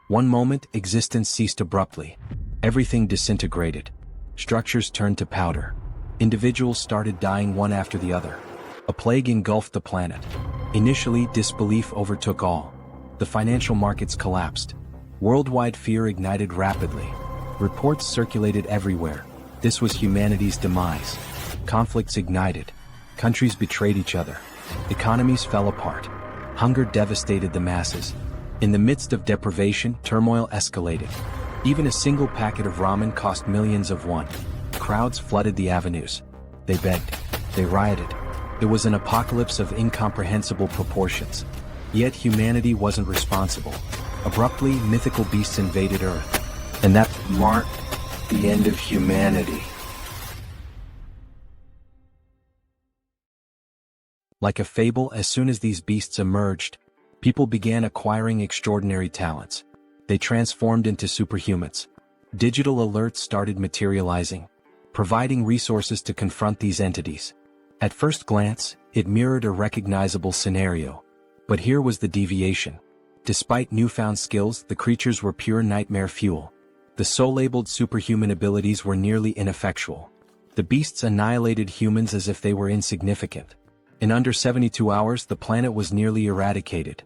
One moment, existence ceased abruptly. Everything disintegrated. Structures turned to powder. Individuals started dying one after the other. A plague engulfed the planet. Initially, disbelief overtook all. The financial markets collapsed. Worldwide fear ignited rapidly. Reports circulated everywhere. This was humanity's demise. Conflicts ignited. Countries betrayed each other. Economies fell apart. Hunger devastated the masses. In the midst of deprivation, turmoil escalated. Even a single packet of ramen cost millions of won. Crowds flooded the avenues. They begged. They rioted. It was an apocalypse of incomprehensible proportions. Yet humanity wasn't responsible. Abruptly, mythical beasts invaded Earth. And that marked the end of humanity. Like a fable, as soon as these beasts emerged, people began acquiring extraordinary talents. They transformed into superhumans. Digital alerts started materializing, providing resources to confront these entities. At first glance, it mirrored a recognizable scenario. But here was the deviation. Despite newfound skills, the creatures were pure nightmare fuel. The soul-labeled superhuman abilities were nearly ineffectual. The beasts annihilated humans as if they were insignificant. In under 72 hours, the planet was nearly eradicated.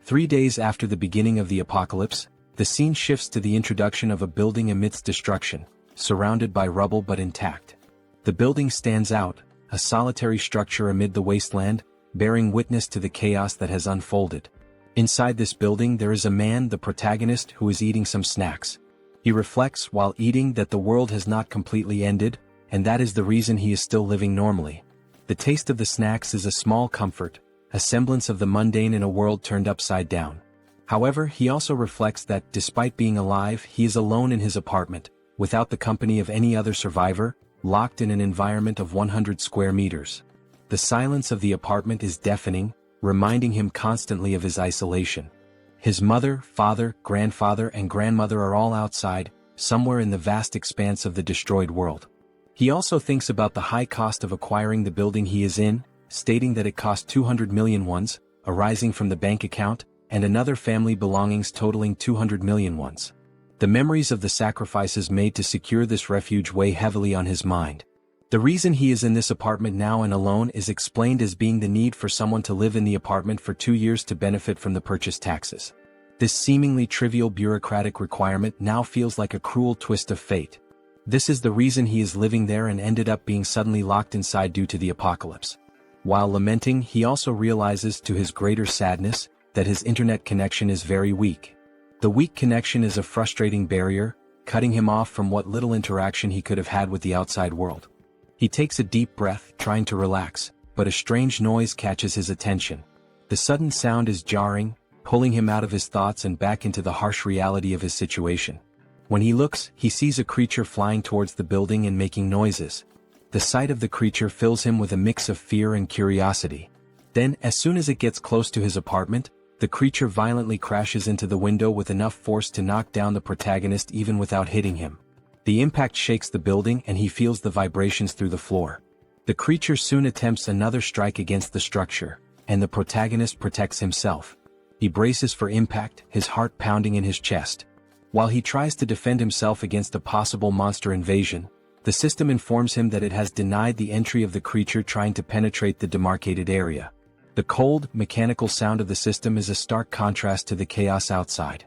3 days after the beginning of the apocalypse, the scene shifts to the introduction of a building amidst destruction, surrounded by rubble but intact. The building stands out, a solitary structure amid the wasteland, bearing witness to the chaos that has unfolded. Inside this building there is a man, the protagonist, who is eating some snacks. He reflects while eating that the world has not completely ended, and that is the reason he is still living normally. The taste of the snacks is a small comfort, a semblance of the mundane in a world turned upside down. However, he also reflects that, despite being alive, he is alone in his apartment, without the company of any other survivor, locked in an environment of 100 square meters. The silence of the apartment is deafening, reminding him constantly of his isolation. His mother, father, grandfather, and grandmother are all outside, somewhere in the vast expanse of the destroyed world. He also thinks about the high cost of acquiring the building he is in, stating that it cost 200 million wons, arising from the bank account, and another family belongings totaling 200 million wons. The memories of the sacrifices made to secure this refuge weigh heavily on his mind. The reason he is in this apartment now and alone is explained as being the need for someone to live in the apartment for 2 years to benefit from the purchase taxes. This seemingly trivial bureaucratic requirement now feels like a cruel twist of fate. This is the reason he is living there and ended up being suddenly locked inside due to the apocalypse. While lamenting, he also realizes, to his greater sadness, that his internet connection is very weak. The weak connection is a frustrating barrier, cutting him off from what little interaction he could have had with the outside world. He takes a deep breath, trying to relax, but a strange noise catches his attention. The sudden sound is jarring, pulling him out of his thoughts and back into the harsh reality of his situation. When he looks, he sees a creature flying towards the building and making noises. The sight of the creature fills him with a mix of fear and curiosity. Then, as soon as it gets close to his apartment, the creature violently crashes into the window with enough force to knock down the protagonist even without hitting him. The impact shakes the building and he feels the vibrations through the floor. The creature soon attempts another strike against the structure, and the protagonist protects himself. He braces for impact, his heart pounding in his chest. While he tries to defend himself against a possible monster invasion, the system informs him that it has denied the entry of the creature trying to penetrate the demarcated area. The cold, mechanical sound of the system is a stark contrast to the chaos outside.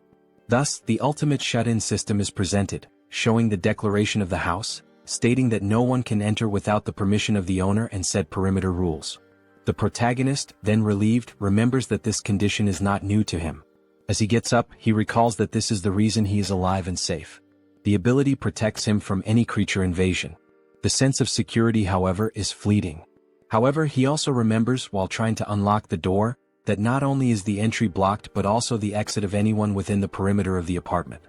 Thus, the ultimate shut-in system is presented, showing the declaration of the house, stating that no one can enter without the permission of the owner and set perimeter rules. The protagonist, then relieved, remembers that this condition is not new to him. As he gets up, he recalls that this is the reason he is alive and safe. The ability protects him from any creature invasion. The sense of security, however, is fleeting. However, he also remembers, while trying to unlock the door, that not only is the entry blocked but also the exit of anyone within the perimeter of the apartment.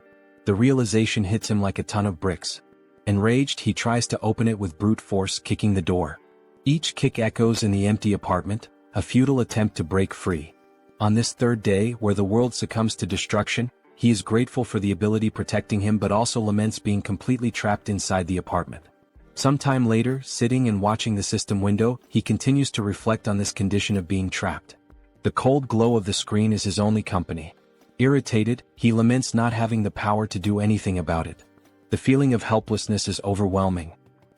The realization hits him like a ton of bricks. Enraged, he tries to open it with brute force, kicking the door. Each kick echoes in the empty apartment, a futile attempt to break free. On this third day, where the world succumbs to destruction, he is grateful for the ability protecting him but also laments being completely trapped inside the apartment. Sometime later, sitting and watching the system window, he continues to reflect on this condition of being trapped. The cold glow of the screen is his only company. Irritated, he laments not having the power to do anything about it. The feeling of helplessness is overwhelming.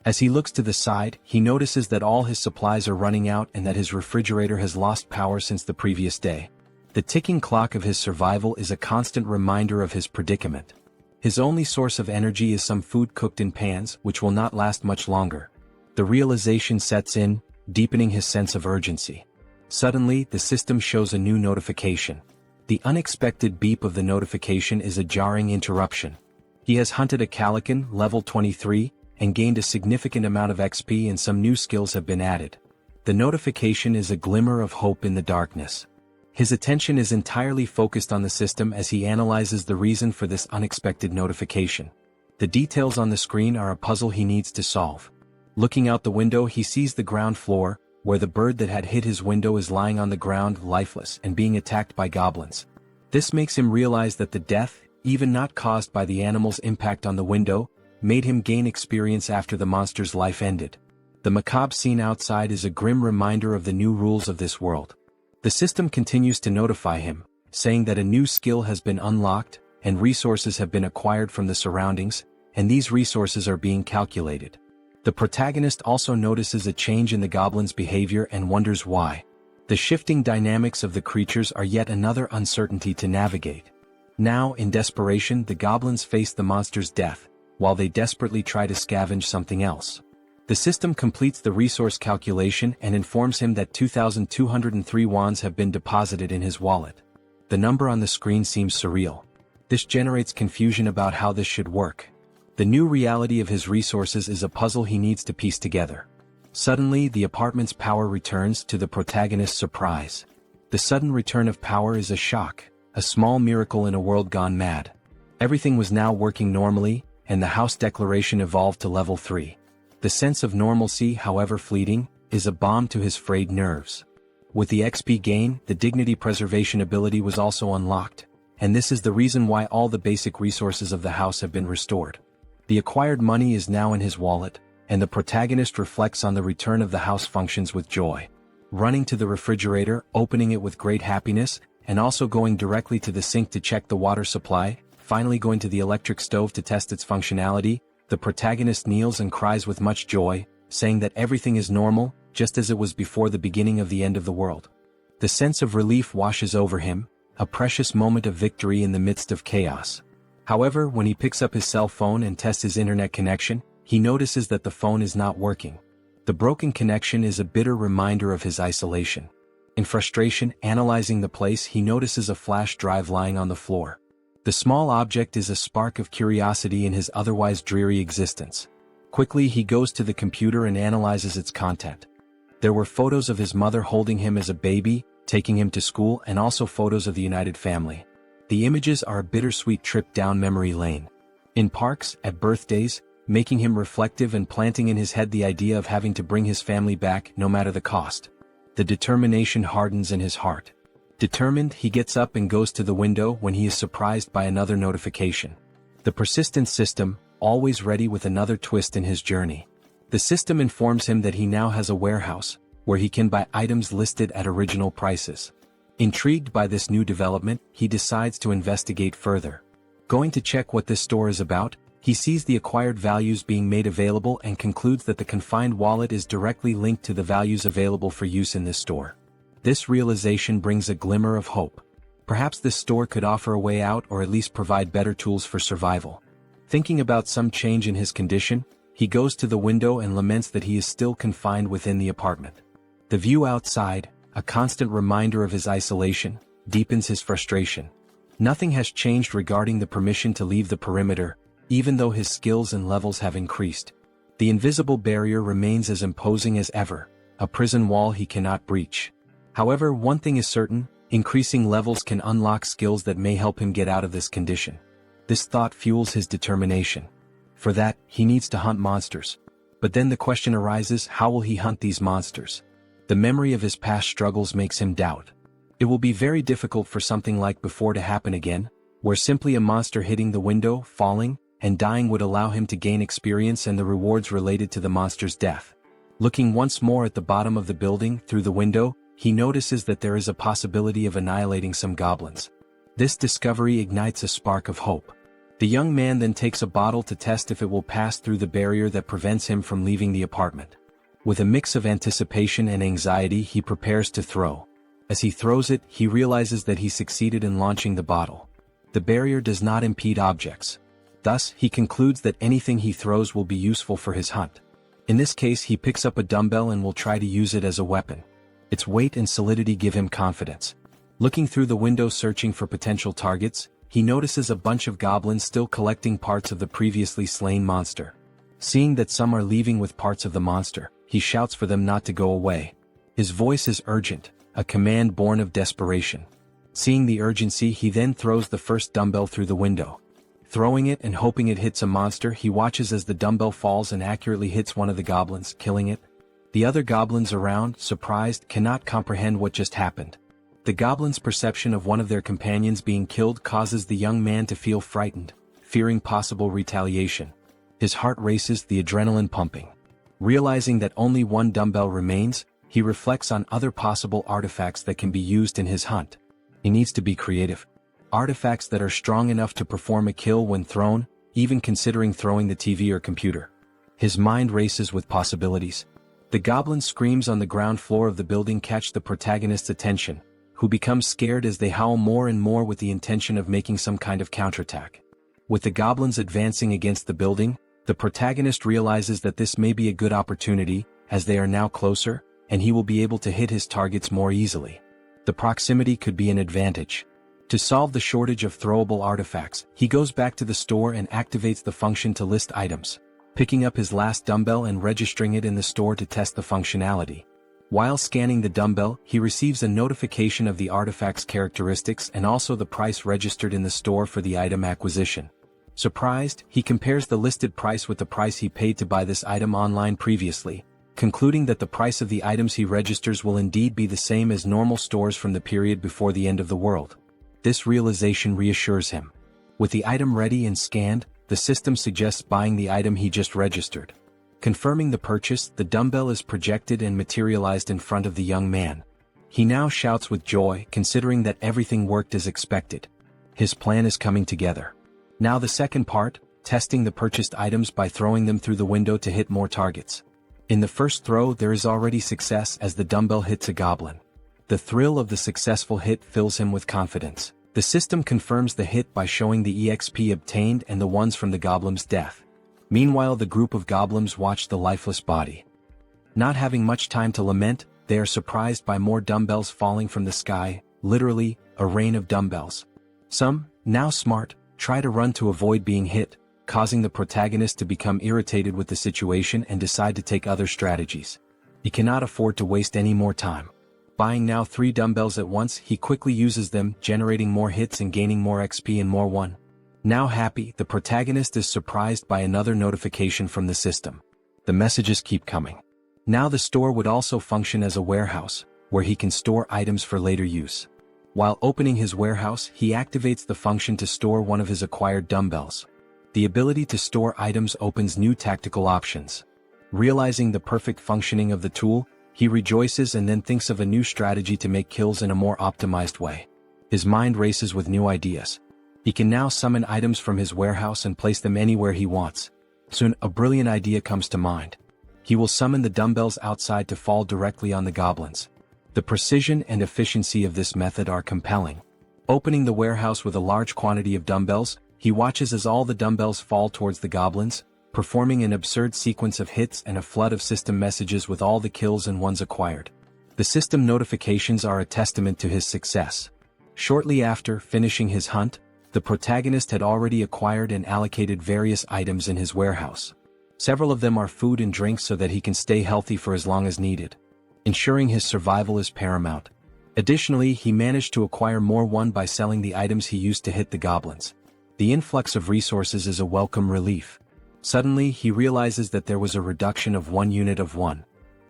As he looks to the side, he notices that all his supplies are running out and that his refrigerator has lost power since the previous day. The ticking clock of his survival is a constant reminder of his predicament. His only source of energy is some food cooked in pans, which will not last much longer. The realization sets in, deepening his sense of urgency. Suddenly, the system shows a new notification. The unexpected beep of the notification is a jarring interruption. He has hunted a Calican, level 23, and gained a significant amount of XP and some new skills have been added. The notification is a glimmer of hope in the darkness. His attention is entirely focused on the system as he analyzes the reason for this unexpected notification. The details on the screen are a puzzle he needs to solve. Looking out the window, he sees the ground floor, where the bird that had hit his window is lying on the ground lifeless and being attacked by goblins. This makes him realize that the death, even not caused by the animal's impact on the window, made him gain experience after the monster's life ended. The macabre scene outside is a grim reminder of the new rules of this world. The system continues to notify him, saying that a new skill has been unlocked, and resources have been acquired from the surroundings, and these resources are being calculated. The protagonist also notices a change in the goblin's behavior and wonders why. The shifting dynamics of the creatures are yet another uncertainty to navigate. Now, in desperation, the goblins face the monster's death, while they desperately try to scavenge something else. The system completes the resource calculation and informs him that 2,203 wands have been deposited in his wallet. The number on the screen seems surreal. This generates confusion about how this should work. The new reality of his resources is a puzzle he needs to piece together. Suddenly, the apartment's power returns, to the protagonist's surprise. The sudden return of power is a shock, a small miracle in a world gone mad. Everything was now working normally, and the house declaration evolved to level 3. The sense of normalcy, however fleeting, is a balm to his frayed nerves. With the XP gain, the dignity preservation ability was also unlocked, and this is the reason why all the basic resources of the house have been restored. The acquired money is now in his wallet, and the protagonist reflects on the return of the house functions with joy. Running to the refrigerator, opening it with great happiness, and also going directly to the sink to check the water supply, finally going to the electric stove to test its functionality, the protagonist kneels and cries with much joy, saying that everything is normal, just as it was before the beginning of the end of the world. The sense of relief washes over him, a precious moment of victory in the midst of chaos. However, when he picks up his cell phone and tests his internet connection, he notices that the phone is not working. The broken connection is a bitter reminder of his isolation. In frustration, analyzing the place, he notices a flash drive lying on the floor. The small object is a spark of curiosity in his otherwise dreary existence. Quickly, he goes to the computer and analyzes its content. There were photos of his mother holding him as a baby, taking him to school, and also photos of the united family. The images are a bittersweet trip down memory lane. In parks, at birthdays, making him reflective and planting in his head the idea of having to bring his family back no matter the cost. The determination hardens in his heart. Determined, he gets up and goes to the window when he is surprised by another notification. The persistent system, always ready with another twist in his journey. The system informs him that he now has a warehouse, where he can buy items listed at original prices. Intrigued by this new development, he decides to investigate further. Going to check what this store is about, he sees the acquired values being made available and concludes that the confined wallet is directly linked to the values available for use in this store. This realization brings a glimmer of hope. Perhaps this store could offer a way out or at least provide better tools for survival. Thinking about some change in his condition, he goes to the window and laments that he is still confined within the apartment. The view outside, a constant reminder of his isolation, deepens his frustration. Nothing has changed regarding the permission to leave the perimeter, even though his skills and levels have increased. The invisible barrier remains as imposing as ever, a prison wall he cannot breach. However, one thing is certain, increasing levels can unlock skills that may help him get out of this condition. This thought fuels his determination. For that, he needs to hunt monsters. But then the question arises, how will he hunt these monsters? The memory of his past struggles makes him doubt. It will be very difficult for something like before to happen again, where simply a monster hitting the window, falling, and dying would allow him to gain experience and the rewards related to the monster's death. Looking once more at the bottom of the building through the window, he notices that there is a possibility of annihilating some goblins. This discovery ignites a spark of hope. The young man then takes a bottle to test if it will pass through the barrier that prevents him from leaving the apartment. With a mix of anticipation and anxiety, he prepares to throw. As he throws it, he realizes that he succeeded in launching the bottle. The barrier does not impede objects. Thus, he concludes that anything he throws will be useful for his hunt. In this case, he picks up a dumbbell and will try to use it as a weapon. Its weight and solidity give him confidence. Looking through the window searching for potential targets, he notices a bunch of goblins still collecting parts of the previously slain monster. Seeing that some are leaving with parts of the monster, he shouts for them not to go away. His voice is urgent, a command born of desperation. Seeing the urgency, he then throws the first dumbbell through the window. Throwing it and hoping it hits a monster, he watches as the dumbbell falls and accurately hits one of the goblins, killing it. The other goblins around, surprised, cannot comprehend what just happened. The goblins' perception of one of their companions being killed causes the young man to feel frightened, fearing possible retaliation. His heart races, the adrenaline pumping. Realizing that only one dumbbell remains, he reflects on other possible artifacts that can be used in his hunt. He needs to be creative. Artifacts that are strong enough to perform a kill when thrown, even considering throwing the TV or computer. His mind races with possibilities. The goblin screams on the ground floor of the building catch the protagonist's attention, who becomes scared as they howl more and more with the intention of making some kind of counterattack. With the goblins advancing against the building, the protagonist realizes that this may be a good opportunity, as they are now closer, and he will be able to hit his targets more easily. The proximity could be an advantage. To solve the shortage of throwable artifacts, he goes back to the store and activates the function to list items, picking up his last dumbbell and registering it in the store to test the functionality. While scanning the dumbbell, he receives a notification of the artifact's characteristics and also the price registered in the store for the item acquisition. Surprised, he compares the listed price with the price he paid to buy this item online previously, concluding that the price of the items he registers will indeed be the same as normal stores from the period before the end of the world. This realization reassures him. With the item ready and scanned, the system suggests buying the item he just registered. Confirming the purchase, the dumbbell is projected and materialized in front of the young man. He now shouts with joy, considering that everything worked as expected. His plan is coming together. Now the second part, testing the purchased items by throwing them through the window to hit more targets. In the first throw, there is already success as the dumbbell hits a goblin. The thrill of the successful hit fills him with confidence. The system confirms the hit by showing the EXP obtained and the ones from the goblin's death. Meanwhile, the group of goblins watch the lifeless body. Not having much time to lament, they are surprised by more dumbbells falling from the sky, literally, a rain of dumbbells. Some, now smart, try to run to avoid being hit, causing the protagonist to become irritated with the situation and decide to take other strategies. He cannot afford to waste any more time. Buying now 3 dumbbells at once, he quickly uses them, generating more hits and gaining more XP and more one. Now happy, the protagonist is surprised by another notification from the system. The messages keep coming. Now the store would also function as a warehouse, where he can store items for later use. While opening his warehouse, he activates the function to store one of his acquired dumbbells. The ability to store items opens new tactical options. Realizing the perfect functioning of the tool, he rejoices and then thinks of a new strategy to make kills in a more optimized way. His mind races with new ideas. He can now summon items from his warehouse and place them anywhere he wants. Soon, a brilliant idea comes to mind. He will summon the dumbbells outside to fall directly on the goblins. The precision and efficiency of this method are compelling. Opening the warehouse with a large quantity of dumbbells, he watches as all the dumbbells fall towards the goblins, performing an absurd sequence of hits and a flood of system messages with all the kills and ones acquired. The system notifications are a testament to his success. Shortly after finishing his hunt, the protagonist had already acquired and allocated various items in his warehouse. Several of them are food and drinks so that he can stay healthy for as long as needed. Ensuring his survival is paramount. Additionally, he managed to acquire more one by selling the items he used to hit the goblins. The influx of resources is a welcome relief. Suddenly, he realizes that there was a reduction of 1 unit of one.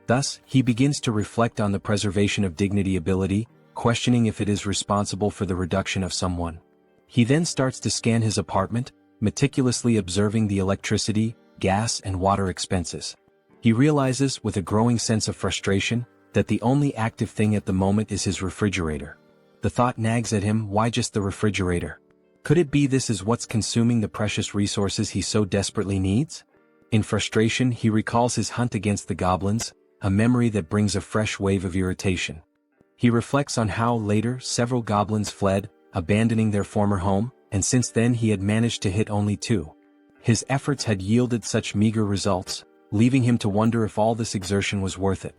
Thus, he begins to reflect on the preservation of dignity ability, questioning if it is responsible for the reduction of someone. He then starts to scan his apartment, meticulously observing the electricity, gas and water expenses. He realizes, with a growing sense of frustration, that the only active thing at the moment is his refrigerator. The thought nags at him, why just the refrigerator? Could it be this is what's consuming the precious resources he so desperately needs? In frustration, he recalls his hunt against the goblins, a memory that brings a fresh wave of irritation. He reflects on how, later, several goblins fled, abandoning their former home, and since then he had managed to hit only 2. His efforts had yielded such meager results, leaving him to wonder if all this exertion was worth it.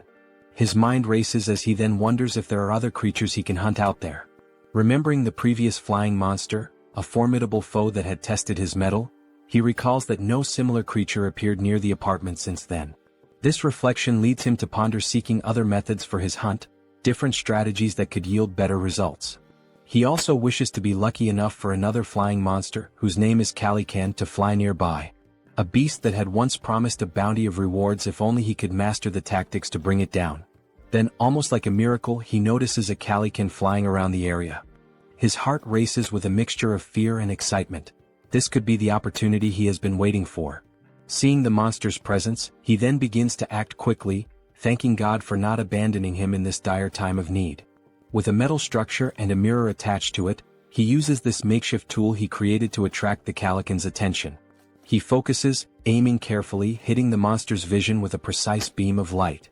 His mind races as he then wonders if there are other creatures he can hunt out there. Remembering the previous flying monster, a formidable foe that had tested his mettle, he recalls that no similar creature appeared near the apartment since then. This reflection leads him to ponder seeking other methods for his hunt, different strategies that could yield better results. He also wishes to be lucky enough for another flying monster, whose name is Calican, to fly nearby. A beast that had once promised a bounty of rewards if only he could master the tactics to bring it down. Then, almost like a miracle, he notices a Calican flying around the area. His heart races with a mixture of fear and excitement. This could be the opportunity he has been waiting for. Seeing the monster's presence, he then begins to act quickly, thanking God for not abandoning him in this dire time of need. With a metal structure and a mirror attached to it, he uses this makeshift tool he created to attract the Calican's attention. He focuses, aiming carefully, hitting the monster's vision with a precise beam of light.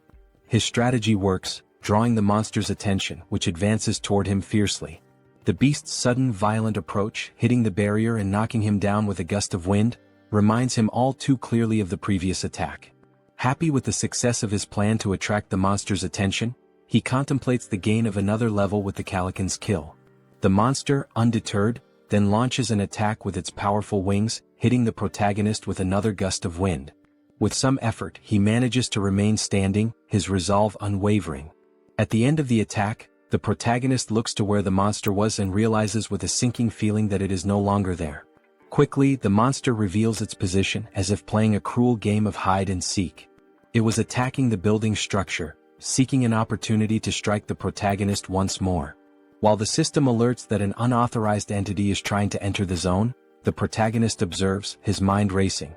His strategy works, drawing the monster's attention, which advances toward him fiercely. The beast's sudden violent approach, hitting the barrier and knocking him down with a gust of wind, reminds him all too clearly of the previous attack. Happy with the success of his plan to attract the monster's attention, he contemplates the gain of another level with the Calican's kill. The monster, undeterred, then launches an attack with its powerful wings, hitting the protagonist with another gust of wind. With some effort, he manages to remain standing, his resolve unwavering. At the end of the attack, the protagonist looks to where the monster was and realizes with a sinking feeling that it is no longer there. Quickly, the monster reveals its position as if playing a cruel game of hide and seek. It was attacking the building structure, seeking an opportunity to strike the protagonist once more. While the system alerts that an unauthorized entity is trying to enter the zone, the protagonist observes, his mind racing.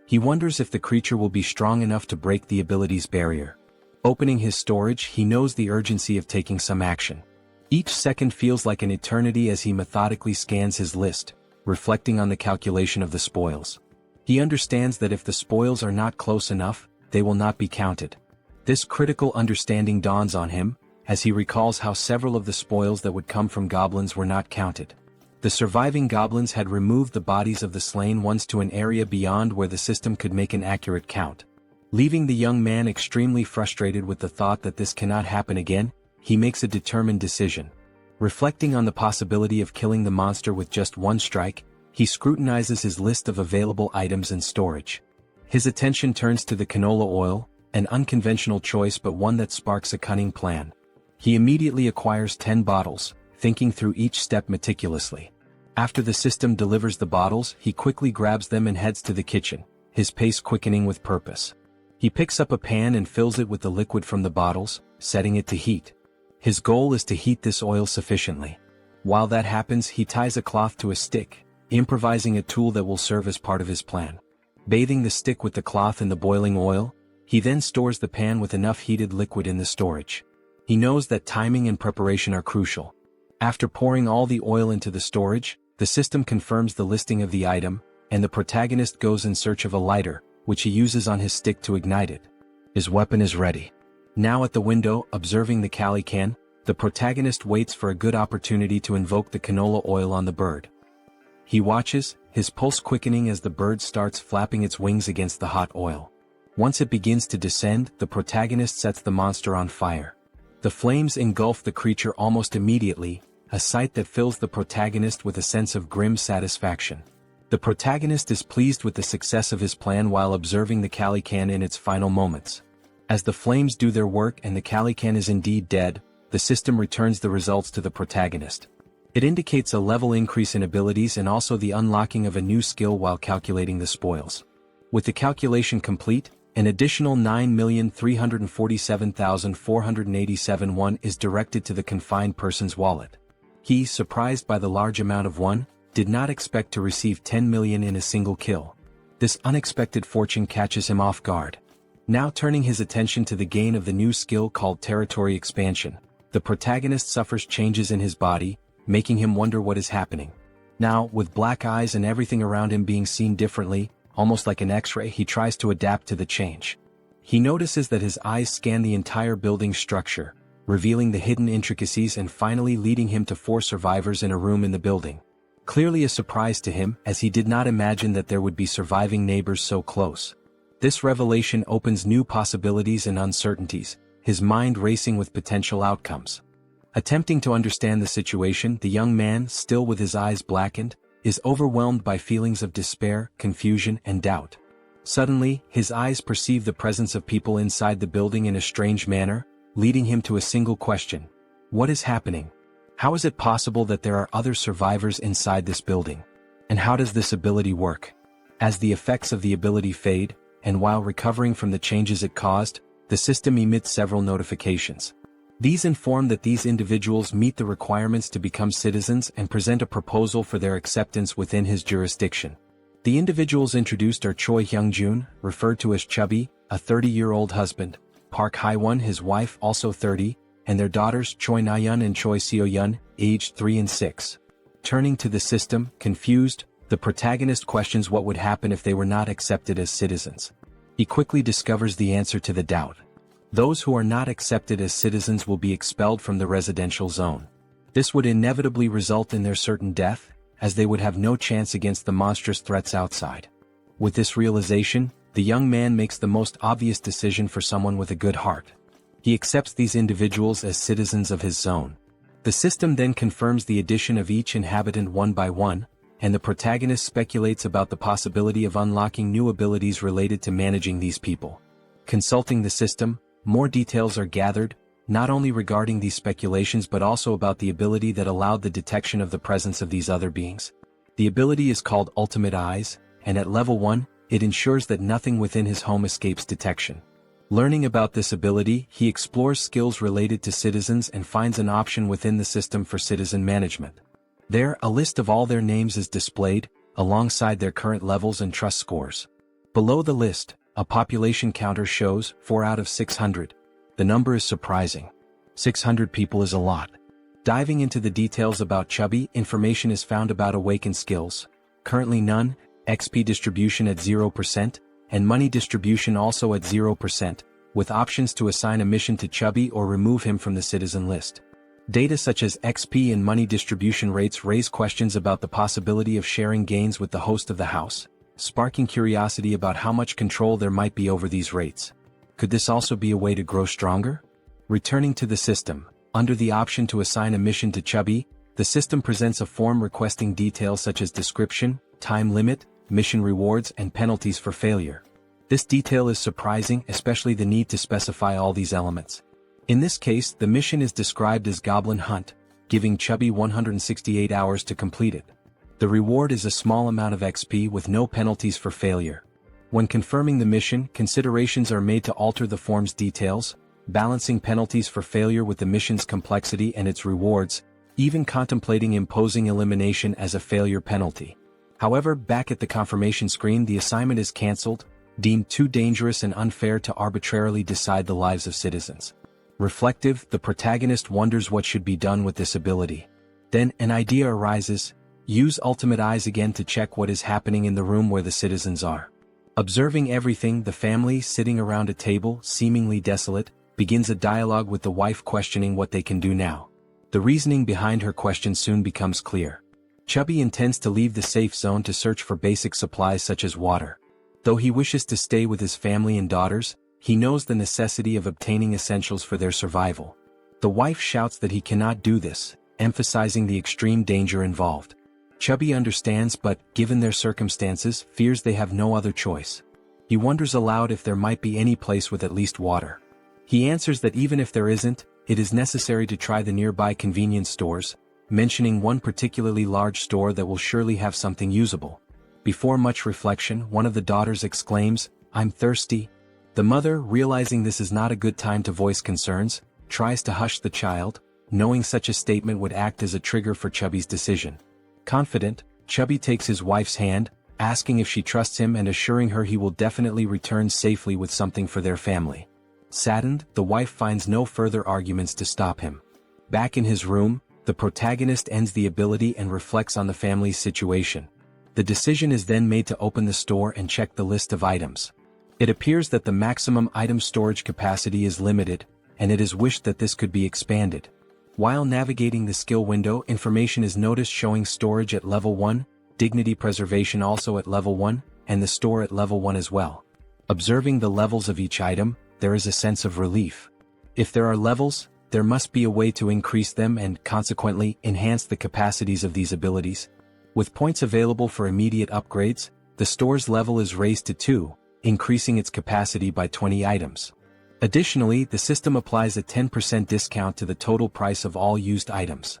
He wonders if the creature will be strong enough to break the ability's barrier. Opening his storage, he knows the urgency of taking some action. Each second feels like an eternity as he methodically scans his list, reflecting on the calculation of the spoils. He understands that if the spoils are not close enough, they will not be counted. This critical understanding dawns on him, as he recalls how several of the spoils that would come from goblins were not counted. The surviving goblins had removed the bodies of the slain ones to an area beyond where the system could make an accurate count. Leaving the young man extremely frustrated with the thought that this cannot happen again, he makes a determined decision. Reflecting on the possibility of killing the monster with just one strike, he scrutinizes his list of available items and storage. His attention turns to the canola oil, an unconventional choice but one that sparks a cunning plan. He immediately acquires 10 bottles, thinking through each step meticulously. After the system delivers the bottles, he quickly grabs them and heads to the kitchen, his pace quickening with purpose. He picks up a pan and fills it with the liquid from the bottles, setting it to heat. His goal is to heat this oil sufficiently. While that happens, he ties a cloth to a stick, improvising a tool that will serve as part of his plan. Bathing the stick with the cloth in the boiling oil, he then stores the pan with enough heated liquid in the storage. He knows that timing and preparation are crucial. After pouring all the oil into the storage, the system confirms the listing of the item, and the protagonist goes in search of a lighter, which he uses on his stick to ignite it. His weapon is ready. Now at the window, observing the Calican, the protagonist waits for a good opportunity to invoke the canola oil on the bird. He watches, his pulse quickening as the bird starts flapping its wings against the hot oil. Once it begins to descend, the protagonist sets the monster on fire. The flames engulf the creature almost immediately, a sight that fills the protagonist with a sense of grim satisfaction. The protagonist is pleased with the success of his plan while observing the Calican in its final moments. As the flames do their work and the Calican is indeed dead, the system returns the results to the protagonist. It indicates a level increase in abilities and also the unlocking of a new skill while calculating the spoils. With the calculation complete, an additional 9,347,487 won is directed to the confined person's wallet. He, surprised by the large amount of won, did not expect to receive 10 million in a single kill. This unexpected fortune catches him off guard. Now turning his attention to the gain of the new skill called territory expansion, the protagonist suffers changes in his body, making him wonder what is happening. Now, with black eyes and everything around him being seen differently, almost like an X-ray, he tries to adapt to the change. He notices that his eyes scan the entire building structure, revealing the hidden intricacies and finally leading him to 4 survivors in a room in the building. Clearly a surprise to him, as he did not imagine that there would be surviving neighbors so close. This revelation opens new possibilities and uncertainties, his mind racing with potential outcomes. Attempting to understand the situation, the young man, still with his eyes blackened, is overwhelmed by feelings of despair, confusion, and doubt. Suddenly, his eyes perceive the presence of people inside the building in a strange manner, leading him to a single question. What is happening? How is it possible that there are other survivors inside this building? And how does this ability work? As the effects of the ability fade, and while recovering from the changes it caused, the system emits several notifications. These inform that these individuals meet the requirements to become citizens and present a proposal for their acceptance within his jurisdiction. The individuals introduced are Choi Hyung-jun, referred to as Chubby, a 30-year-old husband, Park Hae-won, his wife, also 30, and their daughters Choi Na-yeon and Choi Seo-yeon, aged 3 and 6. Turning to the system, confused, the protagonist questions what would happen if they were not accepted as citizens. He quickly discovers the answer to the doubt. Those who are not accepted as citizens will be expelled from the residential zone. This would inevitably result in their certain death, as they would have no chance against the monstrous threats outside. With this realization, the young man makes the most obvious decision for someone with a good heart. He accepts these individuals as citizens of his zone. The system then confirms the addition of each inhabitant one by one, and the protagonist speculates about the possibility of unlocking new abilities related to managing these people. Consulting the system, more details are gathered, not only regarding these speculations but also about the ability that allowed the detection of the presence of these other beings. The ability is called Ultimate Eyes, and at level 1, it ensures that nothing within his home escapes detection. Learning about this ability, he explores skills related to citizens and finds an option within the system for citizen management. There, a list of all their names is displayed, alongside their current levels and trust scores. Below the list, a population counter shows 4 out of 600. The number is surprising. 600 people is a lot. Diving into the details about Chubby, information is found about awakened skills. Currently none, XP distribution at 0%, and money distribution also at 0%, with options to assign a mission to Chubby or remove him from the citizen list. Data such as XP and money distribution rates raise questions about the possibility of sharing gains with the host of the house, sparking curiosity about how much control there might be over these rates. Could this also be a way to grow stronger? Returning to the system, under the option to assign a mission to Chubby, the system presents a form requesting details such as description, time limit, mission rewards, and penalties for failure. This detail is surprising, especially the need to specify all these elements. In this case, the mission is described as Goblin Hunt, giving Chubby 168 hours to complete it. The reward is a small amount of XP with no penalties for failure. When confirming the mission, considerations are made to alter the form's details, balancing penalties for failure with the mission's complexity and its rewards, even contemplating imposing elimination as a failure penalty. However, back at the confirmation screen, the assignment is cancelled, deemed too dangerous and unfair to arbitrarily decide the lives of citizens. Reflective, the protagonist wonders what should be done with this ability. Then, an idea arises: use Ultimate Eyes again to check what is happening in the room where the citizens are. Observing everything, the family, sitting around a table, seemingly desolate, begins a dialogue with the wife questioning what they can do now. The reasoning behind her question soon becomes clear. Chubby intends to leave the safe zone to search for basic supplies such as water. Though he wishes to stay with his family and daughters, he knows the necessity of obtaining essentials for their survival. The wife shouts that he cannot do this, emphasizing the extreme danger involved. Chubby understands but, given their circumstances, fears they have no other choice. He wonders aloud if there might be any place with at least water. He answers that even if there isn't, it is necessary to try the nearby convenience stores, mentioning one particularly large store that will surely have something usable. Before much reflection, one of the daughters exclaims, "I'm thirsty." The mother, realizing this is not a good time to voice concerns, tries to hush the child, knowing such a statement would act as a trigger for Chubby's decision. Confident, Chubby takes his wife's hand, asking if she trusts him and assuring her he will definitely return safely with something for their family. Saddened, the wife finds no further arguments to stop him. Back in his room, the protagonist ends the ability and reflects on the family's situation. The decision is then made to open the store and check the list of items. It appears that the maximum item storage capacity is limited, and it is wished that this could be expanded. While navigating the skill window, information is noticed showing storage at level 1, dignity preservation also at level 1, and the store at level 1 as well. Observing the levels of each item, there is a sense of relief. If there are levels, there must be a way to increase them and, consequently, enhance the capacities of these abilities. With points available for immediate upgrades, the store's level is raised to 2, increasing its capacity by 20 items. Additionally, the system applies a 10% discount to the total price of all used items.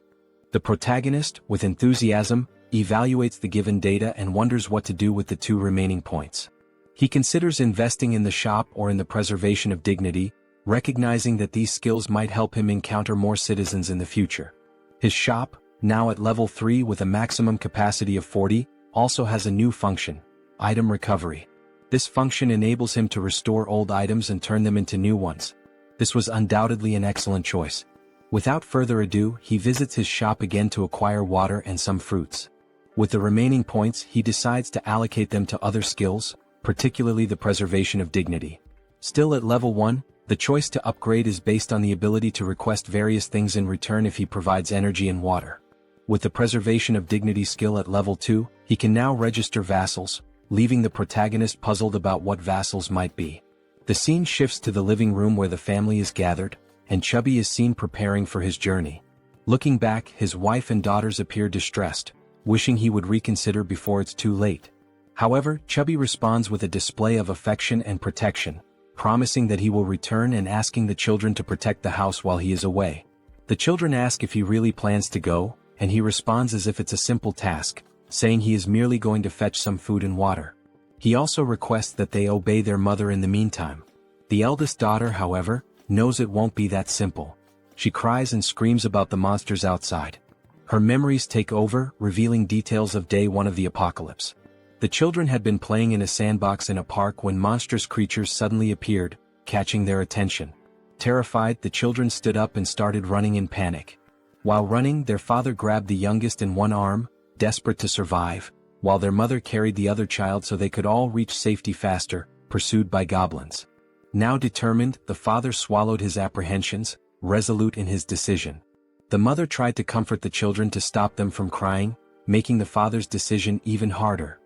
The protagonist, with enthusiasm, evaluates the given data and wonders what to do with the 2 remaining points. He considers investing in the shop or in the preservation of dignity, recognizing that these skills might help him encounter more citizens in the future. His shop, now at level 3 with a maximum capacity of 40, also has a new function: item recovery. This function enables him to restore old items and turn them into new ones. This was undoubtedly an excellent choice. Without further ado, he visits his shop again to acquire water and some fruits. With the remaining points, he decides to allocate them to other skills, particularly the preservation of dignity. Still at level 1, the choice to upgrade is based on the ability to request various things in return if he provides energy and water. With the preservation of dignity skill at level 2, he can now register vassals, leaving the protagonist puzzled about what vassals might be. The scene shifts to the living room where the family is gathered, and Chubby is seen preparing for his journey. Looking back, his wife and daughters appear distressed, wishing he would reconsider before it's too late. However, Chubby responds with a display of affection and protection, promising that he will return and asking the children to protect the house while he is away. The children ask if he really plans to go, and he responds as if it's a simple task, saying he is merely going to fetch some food and water. He also requests that they obey their mother in the meantime. The eldest daughter, however, knows it won't be that simple. She cries and screams about the monsters outside. Her memories take over, revealing details of day 1 of the apocalypse. The children had been playing in a sandbox in a park when monstrous creatures suddenly appeared, catching their attention. Terrified, the children stood up and started running in panic. While running, their father grabbed the youngest in one arm, desperate to survive, while their mother carried the other child so they could all reach safety faster, pursued by goblins. Now determined, the father swallowed his apprehensions, resolute in his decision. The mother tried to comfort the children to stop them from crying, making the father's decision even harder.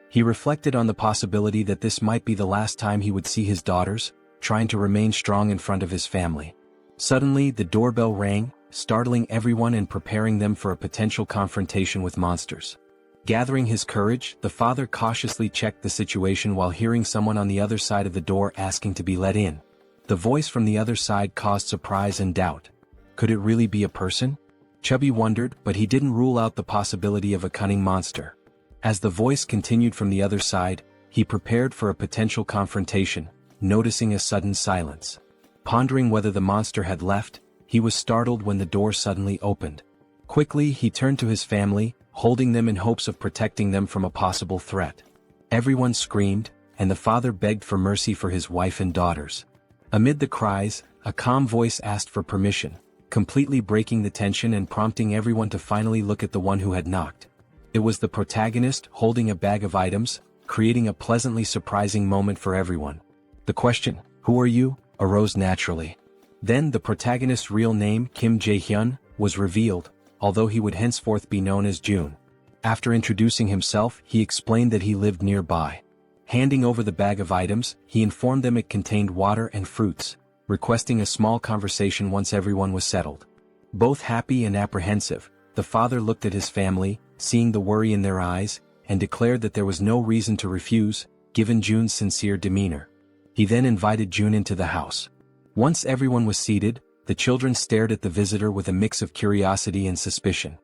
He reflected on the possibility that this might be the last time he would see his daughters, trying to remain strong in front of his family. Suddenly, the doorbell rang, startling everyone and preparing them for a potential confrontation with monsters. Gathering his courage, the father cautiously checked the situation while hearing someone on the other side of the door asking to be let in. The voice from the other side caused surprise and doubt. Could it really be a person? Chubby wondered, but he didn't rule out the possibility of a cunning monster. As the voice continued from the other side, he prepared for a potential confrontation, noticing a sudden silence. Pondering whether the monster had left, he was startled when the door suddenly opened. Quickly, he turned to his family, holding them in hopes of protecting them from a possible threat. Everyone screamed, and the father begged for mercy for his wife and daughters. Amid the cries, a calm voice asked for permission, completely breaking the tension and prompting everyone to finally look at the one who had knocked. It was the protagonist, holding a bag of items, creating a pleasantly surprising moment for everyone. The question, "Who are you?" arose naturally. Then the protagonist's real name, Kim Jaehyeon, was revealed, although he would henceforth be known as June. After introducing himself, he explained that he lived nearby. Handing over the bag of items, he informed them it contained water and fruits, requesting a small conversation once everyone was settled. Both happy and apprehensive, the father looked at his family, seeing the worry in their eyes, and declared that there was no reason to refuse, given June's sincere demeanor. He then invited June into the house. Once everyone was seated, the children stared at the visitor with a mix of curiosity and suspicion.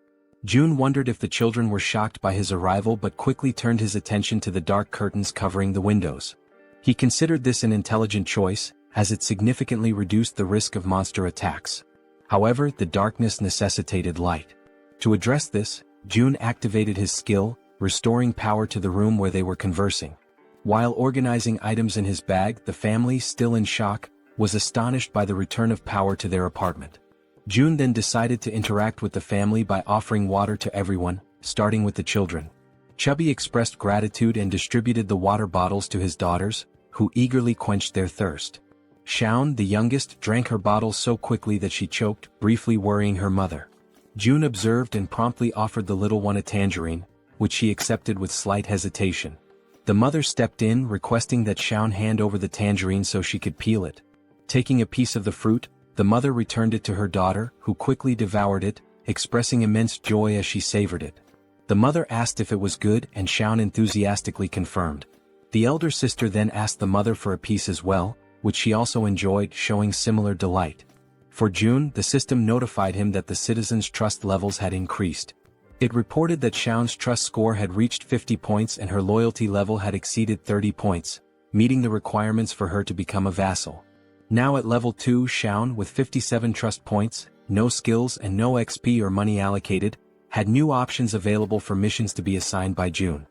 June wondered if the children were shocked by his arrival but quickly turned his attention to the dark curtains covering the windows. He considered this an intelligent choice, as it significantly reduced the risk of monster attacks. However, the darkness necessitated light. To address this, June activated his skill, restoring power to the room where they were conversing. While organizing items in his bag, the family, still in shock, was astonished by the return of power to their apartment. June then decided to interact with the family by offering water to everyone, starting with the children. Chubby expressed gratitude and distributed the water bottles to his daughters, who eagerly quenched their thirst. Shaun, the youngest, drank her bottle so quickly that she choked, briefly worrying her mother. June observed and promptly offered the little one a tangerine, which she accepted with slight hesitation. The mother stepped in, requesting that Shaun hand over the tangerine so she could peel it. Taking a piece of the fruit, the mother returned it to her daughter, who quickly devoured it, expressing immense joy as she savored it. The mother asked if it was good, and Shaun enthusiastically confirmed. The elder sister then asked the mother for a piece as well, which she also enjoyed, showing similar delight. For June, the system notified him that the citizens' trust levels had increased. It reported that Shaun's trust score had reached 50 points and her loyalty level had exceeded 30 points, meeting the requirements for her to become a vassal. Now at level 2, Shaun, with 57 trust points, no skills and no XP or money allocated, had new options available for missions to be assigned by June.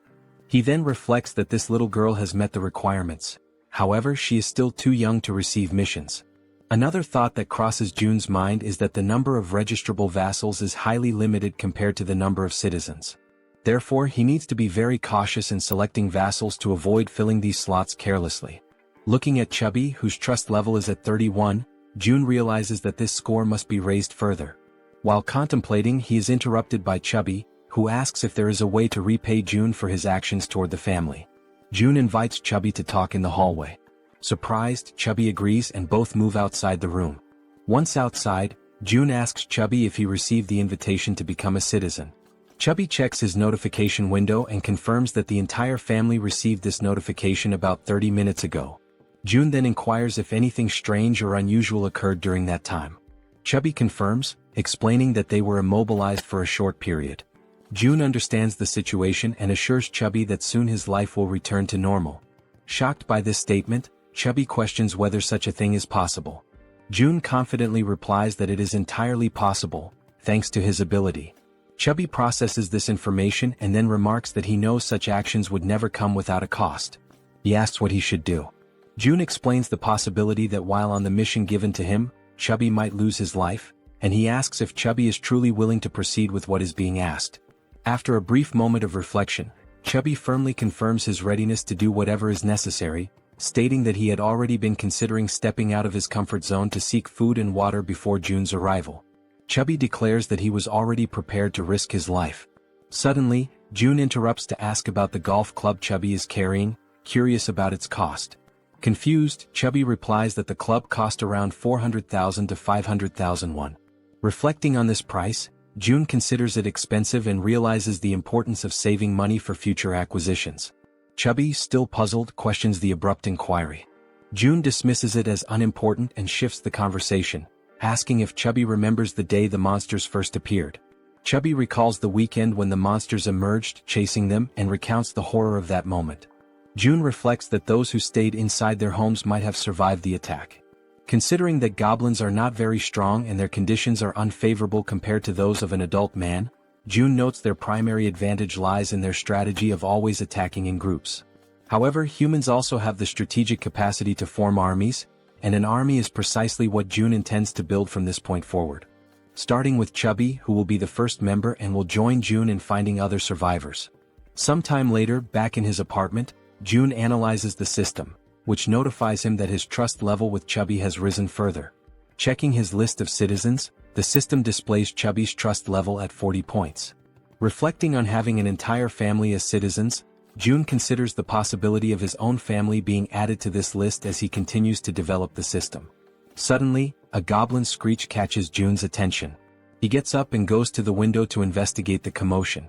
He then reflects that this little girl has met the requirements. However, she is still too young to receive missions. Another thought that crosses June's mind is that the number of registrable vassals is highly limited compared to the number of citizens. Therefore, he needs to be very cautious in selecting vassals to avoid filling these slots carelessly. Looking at Chubby, whose trust level is at 31, June realizes that this score must be raised further. While contemplating, he is interrupted by Chubby, who asks if there is a way to repay June for his actions toward the family. June invites Chubby to talk in the hallway. Surprised, Chubby agrees and both move outside the room. Once outside, June asks Chubby if he received the invitation to become a citizen. Chubby checks his notification window and confirms that the entire family received this notification about 30 minutes ago. June then inquires if anything strange or unusual occurred during that time. Chubby confirms, explaining that they were immobilized for a short period. June understands the situation and assures Chubby that soon his life will return to normal. Shocked by this statement, Chubby questions whether such a thing is possible. June confidently replies that it is entirely possible, thanks to his ability. Chubby processes this information and then remarks that he knows such actions would never come without a cost. He asks what he should do. June explains the possibility that while on the mission given to him, Chubby might lose his life, and he asks if Chubby is truly willing to proceed with what is being asked. After a brief moment of reflection, Chubby firmly confirms his readiness to do whatever is necessary, stating that he had already been considering stepping out of his comfort zone to seek food and water before June's arrival. Chubby declares that he was already prepared to risk his life. Suddenly, June interrupts to ask about the golf club Chubby is carrying, curious about its cost. Confused, Chubby replies that the club cost around 400,000 to 500,000 won. Reflecting on this price, June considers it expensive and realizes the importance of saving money for future acquisitions. Chubby, still puzzled, questions the abrupt inquiry. June dismisses it as unimportant and shifts the conversation, asking if Chubby remembers the day the monsters first appeared. Chubby recalls the weekend when the monsters emerged, chasing them, and recounts the horror of that moment. June reflects that those who stayed inside their homes might have survived the attack. Considering that goblins are not very strong and their conditions are unfavorable compared to those of an adult man, June notes their primary advantage lies in their strategy of always attacking in groups. However, humans also have the strategic capacity to form armies, and an army is precisely what June intends to build from this point forward. Starting with Chubby, who will be the first member and will join June in finding other survivors. Sometime later, back in his apartment, June analyzes the system, which notifies him that his trust level with Chubby has risen further. Checking his list of citizens, the system displays Chubby's trust level at 40 points. Reflecting on having an entire family as citizens, June considers the possibility of his own family being added to this list as he continues to develop the system. Suddenly, a goblin screech catches June's attention. He gets up and goes to the window to investigate the commotion.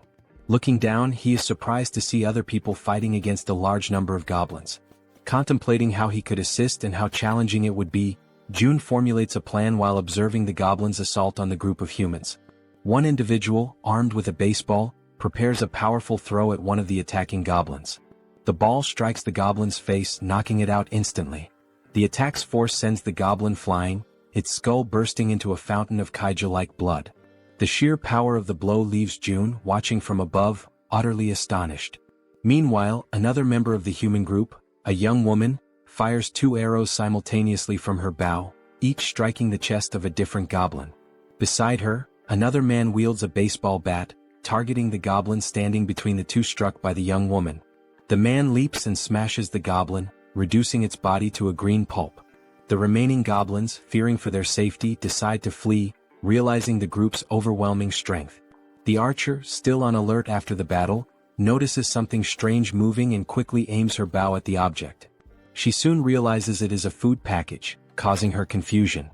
Looking down, he is surprised to see other people fighting against a large number of goblins. Contemplating how he could assist and how challenging it would be, June formulates a plan while observing the goblins' assault on the group of humans. One individual, armed with a baseball, prepares a powerful throw at one of the attacking goblins. The ball strikes the goblin's face, knocking it out instantly. The attack's force sends the goblin flying, its skull bursting into a fountain of kaiju-like blood. The sheer power of the blow leaves June, watching from above, utterly astonished. Meanwhile, another member of the human group, a young woman, fires 2 arrows simultaneously from her bow, each striking the chest of a different goblin. Beside her, another man wields a baseball bat, targeting the goblin standing between the 2 struck by the young woman. The man leaps and smashes the goblin, reducing its body to a green pulp. The remaining goblins, fearing for their safety, decide to flee, realizing the group's overwhelming strength. The archer, still on alert after the battle, notices something strange moving and quickly aims her bow at the object. She soon realizes it is a food package, causing her confusion.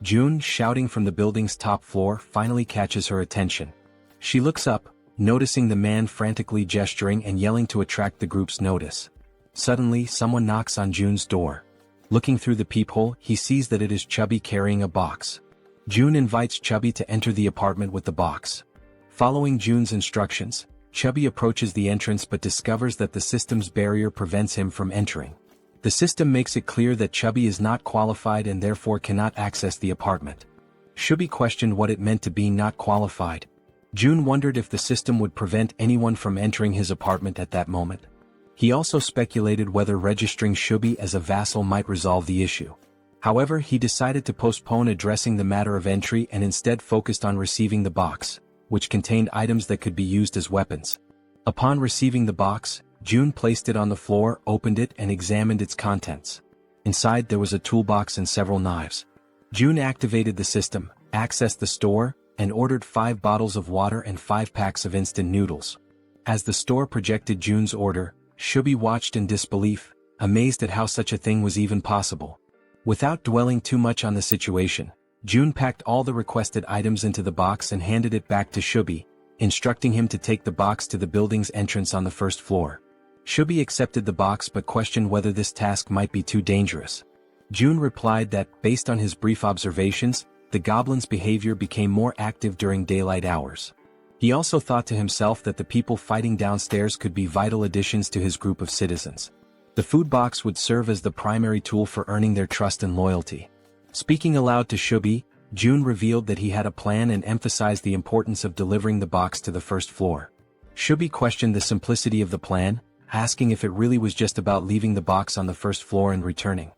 June, shouting from the building's top floor, finally catches her attention. She looks up, noticing the man frantically gesturing and yelling to attract the group's notice. Suddenly, someone knocks on June's door. Looking through the peephole, he sees that it is Chubby carrying a box. June invites Chubby to enter the apartment with the box. Following June's instructions, Chubby approaches the entrance but discovers that the system's barrier prevents him from entering. The system makes it clear that Chubby is not qualified and therefore cannot access the apartment. Chubby questioned what it meant to be not qualified. June wondered if the system would prevent anyone from entering his apartment at that moment. He also speculated whether registering Chubby as a vassal might resolve the issue. However, he decided to postpone addressing the matter of entry and instead focused on receiving the box, which contained items that could be used as weapons. Upon receiving the box, June placed it on the floor, opened it and examined its contents. Inside there was a toolbox and several knives. June activated the system, accessed the store, and ordered 5 bottles of water and 5 packs of instant noodles. As the store projected June's order, Chubby watched in disbelief, amazed at how such a thing was even possible. Without dwelling too much on the situation, June packed all the requested items into the box and handed it back to Chubby, instructing him to take the box to the building's entrance on the 1st floor. Chubby accepted the box but questioned whether this task might be too dangerous. June replied that, based on his brief observations, the goblin's behavior became more active during daylight hours. He also thought to himself that the people fighting downstairs could be vital additions to his group of citizens. The food box would serve as the primary tool for earning their trust and loyalty. Speaking aloud to Chubby, June revealed that he had a plan and emphasized the importance of delivering the box to the 1st floor. Chubby questioned the simplicity of the plan, asking if it really was just about leaving the box on the 1st floor and returning.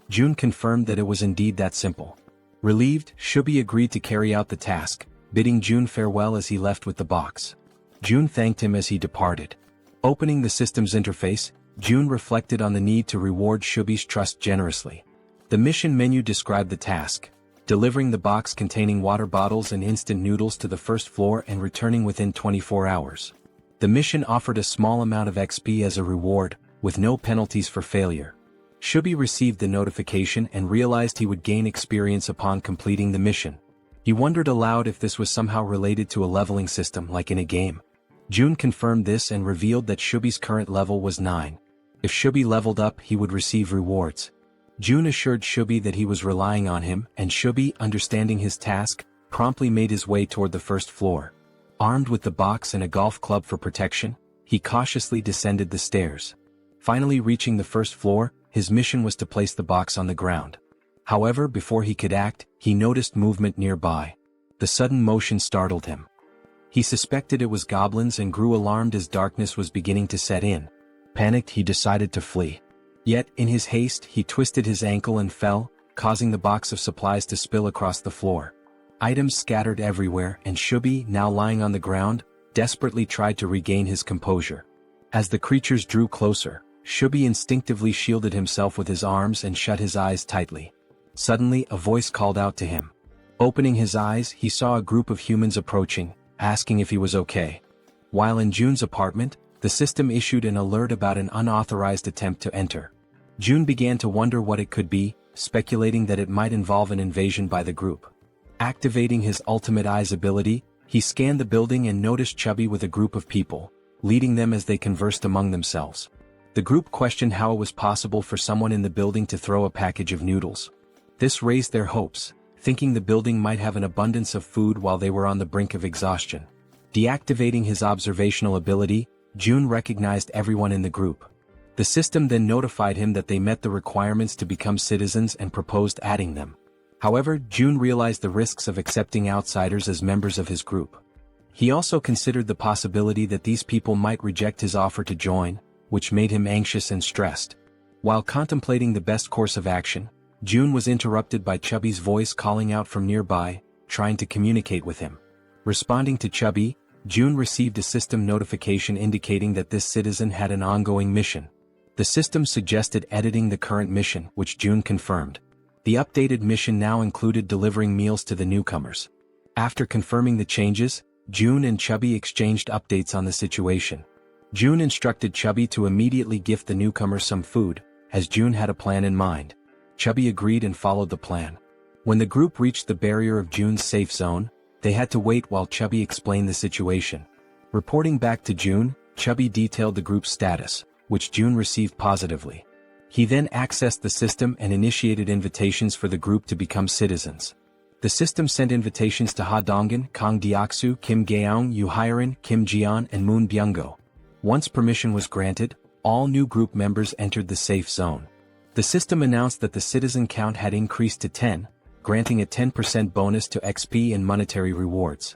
June confirmed that it was indeed that simple. Relieved, Chubby agreed to carry out the task, bidding June farewell as he left with the box. June thanked him as he departed. Opening the system's interface, June reflected on the need to reward Chubby's trust generously. The mission menu described the task: delivering the box containing water bottles and instant noodles to the 1st floor and returning within 24 hours. The mission offered a small amount of XP as a reward, with no penalties for failure. Chubby received the notification and realized he would gain experience upon completing the mission. He wondered aloud if this was somehow related to a leveling system like in a game. June confirmed this and revealed that Chubby's current level was 9. If Chubby leveled up, he would receive rewards. June assured Chubby that he was relying on him, and Chubby, understanding his task, promptly made his way toward the 1st floor. Armed with the box and a golf club for protection, he cautiously descended the stairs. Finally reaching the 1st floor, his mission was to place the box on the ground. However, before he could act, he noticed movement nearby. The sudden motion startled him. He suspected it was goblins and grew alarmed as darkness was beginning to set in. Panicked, he decided to flee. Yet, in his haste, he twisted his ankle and fell, causing the box of supplies to spill across the floor. Items scattered everywhere, and Chubby, now lying on the ground, desperately tried to regain his composure. As the creatures drew closer, Chubby instinctively shielded himself with his arms and shut his eyes tightly. Suddenly, a voice called out to him. Opening his eyes, he saw a group of humans approaching, asking if he was okay. While in June's apartment, the system issued an alert about an unauthorized attempt to enter. June began to wonder what it could be, speculating that it might involve an invasion by the group. Activating his ultimate eyes ability, he scanned the building and noticed Chubby with a group of people, leading them as they conversed among themselves. The group questioned how it was possible for someone in the building to throw a package of noodles. This raised their hopes, thinking the building might have an abundance of food while they were on the brink of exhaustion. Deactivating his observational ability, June recognized everyone in the group. The system then notified him that they met the requirements to become citizens and proposed adding them. However, June realized the risks of accepting outsiders as members of his group. He also considered the possibility that these people might reject his offer to join, which made him anxious and stressed. While contemplating the best course of action, June was interrupted by Chubby's voice calling out from nearby, trying to communicate with him. Responding to Chubby, June received a system notification indicating that this citizen had an ongoing mission. The system suggested editing the current mission, which June confirmed. The updated mission now included delivering meals to the newcomers. After confirming the changes, June and Chubby exchanged updates on the situation. June instructed Chubby to immediately gift the newcomers some food, as June had a plan in mind. Chubby agreed and followed the plan. When the group reached the barrier of June's safe zone, they had to wait while Chubby explained the situation. Reporting back to June, Chubby detailed the group's status, which June received positively. He then accessed the system and initiated invitations for the group to become citizens. The system sent invitations to Ha Donggan, Kang Deoksu, Kim Gaeong, Yoo Hyerin, Kim Jeon, and Moon Byung-go. Once permission was granted, all new group members entered the safe zone. The system announced that the citizen count had increased to 10, granting a 10% bonus to XP and monetary rewards.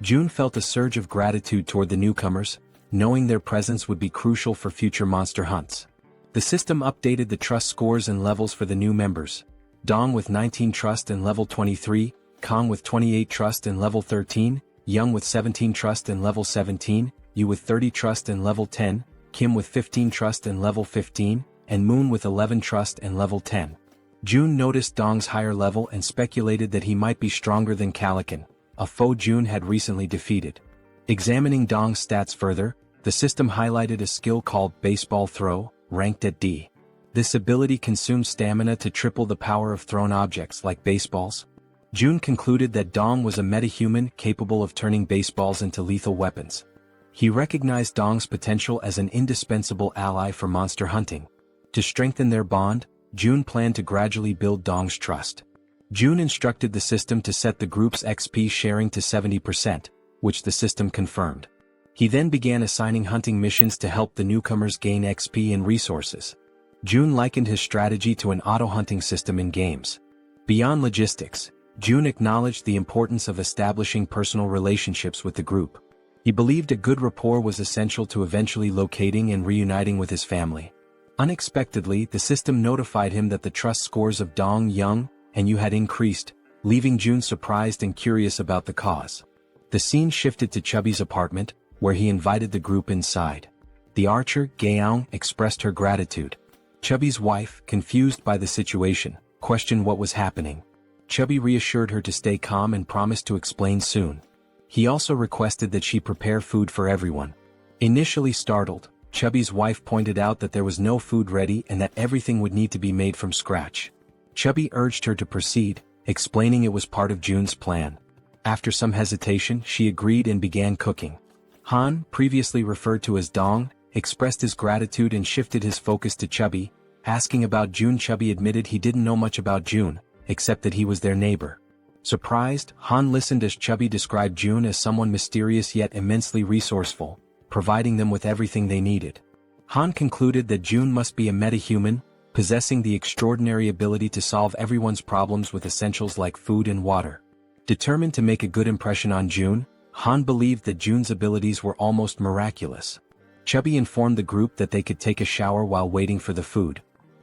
June felt a surge of gratitude toward the newcomers, knowing their presence would be crucial for future monster hunts. The system updated the trust scores and levels for the new members. Dong with 19 trust and level 23, Kang with 28 trust and level 13, Young with 17 trust and level 17, Yu with 30 trust and level 10, Kim with 15 trust and level 15, and Moon with 11 trust and level 10. June noticed Dong's higher level and speculated that he might be stronger than Calican, a foe June had recently defeated. Examining Dong's stats further, the system highlighted a skill called Baseball Throw, ranked at D. This ability consumes stamina to triple the power of thrown objects like baseballs. June concluded that Dong was a metahuman capable of turning baseballs into lethal weapons. He recognized Dong's potential as an indispensable ally for monster hunting. To strengthen their bond, June planned to gradually build Dong's trust. June instructed the system to set the group's XP sharing to 70%, which the system confirmed. He then began assigning hunting missions to help the newcomers gain XP and resources. June likened his strategy to an auto-hunting system in games. Beyond logistics, June acknowledged the importance of establishing personal relationships with the group. He believed a good rapport was essential to eventually locating and reuniting with his family. Unexpectedly, the system notified him that the trust scores of Dong, Young, and Yu had increased, leaving June surprised and curious about the cause. The scene shifted to Chubby's apartment, where he invited the group inside. The archer, Gaeong, expressed her gratitude. Chubby's wife, confused by the situation, questioned what was happening. Chubby reassured her to stay calm and promised to explain soon. He also requested that she prepare food for everyone. Initially startled, Chubby's wife pointed out that there was no food ready and that everything would need to be made from scratch. Chubby urged her to proceed, explaining it was part of June's plan. After some hesitation, she agreed and began cooking. Han, previously referred to as Dong, expressed his gratitude and shifted his focus to Chubby, asking about June. Chubby admitted he didn't know much about June, except that he was their neighbor. Surprised, Han listened as Chubby described June as someone mysterious yet immensely resourceful, providing them with everything they needed. Han concluded that June must be a metahuman, possessing the extraordinary ability to solve everyone's problems with essentials like food and water. Determined to make a good impression on June, Han believed that June's abilities were almost miraculous. Chubby informed the group that they could take a shower while waiting for the food.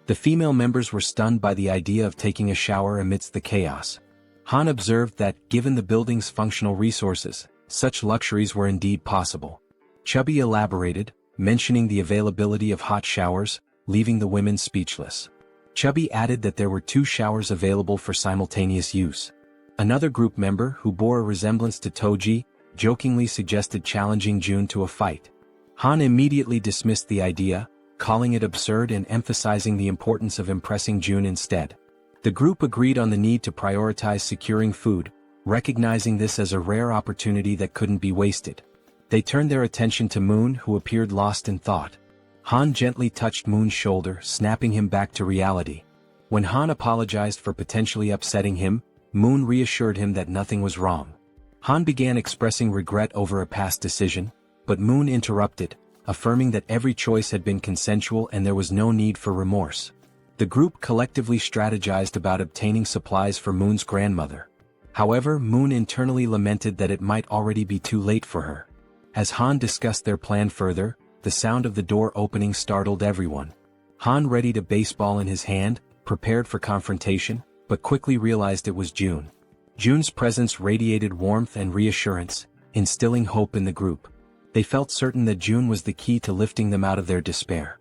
The female members were stunned by the idea of taking a shower amidst the chaos. Han observed that, given the building's functional resources, such luxuries were indeed possible. Chubby elaborated, mentioning the availability of hot showers, leaving the women speechless. Chubby added that there were 2 showers available for simultaneous use. Another group member, who bore a resemblance to Toji, jokingly suggested challenging June to a fight. Han immediately dismissed the idea, calling it absurd and emphasizing the importance of impressing June instead. The group agreed on the need to prioritize securing food, recognizing this as a rare opportunity that couldn't be wasted. They turned their attention to Moon, who appeared lost in thought. Han gently touched Moon's shoulder, snapping him back to reality. When Han apologized for potentially upsetting him, Moon reassured him that nothing was wrong. Han began expressing regret over a past decision, but Moon interrupted, affirming that every choice had been consensual and there was no need for remorse. The group collectively strategized about obtaining supplies for Moon's grandmother. However, Moon internally lamented that it might already be too late for her. As Han discussed their plan further, the sound of the door opening startled everyone. Han readied a baseball in his hand, prepared for confrontation, but quickly realized it was June. June's presence radiated warmth and reassurance, instilling hope in the group. They felt certain that June was the key to lifting them out of their despair.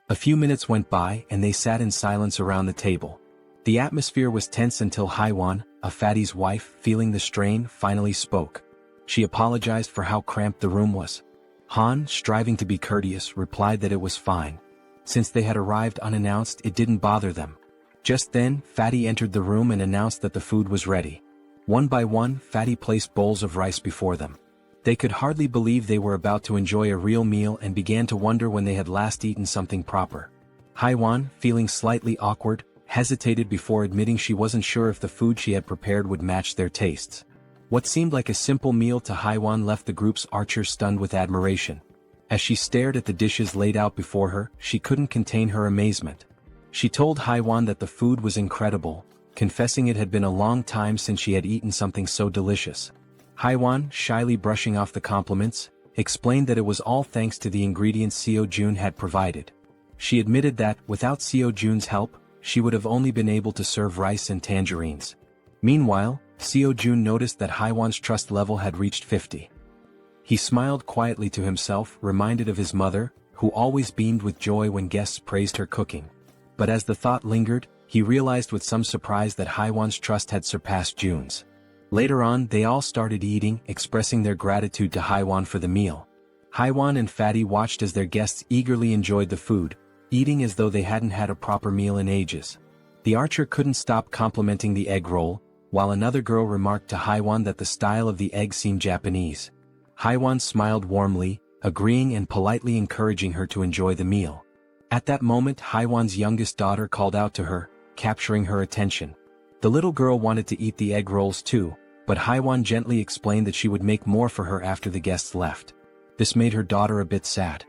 A few minutes went by and they sat in silence around the table. The atmosphere was tense until Haewon, a fatty's wife, feeling the strain, finally spoke. She apologized for how cramped the room was. Han, striving to be courteous, replied that it was fine. Since they had arrived unannounced, it didn't bother them. Just then, Fatty entered the room and announced that the food was ready. One by one, Fatty placed bowls of rice before them. They could hardly believe they were about to enjoy a real meal and began to wonder when they had last eaten something proper. Haewon, feeling slightly awkward, hesitated before admitting she wasn't sure if the food she had prepared would match their tastes. What seemed like a simple meal to Haewon left the group's archers stunned with admiration. As she stared at the dishes laid out before her, she couldn't contain her amazement. She told Haewon that the food was incredible, confessing it had been a long time since she had eaten something so delicious. Haewon, shyly brushing off the compliments, explained that it was all thanks to the ingredients Seo Jun had provided. She admitted that, without Seo Jun's help, she would have only been able to serve rice and tangerines. Meanwhile, Seo Jun noticed that Haewon's trust level had reached 50. He smiled quietly to himself, reminded of his mother, who always beamed with joy when guests praised her cooking. But as the thought lingered, he realized with some surprise that Haewon's trust had surpassed Jun's. Later on, they all started eating, expressing their gratitude to Haewon for the meal. Haewon and Fatty watched as their guests eagerly enjoyed the food, eating as though they hadn't had a proper meal in ages. The archer couldn't stop complimenting the egg roll, while another girl remarked to Haewon that the style of the egg seemed Japanese. Haewon smiled warmly, agreeing and politely encouraging her to enjoy the meal. At that moment, Haewon's youngest daughter called out to her, capturing her attention. The little girl wanted to eat the egg rolls too, but Haewon gently explained that she would make more for her after the guests left. This made her daughter a bit sad.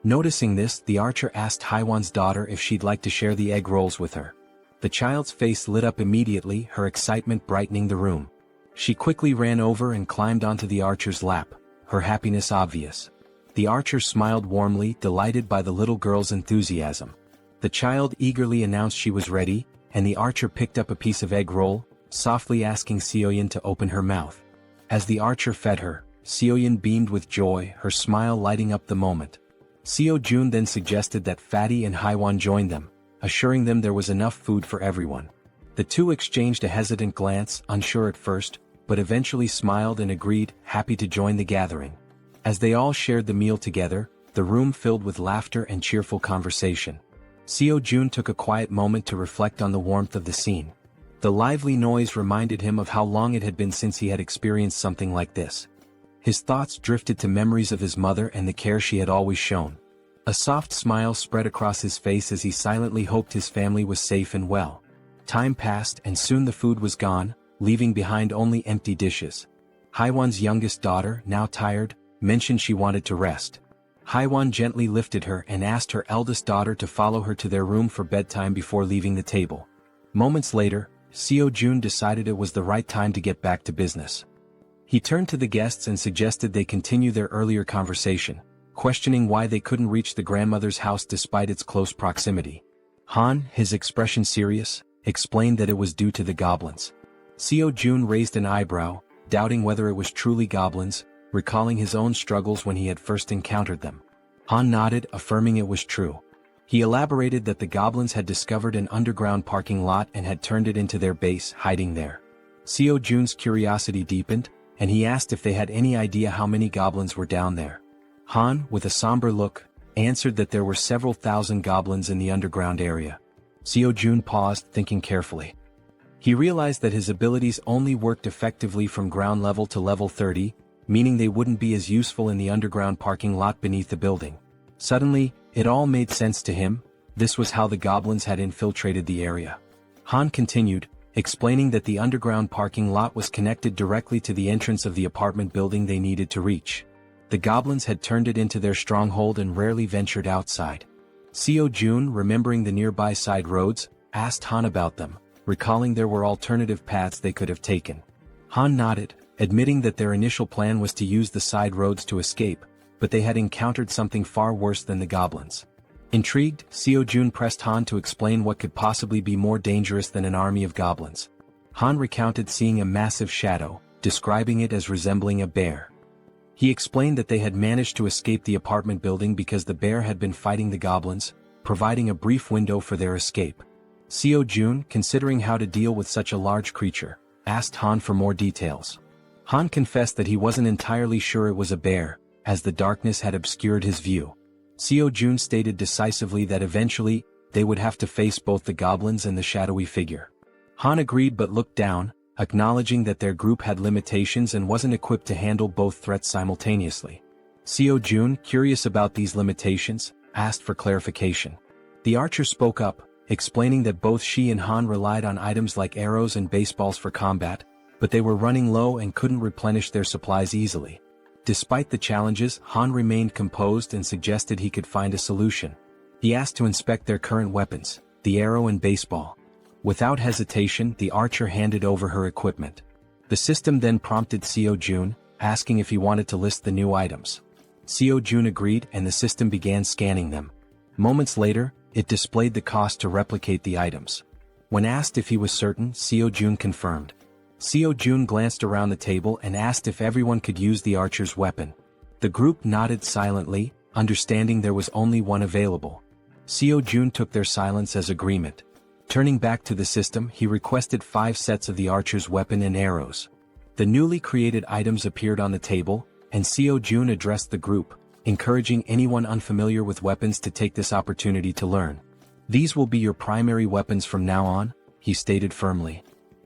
Noticing this, the archer asked Haewon's daughter if she'd like to share the egg rolls with her. The child's face lit up immediately, her excitement brightening the room. She quickly ran over and climbed onto the archer's lap, her happiness obvious. The archer smiled warmly, delighted by the little girl's enthusiasm. The child eagerly announced she was ready, and the archer picked up a piece of egg roll, softly asking Seoyin to open her mouth. As the archer fed her, Seoyin beamed with joy, her smile lighting up the moment. Seo Jun then suggested that Fatty and Haewon join them, assuring them there was enough food for everyone. The two exchanged a hesitant glance, unsure at first, but eventually smiled and agreed, happy to join the gathering. As they all shared the meal together, the room filled with laughter and cheerful conversation. Seo Jun took a quiet moment to reflect on the warmth of the scene. The lively noise reminded him of how long it had been since he had experienced something like this. His thoughts drifted to memories of his mother and the care she had always shown. A soft smile spread across his face as he silently hoped his family was safe and well. Time passed and soon the food was gone, leaving behind only empty dishes. Haewon's youngest daughter, now tired, mentioned she wanted to rest. Haewon gently lifted her and asked her eldest daughter to follow her to their room for bedtime before leaving the table. Moments later, Seo Jun decided it was the right time to get back to business. He turned to the guests and suggested they continue their earlier conversation, questioning why they couldn't reach the grandmother's house despite its close proximity. Han, his expression serious, explained that it was due to the goblins. Seo Jun raised an eyebrow, doubting whether it was truly goblins, recalling his own struggles when he had first encountered them. Han nodded, affirming it was true. He elaborated that the goblins had discovered an underground parking lot and had turned it into their base, hiding there. Seo Jun's curiosity deepened, and he asked if they had any idea how many goblins were down there. Han, with a somber look, answered that there were several thousand goblins in the underground area. Seo Jun paused, thinking carefully. He realized that his abilities only worked effectively from ground level to level 30, meaning they wouldn't be as useful in the underground parking lot beneath the building. Suddenly, it all made sense to him. This was how the goblins had infiltrated the area. Han continued, explaining that the underground parking lot was connected directly to the entrance of the apartment building they needed to reach. The goblins had turned it into their stronghold and rarely ventured outside. Seo Jun, remembering the nearby side roads, asked Han about them, recalling there were alternative paths they could have taken. Han nodded, admitting that their initial plan was to use the side roads to escape, but they had encountered something far worse than the goblins. Intrigued, Seo-jun pressed Han to explain what could possibly be more dangerous than an army of goblins. Han recounted seeing a massive shadow, describing it as resembling a bear. He explained that they had managed to escape the apartment building because the bear had been fighting the goblins, providing a brief window for their escape. Seo-jun, considering how to deal with such a large creature, asked Han for more details. Han confessed that he wasn't entirely sure it was a bear, as the darkness had obscured his view. Seo-jun stated decisively that eventually, they would have to face both the goblins and the shadowy figure. Han agreed but looked down, acknowledging that their group had limitations and wasn't equipped to handle both threats simultaneously. Seo-jun, curious about these limitations, asked for clarification. The archer spoke up, explaining that both she and Han relied on items like arrows and baseballs for combat, but they were running low and couldn't replenish their supplies easily. Despite the challenges, Han remained composed and suggested he could find a solution. He asked to inspect their current weapons, the arrow and baseball. Without hesitation, the archer handed over her equipment. The system then prompted Seo-jun, asking if he wanted to list the new items. Seo-jun agreed and the system began scanning them. Moments later, it displayed the cost to replicate the items. When asked if he was certain, Seo-jun confirmed. Seo-jun glanced around the table and asked if everyone could use the archer's weapon. The group nodded silently, understanding there was only one available. Seo-jun took their silence as agreement. Turning back to the system, he requested 5 sets of the archer's weapon and arrows. The newly created items appeared on the table, and Seo-jun addressed the group, encouraging anyone unfamiliar with weapons to take this opportunity to learn. "These will be your primary weapons from now on," he stated firmly.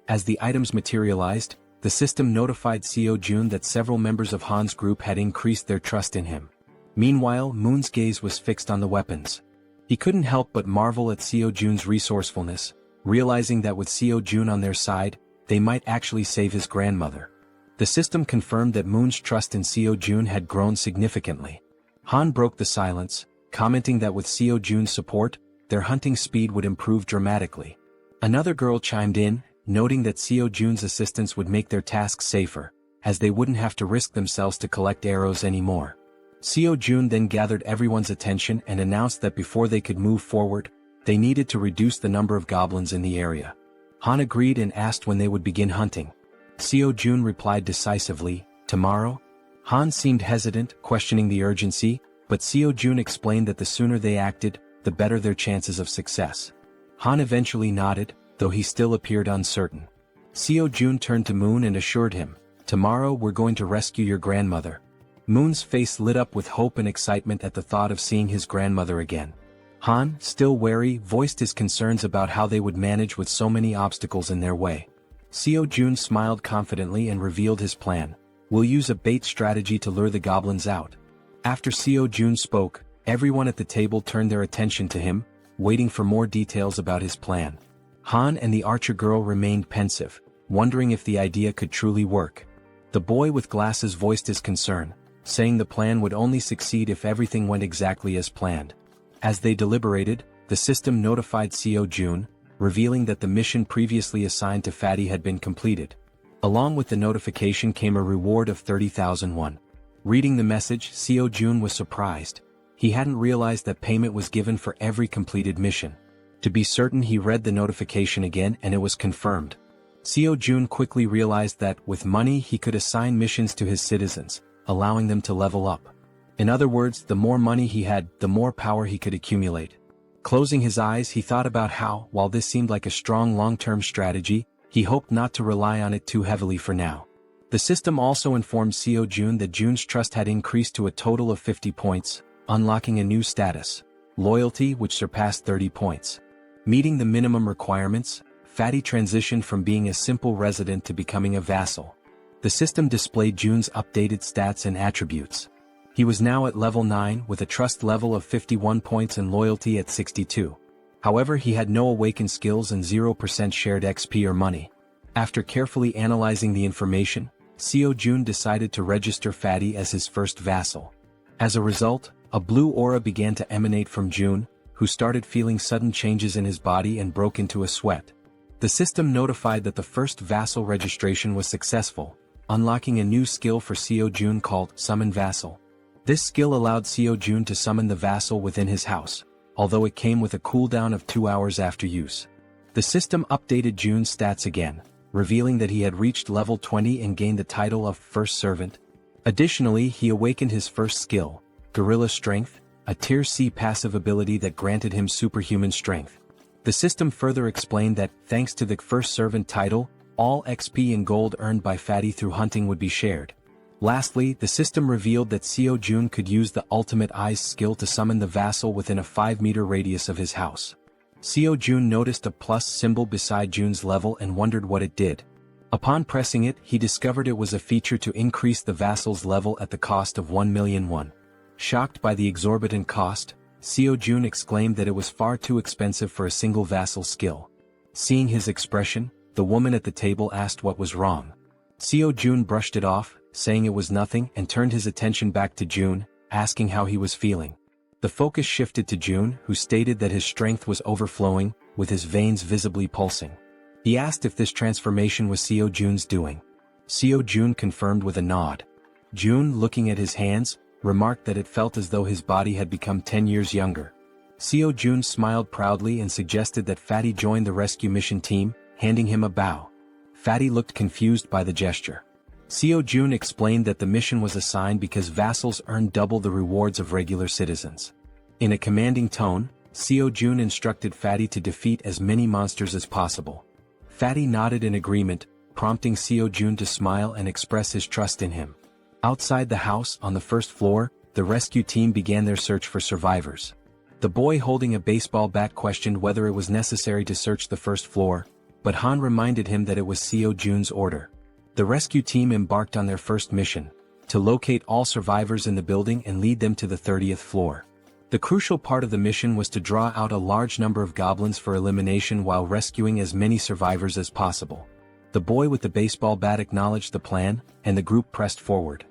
As the items materialized, the system notified Seo-jun that several members of Han's group had increased their trust in him. Meanwhile, Moon's gaze was fixed on the weapons. He couldn't help but marvel at Seo-jun's resourcefulness, realizing that with Seo-jun on their side, they might actually save his grandmother. The system confirmed that Moon's trust in Seo-jun had grown significantly. Han broke the silence, commenting that with Seo-jun's support, their hunting speed would improve dramatically. Another girl chimed in, noting that Seo-jun's assistance would make their tasks safer, as they wouldn't have to risk themselves to collect arrows anymore. Seo-jun then gathered everyone's attention and announced that before they could move forward, they needed to reduce the number of goblins in the area. Han agreed and asked when they would begin hunting. Seo-jun replied decisively, "Tomorrow?" Han seemed hesitant, questioning the urgency, but Seo-jun explained that the sooner they acted, the better their chances of success. Han eventually nodded, though he still appeared uncertain. Seo-jun turned to Moon and assured him, "Tomorrow we're going to rescue your grandmother." Moon's face lit up with hope and excitement at the thought of seeing his grandmother again. Han, still wary, voiced his concerns about how they would manage with so many obstacles in their way. Seo-jun smiled confidently and revealed his plan. "We'll use a bait strategy to lure the goblins out." After Seo-jun spoke, everyone at the table turned their attention to him, waiting for more details about his plan. Han and the archer girl remained pensive, wondering if the idea could truly work. The boy with glasses voiced his concern, saying the plan would only succeed if everything went exactly as planned. As they deliberated, the system notified Seo-jun, revealing that the mission previously assigned to Fatty had been completed. Along with the notification came a reward of 30,000 won. Reading the message, Seo-jun was surprised. He hadn't realized that payment was given for every completed mission. To be certain, he read the notification again and it was confirmed. Seo-jun quickly realized that, with money, he could assign missions to his citizens, allowing them to level up. In other words, the more money he had, the more power he could accumulate. Closing his eyes, he thought about how, while this seemed like a strong long-term strategy, he hoped not to rely on it too heavily for now. The system also informed Seo-jun that Jun's trust had increased to a total of 50 points, unlocking a new status, loyalty, which surpassed 30 points. Meeting the minimum requirements, Fatty transitioned from being a simple resident to becoming a vassal. The system displayed Jun's updated stats and attributes. He was now at level 9 with a trust level of 51 points and loyalty at 62. However, he had no awakened skills and 0% shared XP or money. After carefully analyzing the information, Seo-jun decided to register Fatty as his first vassal. As a result, a blue aura began to emanate from Jun, who started feeling sudden changes in his body and broke into a sweat. The system notified that the first vassal registration was successful, unlocking a new skill for Jaehyeon called Summon Vassal. This skill allowed Jaehyeon to summon the vassal within his house, although it came with a cooldown of 2 hours after use. The system updated Jun's stats again, revealing that he had reached level 20 and gained the title of First Servant. Additionally, he awakened his first skill, Gorilla Strength, a Tier C passive ability that granted him superhuman strength. The system further explained that, thanks to the First Servant title, all XP and gold earned by Fatty through hunting would be shared. Lastly, the system revealed that Jaehyeon could use the Ultimate Eyes skill to summon the vassal within a 5-meter radius of his house. Jaehyeon noticed a plus symbol beside Jun's level and wondered what it did. Upon pressing it, he discovered it was a feature to increase the vassal's level at the cost of 1 million won. Shocked by the exorbitant cost, Jaehyeon exclaimed that it was far too expensive for a single vassal skill. Seeing his expression, the woman at the table asked what was wrong. Jaehyeon brushed it off, saying it was nothing, and turned his attention back to Jun, asking how he was feeling. The focus shifted to Jun, who stated that his strength was overflowing, with his veins visibly pulsing. He asked if this transformation was Jaehyeon's doing. Jaehyeon confirmed with a nod. Jun, looking at his hands, remarked that it felt as though his body had become 10 years younger. Jaehyeon smiled proudly and suggested that Fatty join the rescue mission team, handing him a bow. Fatty looked confused by the gesture. Jaehyeon explained that the mission was assigned because vassals earned double the rewards of regular citizens. In a commanding tone, Jaehyeon instructed Fatty to defeat as many monsters as possible. Fatty nodded in agreement, prompting Jaehyeon to smile and express his trust in him. Outside the house, on the first floor, the rescue team began their search for survivors. The boy holding a baseball bat questioned whether it was necessary to search the first floor, but Han reminded him that it was Jaehyeon's order. The rescue team embarked on their first mission, to locate all survivors in the building and lead them to the 30th floor. The crucial part of the mission was to draw out a large number of goblins for elimination while rescuing as many survivors as possible. The boy with the baseball bat acknowledged the plan, and the group pressed forward.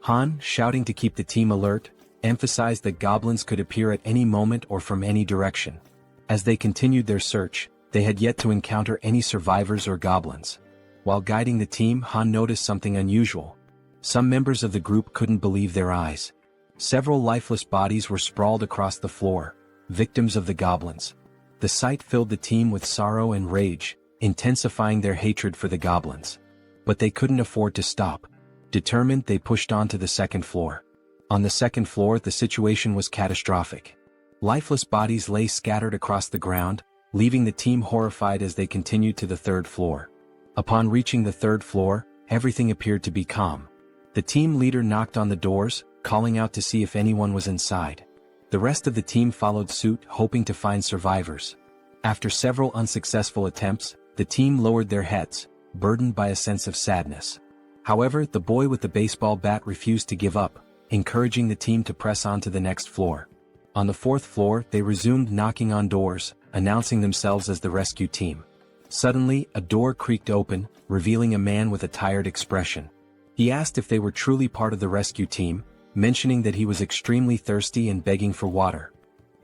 Han, shouting to keep the team alert, emphasized that goblins could appear at any moment or from any direction. As they continued their search, they had yet to encounter any survivors or goblins. While guiding the team, Han noticed something unusual. Some members of the group couldn't believe their eyes. Several lifeless bodies were sprawled across the floor, victims of the goblins. The sight filled the team with sorrow and rage, intensifying their hatred for the goblins. But they couldn't afford to stop. Determined, they pushed on to the second floor. On the second floor, the situation was catastrophic. Lifeless bodies lay scattered across the ground, leaving the team horrified as they continued to the third floor. Upon reaching the third floor, everything appeared to be calm. The team leader knocked on the doors, calling out to see if anyone was inside. The rest of the team followed suit, hoping to find survivors. After several unsuccessful attempts, the team lowered their heads, burdened by a sense of sadness. However, the boy with the baseball bat refused to give up, encouraging the team to press on to the next floor. On the fourth floor, they resumed knocking on doors, announcing themselves as the rescue team. Suddenly, a door creaked open, revealing a man with a tired expression. He asked if they were truly part of the rescue team, mentioning that he was extremely thirsty and begging for water.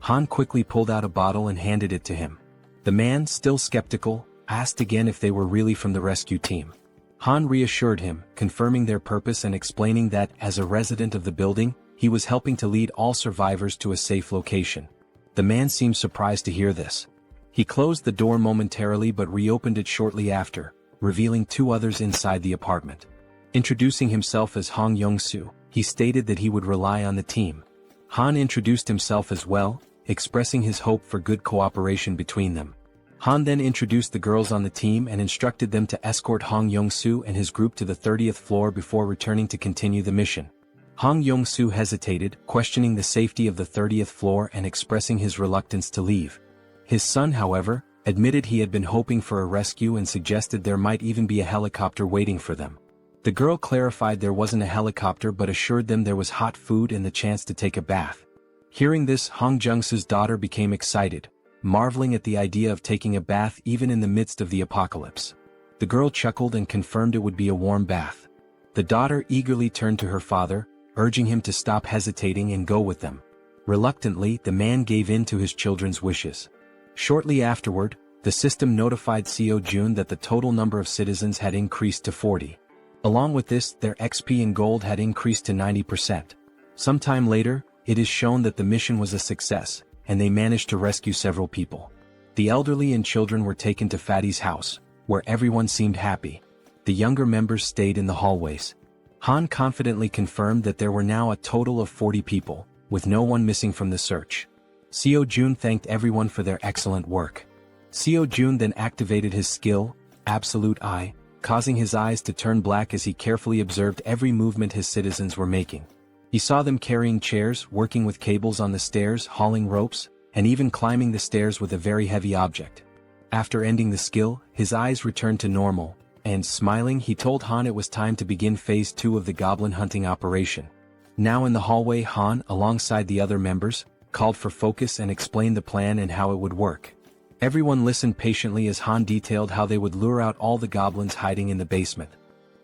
Han quickly pulled out a bottle and handed it to him. The man, still skeptical, asked again if they were really from the rescue team. Han reassured him, confirming their purpose and explaining that, as a resident of the building, he was helping to lead all survivors to a safe location. The man seemed surprised to hear this. He closed the door momentarily but reopened it shortly after, revealing 2 others inside the apartment. Introducing himself as Hong Young-soo, he stated that he would rely on the team. Han introduced himself as well, expressing his hope for good cooperation between them. Han then introduced the girls on the team and instructed them to escort Hong Young-soo and his group to the 30th floor before returning to continue the mission. Hong Young-soo hesitated, questioning the safety of the 30th floor and expressing his reluctance to leave. His son, however, admitted he had been hoping for a rescue and suggested there might even be a helicopter waiting for them. The girl clarified there wasn't a helicopter but assured them there was hot food and the chance to take a bath. Hearing this, Hong Jung-soo's daughter became excited, marveling at the idea of taking a bath even in the midst of the apocalypse. The girl chuckled and confirmed it would be a warm bath. The daughter eagerly turned to her father, urging him to stop hesitating and go with them. Reluctantly, the man gave in to his children's wishes. Shortly afterward, the system notified Jaehyeon that the total number of citizens had increased to 40. Along with this, their XP and gold had increased to 90%. Sometime later, it is shown that the mission was a success, and they managed to rescue several people. The elderly and children were taken to Fatty's house, where everyone seemed happy. The younger members stayed in the hallways. Han confidently confirmed that there were now a total of 40 people, with no one missing from the search. Jaehyeon thanked everyone for their excellent work. Jaehyeon then activated his skill, Absolute Eye, causing his eyes to turn black as he carefully observed every movement his citizens were making. He saw them carrying chairs, working with cables on the stairs, hauling ropes, and even climbing the stairs with a very heavy object. After ending the skill, his eyes returned to normal, and smiling he told Han it was time to begin phase 2 of the goblin hunting operation. Now in the hallway, Han, alongside the other members, called for focus and explained the plan and how it would work. Everyone listened patiently as Han detailed how they would lure out all the goblins hiding in the basement.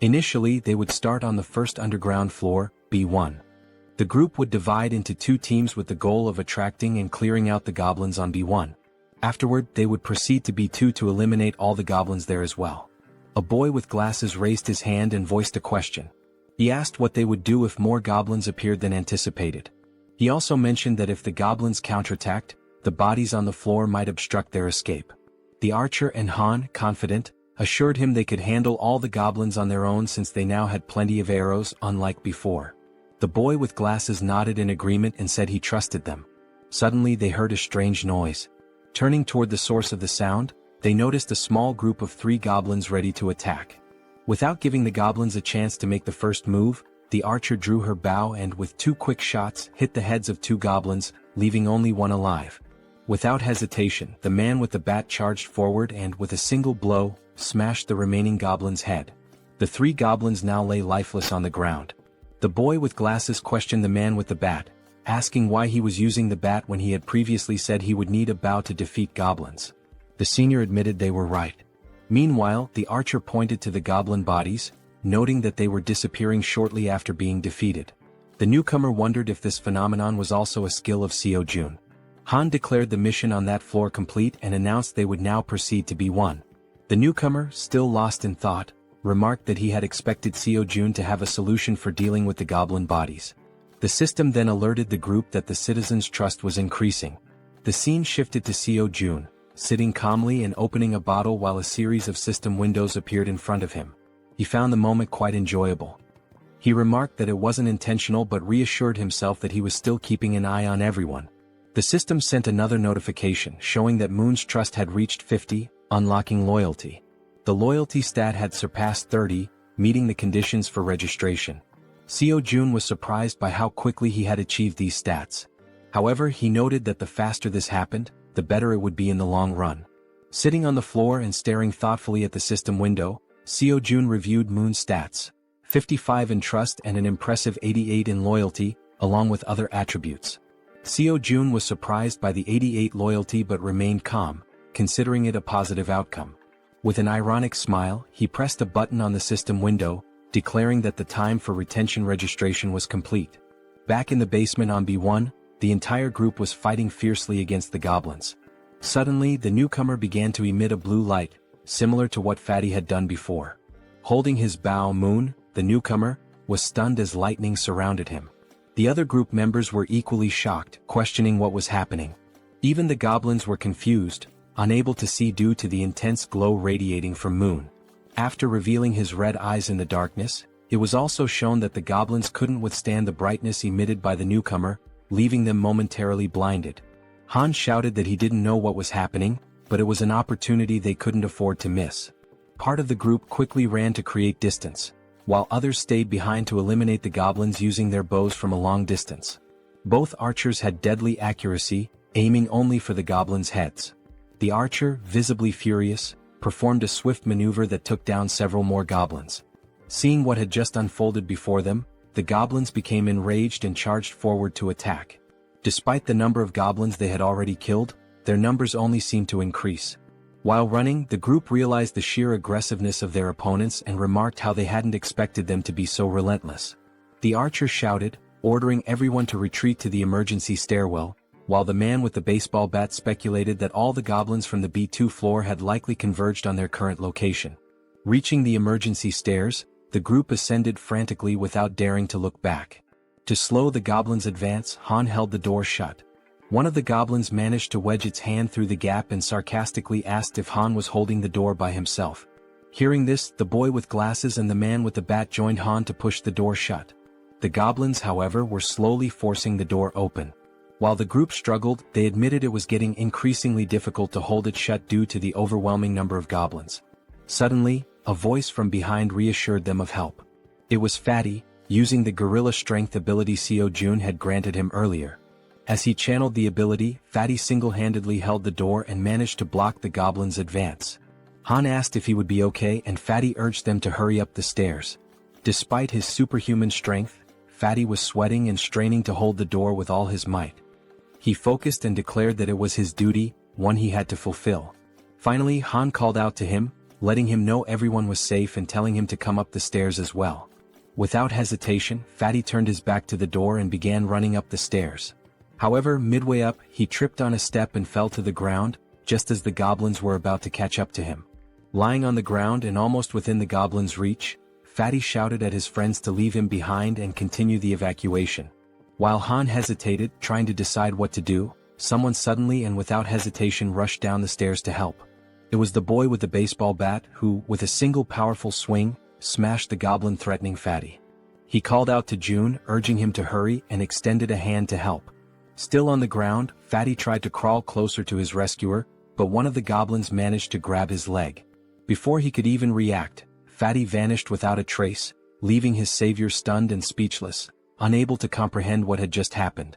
Initially, they would start on the first underground floor, B1. The group would divide into 2 teams with the goal of attracting and clearing out the goblins on B1. Afterward, they would proceed to B2 to eliminate all the goblins there as well. A boy with glasses raised his hand and voiced a question. He asked what they would do if more goblins appeared than anticipated. He also mentioned that if the goblins counterattacked, the bodies on the floor might obstruct their escape. The archer and Han, confident, assured him they could handle all the goblins on their own since they now had plenty of arrows, unlike before. The boy with glasses nodded in agreement and said he trusted them. Suddenly they heard a strange noise. Turning toward the source of the sound, they noticed a small group of 3 goblins ready to attack. Without giving the goblins a chance to make the first move, the archer drew her bow and with 2 quick shots hit the heads of 2 goblins, leaving only one alive. Without hesitation, the man with the bat charged forward and with a single blow, smashed the remaining goblin's head. The 3 goblins now lay lifeless on the ground. The boy with glasses questioned the man with the bat, asking why he was using the bat when he had previously said he would need a bow to defeat goblins. The senior admitted they were right. Meanwhile, the archer pointed to the goblin bodies, noting that they were disappearing shortly after being defeated. The newcomer wondered if this phenomenon was also a skill of Jaehyeon. Han declared the mission on that floor complete and announced they would now proceed to B1. The newcomer, still lost in thought, remarked that he had expected Jaehyeon to have a solution for dealing with the goblin bodies. The system then alerted the group that the citizens' trust was increasing. The scene shifted to Jaehyeon, sitting calmly and opening a bottle while a series of system windows appeared in front of him. He found the moment quite enjoyable. He remarked that it wasn't intentional but reassured himself that he was still keeping an eye on everyone. The system sent another notification showing that Moon's trust had reached 50, unlocking loyalty. The loyalty stat had surpassed 30, meeting the conditions for registration. Jaehyeon was surprised by how quickly he had achieved these stats. However, he noted that the faster this happened, the better it would be in the long run. Sitting on the floor and staring thoughtfully at the system window, Jaehyeon reviewed Moon's stats, 55 in trust and an impressive 88 in loyalty, along with other attributes. Jaehyeon was surprised by the 88 loyalty but remained calm, considering it a positive outcome. With an ironic smile, he pressed a button on the system window, declaring that the time for retention registration was complete. Back in the basement on B1, the entire group was fighting fiercely against the goblins. Suddenly, the newcomer began to emit a blue light, similar to what Fatty had done before. Holding his bow, Moon, the newcomer, was stunned as lightning surrounded him. The other group members were equally shocked, questioning what was happening. Even the goblins were confused, unable to see due to the intense glow radiating from Moon. After revealing his red eyes in the darkness, it was also shown that the goblins couldn't withstand the brightness emitted by the newcomer, leaving them momentarily blinded. Han shouted that he didn't know what was happening, but it was an opportunity they couldn't afford to miss. Part of the group quickly ran to create distance, while others stayed behind to eliminate the goblins using their bows from a long distance. Both archers had deadly accuracy, aiming only for the goblins' heads. The archer, visibly furious, performed a swift maneuver that took down several more goblins. Seeing what had just unfolded before them, the goblins became enraged and charged forward to attack. Despite the number of goblins they had already killed, their numbers only seemed to increase. While running, the group realized the sheer aggressiveness of their opponents and remarked how they hadn't expected them to be so relentless. The archer shouted, ordering everyone to retreat to the emergency stairwell, while the man with the baseball bat speculated that all the goblins from the B2 floor had likely converged on their current location. Reaching the emergency stairs, the group ascended frantically without daring to look back. To slow the goblins' advance, Han held the door shut. One of the goblins managed to wedge its hand through the gap and sarcastically asked if Han was holding the door by himself. Hearing this, the boy with glasses and the man with the bat joined Han to push the door shut. The goblins, however, were slowly forcing the door open. While the group struggled, they admitted it was getting increasingly difficult to hold it shut due to the overwhelming number of goblins. Suddenly, a voice from behind reassured them of help. It was Fatty, using the gorilla strength ability Jaehyeon had granted him earlier. As he channeled the ability, Fatty single-handedly held the door and managed to block the goblins' advance. Han asked if he would be okay and Fatty urged them to hurry up the stairs. Despite his superhuman strength, Fatty was sweating and straining to hold the door with all his might. He focused and declared that it was his duty, one he had to fulfill. Finally, Han called out to him, letting him know everyone was safe and telling him to come up the stairs as well. Without hesitation, Fatty turned his back to the door and began running up the stairs. However, midway up, he tripped on a step and fell to the ground, just as the goblins were about to catch up to him. Lying on the ground and almost within the goblins' reach, Fatty shouted at his friends to leave him behind and continue the evacuation. While Han hesitated, trying to decide what to do, someone suddenly and without hesitation rushed down the stairs to help. It was the boy with the baseball bat who, with a single powerful swing, smashed the goblin threatening Fatty. He called out to June, urging him to hurry, and extended a hand to help. Still on the ground, Fatty tried to crawl closer to his rescuer, but one of the goblins managed to grab his leg. Before he could even react, Fatty vanished without a trace, leaving his savior stunned and speechless, unable to comprehend what had just happened.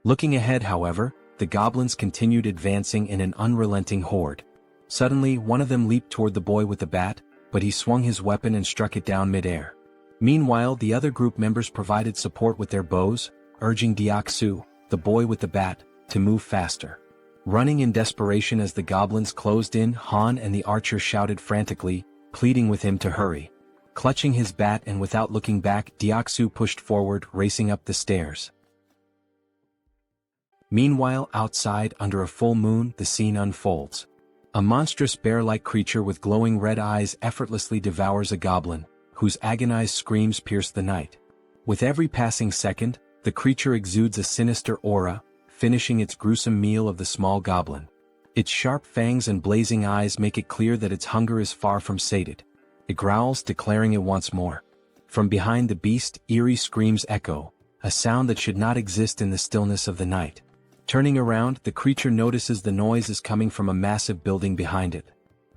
Looking ahead, however, the goblins continued advancing in an unrelenting horde. Suddenly, one of them leaped toward the boy with the bat, but he swung his weapon and struck it down mid-air. Meanwhile, the other group members provided support with their bows, urging Deok-su, the boy with the bat, to move faster. Running in desperation as the goblins closed in, Han and the archer shouted frantically, pleading with him to hurry. Clutching his bat and without looking back, Deok-su pushed forward, racing up the stairs. Meanwhile, outside, under a full moon, the scene unfolds. A monstrous bear-like creature with glowing red eyes effortlessly devours a goblin, whose agonized screams pierce the night. With every passing second, the creature exudes a sinister aura, finishing its gruesome meal of the small goblin. Its sharp fangs and blazing eyes make it clear that its hunger is far from sated. It growls, declaring it wants more. From behind the beast, eerie screams echo, a sound that should not exist in the stillness of the night. Turning around, the creature notices the noise is coming from a massive building behind it.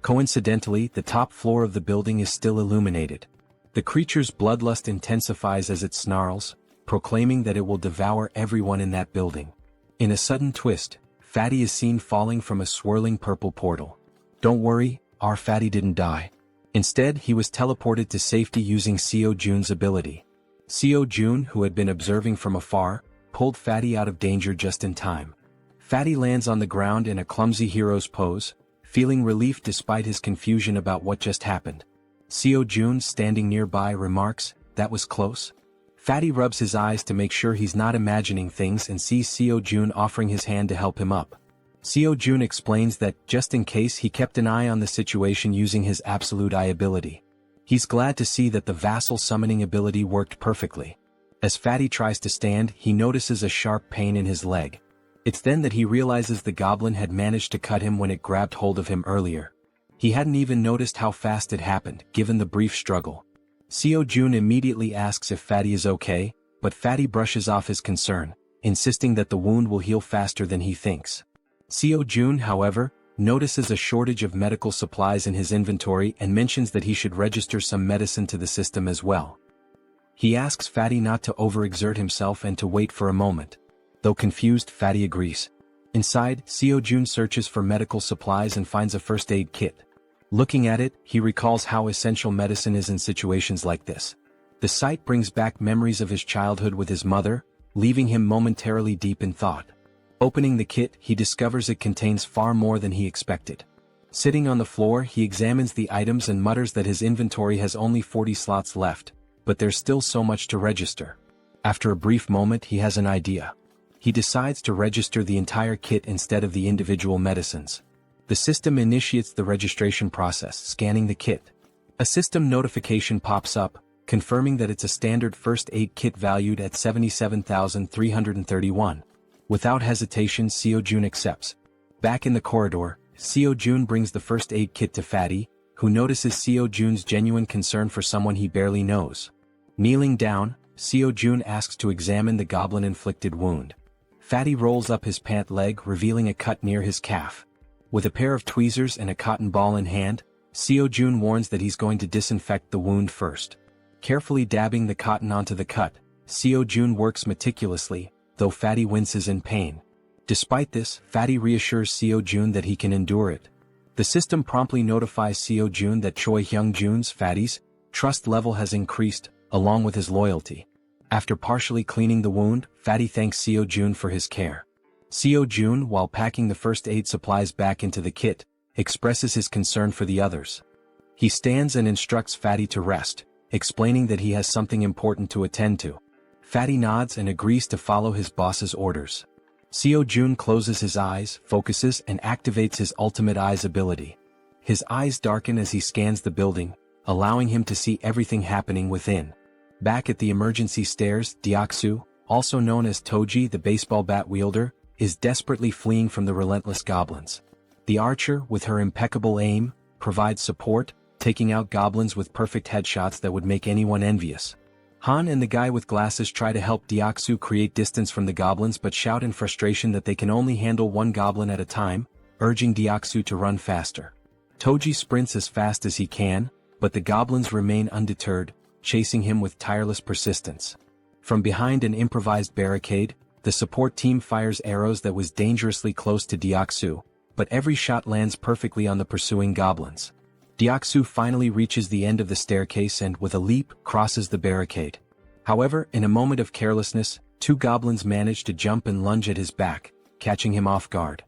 Coincidentally, the top floor of the building is still illuminated. The creature's bloodlust intensifies as it snarls, proclaiming that it will devour everyone in that building. In a sudden twist, Fatty is seen falling from a swirling purple portal. Don't worry, our Fatty didn't die. Instead, he was teleported to safety using Jaehyeon's ability. Jaehyeon, who had been observing from afar, pulled Fatty out of danger just in time. Fatty lands on the ground in a clumsy hero's pose, feeling relief despite his confusion about what just happened. Jaehyeon, standing nearby, remarks, "That was close." Fatty rubs his eyes to make sure he's not imagining things and sees Jaehyeon offering his hand to help him up. Jaehyeon explains that, just in case, he kept an eye on the situation using his absolute eye ability. He's glad to see that the vassal summoning ability worked perfectly. As Fatty tries to stand, he notices a sharp pain in his leg. It's then that he realizes the goblin had managed to cut him when it grabbed hold of him earlier. He hadn't even noticed how fast it happened, given the brief struggle. Jaehyeon immediately asks if Fatty is okay, but Fatty brushes off his concern, insisting that the wound will heal faster than he thinks. Jaehyeon, however, notices a shortage of medical supplies in his inventory and mentions that he should register some medicine to the system as well. He asks Fatty not to overexert himself and to wait for a moment. Though confused, Fatty agrees. Inside, Jaehyeon searches for medical supplies and finds a first aid kit. Looking at it, he recalls how essential medicine is in situations like this. The sight brings back memories of his childhood with his mother, leaving him momentarily deep in thought. Opening the kit, he discovers it contains far more than he expected. Sitting on the floor, he examines the items and mutters that his inventory has only 40 slots left, but there's still so much to register. After a brief moment, he has an idea. he decides to register the entire kit instead of the individual medicines. The system initiates the registration process, scanning the kit. A system notification pops up, confirming that it's a standard first aid kit valued at 77,331. Without hesitation, Seo-jun accepts. Back in the corridor, Seo-jun brings the first aid kit to Fatty, who notices Seo-jun's genuine concern for someone he barely knows. Kneeling down, Seo-jun asks to examine the goblin-inflicted wound. Fatty rolls up his pant leg, revealing a cut near his calf. With a pair of tweezers and a cotton ball in hand, Seo-jun warns that he's going to disinfect the wound first. Carefully dabbing the cotton onto the cut, Seo-jun works meticulously, though Fatty winces in pain. Despite this, Fatty reassures Seo-jun that he can endure it. The system promptly notifies Seo-jun that Choi Hyung-jun's, Fatty's, trust level has increased, along with his loyalty. After partially cleaning the wound, Fatty thanks Seo-jun for his care. Seo-jun, while packing the first aid supplies back into the kit, expresses his concern for the others. He stands and instructs Fatty to rest, explaining that he has something important to attend to. Fatty nods and agrees to follow his boss's orders. Seo-jun closes his eyes, focuses, and activates his ultimate eyes ability. His eyes darken as he scans the building, allowing him to see everything happening within. Back at the emergency stairs, Deoksu, also known as Toji the baseball bat wielder, is desperately fleeing from the relentless goblins. The archer, with her impeccable aim, provides support, taking out goblins with perfect headshots that would make anyone envious. Han and the guy with glasses try to help Deoksu create distance from the goblins but shout in frustration that they can only handle one goblin at a time, urging Deoksu to run faster. Toji sprints as fast as he can, but the goblins remain undeterred, chasing him with tireless persistence. From behind an improvised barricade, the support team fires arrows that was dangerously close to Deoksu, but every shot lands perfectly on the pursuing goblins. Deoksu finally reaches the end of the staircase and, with a leap, crosses the barricade. However, in a moment of carelessness, two goblins manage to jump and lunge at his back, catching him off guard.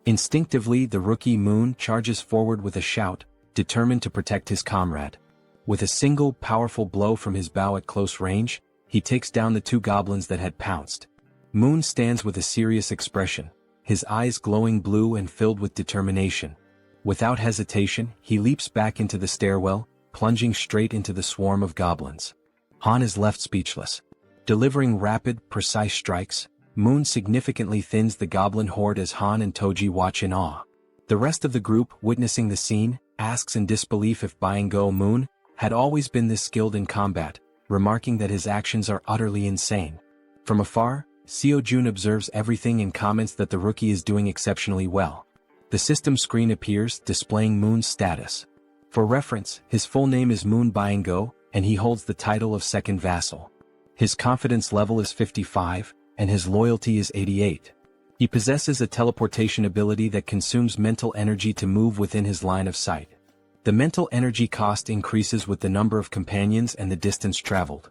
Instinctively, the rookie Moon charges forward with a shout, determined to protect his comrade. With a single powerful blow from his bow at close range, he takes down the two goblins that had pounced. Moon stands with a serious expression, his eyes glowing blue and filled with determination. Without hesitation, he leaps back into the stairwell, plunging straight into the swarm of goblins. Han is left speechless. Delivering rapid, precise strikes, Moon significantly thins the goblin horde as Han and Toji watch in awe. The rest of the group, witnessing the scene, asks in disbelief if Byung-go Moon had always been this skilled in combat, remarking that his actions are utterly insane. From afar, Seo-jun observes everything and comments that the rookie is doing exceptionally well. The system screen appears, displaying Moon's status. For reference, his full name is Moon Byung-go, and he holds the title of second vassal. His confidence level is 55, and his loyalty is 88. He possesses a teleportation ability that consumes mental energy to move within his line of sight. The mental energy cost increases with the number of companions and the distance traveled.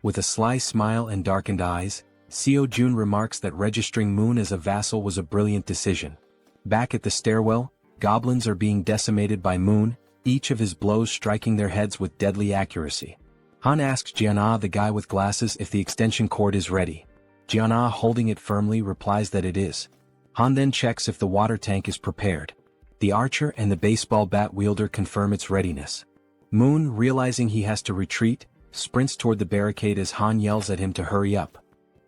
With a sly smile and darkened eyes, Seo-jun remarks that registering Moon as a vassal was a brilliant decision. Back at the stairwell, goblins are being decimated by Moon, each of his blows striking their heads with deadly accuracy. Han asks Jaehyeon, the guy with glasses, if the extension cord is ready. Jaehyeon, holding it firmly, replies that it is. Han then checks if the water tank is prepared. The archer and the baseball bat wielder confirm its readiness. Moon, realizing he has to retreat, sprints toward the barricade as Han yells at him to hurry up.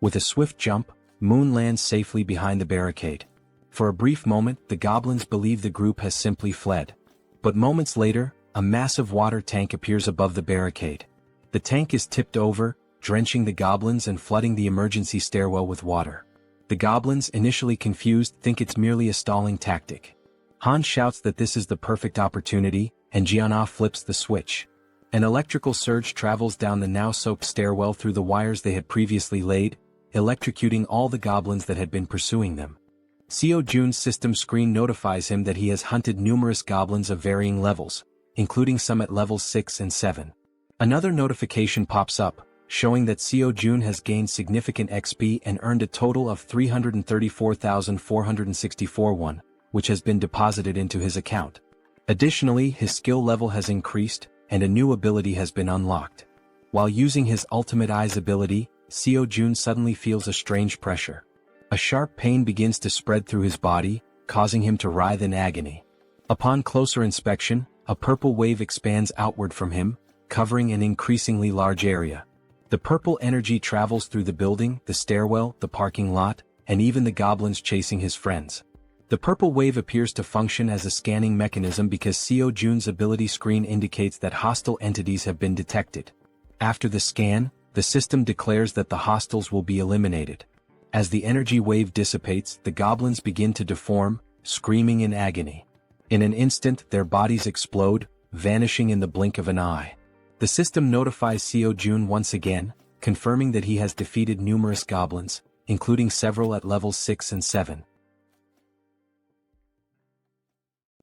With a swift jump, Moon lands safely behind the barricade. For a brief moment, the goblins believe the group has simply fled. But moments later, a massive water tank appears above the barricade. The tank is tipped over, drenching the goblins and flooding the emergency stairwell with water. The goblins, initially confused, think it's merely a stalling tactic. Han shouts that this is the perfect opportunity, and Jaehyeon flips the switch. An electrical surge travels down the now-soaked stairwell through the wires they had previously laid, electrocuting all the goblins that had been pursuing them. Seo-jun's system screen notifies him that he has hunted numerous goblins of varying levels, including some at levels 6 and 7. Another notification pops up, showing that Seo-jun has gained significant XP and earned a total of 334,464 won, which has been deposited into his account. Additionally, his skill level has increased, and a new ability has been unlocked. While using his ultimate eyes ability, Seo-jun suddenly feels a strange pressure. A sharp pain begins to spread through his body, causing him to writhe in agony. Upon closer inspection, a purple wave expands outward from him, covering an increasingly large area. The purple energy travels through the building, the stairwell, the parking lot, and even the goblins chasing his friends. The purple wave appears to function as a scanning mechanism because Seo Jun's ability screen indicates that hostile entities have been detected. After the scan, the system declares that the hostiles will be eliminated. As the energy wave dissipates, the goblins begin to deform, screaming in agony. In an instant, their bodies explode, vanishing in the blink of an eye. The system notifies Seo Jun once again, confirming that he has defeated numerous goblins, including several at levels 6 and 7.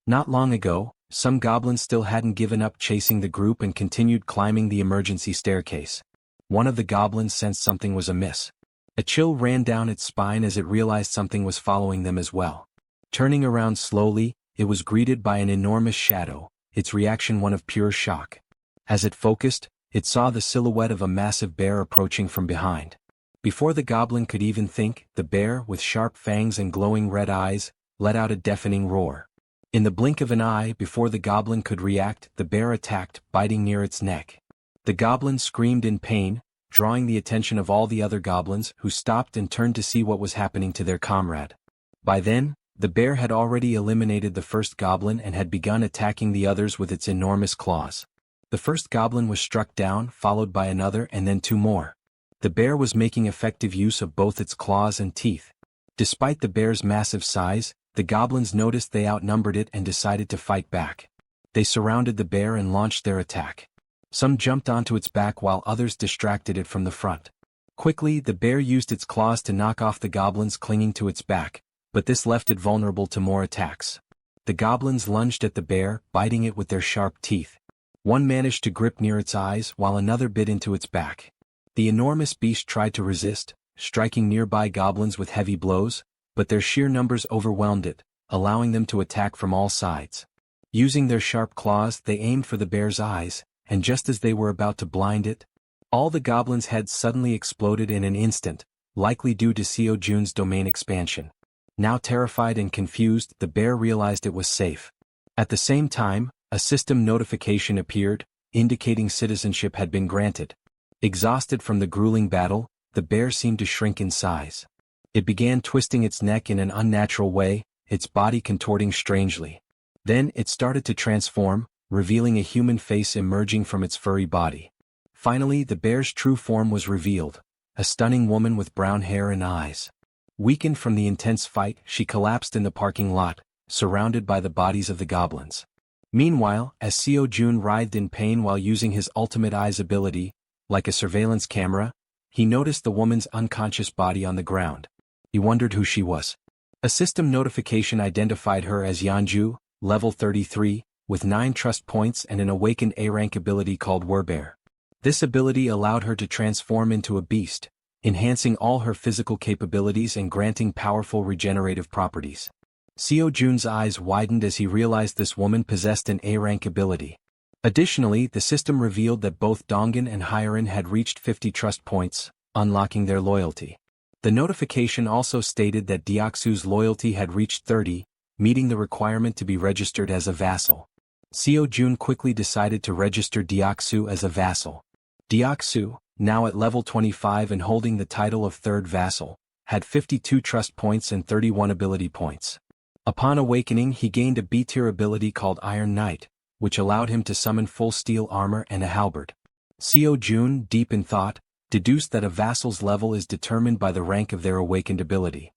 Not long ago, some goblins still hadn't given up chasing the group and continued climbing the emergency staircase. One of the goblins sensed something was amiss. A chill ran down its spine as it realized something was following them as well. Turning around slowly, it was greeted by an enormous shadow, its reaction one of pure shock. As it focused, it saw the silhouette of a massive bear approaching from behind. Before the goblin could even think, the bear, with sharp fangs and glowing red eyes, let out a deafening roar. In the blink of an eye, before the goblin could react, the bear attacked, biting near its neck. The goblin screamed in pain, drawing the attention of all the other goblins, who stopped and turned to see what was happening to their comrade. By then, the bear had already eliminated the first goblin and had begun attacking the others with its enormous claws. The first goblin was struck down, followed by another and then 2 more. The bear was making effective use of both its claws and teeth. Despite the bear's massive size, the goblins noticed they outnumbered it and decided to fight back. They surrounded the bear and launched their attack. Some jumped onto its back while others distracted it from the front. Quickly, the bear used its claws to knock off the goblins clinging to its back, but this left it vulnerable to more attacks. The goblins lunged at the bear, biting it with their sharp teeth. One managed to grip near its eyes while another bit into its back. The enormous beast tried to resist, striking nearby goblins with heavy blows, but their sheer numbers overwhelmed it, allowing them to attack from all sides. Using their sharp claws, they aimed for the bear's eyes, and just as they were about to blind it, all the goblins' heads suddenly exploded in an instant, likely due to Seo Jun's domain expansion. Now terrified and confused, the bear realized it was safe. At the same time, a system notification appeared, indicating citizenship had been granted. Exhausted from the grueling battle, the bear seemed to shrink in size. It began twisting its neck in an unnatural way, its body contorting strangely. Then it started to transform, revealing a human face emerging from its furry body. Finally, the bear's true form was revealed, a stunning woman with brown hair and eyes. Weakened from the intense fight, she collapsed in the parking lot, surrounded by the bodies of the goblins. Meanwhile, as Seo Jun writhed in pain while using his ultimate eyes ability, like a surveillance camera, he noticed the woman's unconscious body on the ground. He wondered who she was. A system notification identified her as Yeonju, level 33, with 9 trust points and an awakened A-rank ability called Werbear. This ability allowed her to transform into a beast, enhancing all her physical capabilities and granting powerful regenerative properties. Seo Jun's eyes widened as he realized this woman possessed an A-rank ability. Additionally, the system revealed that both Dongan and Hyerin had reached 50 trust points, unlocking their loyalty. The notification also stated that Deoksu's loyalty had reached 30, meeting the requirement to be registered as a vassal. Seo Jun quickly decided to register Deoksu as a vassal. Deoksu, now at level 25 and holding the title of third vassal, had 52 trust points and 31 ability points. Upon awakening, he gained a B-tier ability called Iron Knight, which allowed him to summon full steel armor and a halberd. Seo Jun, deep in thought, deduced that a vassal's level is determined by the rank of their awakened ability.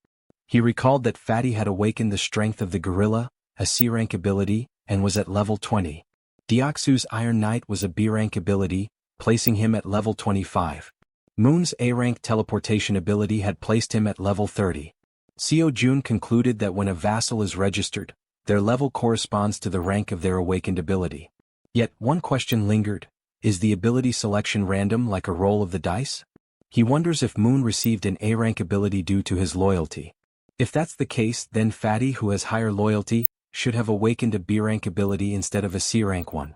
He recalled that Fatty had awakened the strength of the gorilla, a C-rank ability, and was at level 20. Deoksu's Iron Knight was a B-rank ability, placing him at level 25. Moon's A-rank teleportation ability had placed him at level 30. Seo Jun concluded that when a vassal is registered, their level corresponds to the rank of their awakened ability. Yet, one question lingered: is the ability selection random like a roll of the dice? He wonders if Moon received an A-rank ability due to his loyalty. If that's the case, then Fatty, who has higher loyalty, should have awakened a B-rank ability instead of a C-rank one.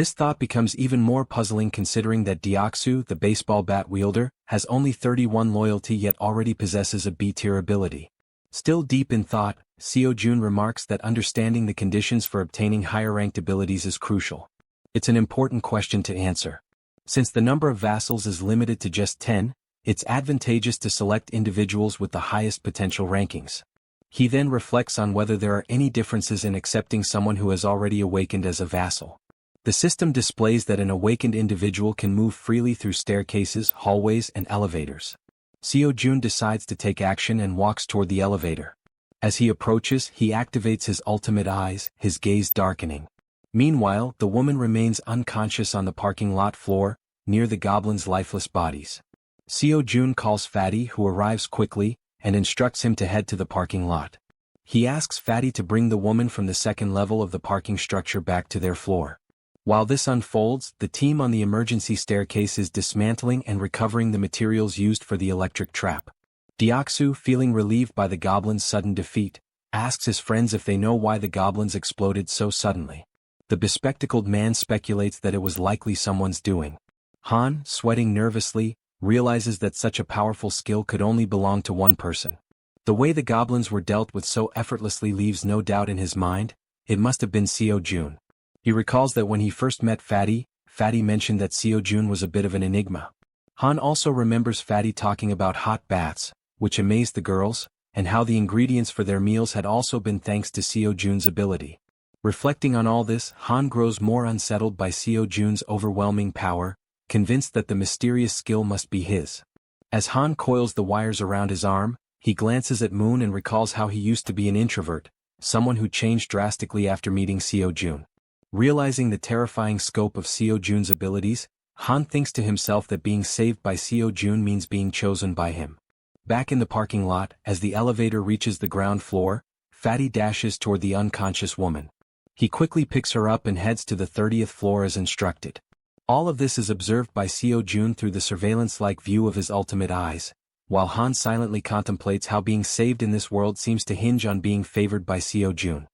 This thought becomes even more puzzling considering that Deoksu, the baseball bat wielder, has only 31 loyalty yet already possesses a B-tier ability. Still deep in thought, Seo-jun remarks that understanding the conditions for obtaining higher-ranked abilities is crucial. It's an important question to answer. Since the number of vassals is limited to just 10, it's advantageous to select individuals with the highest potential rankings. He then reflects on whether there are any differences in accepting someone who has already awakened as a vassal. The system displays that an awakened individual can move freely through staircases, hallways, and elevators. Seo-jun decides to take action and walks toward the elevator. As he approaches, he activates his ultimate eyes, his gaze darkening. Meanwhile, the woman remains unconscious on the parking lot floor, near the goblins' lifeless bodies. Seo-jun calls Fatty, who arrives quickly, and instructs him to head to the parking lot. He asks Fatty to bring the woman from the second level of the parking structure back to their floor. While this unfolds, the team on the emergency staircase is dismantling and recovering the materials used for the electric trap. Deoksu, feeling relieved by the goblins' sudden defeat, asks his friends if they know why the goblins exploded so suddenly. The bespectacled man speculates that it was likely someone's doing. Han, sweating nervously, realizes that such a powerful skill could only belong to one person. The way the goblins were dealt with so effortlessly leaves no doubt in his mind. It must have been Seo-jun. He recalls that when he first met Fatty, Fatty mentioned that Seo-jun was a bit of an enigma. Han also remembers Fatty talking about hot baths, which amazed the girls, and how the ingredients for their meals had also been thanks to Seo-jun's ability. Reflecting on all this, Han grows more unsettled by Seo-jun's overwhelming power, convinced that the mysterious skill must be his. As Han coils the wires around his arm, he glances at Moon and recalls how he used to be an introvert, someone who changed drastically after meeting Seo-jun. Realizing the terrifying scope of Seo-jun's abilities, Han thinks to himself that being saved by Seo-jun means being chosen by him. Back in the parking lot, as the elevator reaches the ground floor, Fatty dashes toward the unconscious woman. He quickly picks her up and heads to the 30th floor as instructed. All of this is observed by Seo-jun through the surveillance-like view of his ultimate eyes, while Han silently contemplates how being saved in this world seems to hinge on being favored by Seo-jun.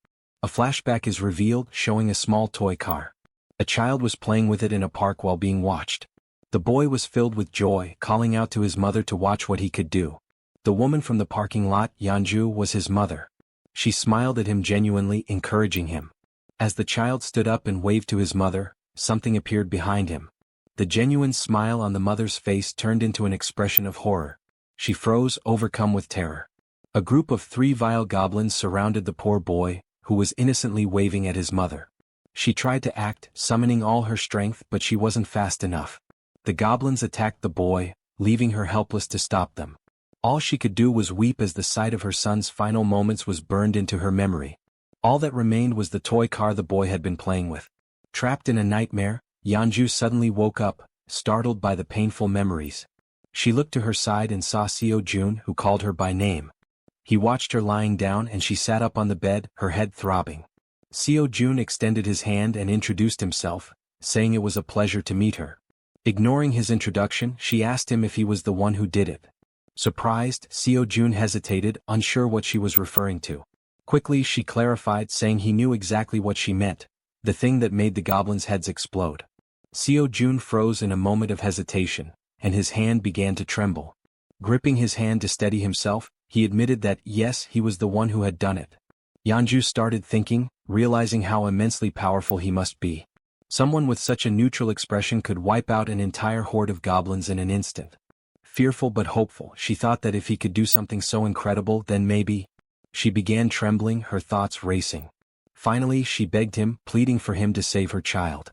A flashback is revealed, showing a small toy car. A child was playing with it in a park while being watched. The boy was filled with joy, calling out to his mother to watch what he could do. The woman from the parking lot, Yeonju, was his mother. She smiled at him genuinely, encouraging him. As the child stood up and waved to his mother, something appeared behind him. The genuine smile on the mother's face turned into an expression of horror. She froze, overcome with terror. A group of 3 vile goblins surrounded the poor boy, who was innocently waving at his mother. She tried to act, summoning all her strength, but she wasn't fast enough. The goblins attacked the boy, leaving her helpless to stop them. All she could do was weep as the sight of her son's final moments was burned into her memory. All that remained was the toy car the boy had been playing with. Trapped in a nightmare, Yeonju suddenly woke up, startled by the painful memories. She looked to her side and saw Seo-jun, who called her by name. He watched her lying down and she sat up on the bed, her head throbbing. Seo-jun extended his hand and introduced himself, saying it was a pleasure to meet her. Ignoring his introduction, she asked him if he was the one who did it. Surprised, Seo-jun hesitated, unsure what she was referring to. Quickly she clarified, saying he knew exactly what she meant, the thing that made the goblins' heads explode. Seo-jun froze in a moment of hesitation, and his hand began to tremble. Gripping his hand to steady himself, he admitted that, yes, he was the one who had done it. Yeonju started thinking, realizing how immensely powerful he must be. Someone with such a neutral expression could wipe out an entire horde of goblins in an instant. Fearful but hopeful, she thought that if he could do something so incredible, then maybe. She began trembling, her thoughts racing. Finally, she begged him, pleading for him to save her child.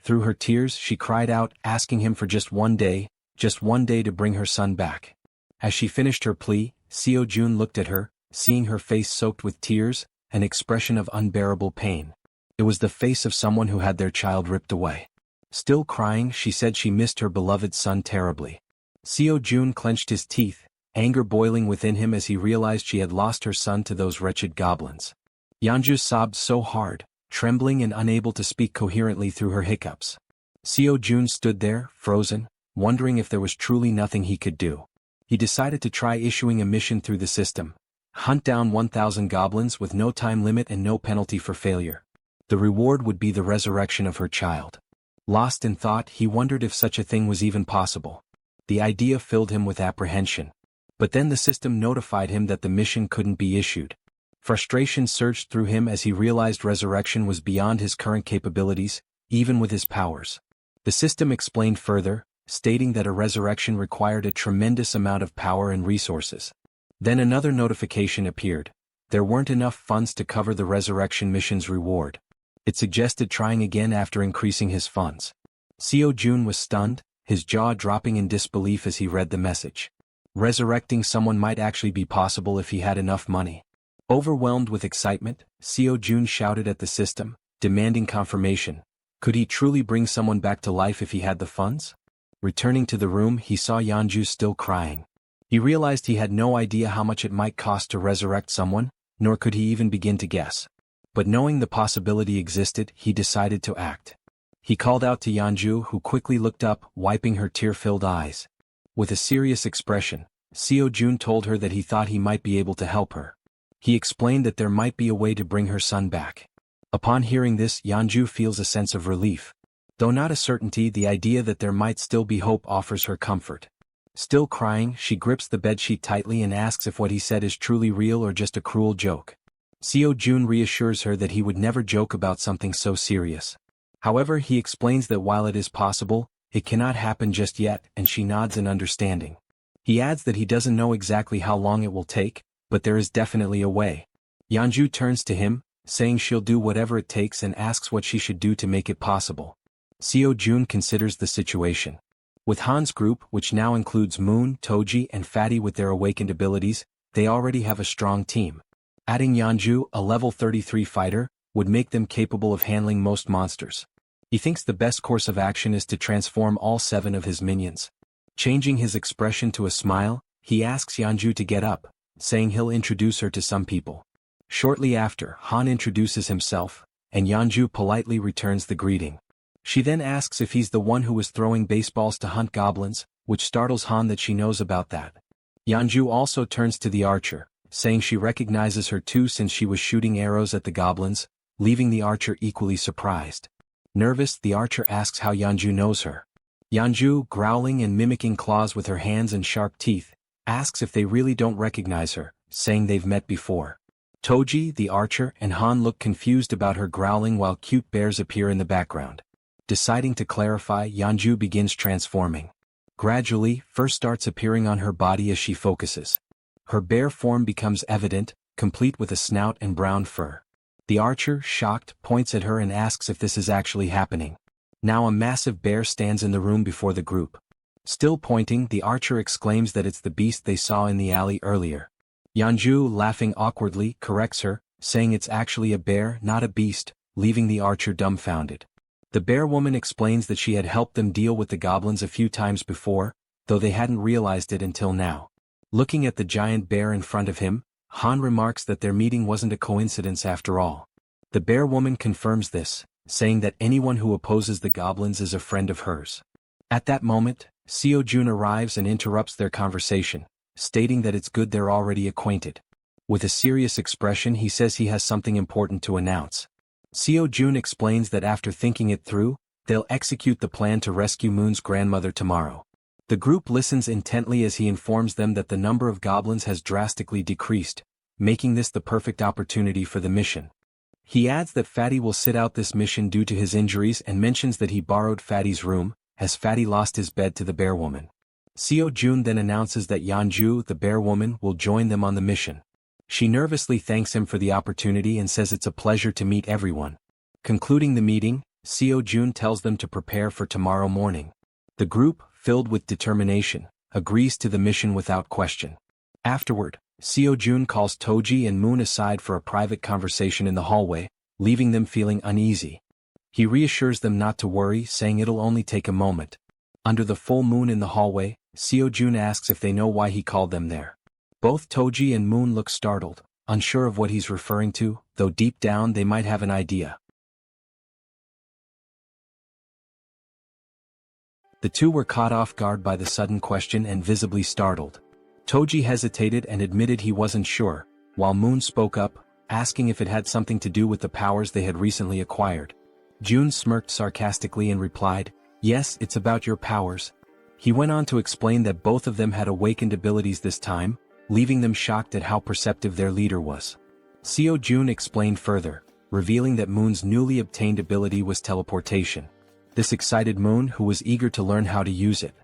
Through her tears, she cried out, asking him for just one day to bring her son back. As she finished her plea, Seo-jun looked at her, seeing her face soaked with tears, an expression of unbearable pain. It was the face of someone who had their child ripped away. Still crying, she said she missed her beloved son terribly. Seo-jun clenched his teeth, anger boiling within him as he realized she had lost her son to those wretched goblins. Yeonju sobbed so hard, trembling and unable to speak coherently through her hiccups. Seo-jun stood there, frozen, wondering if there was truly nothing he could do. He decided to try issuing a mission through the system. Hunt down 1,000 goblins with no time limit and no penalty for failure. The reward would be the resurrection of her child. Lost in thought, he wondered if such a thing was even possible. The idea filled him with apprehension. But then the system notified him that the mission couldn't be issued. Frustration surged through him as he realized resurrection was beyond his current capabilities, even with his powers. The system explained further, stating that a resurrection required a tremendous amount of power and resources. Then another notification appeared. There weren't enough funds to cover the resurrection mission's reward. It suggested trying again after increasing his funds. Seo-jun was stunned, his jaw dropping in disbelief as he read the message. Resurrecting someone might actually be possible if he had enough money. Overwhelmed with excitement, Seo-jun shouted at the system, demanding confirmation. Could he truly bring someone back to life if he had the funds? Returning to the room, he saw Yeonju still crying. He realized he had no idea how much it might cost to resurrect someone, nor could he even begin to guess. But knowing the possibility existed, he decided to act. He called out to Yeonju, who quickly looked up, wiping her tear-filled eyes. With a serious expression, Seo-jun told her that he thought he might be able to help her. He explained that there might be a way to bring her son back. Upon hearing this, Yeonju feels a sense of relief. Though not a certainty, the idea that there might still be hope offers her comfort. Still crying, she grips the bedsheet tightly and asks if what he said is truly real or just a cruel joke. Seo-jun reassures her that he would never joke about something so serious. However, he explains that while it is possible, it cannot happen just yet, and she nods in understanding. He adds that he doesn't know exactly how long it will take, but there is definitely a way. Yeonju turns to him, saying she'll do whatever it takes and asks what she should do to make it possible. Seo-jun considers the situation. With Han's group, which now includes Moon, Toji and Fatty with their awakened abilities, they already have a strong team. Adding Yeonju, a level 33 fighter, would make them capable of handling most monsters. He thinks the best course of action is to transform all 7 of his minions. Changing his expression to a smile, he asks Yeonju to get up, saying he'll introduce her to some people. Shortly after, Han introduces himself, and Yeonju politely returns the greeting. She then asks if he's the one who was throwing baseballs to hunt goblins, which startles Han that she knows about that. Yeonju also turns to the archer, saying she recognizes her too since she was shooting arrows at the goblins, leaving the archer equally surprised. Nervous, the archer asks how Yeonju knows her. Yeonju, growling and mimicking claws with her hands and sharp teeth, asks if they really don't recognize her, saying they've met before. Toji, the archer, and Han look confused about her growling while cute bears appear in the background. Deciding to clarify, Yeonju begins transforming. Gradually, fur starts appearing on her body as she focuses. Her bear form becomes evident, complete with a snout and brown fur. The archer, shocked, points at her and asks if this is actually happening. Now a massive bear stands in the room before the group. Still pointing, the archer exclaims that it's the beast they saw in the alley earlier. Yeonju, laughing awkwardly, corrects her, saying it's actually a bear, not a beast, leaving the archer dumbfounded. The bear woman explains that she had helped them deal with the goblins a few times before, though they hadn't realized it until now. Looking at the giant bear in front of him, Han remarks that their meeting wasn't a coincidence after all. The bear woman confirms this, saying that anyone who opposes the goblins is a friend of hers. At that moment, Seo-jun arrives and interrupts their conversation, stating that it's good they're already acquainted. With a serious expression, he says he has something important to announce. Seo-jun explains that after thinking it through, they'll execute the plan to rescue Moon's grandmother tomorrow. The group listens intently as he informs them that the number of goblins has drastically decreased, making this the perfect opportunity for the mission. He adds that Fatty will sit out this mission due to his injuries and mentions that he borrowed Fatty's room, as Fatty lost his bed to the bear woman. Seo-jun then announces that Yeonju, the bear woman, will join them on the mission. She nervously thanks him for the opportunity and says it's a pleasure to meet everyone. Concluding the meeting, Seo-jun tells them to prepare for tomorrow morning. The group, filled with determination, agrees to the mission without question. Afterward, Seo-jun calls Toji and Moon aside for a private conversation in the hallway, leaving them feeling uneasy. He reassures them not to worry, saying it'll only take a moment. Under the full moon in the hallway, Seo-jun asks if they know why he called them there. Both Toji and Moon look startled, unsure of what he's referring to, though deep down they might have an idea. The two were caught off guard by the sudden question and visibly startled. Toji hesitated and admitted he wasn't sure, while Moon spoke up, asking if it had something to do with the powers they had recently acquired. June smirked sarcastically and replied, "Yes, it's about your powers." He went on to explain that both of them had awakened abilities this time, leaving them shocked at how perceptive their leader was. Seo Jun explained further, revealing that Moon's newly obtained ability was teleportation. This excited Moon, who was eager to learn how to use it.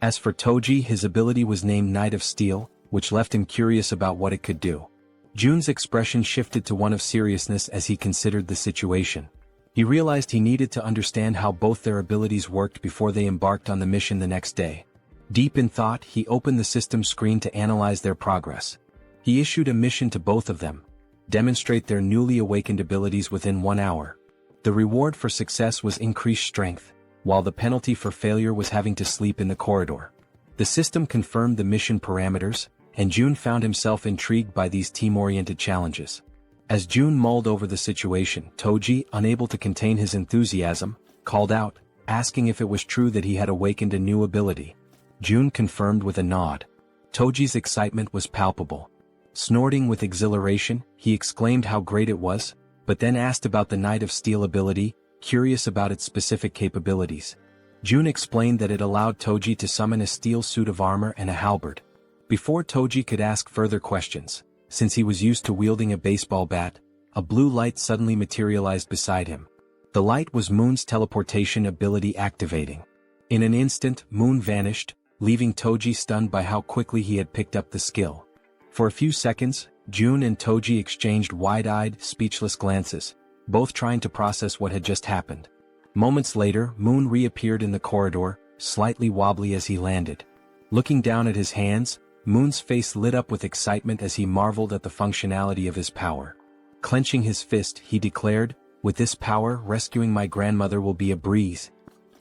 As for Toji, his ability was named Knight of Steel, which left him curious about what it could do. Jun's expression shifted to one of seriousness as he considered the situation. He realized he needed to understand how both their abilities worked before they embarked on the mission the next day. Deep in thought, he opened the system screen to analyze their progress. He issued a mission to both of them: demonstrate their newly awakened abilities within 1 hour. The reward for success was increased strength, while the penalty for failure was having to sleep in the corridor. The system confirmed the mission parameters, and Jun found himself intrigued by these team-oriented challenges. As Jun mulled over the situation, Toji, unable to contain his enthusiasm, called out, asking if it was true that he had awakened a new ability. Jun confirmed with a nod. Toji's excitement was palpable. Snorting with exhilaration, he exclaimed how great it was, but then asked about the Knight of Steel ability, curious about its specific capabilities. Jun explained that it allowed Toji to summon a steel suit of armor and a halberd. Before Toji could ask further questions, since he was used to wielding a baseball bat, a blue light suddenly materialized beside him. The light was Moon's teleportation ability activating. In an instant, Moon vanished, leaving Toji stunned by how quickly he had picked up the skill. For a few seconds, Jun and Toji exchanged wide-eyed, speechless glances, both trying to process what had just happened. Moments later, Moon reappeared in the corridor, slightly wobbly as he landed. Looking down at his hands, Moon's face lit up with excitement as he marveled at the functionality of his power. Clenching his fist, he declared, "With this power, rescuing my grandmother will be a breeze."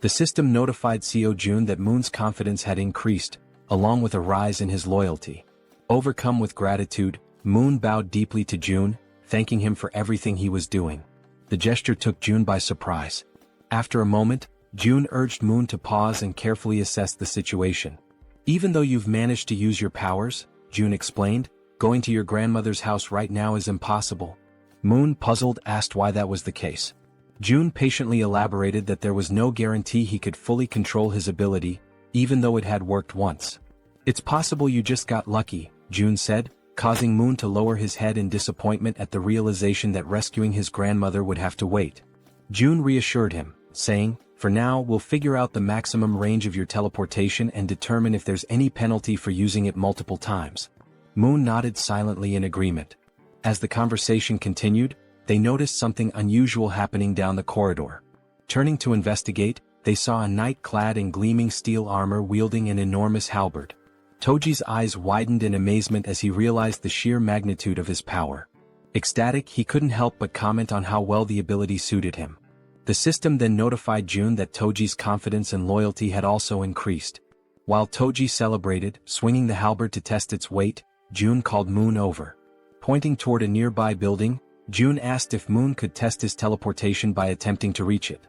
The system notified Seo Jun that Moon's confidence had increased, along with a rise in his loyalty. Overcome with gratitude, Moon bowed deeply to Jun, thanking him for everything he was doing. The gesture took Jun by surprise. After a moment, Jun urged Moon to pause and carefully assess the situation. "Even though you've managed to use your powers," Jun explained, "going to your grandmother's house right now is impossible." Moon, puzzled, asked why that was the case. Jun patiently elaborated that there was no guarantee he could fully control his ability, even though it had worked once. "It's possible you just got lucky," Jun said, causing Moon to lower his head in disappointment at the realization that rescuing his grandmother would have to wait. Jun reassured him, saying, "For now, we'll figure out the maximum range of your teleportation and determine if there's any penalty for using it multiple times." Moon nodded silently in agreement. As the conversation continued, they noticed something unusual happening down the corridor. Turning to investigate, they saw a knight clad in gleaming steel armor wielding an enormous halberd. Toji's eyes widened in amazement as he realized the sheer magnitude of his power. Ecstatic, he couldn't help but comment on how well the ability suited him. The system then notified Jun that Toji's confidence and loyalty had also increased. While Toji celebrated, swinging the halberd to test its weight, Jun called Moon over. Pointing toward a nearby building, Jun asked if Moon could test his teleportation by attempting to reach it.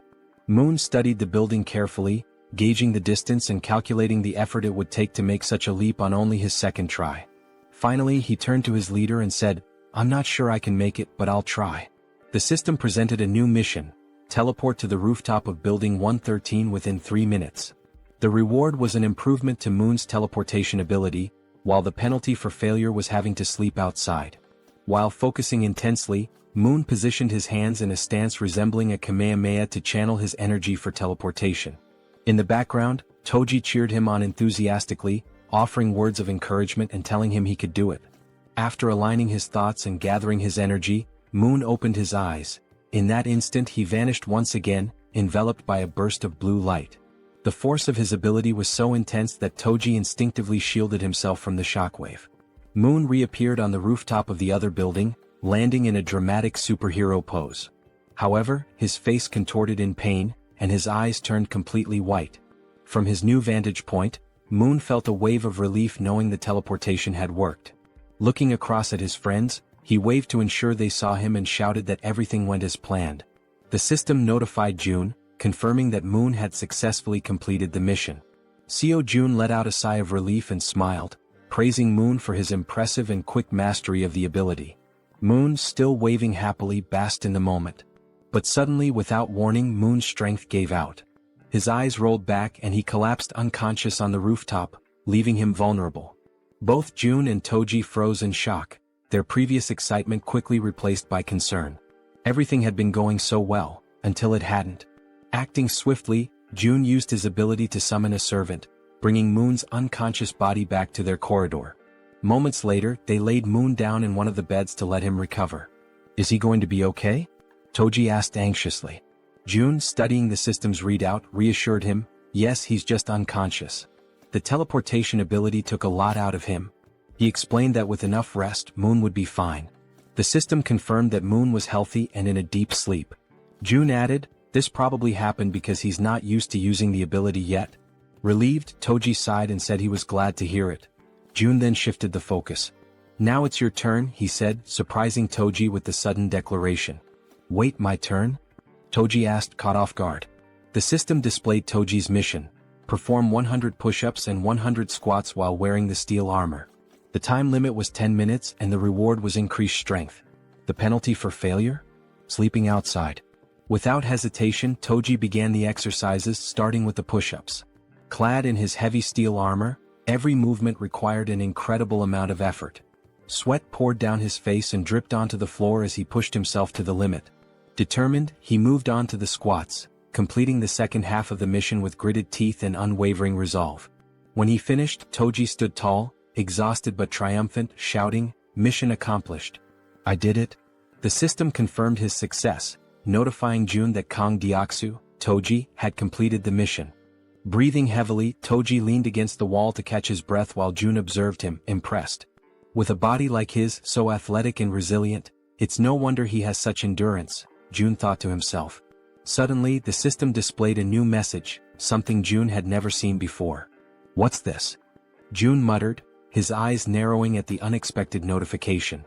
Moon studied the building carefully, gauging the distance and calculating the effort it would take to make such a leap on only his second try. Finally, he turned to his leader and said, "I'm not sure I can make it, but I'll try." The system presented a new mission: teleport to the rooftop of Building 113 within 3 minutes. The reward was an improvement to Moon's teleportation ability, while the penalty for failure was having to sleep outside. While focusing intensely, Moon positioned his hands in a stance resembling a Kamehameha to channel his energy for teleportation. In the background, Toji cheered him on enthusiastically, offering words of encouragement and telling him he could do it. After aligning his thoughts and gathering his energy, Moon opened his eyes. In that instant he vanished once again, enveloped by a burst of blue light. The force of his ability was so intense that Toji instinctively shielded himself from the shockwave. Moon reappeared on the rooftop of the other building, landing in a dramatic superhero pose. However, his face contorted in pain, and his eyes turned completely white. From his new vantage point, Moon felt a wave of relief knowing the teleportation had worked. Looking across at his friends, he waved to ensure they saw him and shouted that everything went as planned. The system notified Jun, confirming that Moon had successfully completed the mission. Seo Jun let out a sigh of relief and smiled, praising Moon for his impressive and quick mastery of the ability. Moon, still waving happily, basked in the moment. But suddenly, without warning, Moon's strength gave out. His eyes rolled back and he collapsed unconscious on the rooftop, leaving him vulnerable. Both June and Toji froze in shock, their previous excitement quickly replaced by concern. Everything had been going so well, until it hadn't. Acting swiftly, June used his ability to summon a servant, bringing Moon's unconscious body back to their corridor. Moments later, they laid Moon down in one of the beds to let him recover. "Is he going to be okay?" Toji asked anxiously. June, studying the system's readout, reassured him, "Yes, he's just unconscious. The teleportation ability took a lot out of him." He explained that with enough rest, Moon would be fine. The system confirmed that Moon was healthy and in a deep sleep. June added, "This probably happened because he's not used to using the ability yet." Relieved, Toji sighed and said he was glad to hear it. June then shifted the focus. "Now it's your turn," he said, surprising Toji with the sudden declaration. "Wait, my turn?" Toji asked, caught off guard. The system displayed Toji's mission: perform 100 push-ups and 100 squats while wearing the steel armor. The time limit was 10 minutes and the reward was increased strength. The penalty for failure? Sleeping outside. Without hesitation, Toji began the exercises, starting with the push-ups. Clad in his heavy steel armor, every movement required an incredible amount of effort. Sweat poured down his face and dripped onto the floor as he pushed himself to the limit. Determined, he moved on to the squats, completing the second half of the mission with gritted teeth and unwavering resolve. When he finished, Toji stood tall, exhausted but triumphant, shouting, "Mission accomplished. I did it." The system confirmed his success, notifying June that Kang Deoksu, Toji, had completed the mission. Breathing heavily, Toji leaned against the wall to catch his breath while June observed him, impressed. With a body like his, so athletic and resilient, it's no wonder he has such endurance, June thought to himself. Suddenly, the system displayed a new message, something June had never seen before. "What's this?" June muttered, his eyes narrowing at the unexpected notification.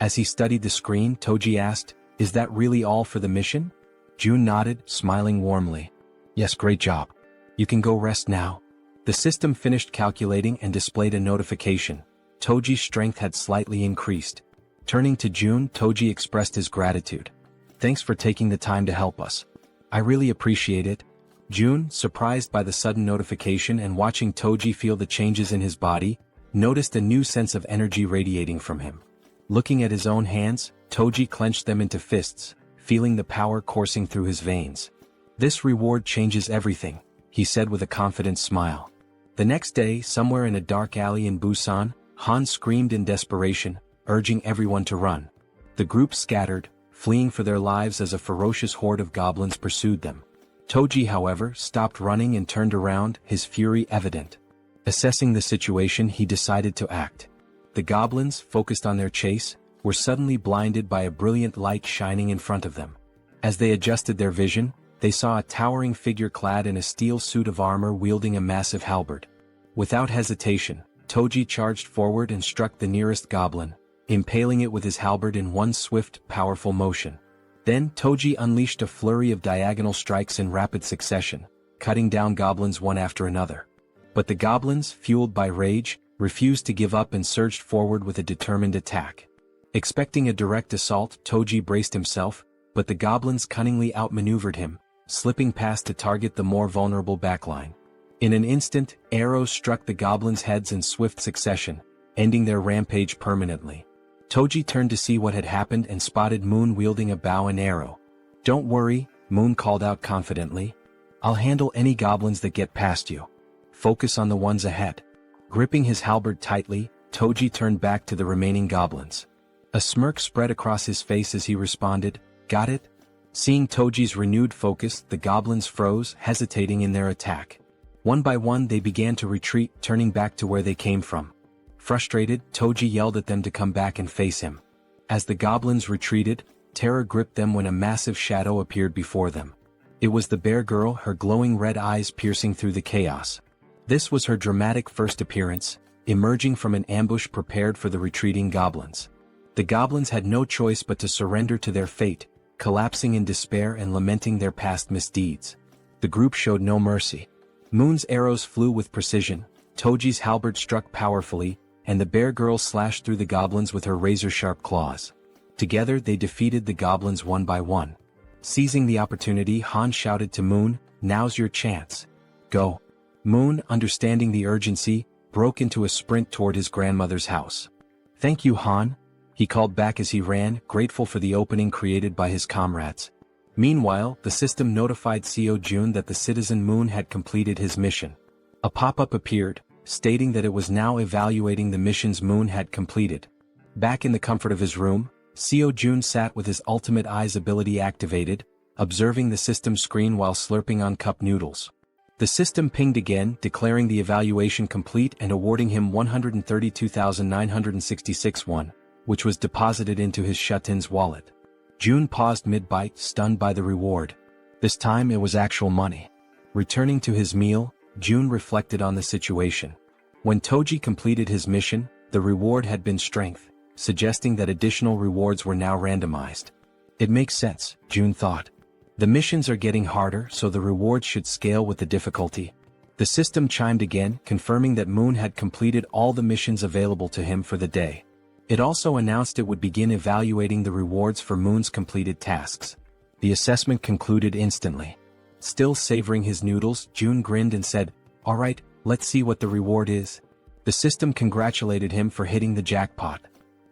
As he studied the screen, Toji asked, "Is that really all for the mission?" June nodded, smiling warmly. "Yes, great job. You can go rest now." The system finished calculating and displayed a notification. Toji's strength had slightly increased. Turning to June, Toji expressed his gratitude. "Thanks for taking the time to help us. I really appreciate it." June, surprised by the sudden notification and watching Toji feel the changes in his body, noticed a new sense of energy radiating from him. Looking at his own hands, Toji clenched them into fists, feeling the power coursing through his veins. "This reward changes everything," he said with a confident smile. The next day, somewhere in a dark alley in Busan, Han screamed in desperation, urging everyone to run. The group scattered, fleeing for their lives as a ferocious horde of goblins pursued them. Toji, however, stopped running and turned around, his fury evident. Assessing the situation, he decided to act. The goblins, focused on their chase, were suddenly blinded by a brilliant light shining in front of them. As they adjusted their vision, they saw a towering figure clad in a steel suit of armor wielding a massive halberd. Without hesitation, Toji charged forward and struck the nearest goblin, impaling it with his halberd in one swift, powerful motion. Then Toji unleashed a flurry of diagonal strikes in rapid succession, cutting down goblins one after another. But the goblins, fueled by rage, refused to give up and surged forward with a determined attack. Expecting a direct assault, Toji braced himself, but the goblins cunningly outmaneuvered him, slipping past to target the more vulnerable backline. In an instant, arrows struck the goblins' heads in swift succession, ending their rampage permanently. Toji turned to see what had happened and spotted Moon wielding a bow and arrow. "Don't worry," Moon called out confidently. "I'll handle any goblins that get past you. Focus on the ones ahead." Gripping his halberd tightly, Toji turned back to the remaining goblins. A smirk spread across his face as he responded, "Got it?" Seeing Toji's renewed focus, the goblins froze, hesitating in their attack. One by one they began to retreat, turning back to where they came from. Frustrated, Toji yelled at them to come back and face him. As the goblins retreated, terror gripped them when a massive shadow appeared before them. It was the bear girl, her glowing red eyes piercing through the chaos. This was her dramatic first appearance, emerging from an ambush prepared for the retreating goblins. The goblins had no choice but to surrender to their fate, collapsing in despair and lamenting their past misdeeds. The group showed no mercy. Moon's arrows flew with precision, Toji's halberd struck powerfully, and the bear girl slashed through the goblins with her razor-sharp claws. Together they defeated the goblins one by one. Seizing the opportunity, Han shouted to Moon, "Now's your chance. Go." Moon, understanding the urgency, broke into a sprint toward his grandmother's house. "Thank you, Han," he called back as he ran, grateful for the opening created by his comrades. Meanwhile, the system notified Jaehyeon that the citizen Moon had completed his mission. A pop-up appeared, stating that it was now evaluating the missions Moon had completed. Back in the comfort of his room, Jaehyeon sat with his ultimate eyes ability activated, observing the system screen while slurping on cup noodles. The system pinged again, declaring the evaluation complete and awarding him 132,966 won, which was deposited into his Shutin's wallet. June paused mid-bite, stunned by the reward. This time it was actual money. Returning to his meal, June reflected on the situation. When Toji completed his mission, the reward had been strength, suggesting that additional rewards were now randomized. It makes sense, June thought. The missions are getting harder, so the rewards should scale with the difficulty. The system chimed again, confirming that Moon had completed all the missions available to him for the day. It also announced it would begin evaluating the rewards for Moon's completed tasks. The assessment concluded instantly. Still savoring his noodles, June grinned and said, "All right, let's see what the reward is." The system congratulated him for hitting the jackpot.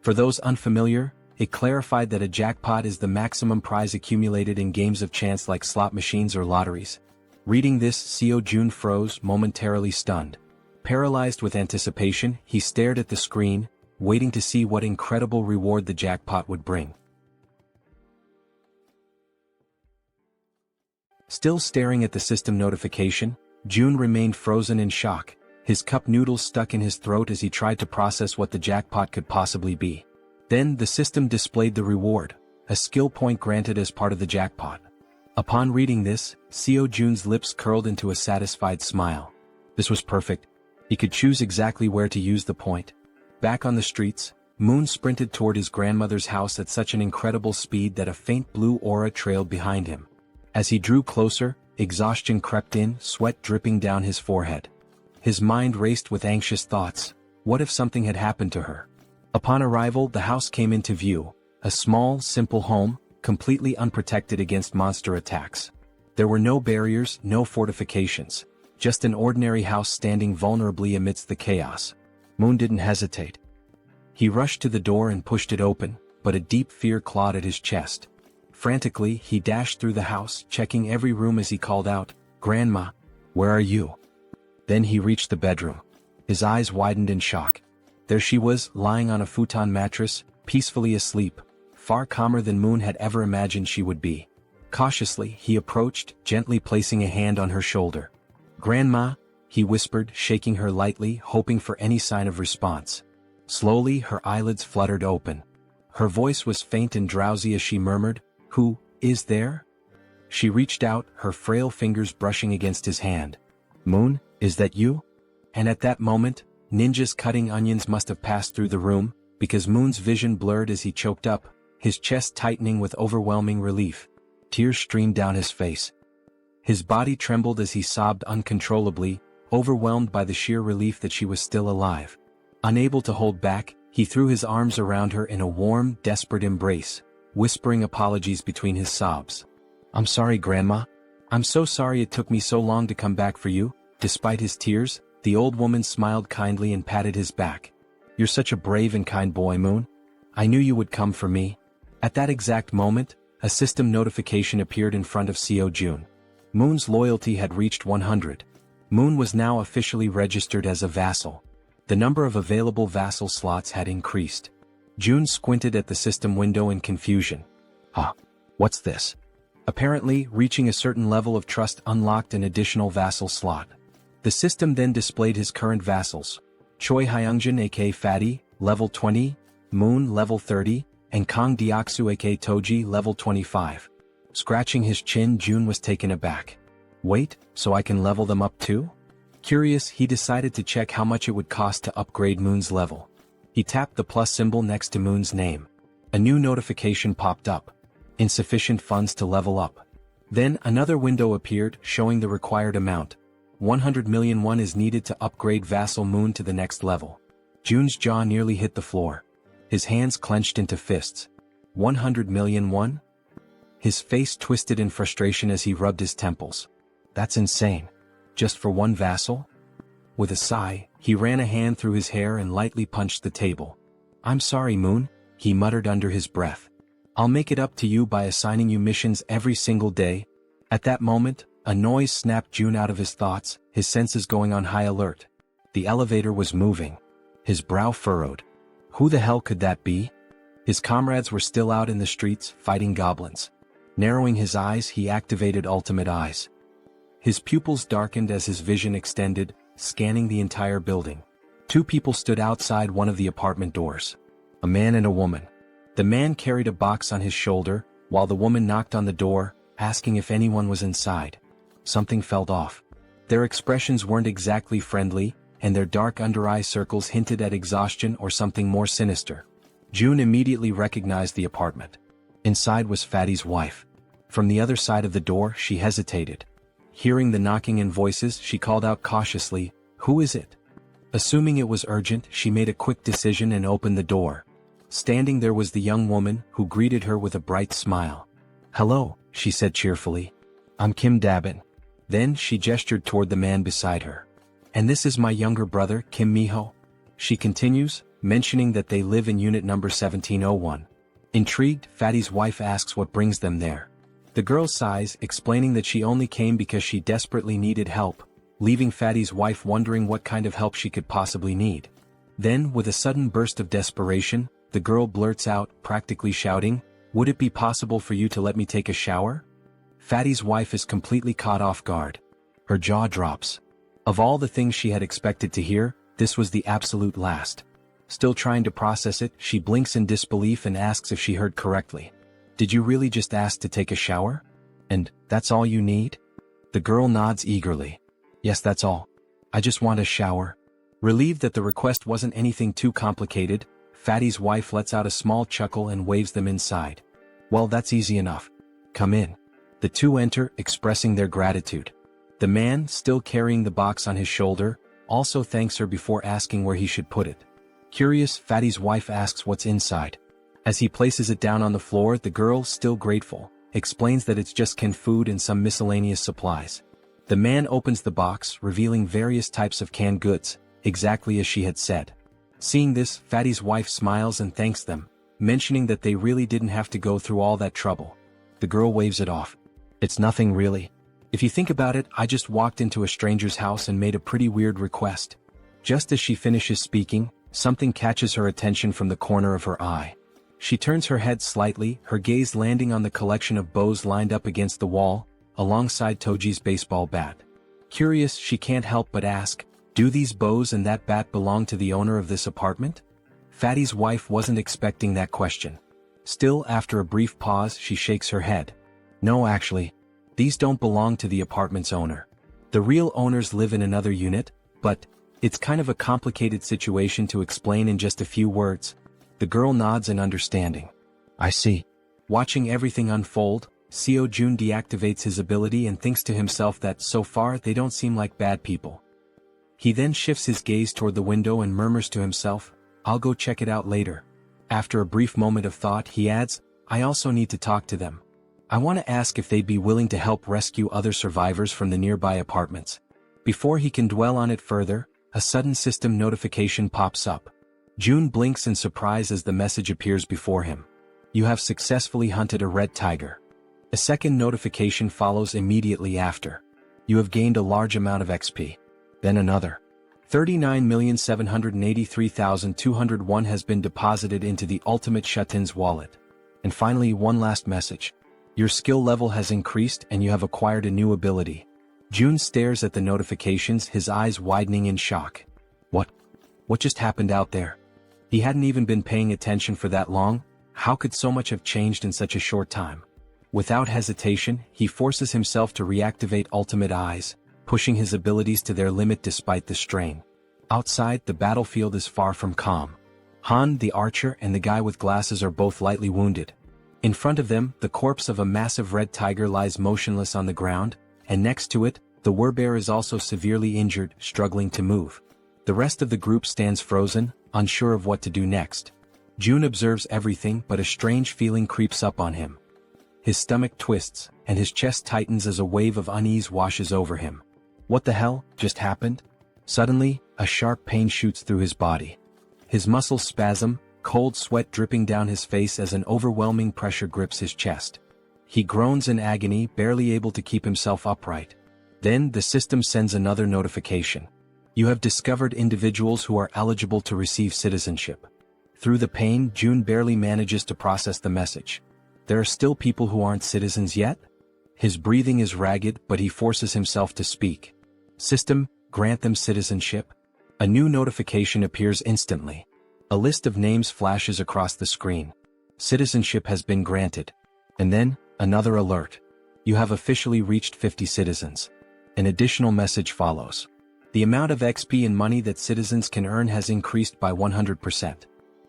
For those unfamiliar, it clarified that a jackpot is the maximum prize accumulated in games of chance like slot machines or lotteries. Reading this, Jaehyeon froze, momentarily stunned. Paralyzed with anticipation, he stared at the screen, waiting to see what incredible reward the jackpot would bring. Still staring at the system notification, June remained frozen in shock, his cup noodles stuck in his throat as he tried to process what the jackpot could possibly be. Then the system displayed the reward, a skill point granted as part of the jackpot. Upon reading this, Jaehyeon's lips curled into a satisfied smile. This was perfect. He could choose exactly where to use the point. Back on the streets, Moon sprinted toward his grandmother's house at such an incredible speed that a faint blue aura trailed behind him. As he drew closer, exhaustion crept in, sweat dripping down his forehead. His mind raced with anxious thoughts. What if something had happened to her? Upon arrival, the house came into view, a small, simple home, completely unprotected against monster attacks. There were no barriers, no fortifications, just an ordinary house standing vulnerably amidst the chaos. Moon didn't hesitate. He rushed to the door and pushed it open, but a deep fear clawed at his chest. Frantically, he dashed through the house, checking every room as he called out, "Grandma, where are you?" Then he reached the bedroom. His eyes widened in shock. There she was, lying on a futon mattress, peacefully asleep, far calmer than Moon had ever imagined she would be. Cautiously, he approached, gently placing a hand on her shoulder. "Grandma," he whispered, shaking her lightly, hoping for any sign of response. Slowly, her eyelids fluttered open. Her voice was faint and drowsy as she murmured, "Who is there?" She reached out, her frail fingers brushing against his hand. "Moon, is that you?" And at that moment, ninjas cutting onions must have passed through the room, because Moon's vision blurred as he choked up, his chest tightening with overwhelming relief. Tears streamed down his face. His body trembled as he sobbed uncontrollably, overwhelmed by the sheer relief that she was still alive. Unable to hold back, he threw his arms around her in a warm, desperate embrace, whispering apologies between his sobs. "I'm sorry, Grandma. I'm so sorry it took me so long to come back for you." Despite his tears, the old woman smiled kindly and patted his back. "You're such a brave and kind boy, Moon. I knew you would come for me." At that exact moment, a system notification appeared in front of Jaehyeon. Moon's loyalty had reached 100. Moon was now officially registered as a vassal. The number of available vassal slots had increased. June squinted at the system window in confusion. What's this? Apparently, reaching a certain level of trust unlocked an additional vassal slot. The system then displayed his current vassals. Choi Hyungjin aka Fatty, level 20, Moon level 30, and Kang Deoksu aka Toji level 25. Scratching his chin, June was taken aback. Wait, so I can level them up too? Curious, he decided to check how much it would cost to upgrade Moon's level. He tapped the plus symbol next to Moon's name. A new notification popped up. Insufficient funds to level up. Then another window appeared, showing the required amount. 100 million won is needed to upgrade vassal Moon to the next level. June's jaw nearly hit the floor. His hands clenched into fists. 100 million won? His face twisted in frustration as he rubbed his temples. That's insane. Just for one vassal? With a sigh, he ran a hand through his hair and lightly punched the table. I'm sorry, Moon, he muttered under his breath. I'll make it up to you by assigning you missions every single day. At that moment, a noise snapped June out of his thoughts, his senses going on high alert. The elevator was moving. His brow furrowed. Who the hell could that be? His comrades were still out in the streets, fighting goblins. Narrowing his eyes, he activated Ultimate Eyes. His pupils darkened as his vision extended, scanning the entire building. Two people stood outside one of the apartment doors. A man and a woman. The man carried a box on his shoulder, while the woman knocked on the door, asking if anyone was inside. Something felt off. Their expressions weren't exactly friendly, and their dark under-eye circles hinted at exhaustion or something more sinister. June immediately recognized the apartment. Inside was Fatty's wife. From the other side of the door, she hesitated. Hearing the knocking and voices, she called out cautiously, "Who is it?" Assuming it was urgent, she made a quick decision and opened the door. Standing there was the young woman, who greeted her with a bright smile. "Hello," she said cheerfully. "I'm Kim Dabin." Then she gestured toward the man beside her. "And this is my younger brother, Kim Miho." She continues, mentioning that they live in unit number 1701. Intrigued, Fatty's wife asks what brings them there. The girl sighs, explaining that she only came because she desperately needed help, leaving Fatty's wife wondering what kind of help she could possibly need. Then, with a sudden burst of desperation, the girl blurts out, practically shouting, "Would it be possible for you to let me take a shower?" Fatty's wife is completely caught off guard. Her jaw drops. Of all the things she had expected to hear, this was the absolute last. Still trying to process it, she blinks in disbelief and asks if she heard correctly. "Did you really just ask to take a shower? And that's all you need?" The girl nods eagerly. "Yes, that's all. I just want a shower." Relieved that the request wasn't anything too complicated, Fatty's wife lets out a small chuckle and waves them inside. "Well, that's easy enough. Come in." The two enter, expressing their gratitude. The man, still carrying the box on his shoulder, also thanks her before asking where he should put it. Curious, Fatty's wife asks what's inside. As he places it down on the floor, the girl, still grateful, explains that it's just canned food and some miscellaneous supplies. The man opens the box, revealing various types of canned goods, exactly as she had said. Seeing this, Fatty's wife smiles and thanks them, mentioning that they really didn't have to go through all that trouble. The girl waves it off. "It's nothing really. If you think about it, I just walked into a stranger's house and made a pretty weird request." Just as she finishes speaking, something catches her attention from the corner of her eye. She turns her head slightly, her gaze landing on the collection of bows lined up against the wall, alongside Toji's baseball bat. Curious, she can't help but ask, "Do these bows and that bat belong to the owner of this apartment?" Fatty's wife wasn't expecting that question. Still, after a brief pause, she shakes her head. "No, actually. These don't belong to the apartment's owner. The real owners live in another unit, but it's kind of a complicated situation to explain in just a few words." The girl nods in understanding. "I see." Watching everything unfold, Seo Jun deactivates his ability and thinks to himself that so far they don't seem like bad people. He then shifts his gaze toward the window and murmurs to himself, "I'll go check it out later." After a brief moment of thought, he adds, "I also need to talk to them. I want to ask if they'd be willing to help rescue other survivors from the nearby apartments." Before he can dwell on it further, a sudden system notification pops up. June blinks in surprise as the message appears before him. "You have successfully hunted a red tiger." A second notification follows immediately after. "You have gained a large amount of XP." Then another. 39,783,201 has been deposited into the Ultimate Shatin's wallet. And finally, one last message. "Your skill level has increased and you have acquired a new ability." June stares at the notifications, his eyes widening in shock. What just happened out there? He hadn't even been paying attention for that long. How could so much have changed in such a short time? Without hesitation, he forces himself to reactivate Ultimate Eyes, pushing his abilities to their limit despite the strain. Outside, the battlefield is far from calm. Han, the archer, and the guy with glasses are both lightly wounded. In front of them, the corpse of a massive red tiger lies motionless on the ground, and next to it, the werebear is also severely injured, struggling to move. The rest of the group stands frozen, unsure of what to do next. June observes everything, but a strange feeling creeps up on him. his stomach twists, and his chest tightens as a wave of unease washes over him. What the hell just happened? Suddenly, a sharp pain shoots through his body. His muscles spasm, cold sweat dripping down his face as an overwhelming pressure grips his chest. He groans in agony, barely able to keep himself upright. Then the system sends another notification. You have discovered individuals who are eligible to receive citizenship. Through the pain, June barely manages to process the message. There are still people who aren't citizens yet? His breathing is ragged, but he forces himself to speak. System, grant them citizenship. A new notification appears instantly. A list of names flashes across the screen. Citizenship has been granted. And then, another alert. You have officially reached 50 citizens. An additional message follows. The amount of XP and money that citizens can earn has increased by 100%.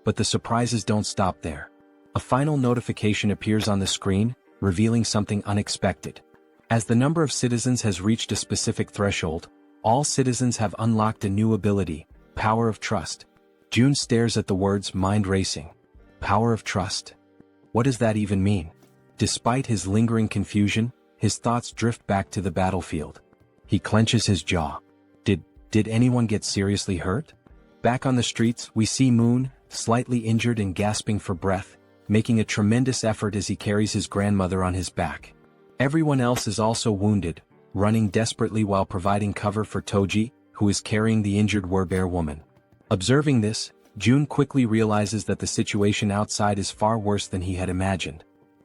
But the surprises don't stop there. A final notification appears on the screen, revealing something unexpected. As the number of citizens has reached a specific threshold, all citizens have unlocked a new ability, Power of Trust. June stares at the words mind racing. Power of Trust. What does that even mean? Despite his lingering confusion, his thoughts drift back to the battlefield. He clenches his jaw. Did anyone get seriously hurt? Back on the streets, we see Moon, slightly injured and gasping for breath, making a tremendous effort as he carries his grandmother on his back. Everyone else is also wounded, running desperately while providing cover for Toji, who is carrying the injured Werbear woman. Observing this, June quickly realizes that the situation outside is far worse than he had imagined.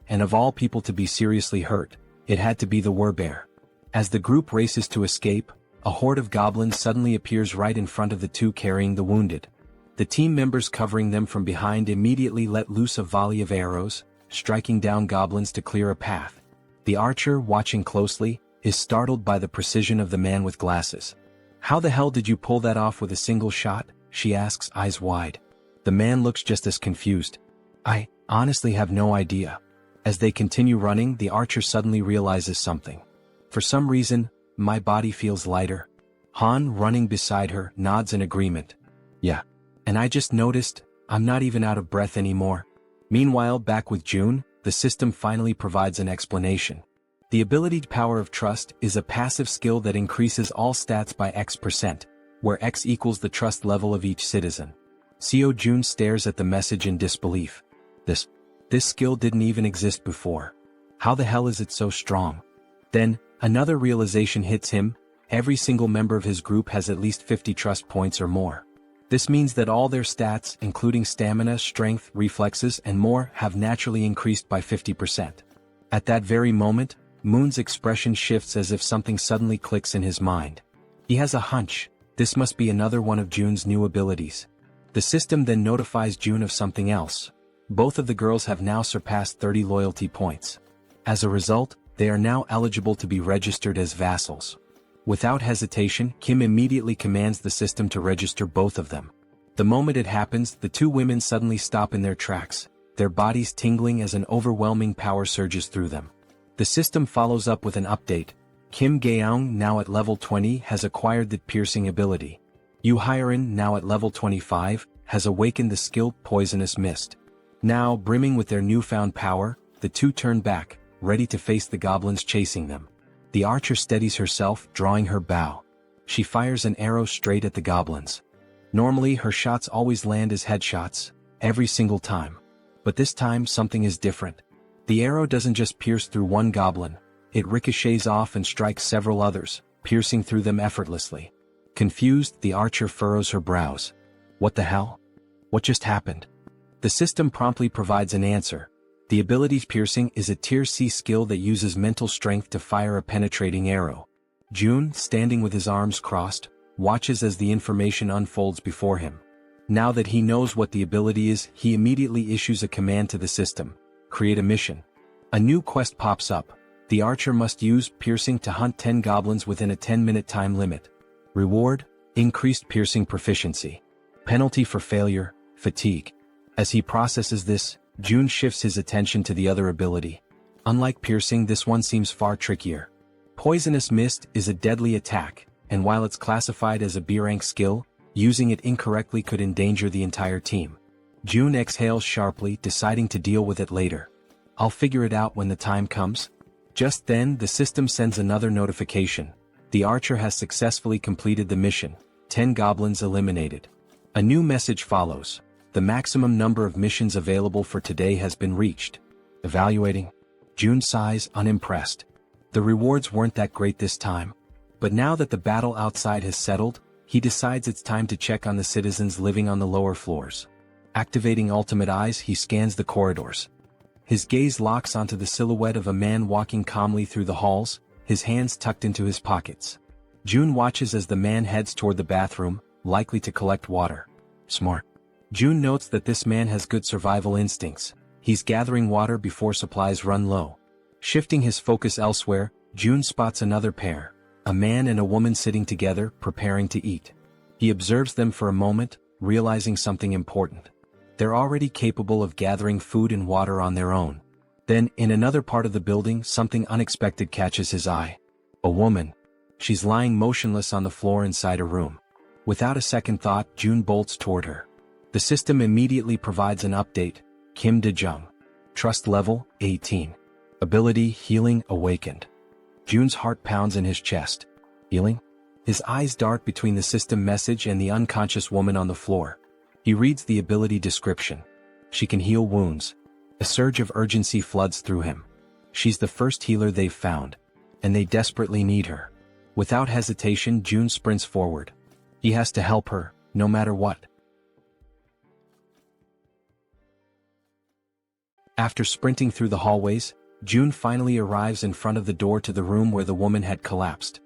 And of all people to be seriously hurt, it had to be the Werbear. As the group races to escape, a horde of goblins suddenly appears right in front of the two carrying the wounded. The team members covering them from behind immediately let loose a volley of arrows, striking down goblins to clear a path. The archer, watching closely, is startled by the precision of the man with glasses. How the hell did you pull that off with a single shot? She asks, eyes wide. The man looks just as confused. I honestly have no idea. As they continue running, the archer suddenly realizes something. For some reason, my body feels lighter. Han, running beside her, nods in agreement. Yeah. And I just noticed, I'm not even out of breath anymore. Meanwhile, back with June, the system finally provides an explanation. The ability Power of Trust is a passive skill that increases all stats by X%, where X equals the trust level of each citizen. Seo Jun stares at the message in disbelief. This skill didn't even exist before. How the hell is it so strong? Then, another realization hits him. Every single member of his group has at least 50 trust points or more. This means that all their stats, including stamina, strength, reflexes, and more, have naturally increased by 50%. At that very moment, Moon's expression shifts as if something suddenly clicks in his mind. He has a hunch. This must be another one of June's new abilities. The system then notifies June of something else. Both of the girls have now surpassed 30 loyalty points. As a result, they are now eligible to be registered as vassals. Without hesitation, Kim immediately commands the system to register both of them. The moment it happens, the two women suddenly stop in their tracks, their bodies tingling as an overwhelming power surges through them. The system follows up with an update. Kim Gaeong, now at level 20, has acquired the piercing ability. Yu Hyerin, now at level 25, has awakened the skill Poisonous Mist. Now, brimming with their newfound power, the two turn back, ready to face the goblins chasing them. The archer steadies herself, drawing her bow. She fires an arrow straight at the goblins. Normally, her shots always land as headshots, every single time. But this time, something is different. The arrow doesn't just pierce through one goblin, it ricochets off and strikes several others, piercing through them effortlessly. Confused, the archer furrows her brows. What the hell? What just happened? The system promptly provides an answer. The ability Piercing is a tier C skill that uses mental strength to fire a penetrating arrow. June, standing with his arms crossed, watches as the information unfolds before him. Now that he knows what the ability is, he immediately issues a command to the system. Create a mission. A new quest pops up. The archer must use Piercing to hunt 10 goblins within a 10-minute time limit. Reward: increased piercing proficiency. Penalty for failure: fatigue. As he processes this, June shifts his attention to the other ability. Unlike piercing, this one seems far trickier. Poisonous Mist is a deadly attack, and while it's classified as a B-rank skill, using it incorrectly could endanger the entire team. June exhales sharply, deciding to deal with it later. I'll figure it out when the time comes. Just then, the system sends another notification. The archer has successfully completed the mission. 10 goblins eliminated. A new message follows. The maximum number of missions available for today has been reached. Evaluating. June sighs, unimpressed. The rewards weren't that great this time. But now that the battle outside has settled, he decides it's time to check on the citizens living on the lower floors. Activating ultimate eyes, he scans the corridors. His gaze locks onto the silhouette of a man walking calmly through the halls, his hands tucked into his pockets. June watches as the man heads toward the bathroom, likely to collect water. Smart. June notes that this man has good survival instincts. He's gathering water before supplies run low. Shifting his focus elsewhere, June spots another pair, a man and a woman sitting together, preparing to eat. He observes them for a moment, realizing something important. They're already capable of gathering food and water on their own. Then, in another part of the building, something unexpected catches his eye. A woman. She's lying motionless on the floor inside a room. Without a second thought, June bolts toward her. The system immediately provides an update. Kim De-jung. Trust level, 18. Ability, healing, awakened. June's heart pounds in his chest. Healing? His eyes dart between the system message and the unconscious woman on the floor. He reads the ability description. She can heal wounds. A surge of urgency floods through him. She's the first healer they've found, and they desperately need her. Without hesitation, June sprints forward. He has to help her, no matter what. After sprinting through the hallways, June finally arrives in front of the door to the room where the woman had collapsed.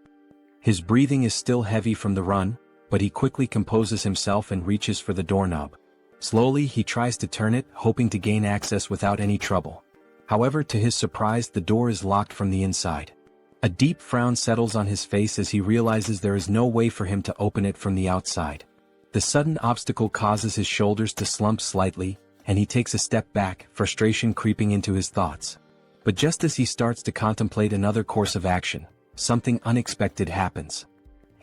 His breathing is still heavy from the run, but he quickly composes himself and reaches for the doorknob. Slowly, he tries to turn it, hoping to gain access without any trouble. However, to his surprise, the door is locked from the inside. A deep frown settles on his face as he realizes there is no way for him to open it from the outside. The sudden obstacle causes his shoulders to slump slightly, and he takes a step back, frustration creeping into his thoughts. But just as he starts to contemplate another course of action, something unexpected happens.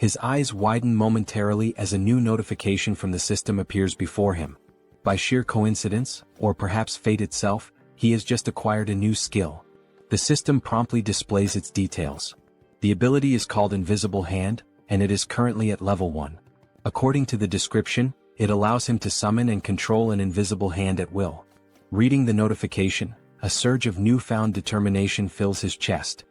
His eyes widen momentarily as a new notification from the system appears before him. By sheer coincidence, or perhaps fate itself, he has just acquired a new skill. The system promptly displays its details. The ability is called Invisible Hand, and it is currently at level 1. According to the description, it allows him to summon and control an invisible hand at will. Reading the notification, a surge of newfound determination fills his chest.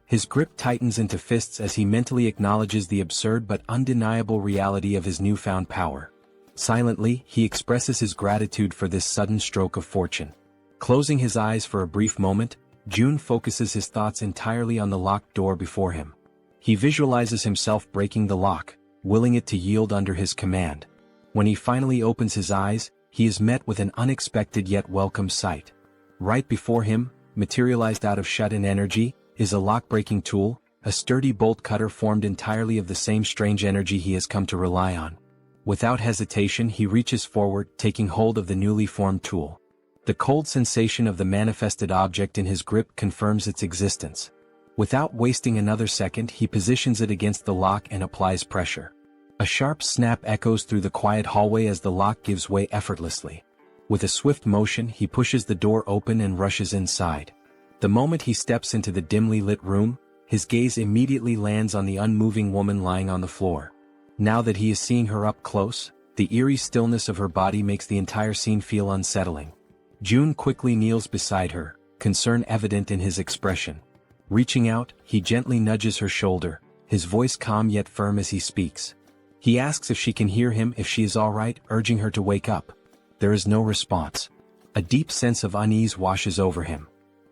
His grip tightens into fists as he mentally acknowledges the absurd but undeniable reality of his newfound power. Silently, he expresses his gratitude for this sudden stroke of fortune. Closing his eyes for a brief moment, June focuses his thoughts entirely on the locked door before him. He visualizes himself breaking the lock, willing it to yield under his command. When he finally opens his eyes, he is met with an unexpected yet welcome sight. Right before him, materialized out of shut-in energy, is a lock-breaking tool, a sturdy bolt cutter formed entirely of the same strange energy he has come to rely on. Without hesitation, he reaches forward, taking hold of the newly formed tool. The cold sensation of the manifested object in his grip confirms its existence. Without wasting another second, he positions it against the lock and applies pressure. A sharp snap echoes through the quiet hallway as the lock gives way effortlessly. With a swift motion, he pushes the door open and rushes inside. The moment he steps into the dimly lit room, his gaze immediately lands on the unmoving woman lying on the floor. Now that he is seeing her up close, the eerie stillness of her body makes the entire scene feel unsettling. June quickly kneels beside her, concern evident in his expression. Reaching out, he gently nudges her shoulder, his voice calm yet firm as he speaks. He asks if she can hear him, if she is all right, urging her to wake up. There is no response. A deep sense of unease washes over him.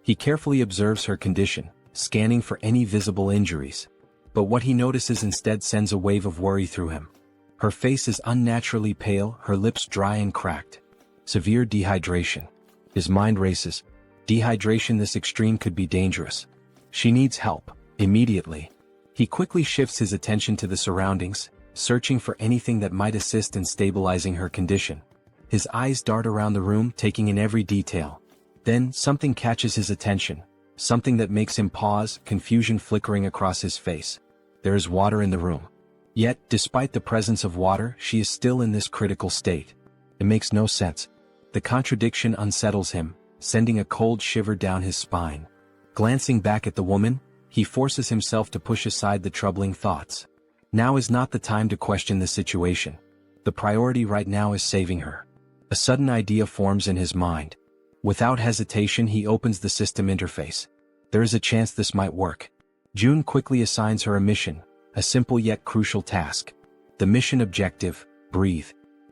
He carefully observes her condition, scanning for any visible injuries. But what he notices instead sends a wave of worry through him. Her face is unnaturally pale, her lips dry and cracked. Severe dehydration. His mind races. Dehydration this extreme could be dangerous. She needs help, immediately. He quickly shifts his attention to the surroundings, searching for anything that might assist in stabilizing her condition. His eyes dart around the room, taking in every detail. Then, something catches his attention, something that makes him pause, confusion flickering across his face. There is water in the room. Yet, despite the presence of water, she is still in this critical state. It makes no sense. The contradiction unsettles him, sending a cold shiver down his spine. Glancing back at the woman, he forces himself to push aside the troubling thoughts. Now is not the time to question the situation. The priority right now is saving her. A sudden idea forms in his mind. Without hesitation, he opens the system interface. There is a chance this might work. June quickly assigns her a mission, a simple yet crucial task. The mission objective: breathe.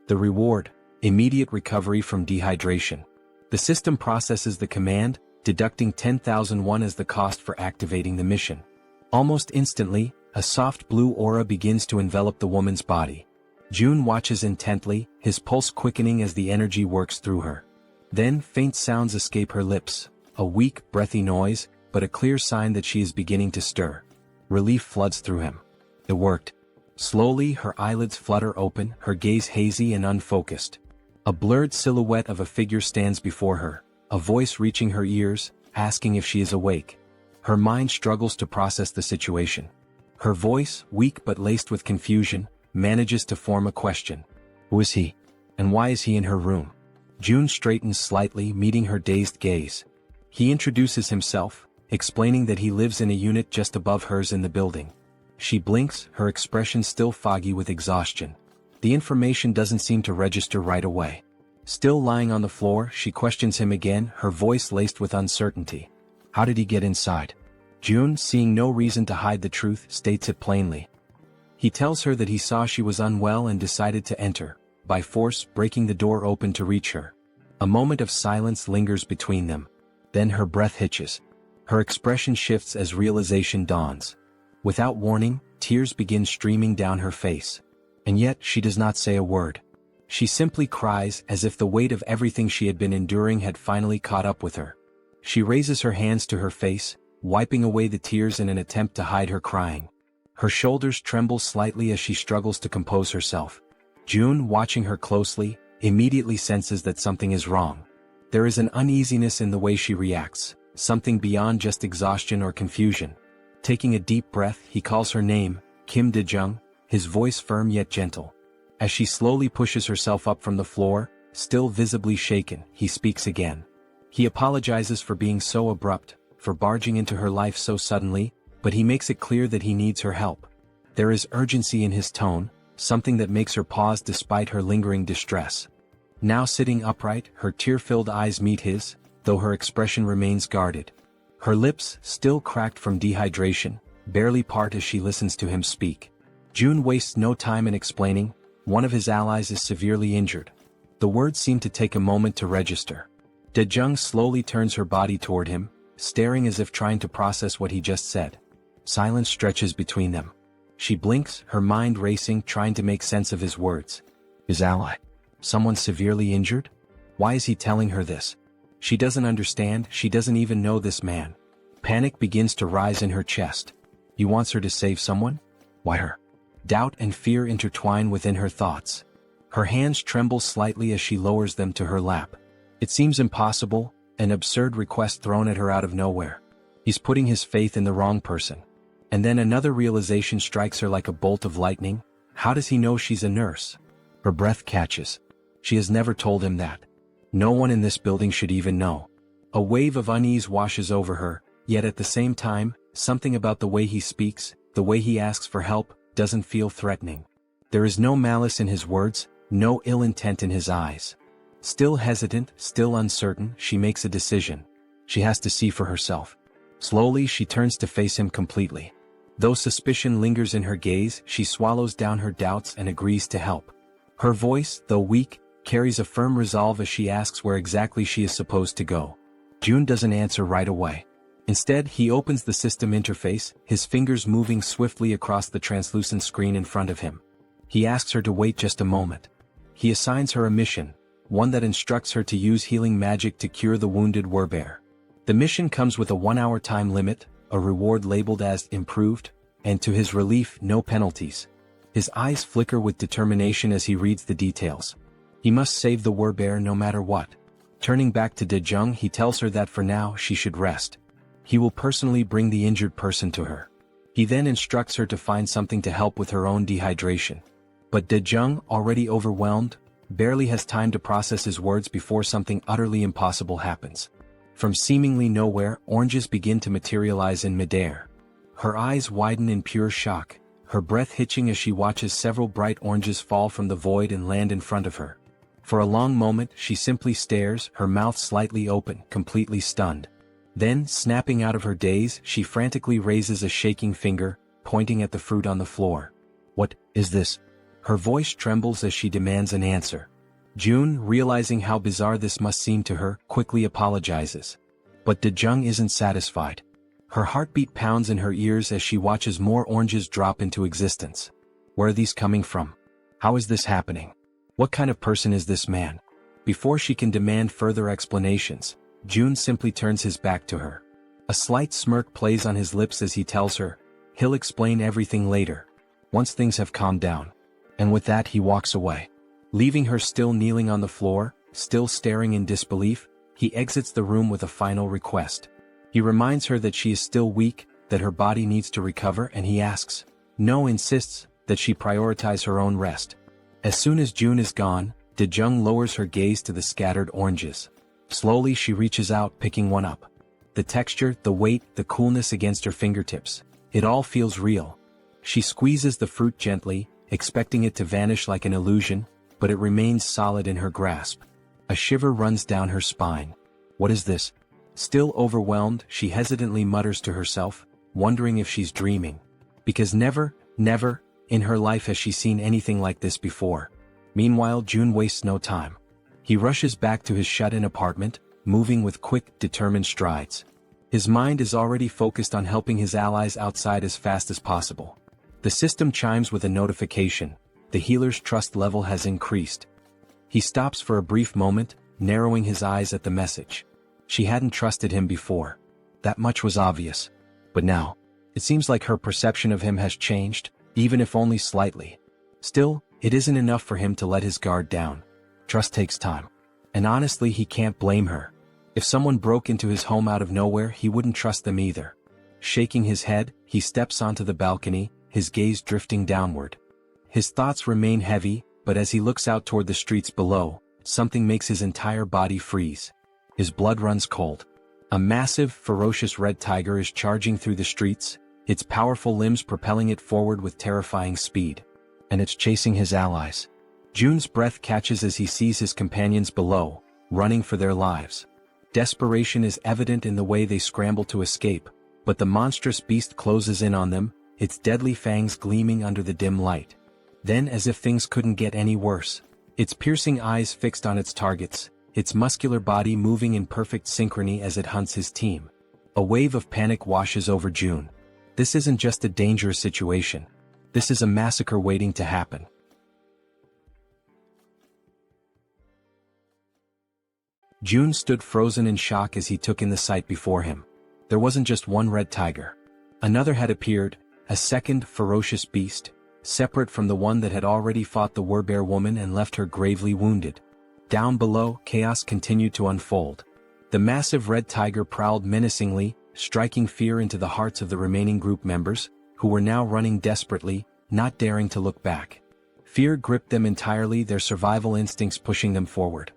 The reward: immediate recovery from dehydration. The system processes the command, deducting 10,000 won as the cost for activating the mission. Almost instantly, a soft blue aura begins to envelop the woman's body. June watches intently, his pulse quickening as the energy works through her. Then faint sounds escape her lips, a weak, breathy noise, but a clear sign that she is beginning to stir. Relief floods through him. It worked. Slowly, her eyelids flutter open, her gaze hazy and unfocused. A blurred silhouette of a figure stands before her, a voice reaching her ears, asking if she is awake. Her mind struggles to process the situation. Her voice, weak but laced with confusion, manages to form a question. Who is he? And why is he in her room? June straightens slightly, meeting her dazed gaze. He introduces himself, explaining that he lives in a unit just above hers in the building. She blinks, her expression still foggy with exhaustion. The information doesn't seem to register right away. Still lying on the floor, she questions him again, her voice laced with uncertainty. How did he get inside? June, seeing no reason to hide the truth, states it plainly. He tells her that he saw she was unwell and decided to enter, by force breaking the door open to reach her. A moment of silence lingers between them. Then her breath hitches. Her expression shifts as realization dawns. Without warning, tears begin streaming down her face. And yet she does not say a word. She simply cries as if the weight of everything she had been enduring had finally caught up with her. She raises her hands to her face, wiping away the tears in an attempt to hide her crying. Her shoulders tremble slightly as she struggles to compose herself. June, watching her closely, immediately senses that something is wrong. There is an uneasiness in the way she reacts, something beyond just exhaustion or confusion. Taking a deep breath, he calls her name, Kim Dae-jung, his voice firm yet gentle. As she slowly pushes herself up from the floor, still visibly shaken, he speaks again. He apologizes for being so abrupt, for barging into her life so suddenly, but he makes it clear that he needs her help. There is urgency in his tone, something that makes her pause despite her lingering distress. Now sitting upright, her tear-filled eyes meet his, though her expression remains guarded. Her lips, still cracked from dehydration, barely part as she listens to him speak. June wastes no time in explaining, one of his allies is severely injured. The words seem to take a moment to register. Dae-jung slowly turns her body toward him, staring as if trying to process what he just said. Silence stretches between them. She blinks, her mind racing, trying to make sense of his words. His ally? Someone severely injured? Why is he telling her this? She doesn't understand, she doesn't even know this man. Panic begins to rise in her chest. He wants her to save someone? Why her? Doubt and fear intertwine within her thoughts. Her hands tremble slightly as she lowers them to her lap. It seems impossible, an absurd request thrown at her out of nowhere. He's putting his faith in the wrong person. And then another realization strikes her like a bolt of lightning. How does he know she's a nurse? Her breath catches. She has never told him that. No one in this building should even know. A wave of unease washes over her, yet at the same time, something about the way he speaks, the way he asks for help, doesn't feel threatening. There is no malice in his words, no ill intent in his eyes. Still hesitant, still uncertain, she makes a decision. She has to see for herself. Slowly she turns to face him completely. Though suspicion lingers in her gaze, she swallows down her doubts and agrees to help. Her voice, though weak, carries a firm resolve as she asks where exactly she is supposed to go. June doesn't answer right away. Instead, he opens the system interface, his fingers moving swiftly across the translucent screen in front of him. He asks her to wait just a moment. He assigns her a mission, one that instructs her to use healing magic to cure the wounded werbear. The mission comes with a 1-hour time limit, a reward labeled as improved, and to his relief, no penalties. His eyes flicker with determination as he reads the details. He must save the werbear no matter what. Turning back to Dae-jung, he tells her that for now she should rest. He will personally bring the injured person to her. He then instructs her to find something to help with her own dehydration. But Dae-jung, already overwhelmed, barely has time to process his words before something utterly impossible happens. From seemingly nowhere, oranges begin to materialize in midair. Her eyes widen in pure shock, her breath hitching as she watches several bright oranges fall from the void and land in front of her. For a long moment she simply stares, her mouth slightly open, completely stunned. Then, snapping out of her daze, she frantically raises a shaking finger, pointing at the fruit on the floor. "What is this?" Her voice trembles as she demands an answer. June, realizing how bizarre this must seem to her, quickly apologizes. But Daejung isn't satisfied. Her heartbeat pounds in her ears as she watches more oranges drop into existence. Where are these coming from? How is this happening? What kind of person is this man? Before she can demand further explanations, June simply turns his back to her. A slight smirk plays on his lips as he tells her, he'll explain everything later, once things have calmed down. And with that he walks away. Leaving her still kneeling on the floor, still staring in disbelief, he exits the room with a final request. He reminds her that she is still weak, that her body needs to recover, and he asks, no, insists, that she prioritize her own rest. As soon as June is gone, Daejung lowers her gaze to the scattered oranges. Slowly she reaches out, picking one up. The texture, the weight, the coolness against her fingertips. It all feels real. She squeezes the fruit gently, expecting it to vanish like an illusion, but it remains solid in her grasp. A shiver runs down her spine. What is this? Still overwhelmed, she hesitantly mutters to herself, wondering if she's dreaming. Because never, in her life has she seen anything like this before. Meanwhile, June wastes no time. He rushes back to his shut-in apartment, moving with quick, determined strides. His mind is already focused on helping his allies outside as fast as possible. The system chimes with a notification. The healer's trust level has increased. He stops for a brief moment, narrowing his eyes at the message. She hadn't trusted him before. That much was obvious. But now, it seems like her perception of him has changed, even if only slightly. Still, it isn't enough for him to let his guard down. Trust takes time. And honestly, he can't blame her. If someone broke into his home out of nowhere, he wouldn't trust them either. Shaking his head, he steps onto the balcony, his gaze drifting downward. His thoughts remain heavy, but as he looks out toward the streets below, something makes his entire body freeze. His blood runs cold. A massive, ferocious red tiger is charging through the streets, its powerful limbs propelling it forward with terrifying speed. And it's chasing his allies. June's breath catches as he sees his companions below, running for their lives. Desperation is evident in the way they scramble to escape, but the monstrous beast closes in on them, its deadly fangs gleaming under the dim light. Then, as if things couldn't get any worse, its piercing eyes fixed on its targets, its muscular body moving in perfect synchrony as it hunts his team. A wave of panic washes over June. This isn't just a dangerous situation. This is a massacre waiting to happen. June stood frozen in shock as he took in the sight before him. There wasn't just one red tiger. Another had appeared, a second ferocious beast, separate from the one that had already fought the Werbear woman and left her gravely wounded. Down below, chaos continued to unfold. The massive red tiger prowled menacingly, striking fear into the hearts of the remaining group members, who were now running desperately, not daring to look back. Fear gripped them entirely, their survival instincts pushing them forward.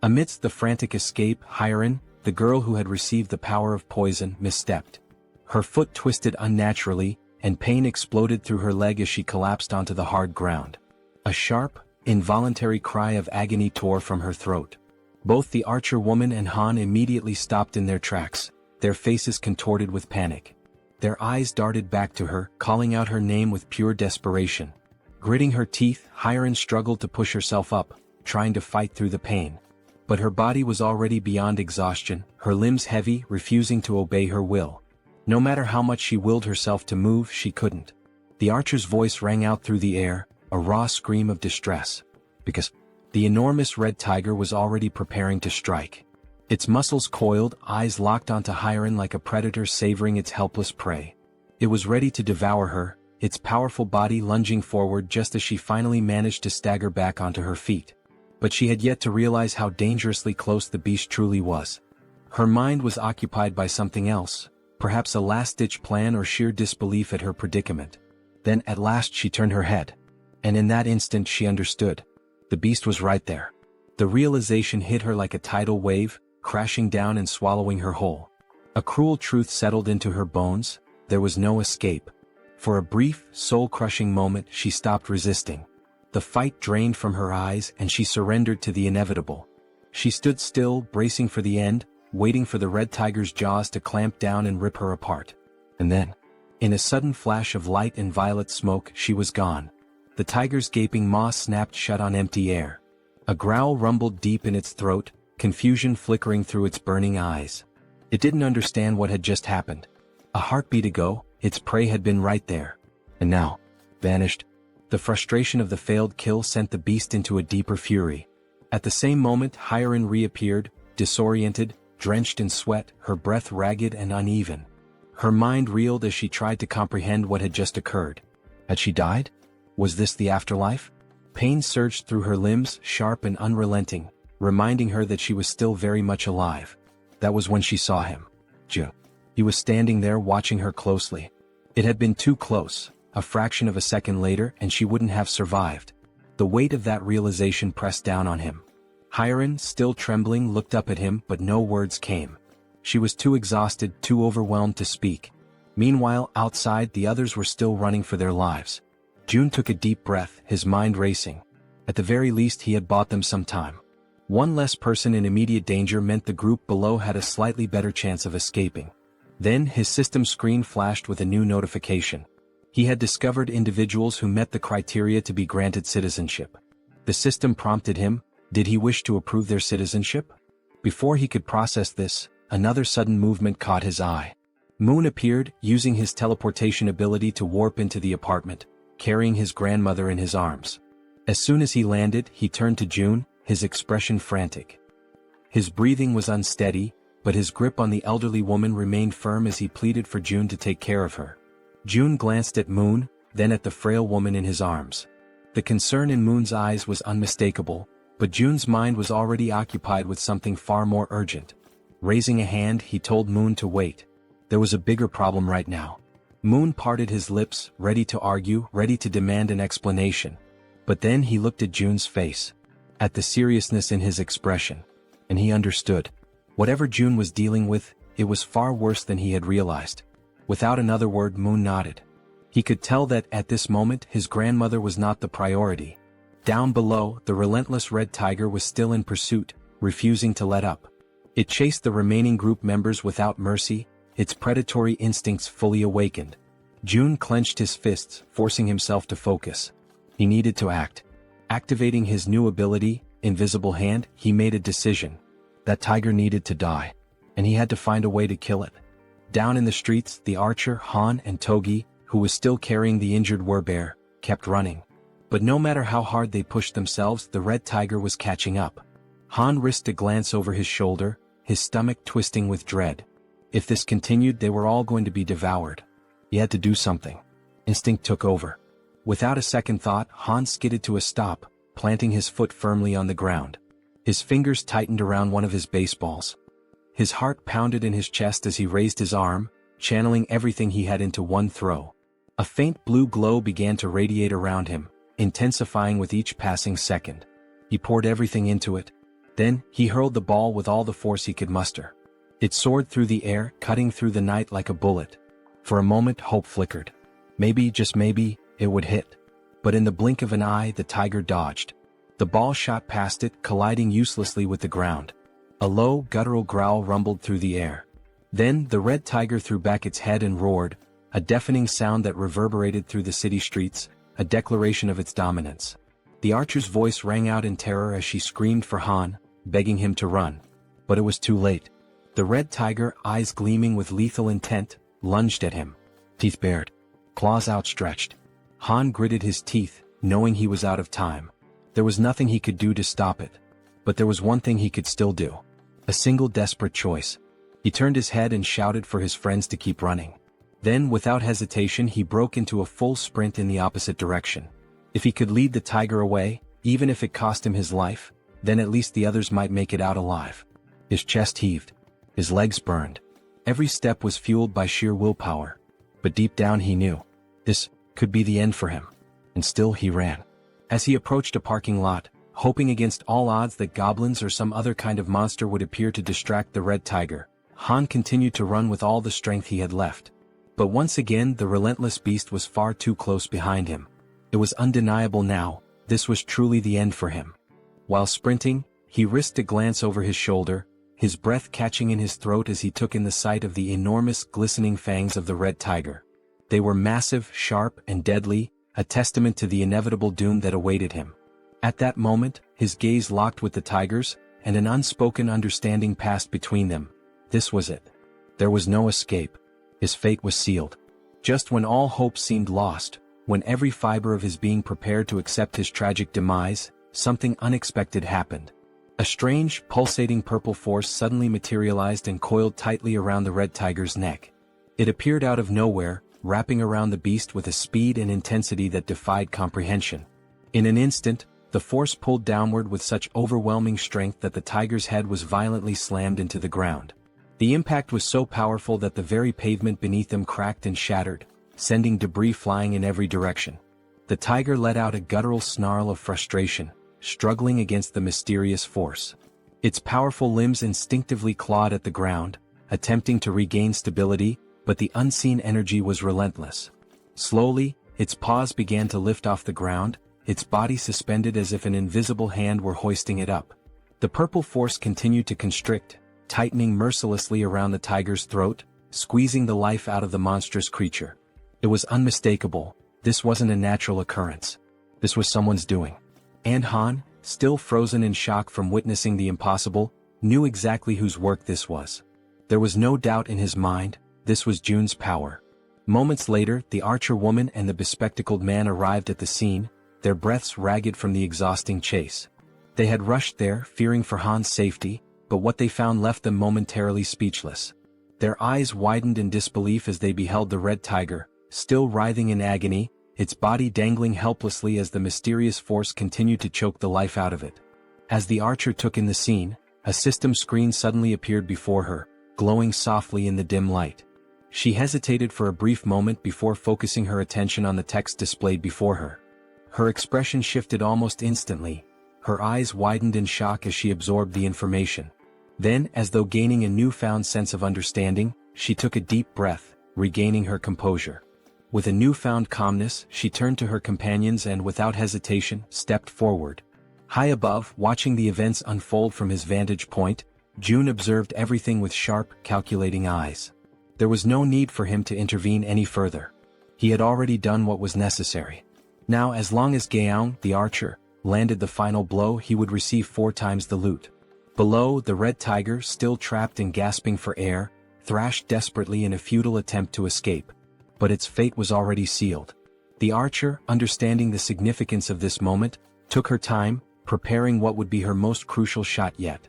Amidst the frantic escape, Jaehyeon, the girl who had received the power of poison, misstepped. Her foot twisted unnaturally, and pain exploded through her leg as she collapsed onto the hard ground. A sharp, involuntary cry of agony tore from her throat. Both the archer woman and Han immediately stopped in their tracks, their faces contorted with panic. Their eyes darted back to her, calling out her name with pure desperation. Gritting her teeth, Jaehyeon struggled to push herself up, trying to fight through the pain. But her body was already beyond exhaustion, her limbs heavy, refusing to obey her will. No matter how much she willed herself to move, she couldn't. The archer's voice rang out through the air, a raw scream of distress. Because the enormous red tiger was already preparing to strike. Its muscles coiled, eyes locked onto Jaehyeon like a predator savoring its helpless prey. It was ready to devour her, its powerful body lunging forward just as she finally managed to stagger back onto her feet. But she had yet to realize how dangerously close the beast truly was. Her mind was occupied by something else, perhaps a last-ditch plan or sheer disbelief at her predicament. Then at last she turned her head. And in that instant she understood. The beast was right there. The realization hit her like a tidal wave, crashing down and swallowing her whole. A cruel truth settled into her bones: there was no escape. For a brief, soul-crushing moment she stopped resisting. The fight drained from her eyes and she surrendered to the inevitable. She stood still, bracing for the end, waiting for the red tiger's jaws to clamp down and rip her apart. And then, in a sudden flash of light and violet smoke, she was gone. The tiger's gaping maw snapped shut on empty air. A growl rumbled deep in its throat, confusion flickering through its burning eyes. It didn't understand what had just happened. A heartbeat ago, its prey had been right there. And now, vanished. The frustration of the failed kill sent the beast into a deeper fury. At the same moment, Jaehyeon reappeared, disoriented, drenched in sweat, her breath ragged and uneven. Her mind reeled as she tried to comprehend what had just occurred. Had she died? Was this the afterlife? Pain surged through her limbs, sharp and unrelenting, reminding her that she was still very much alive. That was when she saw him. Jaehyeon. He was standing there watching her closely. It had been too close. A fraction of a second later and she wouldn't have survived. The weight of that realization pressed down on him. Jaehyeon, still trembling, looked up at him, but no words came. She was too exhausted, too overwhelmed to speak. Meanwhile, outside, the others were still running for their lives. Jaehyeon took a deep breath, his mind racing. At the very least, he had bought them some time. One less person in immediate danger meant the group below had a slightly better chance of escaping. Then his system screen flashed with a new notification. He had discovered individuals who met the criteria to be granted citizenship. The system prompted him: did he wish to approve their citizenship? Before he could process this, another sudden movement caught his eye. Moon appeared, using his teleportation ability to warp into the apartment, carrying his grandmother in his arms. As soon as he landed, he turned to Jaehyeon, his expression frantic. His breathing was unsteady, but his grip on the elderly woman remained firm as he pleaded for Jaehyeon to take care of her. Jaehyeon glanced at Moon, then at the frail woman in his arms. The concern in Moon's eyes was unmistakable, but Jaehyeon's mind was already occupied with something far more urgent. Raising a hand, he told Moon to wait. There was a bigger problem right now. Moon parted his lips, ready to argue, ready to demand an explanation. But then he looked at Jaehyeon's face, at the seriousness in his expression, and he understood. Whatever Jaehyeon was dealing with, it was far worse than he had realized. Without another word, Moon nodded. He could tell that, at this moment, his grandmother was not the priority. Down below, the relentless red tiger was still in pursuit, refusing to let up. It chased the remaining group members without mercy, its predatory instincts fully awakened. Jaehyeon clenched his fists, forcing himself to focus. He needed to act. Activating his new ability, Invisible Hand, he made a decision. That tiger needed to die, and he had to find a way to kill it. Down in the streets, the archer, Han, and Togi, who was still carrying the injured werbear, kept running. But no matter how hard they pushed themselves, the red tiger was catching up. Han risked a glance over his shoulder, his stomach twisting with dread. If this continued, they were all going to be devoured. He had to do something. Instinct took over. Without a second thought, Han skidded to a stop, planting his foot firmly on the ground. His fingers tightened around one of his baseballs. His heart pounded in his chest as he raised his arm, channeling everything he had into one throw. A faint blue glow began to radiate around him, intensifying with each passing second. He poured everything into it. Then, he hurled the ball with all the force he could muster. It soared through the air, cutting through the night like a bullet. For a moment, hope flickered. Maybe, just maybe, it would hit. But in the blink of an eye, the tiger dodged. The ball shot past it, colliding uselessly with the ground. A low, guttural growl rumbled through the air. Then, the red tiger threw back its head and roared, a deafening sound that reverberated through the city streets, a declaration of its dominance. The archer's voice rang out in terror as she screamed for Han, begging him to run. But it was too late. The red tiger, eyes gleaming with lethal intent, lunged at him. Teeth bared, claws outstretched. Han gritted his teeth, knowing he was out of time. There was nothing he could do to stop it. But there was one thing he could still do. A single desperate choice. He turned his head and shouted for his friends to keep running. Then, without hesitation, he broke into a full sprint in the opposite direction. If he could lead the tiger away, even if it cost him his life, then at least the others might make it out alive. His chest heaved. His legs burned. Every step was fueled by sheer willpower. But deep down he knew. This could be the end for him. And still he ran. As he approached a parking lot, Hoping against all odds that goblins or some other kind of monster would appear to distract the red tiger, Han continued to run with all the strength he had left. But once again the relentless beast was far too close behind him. It was undeniable now, this was truly the end for him. While sprinting, he risked a glance over his shoulder, his breath catching in his throat as he took in the sight of the enormous glistening fangs of the red tiger. They were massive, sharp, and deadly, a testament to the inevitable doom that awaited him. At that moment, his gaze locked with the tiger's, and an unspoken understanding passed between them. This was it. There was no escape. His fate was sealed. Just when all hope seemed lost, when every fiber of his being prepared to accept his tragic demise, something unexpected happened. A strange, pulsating purple force suddenly materialized and coiled tightly around the red tiger's neck. It appeared out of nowhere, wrapping around the beast with a speed and intensity that defied comprehension. In an instant, the force pulled downward with such overwhelming strength that the tiger's head was violently slammed into the ground. The impact was so powerful that the very pavement beneath them cracked and shattered, sending debris flying in every direction. The tiger let out a guttural snarl of frustration, struggling against the mysterious force. Its powerful limbs instinctively clawed at the ground, attempting to regain stability, but the unseen energy was relentless. Slowly, its paws began to lift off the ground, its body suspended as if an invisible hand were hoisting it up. The purple force continued to constrict, tightening mercilessly around the tiger's throat, squeezing the life out of the monstrous creature. It was unmistakable. This wasn't a natural occurrence. This was someone's doing. And Han, still frozen in shock from witnessing the impossible, knew exactly whose work this was. There was no doubt in his mind, this was Jun's power. Moments later, the archer woman and the bespectacled man arrived at the scene, their breaths ragged from the exhausting chase. They had rushed there, fearing for Han's safety, but what they found left them momentarily speechless. Their eyes widened in disbelief as they beheld the red tiger, still writhing in agony, its body dangling helplessly as the mysterious force continued to choke the life out of it. As the archer took in the scene, a system screen suddenly appeared before her, glowing softly in the dim light. She hesitated for a brief moment before focusing her attention on the text displayed before her. Her expression shifted almost instantly. Her eyes widened in shock as she absorbed the information. Then, as though gaining a newfound sense of understanding, she took a deep breath, regaining her composure. With a newfound calmness, she turned to her companions and without hesitation, stepped forward. High above, watching the events unfold from his vantage point, Jun observed everything with sharp, calculating eyes. There was no need for him to intervene any further. He had already done what was necessary. Now, as long as Jaehyeon, the archer, landed the final blow, he would receive 4 times the loot. Below, the red tiger, still trapped and gasping for air, thrashed desperately in a futile attempt to escape. But its fate was already sealed. The archer, understanding the significance of this moment, took her time, preparing what would be her most crucial shot yet.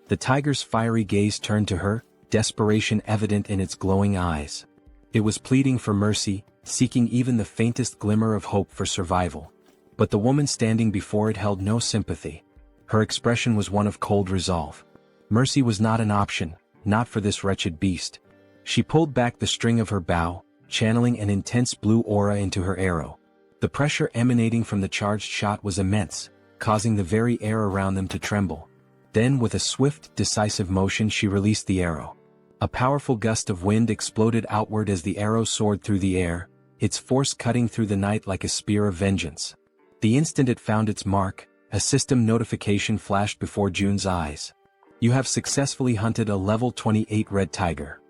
The tiger's fiery gaze turned to her, desperation evident in its glowing eyes. It was pleading for mercy, seeking even the faintest glimmer of hope for survival. But the woman standing before it held no sympathy. Her expression was one of cold resolve. Mercy was not an option, not for this wretched beast. She pulled back the string of her bow, channeling an intense blue aura into her arrow. The pressure emanating from the charged shot was immense, causing the very air around them to tremble. Then with a swift, decisive motion she released the arrow. A powerful gust of wind exploded outward as the arrow soared through the air, its force cutting through the night like a spear of vengeance. The instant it found its mark, a system notification flashed before Jun's eyes. You have successfully hunted a level 28 red tiger.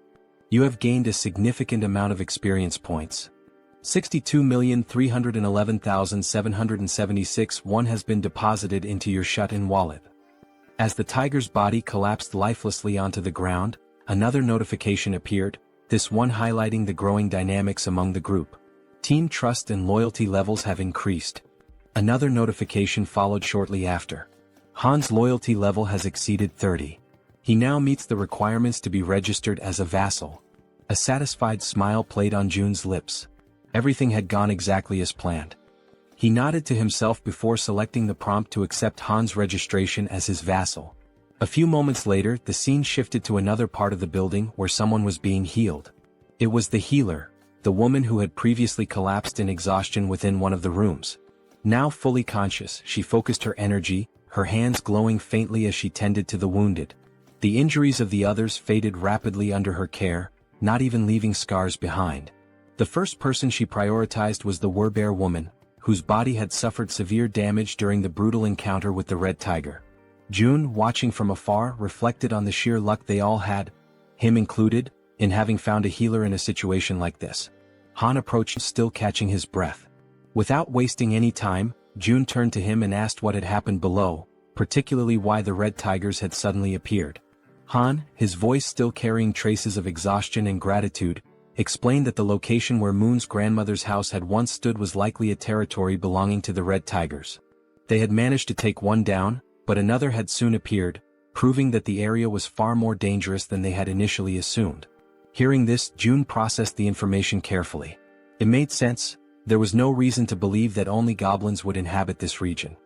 You have gained a significant amount of experience points. 62,311,776 one has been deposited into your shut-in wallet. As the tiger's body collapsed lifelessly onto the ground, another notification appeared, this one highlighting the growing dynamics among the group. Team trust and loyalty levels have increased. Another notification followed shortly after. Han's loyalty level has exceeded 30. He now meets the requirements to be registered as a vassal. A satisfied smile played on Jun's lips. Everything had gone exactly as planned. He nodded to himself before selecting the prompt to accept Han's registration as his vassal. A few moments later, the scene shifted to another part of the building where someone was being healed. It was the healer, the woman who had previously collapsed in exhaustion within one of the rooms. Now fully conscious, she focused her energy, her hands glowing faintly as she tended to the wounded. The injuries of the others faded rapidly under her care, not even leaving scars behind. The first person she prioritized was the Werbear woman, whose body had suffered severe damage during the brutal encounter with the red tiger. June, watching from afar, reflected on the sheer luck they all had, him included, in having found a healer in a situation like this. Han approached, still catching his breath. Without wasting any time, June turned to him and asked what had happened below, particularly why the red tigers had suddenly appeared. Han, his voice still carrying traces of exhaustion and gratitude, explained that the location where Moon's grandmother's house had once stood was likely a territory belonging to the red tigers. They had managed to take one down, but another had soon appeared, proving that the area was far more dangerous than they had initially assumed. Hearing this, June processed the information carefully. It made sense. There was no reason to believe that only goblins would inhabit this region.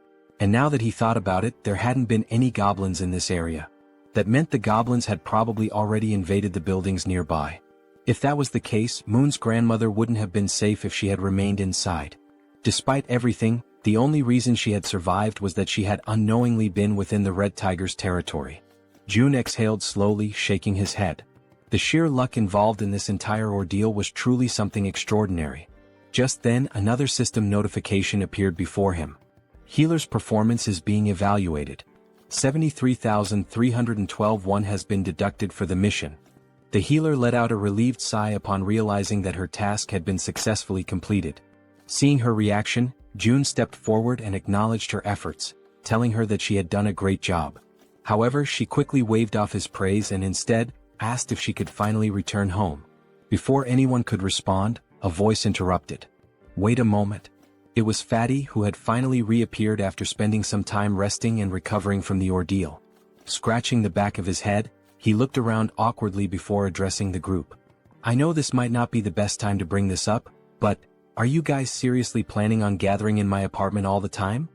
And now that he thought about it, there hadn't been any goblins in this area. That meant the goblins had probably already invaded the buildings nearby. If that was the case, Moon's grandmother wouldn't have been safe if she had remained inside. Despite everything, the only reason she had survived was that she had unknowingly been within the red tiger's territory. June exhaled slowly, shaking his head. The sheer luck involved in this entire ordeal was truly something extraordinary. Just then, another system notification appeared before him. Healer's performance is being evaluated. 73,312 has been deducted for the mission. The healer let out a relieved sigh upon realizing that her task had been successfully completed. Seeing her reaction, June stepped forward and acknowledged her efforts, telling her that she had done a great job. However, she quickly waved off his praise and instead asked if she could finally return home. Before anyone could respond, a voice interrupted. Wait a moment. It was Fatty, who had finally reappeared after spending some time resting and recovering from the ordeal. Scratching the back of his head, he looked around awkwardly before addressing the group. I know this might not be the best time to bring this up, but are you guys seriously planning on gathering in my apartment all the time?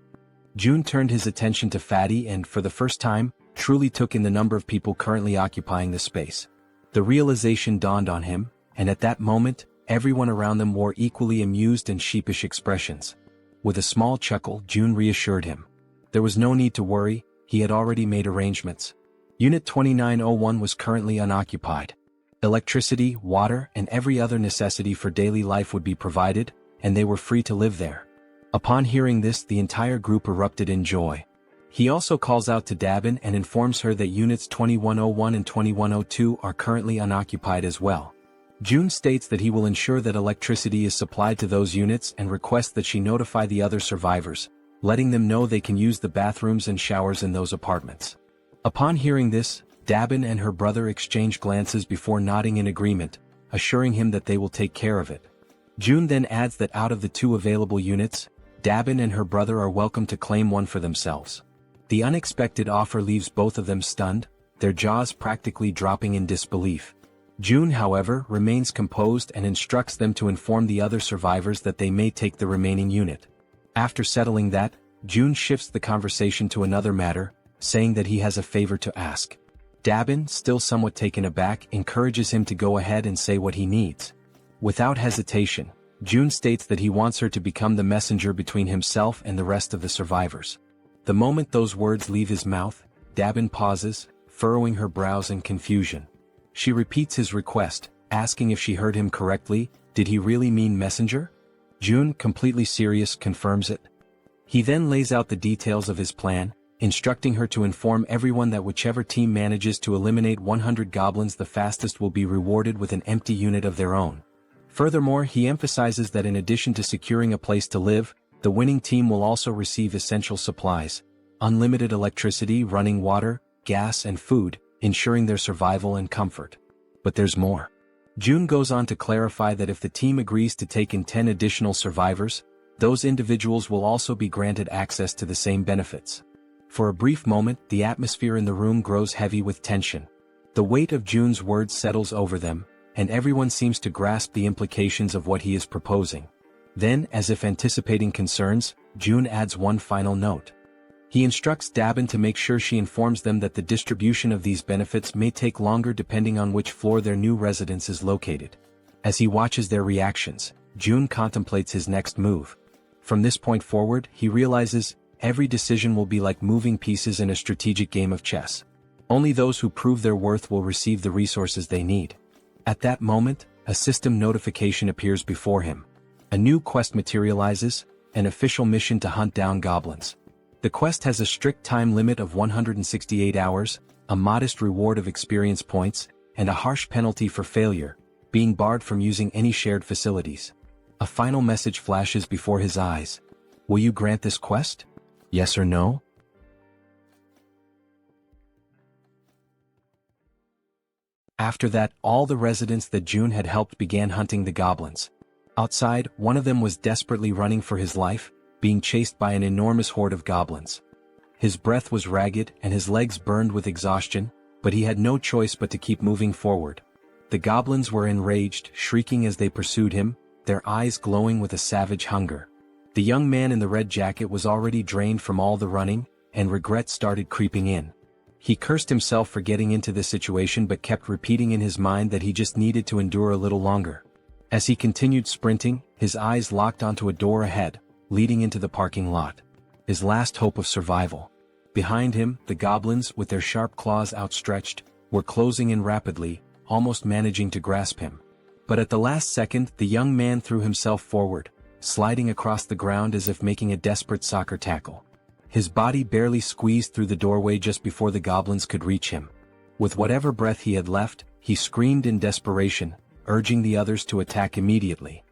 June turned his attention to Fatty and, for the first time, truly took in the number of people currently occupying the space. The realization dawned on him, and at that moment, everyone around them wore equally amused and sheepish expressions. With a small chuckle, June reassured him. There was no need to worry, he had already made arrangements. Unit 2901 was currently unoccupied. Electricity, water, and every other necessity for daily life would be provided, and they were free to live there. Upon hearing this, the entire group erupted in joy. He also calls out to Dabin and informs her that Units 2101 and 2102 are currently unoccupied as well. June states that he will ensure that electricity is supplied to those units and requests that she notify the other survivors, letting them know they can use the bathrooms and showers in those apartments. Upon hearing this, Dabin and her brother exchange glances before nodding in agreement, assuring him that they will take care of it. June then adds that out of the two available units, Dabin and her brother are welcome to claim one for themselves. The unexpected offer leaves both of them stunned, their jaws practically dropping in disbelief. June, however, remains composed and instructs them to inform the other survivors that they may take the remaining unit. After settling that, June shifts the conversation to another matter, saying that he has a favor to ask. Dabin, still somewhat taken aback, encourages him to go ahead and say what he needs. Without hesitation, June states that he wants her to become the messenger between himself and the rest of the survivors. The moment those words leave his mouth, Dabin pauses, furrowing her brows in confusion. She repeats his request, asking if she heard him correctly. Did he really mean messenger? June, completely serious, confirms it. He then lays out the details of his plan, instructing her to inform everyone that whichever team manages to eliminate 100 goblins the fastest will be rewarded with an empty unit of their own. Furthermore, he emphasizes that in addition to securing a place to live, the winning team will also receive essential supplies, unlimited electricity, running water, gas, and food, ensuring their survival and comfort. But there's more. June goes on to clarify that if the team agrees to take in 10 additional survivors, those individuals will also be granted access to the same benefits. For a brief moment, the atmosphere in the room grows heavy with tension. The weight of June's words settles over them, and everyone seems to grasp the implications of what he is proposing. Then, as if anticipating concerns, June adds one final note. He instructs Dabin to make sure she informs them that the distribution of these benefits may take longer depending on which floor their new residence is located. As he watches their reactions, June contemplates his next move. From this point forward, he realizes, every decision will be like moving pieces in a strategic game of chess. Only those who prove their worth will receive the resources they need. At that moment, a system notification appears before him. A new quest materializes, an official mission to hunt down goblins. The quest has a strict time limit of 168 hours, a modest reward of experience points, and a harsh penalty for failure, being barred from using any shared facilities. A final message flashes before his eyes. Will you grant this quest? Yes or no? After that, all the residents that June had helped began hunting the goblins. Outside, one of them was desperately running for his life, being chased by an enormous horde of goblins. His breath was ragged and his legs burned with exhaustion, but he had no choice but to keep moving forward. The goblins were enraged, shrieking as they pursued him, their eyes glowing with a savage hunger. The young man in the red jacket was already drained from all the running, and regret started creeping in. He cursed himself for getting into this situation but kept repeating in his mind that he just needed to endure a little longer. As he continued sprinting, his eyes locked onto a door ahead, leading into the parking lot. His last hope of survival. Behind him, the goblins, with their sharp claws outstretched, were closing in rapidly, almost managing to grasp him. But at the last second, the young man threw himself forward, sliding across the ground as if making a desperate soccer tackle. His body barely squeezed through the doorway just before the goblins could reach him. With whatever breath he had left, he screamed in desperation, urging the others to attack immediately.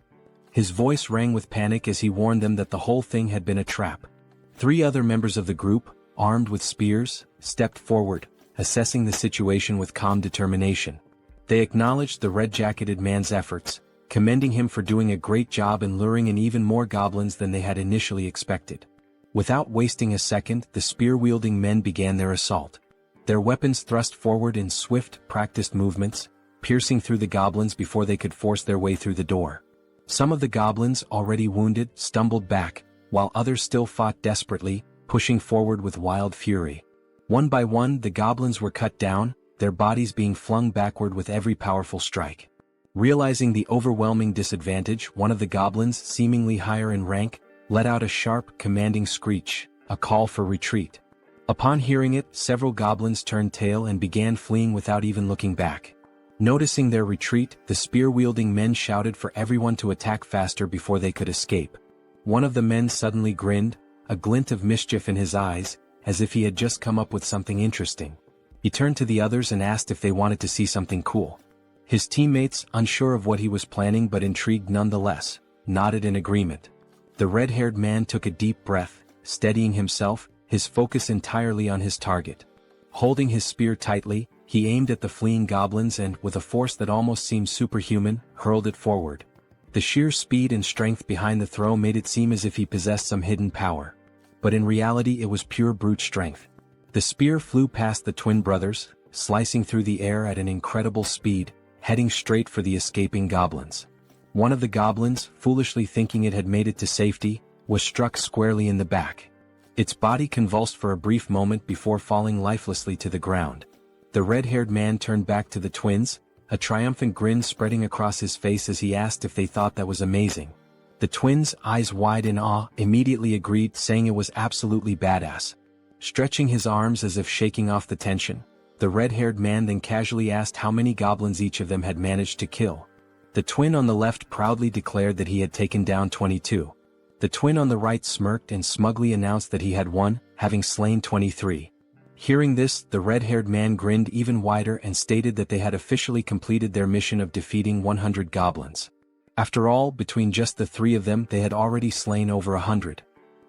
His voice rang with panic as he warned them that the whole thing had been a trap. 3 other members of the group, armed with spears, stepped forward, assessing the situation with calm determination. They acknowledged the red-jacketed man's efforts, commending him for doing a great job in luring in even more goblins than they had initially expected. Without wasting a second, the spear-wielding men began their assault. Their weapons thrust forward in swift, practiced movements, piercing through the goblins before they could force their way through the door. Some of the goblins, already wounded, stumbled back, while others still fought desperately, pushing forward with wild fury. One by one, the goblins were cut down, their bodies being flung backward with every powerful strike. Realizing the overwhelming disadvantage, one of the goblins, seemingly higher in rank, let out a sharp, commanding screech, a call for retreat. Upon hearing it, several goblins turned tail and began fleeing without even looking back. Noticing their retreat, the spear-wielding men shouted for everyone to attack faster before they could escape. One of the men suddenly grinned, a glint of mischief in his eyes, as if he had just come up with something interesting. He turned to the others and asked if they wanted to see something cool. His teammates, unsure of what he was planning but intrigued nonetheless, nodded in agreement. The red-haired man took a deep breath, steadying himself, his focus entirely on his target. Holding his spear tightly, he aimed at the fleeing goblins and, with a force that almost seemed superhuman, hurled it forward. The sheer speed and strength behind the throw made it seem as if he possessed some hidden power. But in reality it was pure brute strength. The spear flew past the twin brothers, slicing through the air at an incredible speed, heading straight for the escaping goblins. One of the goblins, foolishly thinking it had made it to safety, was struck squarely in the back. Its body convulsed for a brief moment before falling lifelessly to the ground. The red-haired man turned back to the twins, a triumphant grin spreading across his face as he asked if they thought that was amazing. The twins, eyes wide in awe, immediately agreed, saying it was absolutely badass. Stretching his arms as if shaking off the tension, the red-haired man then casually asked how many goblins each of them had managed to kill. The twin on the left proudly declared that he had taken down 22. The twin on the right smirked and smugly announced that he had won, having slain 23. Hearing this, the red-haired man grinned even wider and stated that they had officially completed their mission of defeating 100 goblins. After all, between just the 3 of them they had already slain over 100.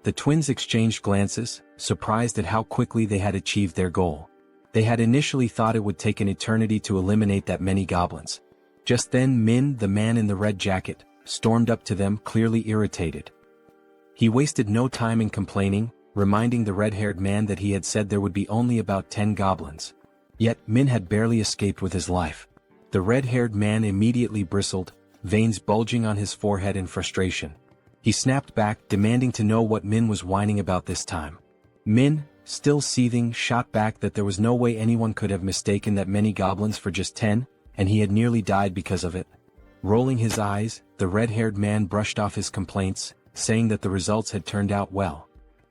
The twins exchanged glances, surprised at how quickly they had achieved their goal. They had initially thought it would take an eternity to eliminate that many goblins. Just then Min, the man in the red jacket, stormed up to them, clearly irritated. He wasted no time in complaining, reminding the red-haired man that he had said there would be only about 10 goblins. Yet Min had barely escaped with his life. The red-haired man immediately bristled, veins bulging on his forehead in frustration. He snapped back, demanding to know what Min was whining about this time. Min, still seething, shot back that there was no way anyone could have mistaken that many goblins for just 10, and he had nearly died because of it. Rolling his eyes, the red-haired man brushed off his complaints, saying that the results had turned out well.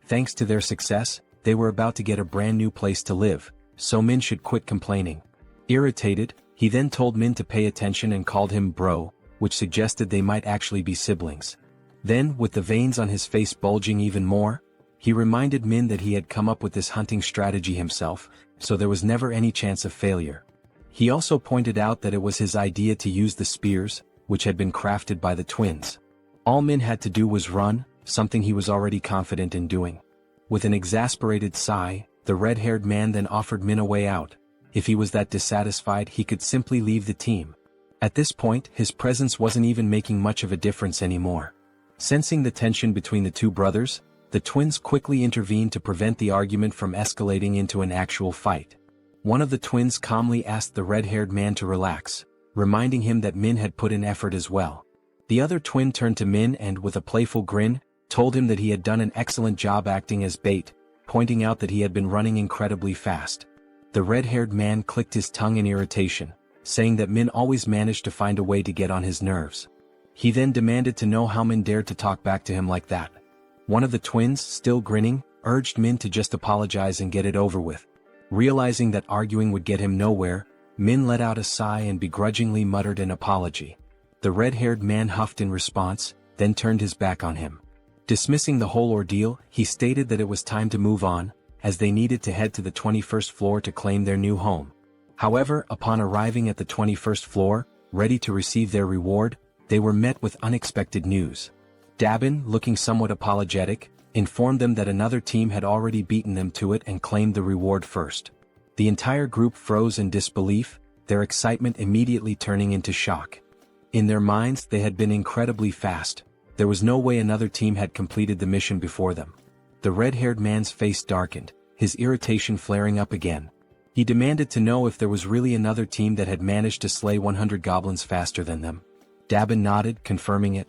Thanks to their success, they were about to get a brand new place to live, so Min should quit complaining. Irritated, he then told Min to pay attention and called him bro, which suggested they might actually be siblings. Then, with the veins on his face bulging even more, he reminded Min that he had come up with this hunting strategy himself, so there was never any chance of failure. He also pointed out that it was his idea to use the spears, which had been crafted by the twins. All Min had to do was run, something he was already confident in doing. With an exasperated sigh, the red-haired man then offered Min a way out. If he was that dissatisfied, he could simply leave the team. At this point, his presence wasn't even making much of a difference anymore. Sensing the tension between the two brothers, the twins quickly intervened to prevent the argument from escalating into an actual fight. One of the twins calmly asked the red-haired man to relax, reminding him that Min had put in effort as well. The other twin turned to Min and, with a playful grin, told him that he had done an excellent job acting as bait, pointing out that he had been running incredibly fast. The red-haired man clicked his tongue in irritation, saying that Min always managed to find a way to get on his nerves. He then demanded to know how Min dared to talk back to him like that. One of the twins, still grinning, urged Min to just apologize and get it over with. Realizing that arguing would get him nowhere, Min let out a sigh and begrudgingly muttered an apology. The red-haired man huffed in response, then turned his back on him. Dismissing the whole ordeal, he stated that it was time to move on, as they needed to head to the 21st floor to claim their new home. However, upon arriving at the 21st floor, ready to receive their reward, they were met with unexpected news. Dabin, looking somewhat apologetic, informed them that another team had already beaten them to it and claimed the reward first. The entire group froze in disbelief, their excitement immediately turning into shock. In their minds, they had been incredibly fast. There was no way another team had completed the mission before them. The red-haired man's face darkened, his irritation flaring up again. He demanded to know if there was really another team that had managed to slay 100 goblins faster than them. Dabin nodded, confirming it.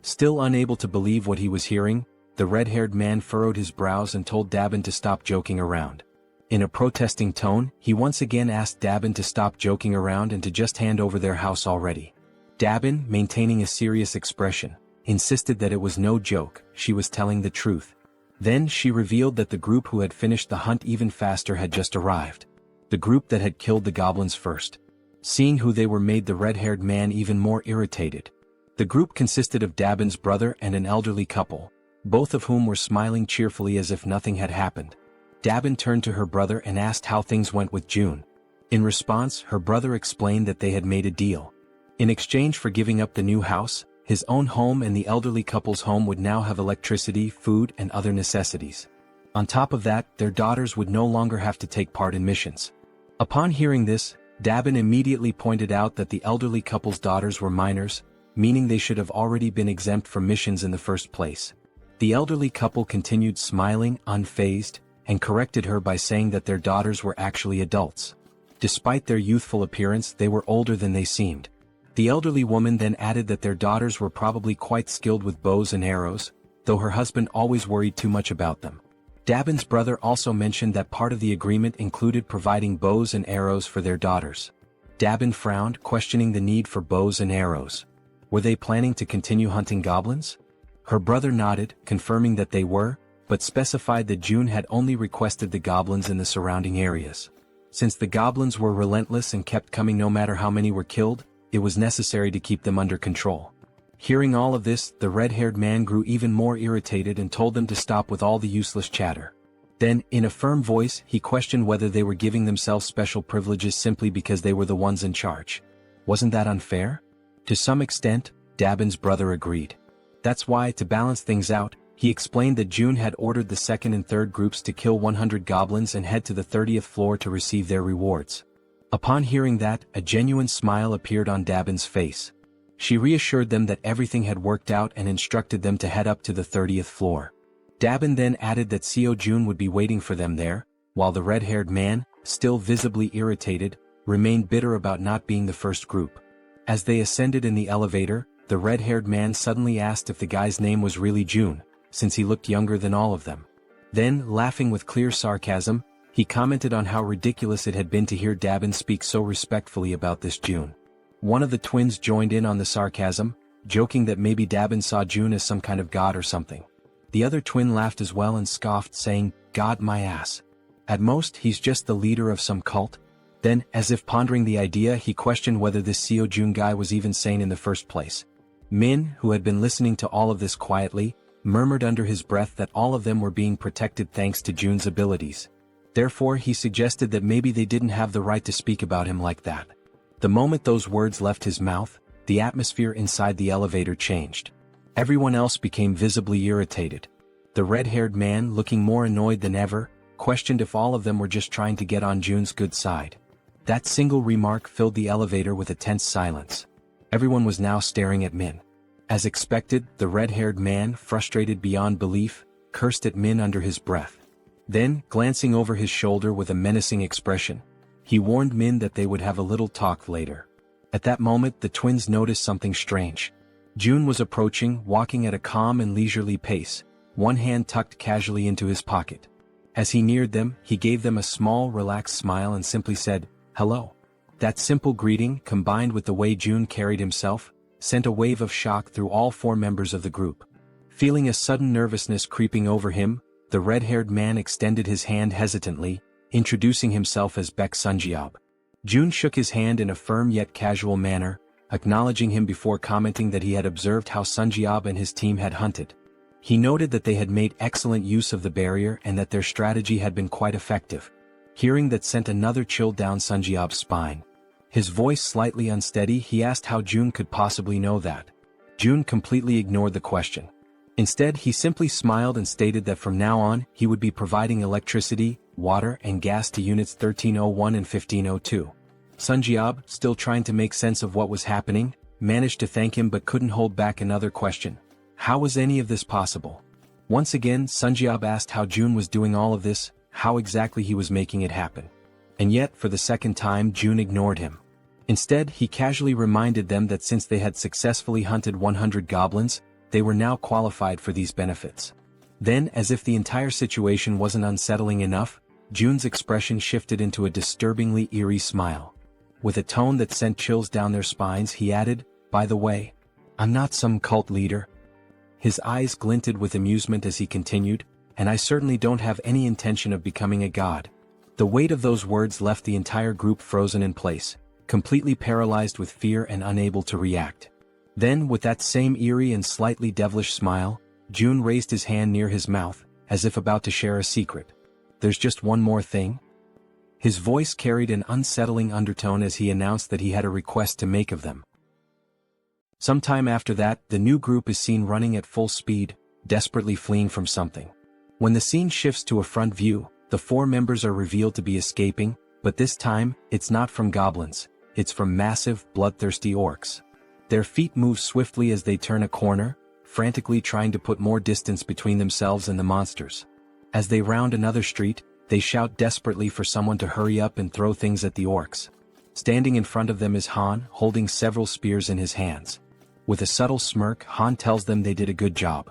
Still unable to believe what he was hearing, the red-haired man furrowed his brows and told Dabin to stop joking around. In a protesting tone, he once again asked Dabin to stop joking around and to just hand over their house already. Dabin, maintaining a serious expression, insisted that it was no joke, she was telling the truth. Then she revealed that the group who had finished the hunt even faster had just arrived. The group that had killed the goblins first. Seeing who they were made the red-haired man even more irritated. The group consisted of Dabin's brother and an elderly couple, both of whom were smiling cheerfully as if nothing had happened. Dabin turned to her brother and asked how things went with June. In response, her brother explained that they had made a deal. In exchange for giving up the new house, his own home and the elderly couple's home would now have electricity, food, and other necessities. On top of that, their daughters would no longer have to take part in missions. Upon hearing this, Dabin immediately pointed out that the elderly couple's daughters were minors, meaning they should have already been exempt from missions in the first place. The elderly couple continued smiling, unfazed, and corrected her by saying that their daughters were actually adults. Despite their youthful appearance, they were older than they seemed. The elderly woman then added that their daughters were probably quite skilled with bows and arrows, though her husband always worried too much about them. Dabin's brother also mentioned that part of the agreement included providing bows and arrows for their daughters. Dabin frowned, questioning the need for bows and arrows. Were they planning to continue hunting goblins? Her brother nodded, confirming that they were, but specified that June had only requested the goblins in the surrounding areas. Since the goblins were relentless and kept coming no matter how many were killed, it was necessary to keep them under control. Hearing all of this, the red-haired man grew even more irritated and told them to stop with all the useless chatter. Then, in a firm voice, he questioned whether they were giving themselves special privileges simply because they were the ones in charge. Wasn't that unfair? To some extent, Dabin's brother agreed. That's why, to balance things out, he explained that June had ordered the second and third groups to kill 100 goblins and head to the 30th floor to receive their rewards. Upon hearing that, a genuine smile appeared on Dabin's face. She reassured them that everything had worked out and instructed them to head up to the 30th floor. Dabin then added that Seo Jun would be waiting for them there, while the red-haired man, still visibly irritated, remained bitter about not being the first group. As they ascended in the elevator, the red-haired man suddenly asked if the guy's name was really Jun, since he looked younger than all of them. Then, laughing with clear sarcasm, he commented on how ridiculous it had been to hear Dabin speak so respectfully about this June. One of the twins joined in on the sarcasm, joking that maybe Dabin saw June as some kind of god or something. The other twin laughed as well and scoffed, saying, "God my ass. At most he's just the leader of some cult." Then, as if pondering the idea, he questioned whether this Seo Jun guy was even sane in the first place. Min, who had been listening to all of this quietly, murmured under his breath that all of them were being protected thanks to Jun's abilities. Therefore he suggested that maybe they didn't have the right to speak about him like that. The moment those words left his mouth, the atmosphere inside the elevator changed. Everyone else became visibly irritated. The red-haired man, looking more annoyed than ever, questioned if all of them were just trying to get on Jun's good side. That single remark filled the elevator with a tense silence. Everyone was now staring at Min. As expected, the red-haired man, frustrated beyond belief, cursed at Min under his breath. Then, glancing over his shoulder with a menacing expression, he warned Min that they would have a little talk later. At that moment the twins noticed something strange. Jun was approaching, walking at a calm and leisurely pace, one hand tucked casually into his pocket. As he neared them, he gave them a small, relaxed smile and simply said, "Hello." That simple greeting, combined with the way Jun carried himself, sent a wave of shock through all four members of the group. Feeling a sudden nervousness creeping over him, the red-haired man extended his hand hesitantly, introducing himself as Baek Sunjeob. Jun shook his hand in a firm yet casual manner, acknowledging him before commenting that he had observed how Sunjeob and his team had hunted. He noted that they had made excellent use of the barrier and that their strategy had been quite effective. Hearing that sent another chill down Sunjeob's spine. His voice slightly unsteady, he asked how Jun could possibly know that. Jun completely ignored the question. Instead, he simply smiled and stated that from now on, he would be providing electricity, water and gas to units 1301 and 1502. Sunjeob, still trying to make sense of what was happening, managed to thank him but couldn't hold back another question. How was any of this possible? Once again, Sunjeob asked how Jun was doing all of this, how exactly he was making it happen. And yet, for the second time, Jun ignored him. Instead, he casually reminded them that since they had successfully hunted 100 goblins, they were now qualified for these benefits. Then, as if the entire situation wasn't unsettling enough, Jun's expression shifted into a disturbingly eerie smile. With a tone that sent chills down their spines, he added, "By the way, I'm not some cult leader." His eyes glinted with amusement as he continued, "And I certainly don't have any intention of becoming a god." The weight of those words left the entire group frozen in place, completely paralyzed with fear and unable to react. Then, with that same eerie and slightly devilish smile, Jun raised his hand near his mouth, as if about to share a secret. "There's just one more thing." His voice carried an unsettling undertone as he announced that he had a request to make of them. Sometime after that, the new group is seen running at full speed, desperately fleeing from something. When the scene shifts to a front view, the four members are revealed to be escaping, but this time, it's not from goblins, it's from massive, bloodthirsty orcs. Their feet move swiftly as they turn a corner, frantically trying to put more distance between themselves and the monsters. As they round another street, they shout desperately for someone to hurry up and throw things at the orcs. Standing in front of them is Han, holding several spears in his hands. With a subtle smirk, Han tells them they did a good job.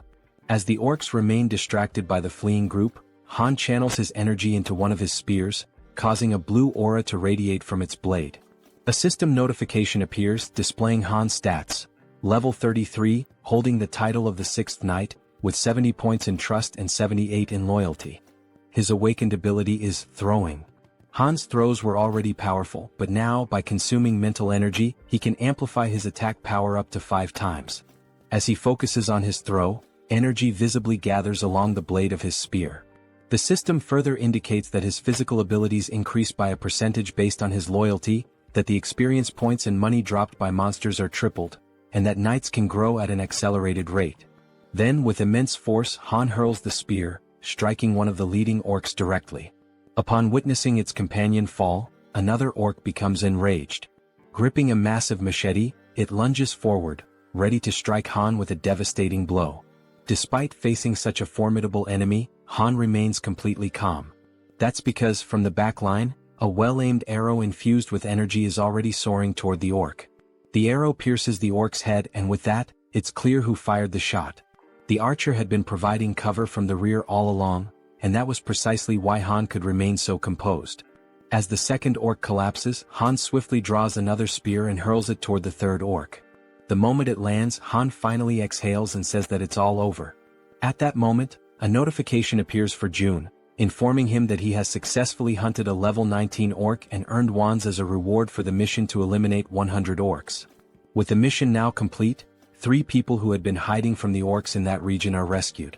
As the orcs remain distracted by the fleeing group, Han channels his energy into one of his spears, causing a blue aura to radiate from its blade. A system notification appears, displaying Han's stats. Level 33, holding the title of the 6th Knight, with 70 points in trust and 78 in loyalty. His awakened ability is throwing. Han's throws were already powerful, but now, by consuming mental energy, he can amplify his attack power up to 5 times. As he focuses on his throw, energy visibly gathers along the blade of his spear. The system further indicates that his physical abilities increase by a percentage based on his loyalty, that the experience points and money dropped by monsters are tripled, and that knights can grow at an accelerated rate. Then, with immense force, Han hurls the spear, striking one of the leading orcs directly. Upon witnessing its companion fall, another orc becomes enraged. Gripping a massive machete, it lunges forward, ready to strike Han with a devastating blow. Despite facing such a formidable enemy, Han remains completely calm. That's because, from the back line, a well-aimed arrow infused with energy is already soaring toward the orc. The arrow pierces the orc's head, and with that, it's clear who fired the shot. The archer had been providing cover from the rear all along, and that was precisely why Han could remain so composed. As the second orc collapses, Han swiftly draws another spear and hurls it toward the third orc. The moment it lands, Han finally exhales and says that it's all over. At that moment, a notification appears for June, informing him that he has successfully hunted a level 19 orc and earned wands as a reward for the mission to eliminate 100 orcs. With the mission now complete, 3 people who had been hiding from the orcs in that region are rescued.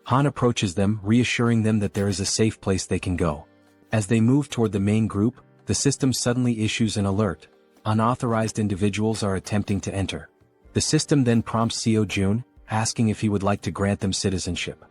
Han approaches them, reassuring them that there is a safe place they can go. As they move toward the main group, the system suddenly issues an alert. Unauthorized individuals are attempting to enter. The system then prompts Seo Jun, asking if he would like to grant them citizenship.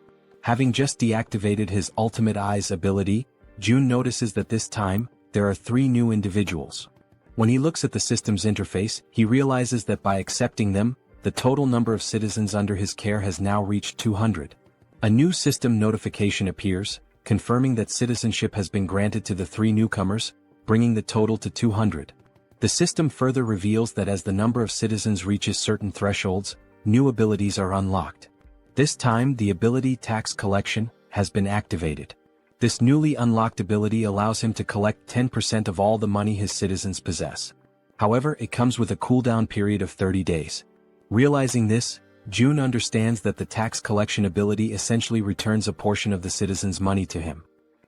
Having just deactivated his Ultimate Eyes ability, Jun notices that this time, there are 3 new individuals. When he looks at the system's interface, he realizes that by accepting them, the total number of citizens under his care has now reached 200. A new system notification appears, confirming that citizenship has been granted to the 3 newcomers, bringing the total to 200. The system further reveals that as the number of citizens reaches certain thresholds, new abilities are unlocked. This time the ability Tax Collection has been activated. This newly unlocked ability allows him to collect 10% of all the money his citizens possess. However, it comes with a cooldown period of 30 days. Realizing this, Jun understands that the tax collection ability essentially returns a portion of the citizens' money to him.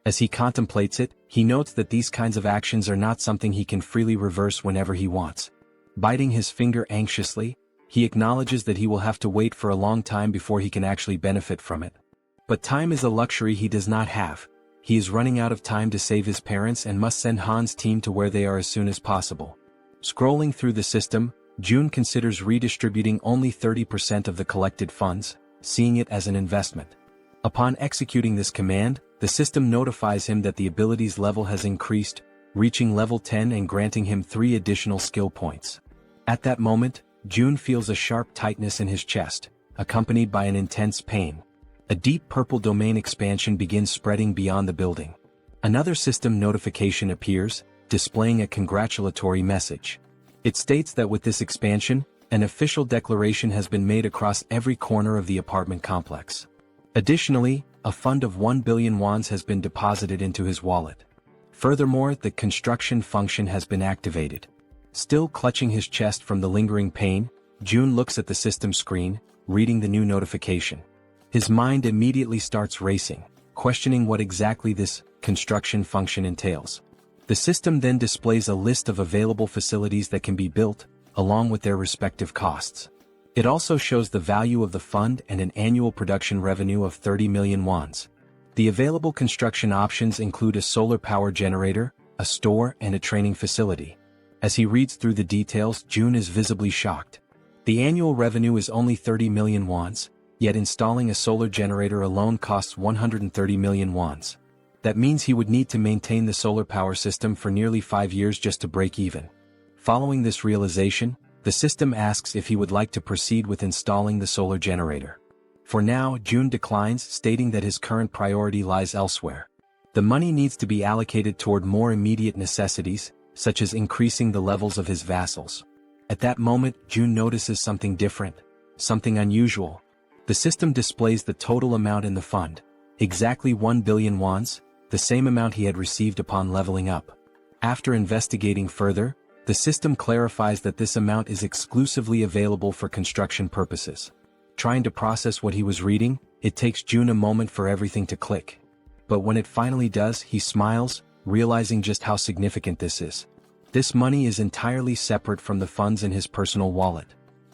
As he contemplates it, he notes that these kinds of actions are not something he can freely reverse whenever he wants. Biting his finger anxiously, he acknowledges that he will have to wait for a long time before he can actually benefit from it. But time is a luxury he does not have. He is running out of time to save his parents and must send Han's team to where they are as soon as possible. Scrolling through the system, Jun considers redistributing only 30% of the collected funds, seeing it as an investment. Upon executing this command, the system notifies him that the ability's level has increased, reaching level 10 and granting him 3 additional skill points. At that moment, Jun feels a sharp tightness in his chest, accompanied by an intense pain. A deep purple domain expansion begins spreading beyond the building. Another system notification appears, displaying a congratulatory message. It states that with this expansion, an official declaration has been made across every corner of the apartment complex. Additionally, a fund of 1 billion wands has been deposited into his wallet. Furthermore, the construction function has been activated. Still clutching his chest from the lingering pain, Jun looks at the system screen, reading the new notification. His mind immediately starts racing, questioning what exactly this construction function entails. The system then displays a list of available facilities that can be built, along with their respective costs. It also shows the value of the fund and an annual production revenue of 30 million wands. The available construction options include a solar power generator, a store, and a training facility. As he reads through the details, Jun is visibly shocked. The annual revenue is only 30 million wands, yet installing a solar generator alone costs 130 million wands. That means he would need to maintain the solar power system for nearly 5 years just to break even. Following this realization, the system asks if he would like to proceed with installing the solar generator. For now, Jun declines, stating that his current priority lies elsewhere. The money needs to be allocated toward more immediate necessities, such as increasing the levels of his vassals. At that moment, Jun notices something different, something unusual. The system displays the total amount in the fund, exactly 1 billion wands, the same amount he had received upon leveling up. After investigating further, the system clarifies that this amount is exclusively available for construction purposes. Trying to process what he was reading, it takes Jun a moment for everything to click. But when it finally does, he smiles, realizing just how significant this is. This money is entirely separate from the funds in his personal wallet.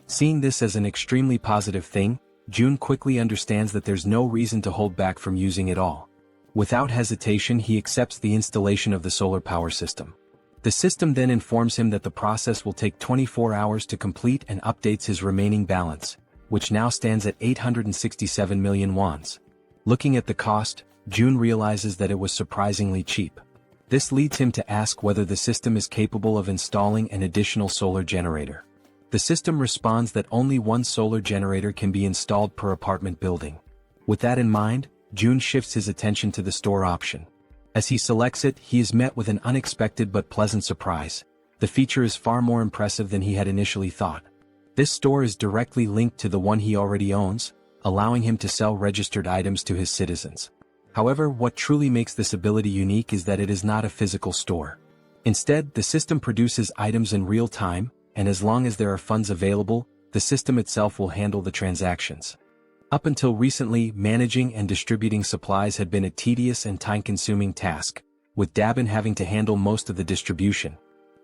Seeing this as an extremely positive thing, Jun quickly understands that there's no reason to hold back from using it all. Without hesitation, he accepts the installation of the solar power system. The system then informs him that the process will take 24 hours to complete and updates his remaining balance, which now stands at 867 million wands. Looking at the cost, Jun realizes that it was surprisingly cheap. This leads him to ask whether the system is capable of installing an additional solar generator. The system responds that only 1 solar generator can be installed per apartment building. With that in mind, Jun shifts his attention to the store option. As he selects it, he is met with an unexpected but pleasant surprise. The feature is far more impressive than he had initially thought. This store is directly linked to the one he already owns, allowing him to sell registered items to his citizens. However, what truly makes this ability unique is that it is not a physical store. Instead, the system produces items in real time, and as long as there are funds available, the system itself will handle the transactions. Up until recently, managing and distributing supplies had been a tedious and time-consuming task, with Dabin having to handle most of the distribution.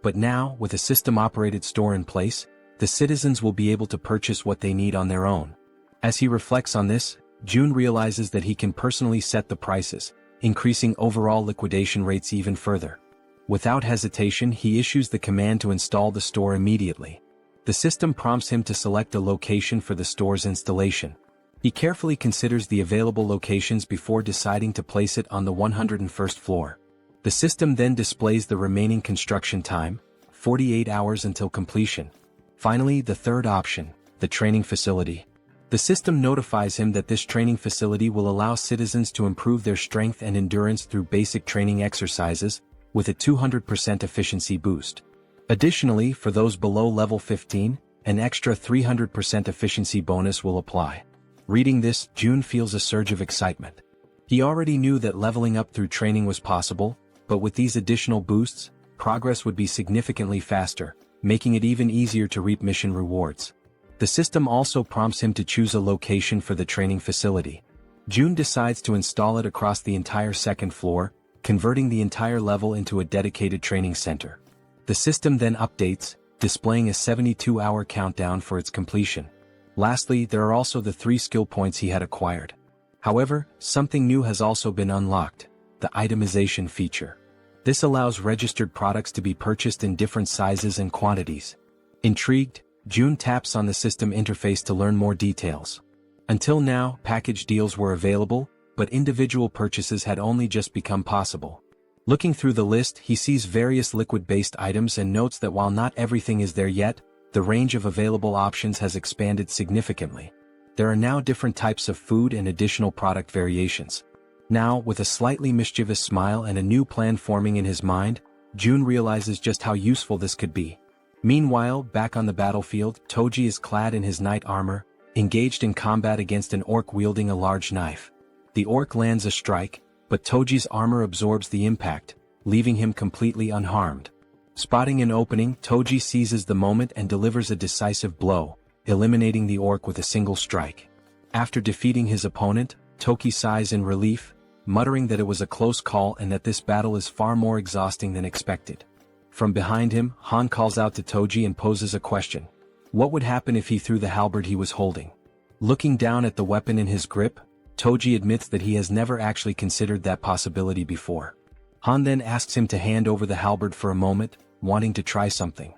But now, with a system-operated store in place, the citizens will be able to purchase what they need on their own. As he reflects on this, Jun realizes that he can personally set the prices, increasing overall liquidation rates even further. Without hesitation, he issues the command to install the store immediately. The system prompts him to select a location for the store's installation. He carefully considers the available locations before deciding to place it on the 101st floor. The system then displays the remaining construction time, 48 hours until completion. Finally, the third option, the training facility. The system notifies him that this training facility will allow citizens to improve their strength and endurance through basic training exercises, with a 200% efficiency boost. Additionally, for those below level 15, an extra 300% efficiency bonus will apply. Reading this, Jun feels a surge of excitement. He already knew that leveling up through training was possible, but with these additional boosts, progress would be significantly faster, making it even easier to reap mission rewards. The system also prompts him to choose a location for the training facility. Jun decides to install it across the entire second floor, converting the entire level into a dedicated training center. The system then updates, displaying a 72-hour countdown for its completion. Lastly, there are also the 3 skill points he had acquired. However, something new has also been unlocked, the itemization feature. This allows registered products to be purchased in different sizes and quantities. Intrigued, Jun taps on the system interface to learn more details. Until now, package deals were available, but individual purchases had only just become possible. Looking through the list, he sees various liquid-based items and notes that while not everything is there yet, the range of available options has expanded significantly. There are now different types of food and additional product variations. Now, with a slightly mischievous smile and a new plan forming in his mind, Jun realizes just how useful this could be. Meanwhile, back on the battlefield, Toji is clad in his knight armor, engaged in combat against an orc wielding a large knife. The orc lands a strike, but Toji's armor absorbs the impact, leaving him completely unharmed. Spotting an opening, Toji seizes the moment and delivers a decisive blow, eliminating the orc with a single strike. After defeating his opponent, Toki sighs in relief, muttering that it was a close call and that this battle is far more exhausting than expected. From behind him, Han calls out to Toji and poses a question. What would happen if he threw the halberd he was holding? Looking down at the weapon in his grip, Toji admits that he has never actually considered that possibility before. Han then asks him to hand over the halberd for a moment, wanting to try something.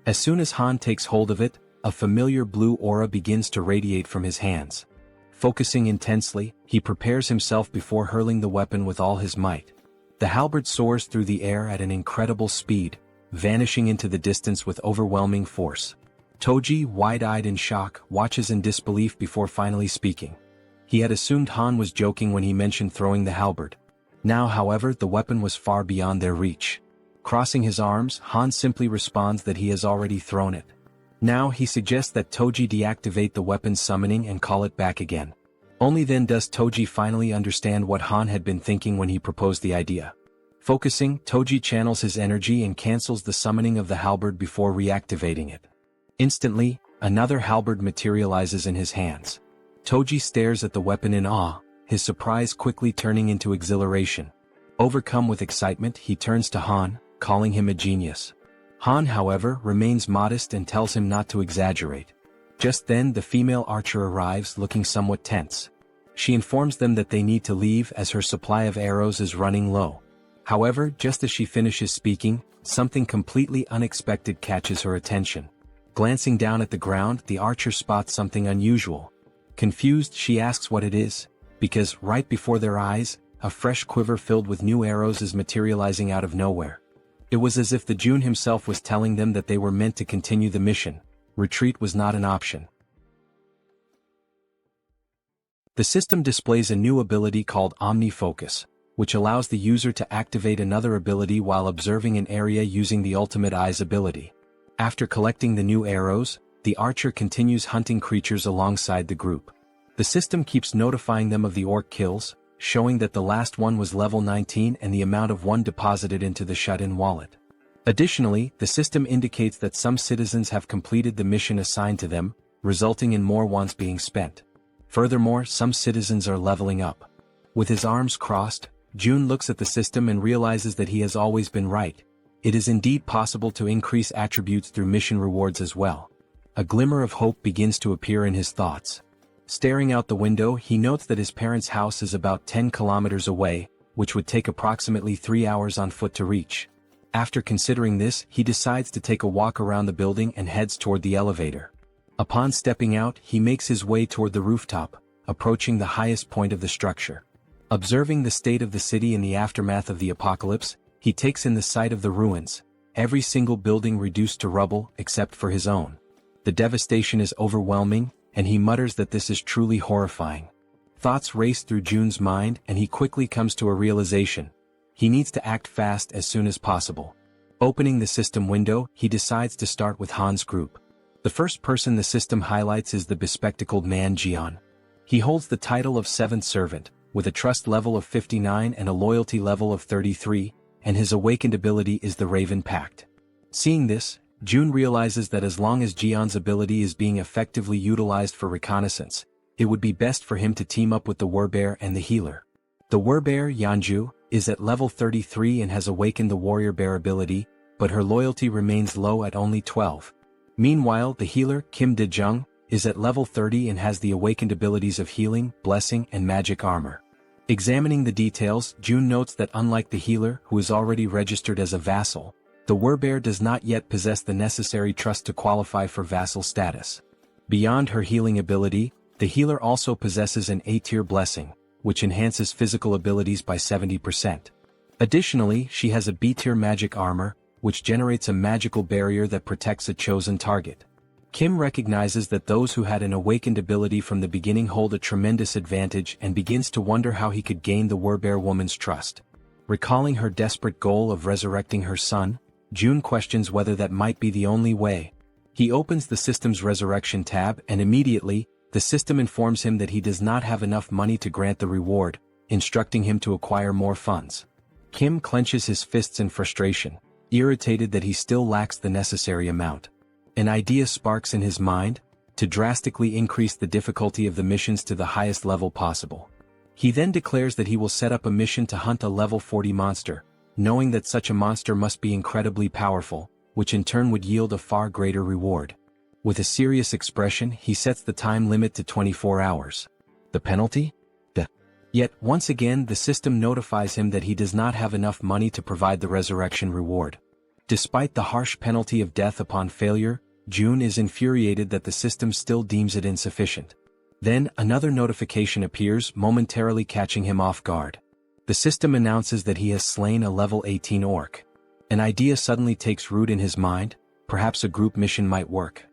As soon as Han takes hold of it, a familiar blue aura begins to radiate from his hands. Focusing intensely, he prepares himself before hurling the weapon with all his might. The halberd soars through the air at an incredible speed, vanishing into the distance with overwhelming force. Toji, wide-eyed in shock, watches in disbelief before finally speaking. He had assumed Han was joking when he mentioned throwing the halberd. Now, however, the weapon was far beyond their reach. Crossing his arms, Han simply responds that he has already thrown it. Now he suggests that Toji deactivate the weapon's summoning and call it back again. Only then does Toji finally understand what Han had been thinking when he proposed the idea. Focusing, Toji channels his energy and cancels the summoning of the halberd before reactivating it. Instantly, another halberd materializes in his hands. Toji stares at the weapon in awe, his surprise quickly turning into exhilaration. Overcome with excitement, he turns to Han, calling him a genius. Han, however, remains modest and tells him not to exaggerate. Just then the female archer arrives looking somewhat tense. She informs them that they need to leave as her supply of arrows is running low. However, just as she finishes speaking, something completely unexpected catches her attention. Glancing down at the ground, the archer spots something unusual. Confused, she asks what it is, because right before their eyes, a fresh quiver filled with new arrows is materializing out of nowhere. It was as if the Jun himself was telling them that they were meant to continue the mission. Retreat was not an option. The system displays a new ability called Omni-Focus, which allows the user to activate another ability while observing an area using the Ultimate Eyes ability. After collecting the new arrows, the archer continues hunting creatures alongside the group. The system keeps notifying them of the orc kills, showing that the last one was level 19 and the amount of one deposited into the shut-in wallet. Additionally, the system indicates that some citizens have completed the mission assigned to them, resulting in more ones being spent. Furthermore, some citizens are leveling up. With his arms crossed, Jun looks at the system and realizes that he has always been right. It is indeed possible to increase attributes through mission rewards as well. A glimmer of hope begins to appear in his thoughts. Staring out the window, he notes that his parents' house is about 10 kilometers away, which would take approximately 3 hours on foot to reach. After considering this, he decides to take a walk around the building and heads toward the elevator. Upon stepping out, he makes his way toward the rooftop, approaching the highest point of the structure. Observing the state of the city in the aftermath of the apocalypse, he takes in the sight of the ruins, every single building reduced to rubble except for his own. The devastation is overwhelming, and he mutters that this is truly horrifying. Thoughts race through Jun's mind and he quickly comes to a realization. He needs to act fast as soon as possible. Opening the system window, he decides to start with Han's group. The first person the system highlights is the bespectacled man Jaehyeon. He holds the title of 7th servant, with a trust level of 59 and a loyalty level of 33, and his awakened ability is the Raven Pact. Seeing this, Jun realizes that as long as Jaehyeon's ability is being effectively utilized for reconnaissance, it would be best for him to team up with the Warbear and the healer. The Warbear, Yeonju, is at level 33 and has awakened the Warrior Bear ability, but her loyalty remains low at only 12. Meanwhile, the healer, Kim De-jung, is at level 30 and has the awakened abilities of healing, blessing, and magic armor. Examining the details, Jun notes that unlike the healer, who is already registered as a vassal, the Warbear does not yet possess the necessary trust to qualify for vassal status. Beyond her healing ability, the healer also possesses an A-tier blessing, which enhances physical abilities by 70%. Additionally, she has a B-tier magic armor, which generates a magical barrier that protects a chosen target. Kim recognizes that those who had an awakened ability from the beginning hold a tremendous advantage and begins to wonder how he could gain the Warbear woman's trust. Recalling her desperate goal of resurrecting her son, Jun questions whether that might be the only way. He opens the system's resurrection tab and immediately, the system informs him that he does not have enough money to grant the reward, instructing him to acquire more funds. Kim clenches his fists in frustration, irritated that he still lacks the necessary amount. An idea sparks in his mind, to drastically increase the difficulty of the missions to the highest level possible. He then declares that he will set up a mission to hunt a level 40 monster, knowing that such a monster must be incredibly powerful, which in turn would yield a far greater reward. With a serious expression, he sets the time limit to 24 hours. The penalty? Death. Yet, once again, the system notifies him that he does not have enough money to provide the resurrection reward. Despite the harsh penalty of death upon failure, Jun is infuriated that the system still deems it insufficient. Then, another notification appears, momentarily catching him off guard. The system announces that he has slain a level 18 orc. An idea suddenly takes root in his mind, perhaps a group mission might work.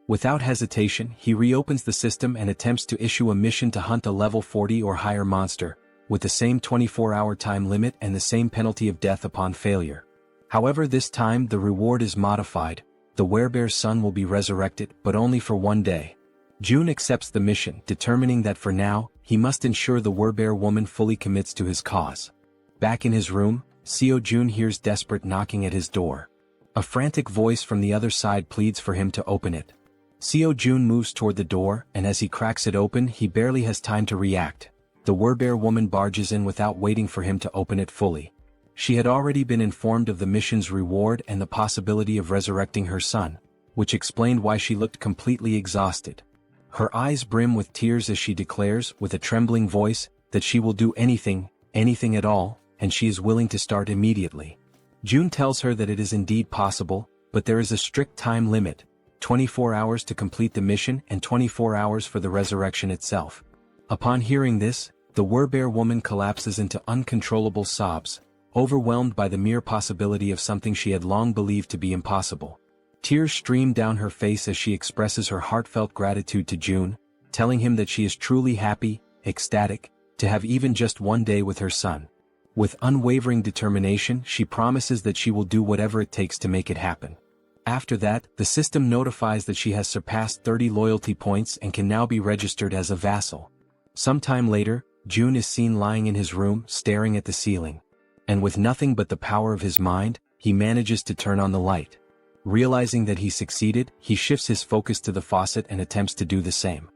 Without hesitation, he reopens the system and attempts to issue a mission to hunt a level 40 or higher monster, with the same 24-hour time limit and the same penalty of death upon failure. However, this time the reward is modified. The Werebear's son will be resurrected, but only for 1 day. Jun accepts the mission, determining that for now, he must ensure the Werebear woman fully commits to his cause. Back in his room, Seo Jun hears desperate knocking at his door. A frantic voice from the other side pleads for him to open it. Seo Jun moves toward the door, and as he cracks it open, he barely has time to react. The Werebear woman barges in without waiting for him to open it fully. She had already been informed of the mission's reward and the possibility of resurrecting her son, which explained why she looked completely exhausted. Her eyes brim with tears as she declares, with a trembling voice, that she will do anything at all, and she is willing to start immediately. Jun tells her that it is indeed possible, but there is a strict time limit, 24 hours to complete the mission and 24 hours for the resurrection itself. Upon hearing this, the Werebear woman collapses into uncontrollable sobs, overwhelmed by the mere possibility of something she had long believed to be impossible. Tears stream down her face as she expresses her heartfelt gratitude to Jun, telling him that she is truly happy, ecstatic, to have even just 1 day with her son. With unwavering determination, she promises that she will do whatever it takes to make it happen. After that, the system notifies that she has surpassed 30 loyalty points and can now be registered as a vassal. Sometime later, Jun is seen lying in his room, staring at the ceiling. And with nothing but the power of his mind, he manages to turn on the light. Realizing that he succeeded, he shifts his focus to the faucet and attempts to do the same.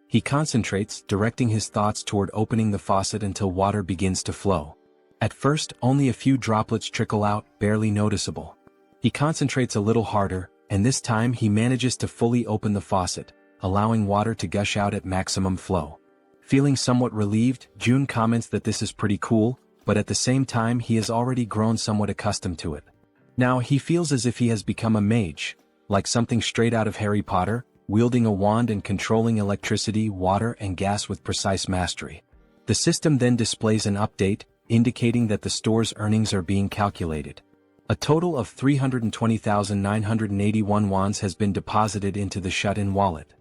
He concentrates, directing his thoughts toward opening the faucet until water begins to flow. At first, only a few droplets trickle out, barely noticeable. He concentrates a little harder, and this time he manages to fully open the faucet, allowing water to gush out at maximum flow. Feeling somewhat relieved, June comments that this is pretty cool, but at the same time he has already grown somewhat accustomed to it. Now he feels as if he has become a mage, like something straight out of Harry Potter, wielding a wand and controlling electricity, water and gas with precise mastery. The system then displays an update, indicating that the store's earnings are being calculated. A total of 320,981 wons has been deposited into the shut-in wallet.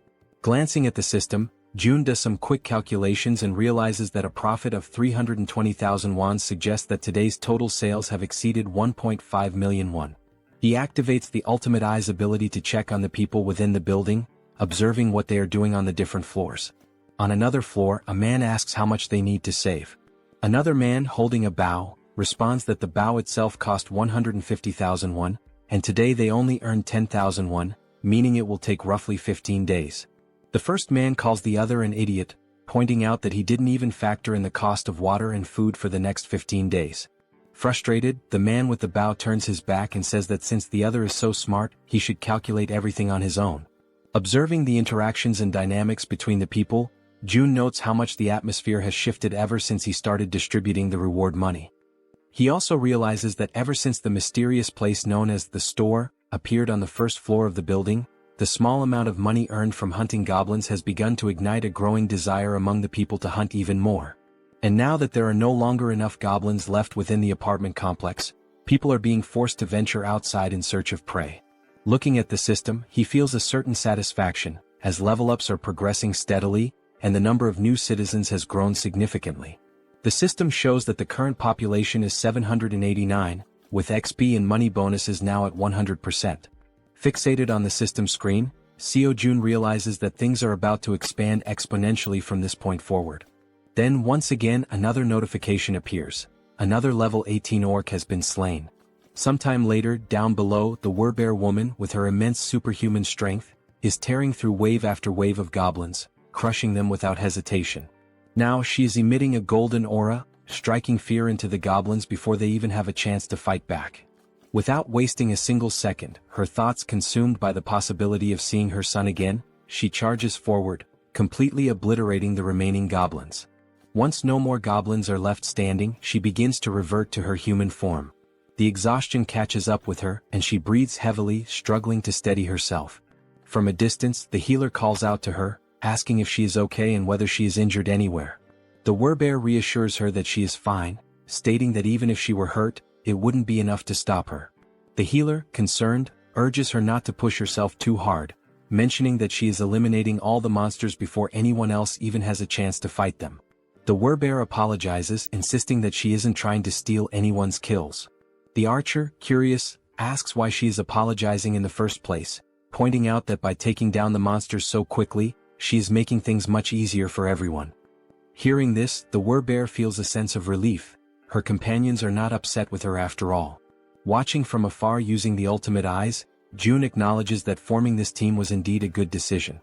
Glancing at the system, June does some quick calculations and realizes that a profit of 320,000 wons suggests that today's total sales have exceeded 1.5 million won. He activates the ultimate eye's ability to check on the people within the building, observing what they are doing on the different floors. On another floor, a man asks how much they need to save. Another man, holding a bow, responds that the bow itself cost 150,000 won, and today they only earn 10,000 won, meaning it will take roughly 15 days. The first man calls the other an idiot, pointing out that he didn't even factor in the cost of water and food for the next 15 days. Frustrated, the man with the bow turns his back and says that since the other is so smart, he should calculate everything on his own. Observing the interactions and dynamics between the people, June notes how much the atmosphere has shifted ever since he started distributing the reward money. He also realizes that ever since the mysterious place known as the store appeared on the first floor of the building, the small amount of money earned from hunting goblins has begun to ignite a growing desire among the people to hunt even more. And now that there are no longer enough goblins left within the apartment complex, people are being forced to venture outside in search of prey. Looking at the system, he feels a certain satisfaction, as level-ups are progressing steadily, and the number of new citizens has grown significantly. The system shows that the current population is 789, with XP and money bonuses now at 100%. Fixated on the system screen, Seo Jun realizes that things are about to expand exponentially from this point forward. Then once again another notification appears. Another level 18 orc has been slain. Sometime later, down below, the Werbear woman, with her immense superhuman strength, is tearing through wave after wave of goblins, crushing them without hesitation. Now she is emitting a golden aura, striking fear into the goblins before they even have a chance to fight back. Without wasting a single second, her thoughts consumed by the possibility of seeing her son again, she charges forward, completely obliterating the remaining goblins. Once no more goblins are left standing, she begins to revert to her human form. The exhaustion catches up with her, and she breathes heavily, struggling to steady herself. From a distance, the healer calls out to her, asking if she is okay and whether she is injured anywhere. The Werbear reassures her that she is fine, stating that even if she were hurt, it wouldn't be enough to stop her. The healer, concerned, urges her not to push herself too hard, mentioning that she is eliminating all the monsters before anyone else even has a chance to fight them. The Werbear apologizes, insisting that she isn't trying to steal anyone's kills. The archer, curious, asks why she is apologizing in the first place, pointing out that by taking down the monsters so quickly, she is making things much easier for everyone. Hearing this, the Werbear feels a sense of relief. Her companions are not upset with her after all. Watching from afar using the ultimate eyes, June acknowledges that forming this team was indeed a good decision.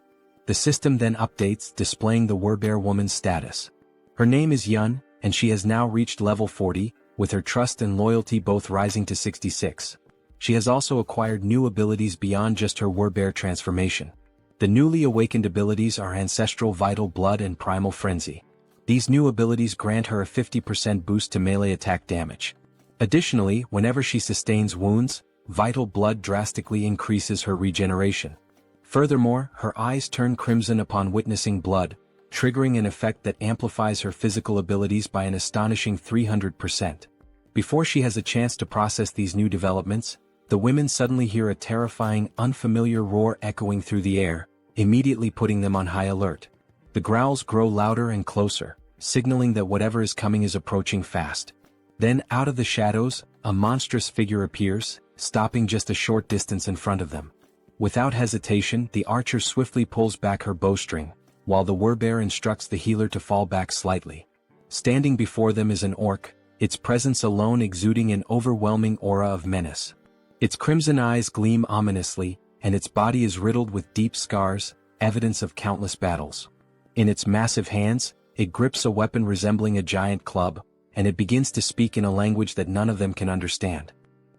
The system then updates, displaying the Werbear woman's status. Her name is Yun, and she has now reached level 40, with her trust and loyalty both rising to 66. She has also acquired new abilities beyond just her Werbear transformation. The newly awakened abilities are Ancestral Vital Blood and Primal Frenzy. These new abilities grant her a 50% boost to melee attack damage. Additionally, whenever she sustains wounds, Vital Blood drastically increases her regeneration. Furthermore, her eyes turn crimson upon witnessing blood, triggering an effect that amplifies her physical abilities by an astonishing 300%. Before she has a chance to process these new developments, the women suddenly hear a terrifying, unfamiliar roar echoing through the air, immediately putting them on high alert. The growls grow louder and closer, signaling that whatever is coming is approaching fast. Then, out of the shadows, a monstrous figure appears, stopping just a short distance in front of them. Without hesitation, the archer swiftly pulls back her bowstring, while the Werbear instructs the healer to fall back slightly. Standing before them is an orc, its presence alone exuding an overwhelming aura of menace. Its crimson eyes gleam ominously, and its body is riddled with deep scars, evidence of countless battles. In its massive hands, it grips a weapon resembling a giant club, and it begins to speak in a language that none of them can understand.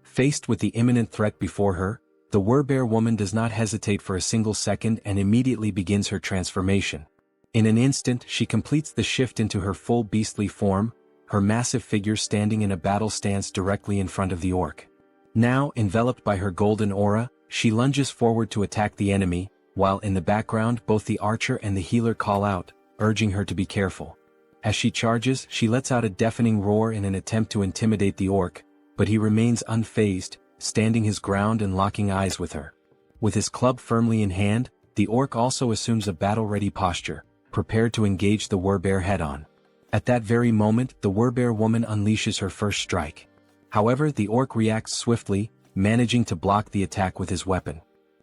Faced with the imminent threat before her, the Werbear woman does not hesitate for a single second and immediately begins her transformation. In an instant she completes the shift into her full beastly form, her massive figure standing in a battle stance directly in front of the orc. Now, enveloped by her golden aura, she lunges forward to attack the enemy, while in the background both the archer and the healer call out, urging her to be careful. As she charges, she lets out a deafening roar in an attempt to intimidate the orc, but he remains unfazed, standing his ground and locking eyes with her. With his club firmly in hand, the orc also assumes a battle-ready posture, prepared to engage the Werbear head-on. At that very moment, the Werbear woman unleashes her first strike. However, the orc reacts swiftly, managing to block the attack with his weapon.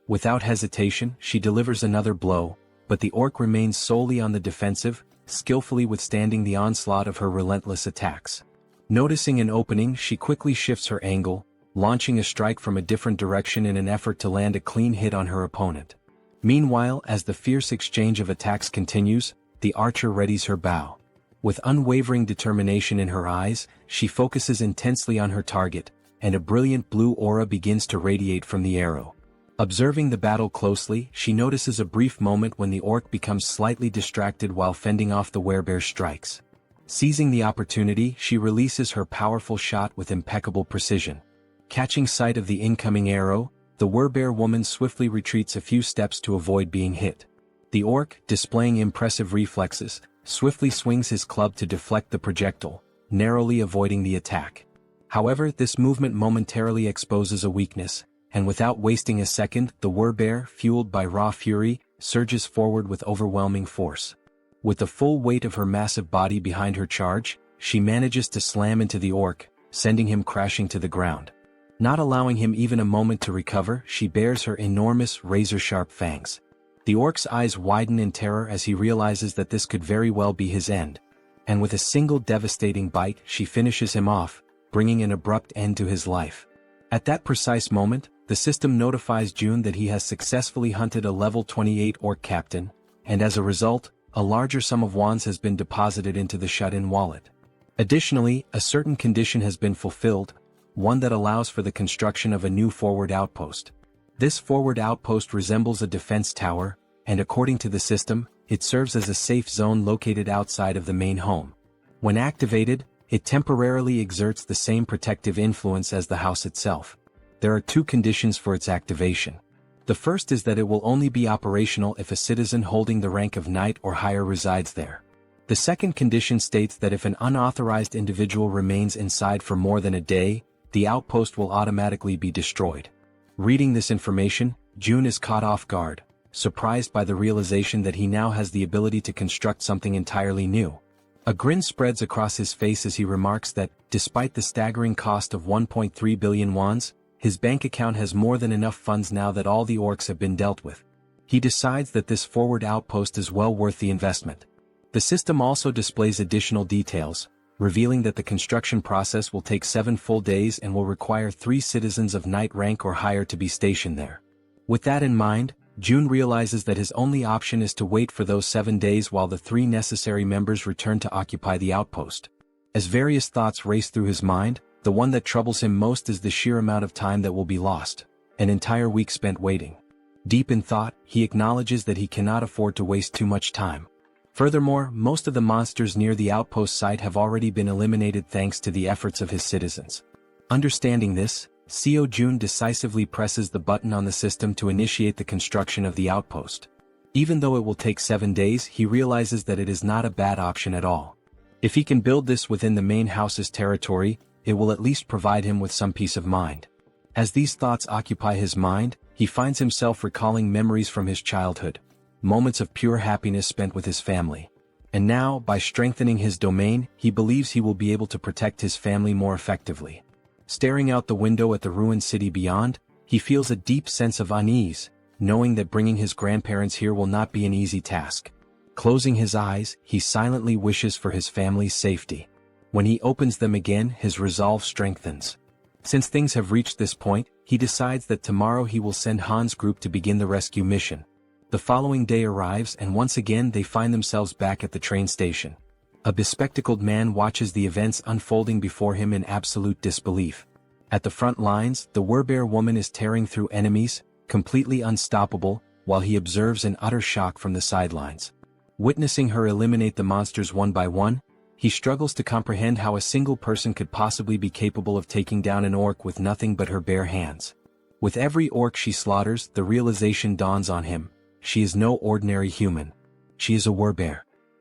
Without hesitation, she delivers another blow, but the orc remains solely on the defensive, skillfully withstanding the onslaught of her relentless attacks. Noticing an opening, she quickly shifts her angle, launching a strike from a different direction in an effort to land a clean hit on her opponent. Meanwhile, as the fierce exchange of attacks continues, the archer readies her bow. With unwavering determination in her eyes, she focuses intensely on her target, and a brilliant blue aura begins to radiate from the arrow. Observing the battle closely, she notices a brief moment when the orc becomes slightly distracted while fending off the Werbear's strikes. Seizing the opportunity, she releases her powerful shot with impeccable precision. Catching sight of the incoming arrow, the Werbear woman swiftly retreats a few steps to avoid being hit. The orc, displaying impressive reflexes, swiftly swings his club to deflect the projectile, narrowly avoiding the attack. However, this movement momentarily exposes a weakness, and without wasting a second, the Werbear, fueled by raw fury, surges forward with overwhelming force. With the full weight of her massive body behind her charge, she manages to slam into the orc, sending him crashing to the ground. Not allowing him even a moment to recover, she bares her enormous, razor-sharp fangs. The orc's eyes widen in terror as he realizes that this could very well be his end. And with a single devastating bite, she finishes him off, bringing an abrupt end to his life. At that precise moment, the system notifies June that he has successfully hunted a level 28 orc captain, and as a result, a larger sum of wands has been deposited into the shut-in wallet. Additionally, a certain condition has been fulfilled, one that allows for the construction of a new forward outpost. This forward outpost resembles a defense tower, and according to the system, it serves as a safe zone located outside of the main home. When activated, it temporarily exerts the same protective influence as the house itself. There are two conditions for its activation. The first is that it will only be operational if a citizen holding the rank of knight or higher resides there. The second condition states that if an unauthorized individual remains inside for more than a day, the outpost will automatically be destroyed. Reading this information, June is caught off guard, surprised by the realization that he now has the ability to construct something entirely new. A grin spreads across his face as he remarks that, despite the staggering cost of 1.3 billion wands, his bank account has more than enough funds now that all the orcs have been dealt with. He decides that this forward outpost is well worth the investment. The system also displays additional details, revealing that the construction process will take 7 full days and will require 3 citizens of knight rank or higher to be stationed there. With that in mind, June realizes that his only option is to wait for those 7 days while the 3 necessary members return to occupy the outpost. As various thoughts race through his mind, the one that troubles him most is the sheer amount of time that will be lost, an entire week spent waiting. Deep in thought, he acknowledges that he cannot afford to waste too much time. Furthermore, most of the monsters near the outpost site have already been eliminated thanks to the efforts of his citizens. Understanding this, Seo Jun decisively presses the button on the system to initiate the construction of the outpost. Even though it will take 7 days, he realizes that it is not a bad option at all. If he can build this within the main house's territory, it will at least provide him with some peace of mind. As these thoughts occupy his mind, he finds himself recalling memories from his childhood, moments of pure happiness spent with his family. And now, by strengthening his domain, he believes he will be able to protect his family more effectively. Staring out the window at the ruined city beyond, he feels a deep sense of unease, knowing that bringing his grandparents here will not be an easy task. Closing his eyes, he silently wishes for his family's safety. When he opens them again, his resolve strengthens. Since things have reached this point, he decides that tomorrow he will send Han's group to begin the rescue mission. The following day arrives and once again they find themselves back at the train station. A bespectacled man watches the events unfolding before him in absolute disbelief. At the front lines, the Werbear woman is tearing through enemies, completely unstoppable, while he observes in utter shock from the sidelines. Witnessing her eliminate the monsters one by one, he struggles to comprehend how a single person could possibly be capable of taking down an orc with nothing but her bare hands. With every orc she slaughters, the realization dawns on him: she is no ordinary human. She is a Werbear.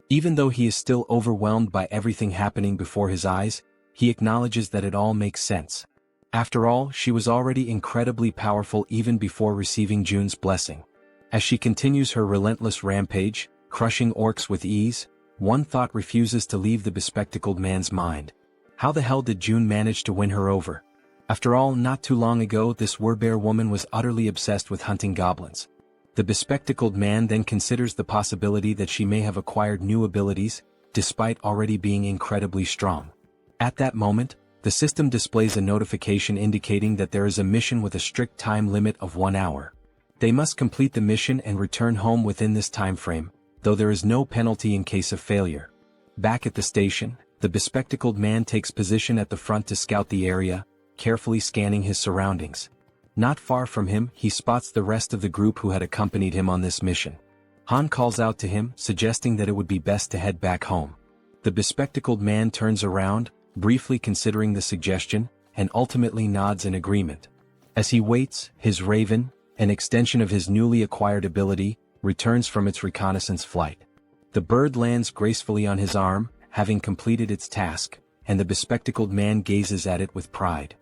Even though he is still overwhelmed by everything happening before his eyes, he acknowledges that it all makes sense. After all, she was already incredibly powerful even before receiving June's blessing. As she continues her relentless rampage, crushing orcs with ease, one thought refuses to leave the bespectacled man's mind. How the hell did June manage to win her over? After all, not too long ago this Werbear woman was utterly obsessed with hunting goblins. The bespectacled man then considers the possibility that she may have acquired new abilities, despite already being incredibly strong. At that moment, the system displays a notification indicating that there is a mission with a strict time limit of 1 hour. They must complete the mission and return home within this time frame, though there is no penalty in case of failure. Back at the station, the bespectacled man takes position at the front to scout the area, carefully scanning his surroundings. Not far from him, he spots the rest of the group who had accompanied him on this mission. Han calls out to him, suggesting that it would be best to head back home. The bespectacled man turns around, briefly considering the suggestion, and ultimately nods in agreement. As he waits, his raven, an extension of his newly acquired ability, returns from its reconnaissance flight. The bird lands gracefully on his arm, having completed its task, and the bespectacled man gazes at it with pride.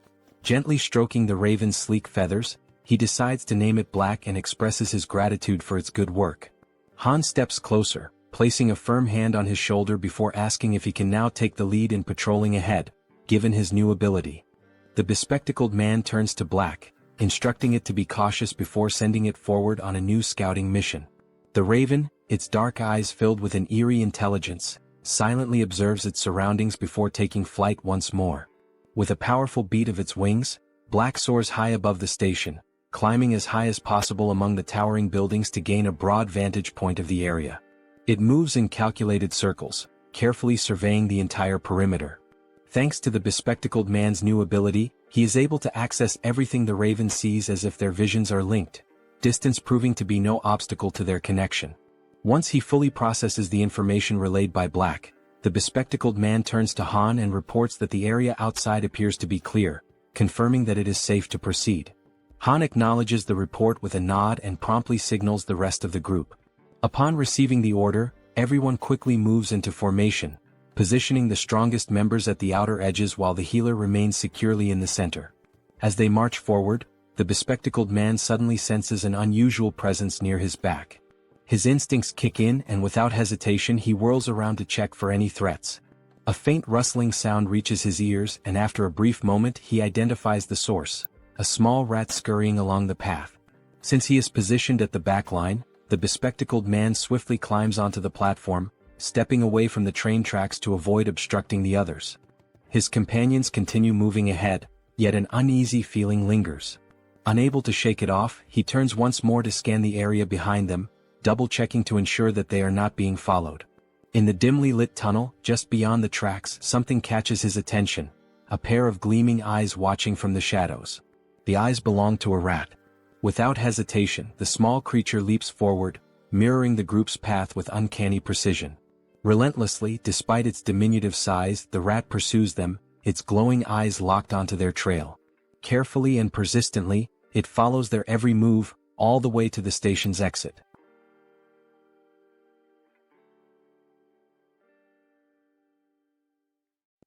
Gently stroking the raven's sleek feathers, he decides to name it Black and expresses his gratitude for its good work. Han steps closer, placing a firm hand on his shoulder before asking if he can now take the lead in patrolling ahead, given his new ability. The bespectacled man turns to Black, instructing it to be cautious before sending it forward on a new scouting mission. The raven, its dark eyes filled with an eerie intelligence, silently observes its surroundings before taking flight once more. With a powerful beat of its wings, Black soars high above the station, climbing as high as possible among the towering buildings to gain a broad vantage point of the area. It moves in calculated circles, carefully surveying the entire perimeter. Thanks to the bespectacled man's new ability, he is able to access everything the raven sees as if their visions are linked, distance proving to be no obstacle to their connection. Once he fully processes the information relayed by Black, the bespectacled man turns to Han and reports that the area outside appears to be clear, confirming that it is safe to proceed. Han acknowledges the report with a nod and promptly signals the rest of the group. Upon receiving the order, everyone quickly moves into formation, positioning the strongest members at the outer edges while the healer remains securely in the center. As they march forward, the bespectacled man suddenly senses an unusual presence near his back. His instincts kick in and without hesitation he whirls around to check for any threats. A faint rustling sound reaches his ears and after a brief moment he identifies the source, a small rat scurrying along the path. Since he is positioned at the back line, the bespectacled man swiftly climbs onto the platform, stepping away from the train tracks to avoid obstructing the others. His companions continue moving ahead, yet an uneasy feeling lingers. Unable to shake it off, he turns once more to scan the area behind them, double-checking to ensure that they are not being followed. In the dimly lit tunnel, just beyond the tracks, something catches his attention, a pair of gleaming eyes watching from the shadows. The eyes belong to a rat. Without hesitation, the small creature leaps forward, mirroring the group's path with uncanny precision. Relentlessly, despite its diminutive size, the rat pursues them, its glowing eyes locked onto their trail. Carefully and persistently, it follows their every move, all the way to the station's exit.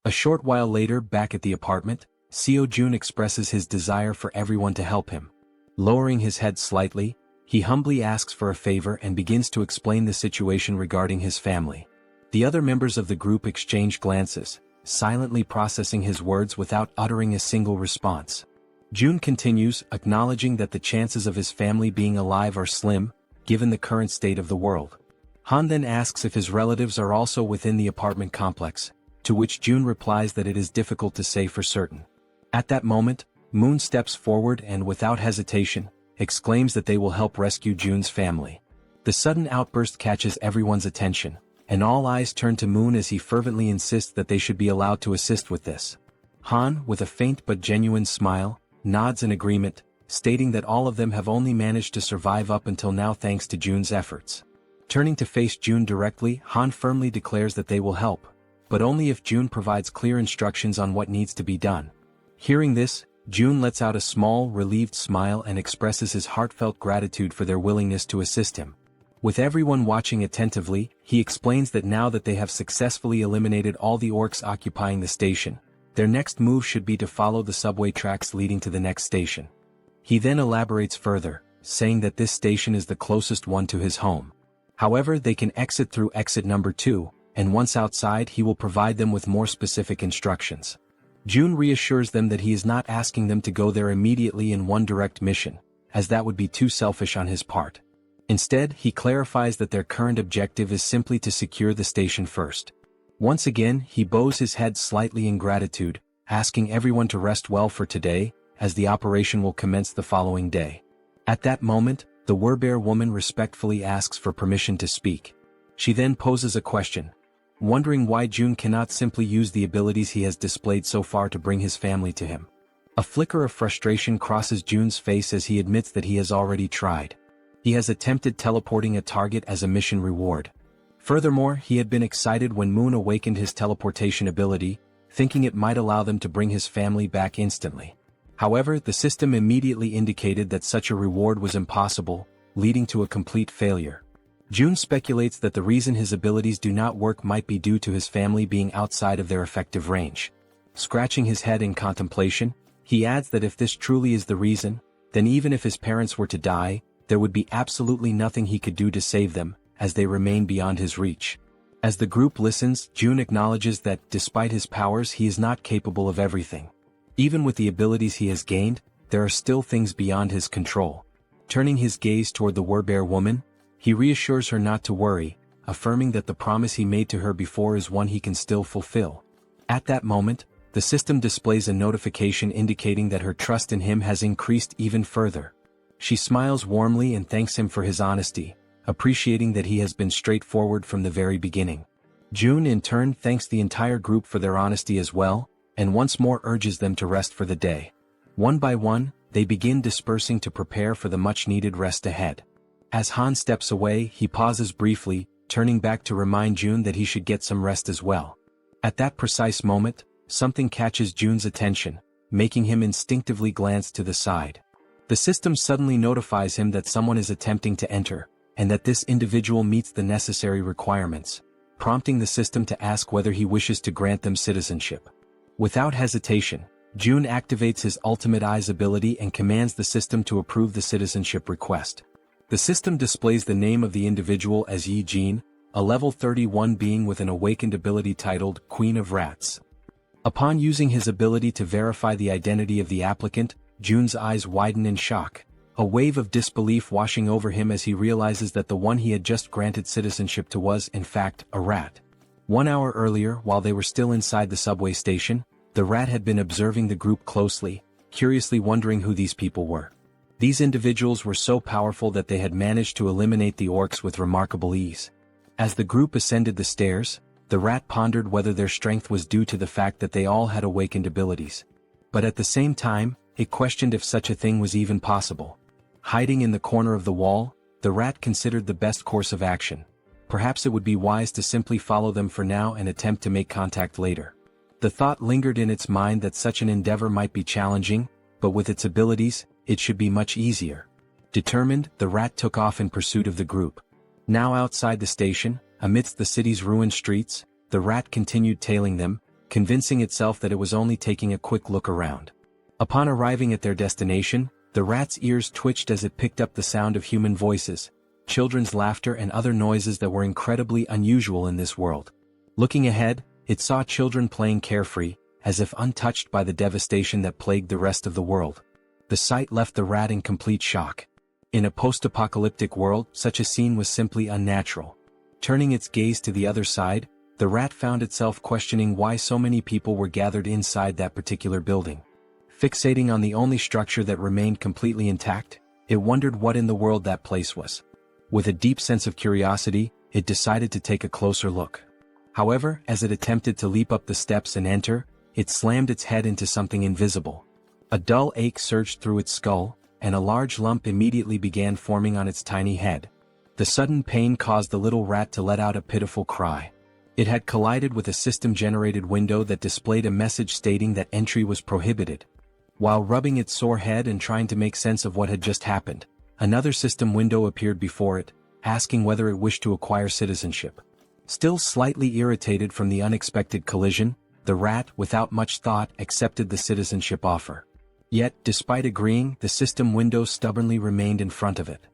A short while later, back at the apartment, Seo Jun expresses his desire for everyone to help him. Lowering his head slightly, he humbly asks for a favor and begins to explain the situation regarding his family. The other members of the group exchange glances, silently processing his words without uttering a single response. Jun continues, acknowledging that the chances of his family being alive are slim, given the current state of the world. Han then asks if his relatives are also within the apartment complex, to which Jun replies that it is difficult to say for certain. At that moment, Moon steps forward and without hesitation, exclaims that they will help rescue Jun's family. The sudden outburst catches everyone's attention, and all eyes turn to Moon as he fervently insists that they should be allowed to assist with this. Han, with a faint but genuine smile, nods in agreement, stating that all of them have only managed to survive up until now thanks to Jun's efforts. Turning to face Jun directly, Han firmly declares that they will help, but only if Jun provides clear instructions on what needs to be done. Hearing this, Jun lets out a small, relieved smile and expresses his heartfelt gratitude for their willingness to assist him. With everyone watching attentively, he explains that now that they have successfully eliminated all the orcs occupying the station, their next move should be to follow the subway tracks leading to the next station. He then elaborates further, saying that this station is the closest one to his home. However, they can exit through exit number 2, and once outside he will provide them with more specific instructions. Jun reassures them that he is not asking them to go there immediately in one direct mission, as that would be too selfish on his part. Instead, he clarifies that their current objective is simply to secure the station first. Once again, he bows his head slightly in gratitude, asking everyone to rest well for today, as the operation will commence the following day. At that moment, the Werbear woman respectfully asks for permission to speak. She then poses a question, wondering why Jun cannot simply use the abilities he has displayed so far to bring his family to him. A flicker of frustration crosses Jun's face as he admits that he has already tried. He has attempted teleporting a target as a mission reward. Furthermore, he had been excited when Moon awakened his teleportation ability, thinking it might allow them to bring his family back instantly. However, the system immediately indicated that such a reward was impossible, leading to a complete failure. Jun speculates that the reason his abilities do not work might be due to his family being outside of their effective range. Scratching his head in contemplation, he adds that if this truly is the reason, then even if his parents were to die, there would be absolutely nothing he could do to save them, as they remain beyond his reach. As the group listens, Jun acknowledges that, despite his powers, he is not capable of everything. Even with the abilities he has gained, there are still things beyond his control. Turning his gaze toward the Werbear woman, he reassures her not to worry, affirming that the promise he made to her before is one he can still fulfill. At that moment, the system displays a notification indicating that her trust in him has increased even further. She smiles warmly and thanks him for his honesty, appreciating that he has been straightforward from the very beginning. Jun in turn thanks the entire group for their honesty as well, and once more urges them to rest for the day. One by one, they begin dispersing to prepare for the much-needed rest ahead. As Han steps away, he pauses briefly, turning back to remind Jun that he should get some rest as well. At that precise moment, something catches Jun's attention, making him instinctively glance to the side. The system suddenly notifies him that someone is attempting to enter, and that this individual meets the necessary requirements, prompting the system to ask whether he wishes to grant them citizenship. Without hesitation, Jun activates his Ultimate Eyes ability and commands the system to approve the citizenship request. The system displays the name of the individual as Yi Jin, a level 31 being with an awakened ability titled Queen of Rats. Upon using his ability to verify the identity of the applicant, Jun's eyes widen in shock, a wave of disbelief washing over him as he realizes that the one he had just granted citizenship to was, in fact, a rat. 1 hour earlier, while they were still inside the subway station, the rat had been observing the group closely, curiously wondering who these people were. These individuals were so powerful that they had managed to eliminate the orcs with remarkable ease. As the group ascended the stairs, the rat pondered whether their strength was due to the fact that they all had awakened abilities. But at the same time, it questioned if such a thing was even possible. Hiding in the corner of the wall, the rat considered the best course of action. Perhaps it would be wise to simply follow them for now and attempt to make contact later. The thought lingered in its mind that such an endeavor might be challenging, but with its abilities, it should be much easier. Determined, the rat took off in pursuit of the group. Now outside the station, amidst the city's ruined streets, the rat continued tailing them, convincing itself that it was only taking a quick look around. Upon arriving at their destination, the rat's ears twitched as it picked up the sound of human voices, children's laughter and other noises that were incredibly unusual in this world. Looking ahead, it saw children playing carefree, as if untouched by the devastation that plagued the rest of the world. The sight left the rat in complete shock. In a post-apocalyptic world, such a scene was simply unnatural. Turning its gaze to the other side, the rat found itself questioning why so many people were gathered inside that particular building. Fixating on the only structure that remained completely intact, it wondered what in the world that place was. With a deep sense of curiosity, it decided to take a closer look. However, as it attempted to leap up the steps and enter, it slammed its head into something invisible. A dull ache surged through its skull, and a large lump immediately began forming on its tiny head. The sudden pain caused the little rat to let out a pitiful cry. It had collided with a system-generated window that displayed a message stating that entry was prohibited. While rubbing its sore head and trying to make sense of what had just happened, another system window appeared before it, asking whether it wished to acquire citizenship. Still slightly irritated from the unexpected collision, the rat, without much thought, accepted the citizenship offer. Yet, despite agreeing, the system window stubbornly remained in front of it.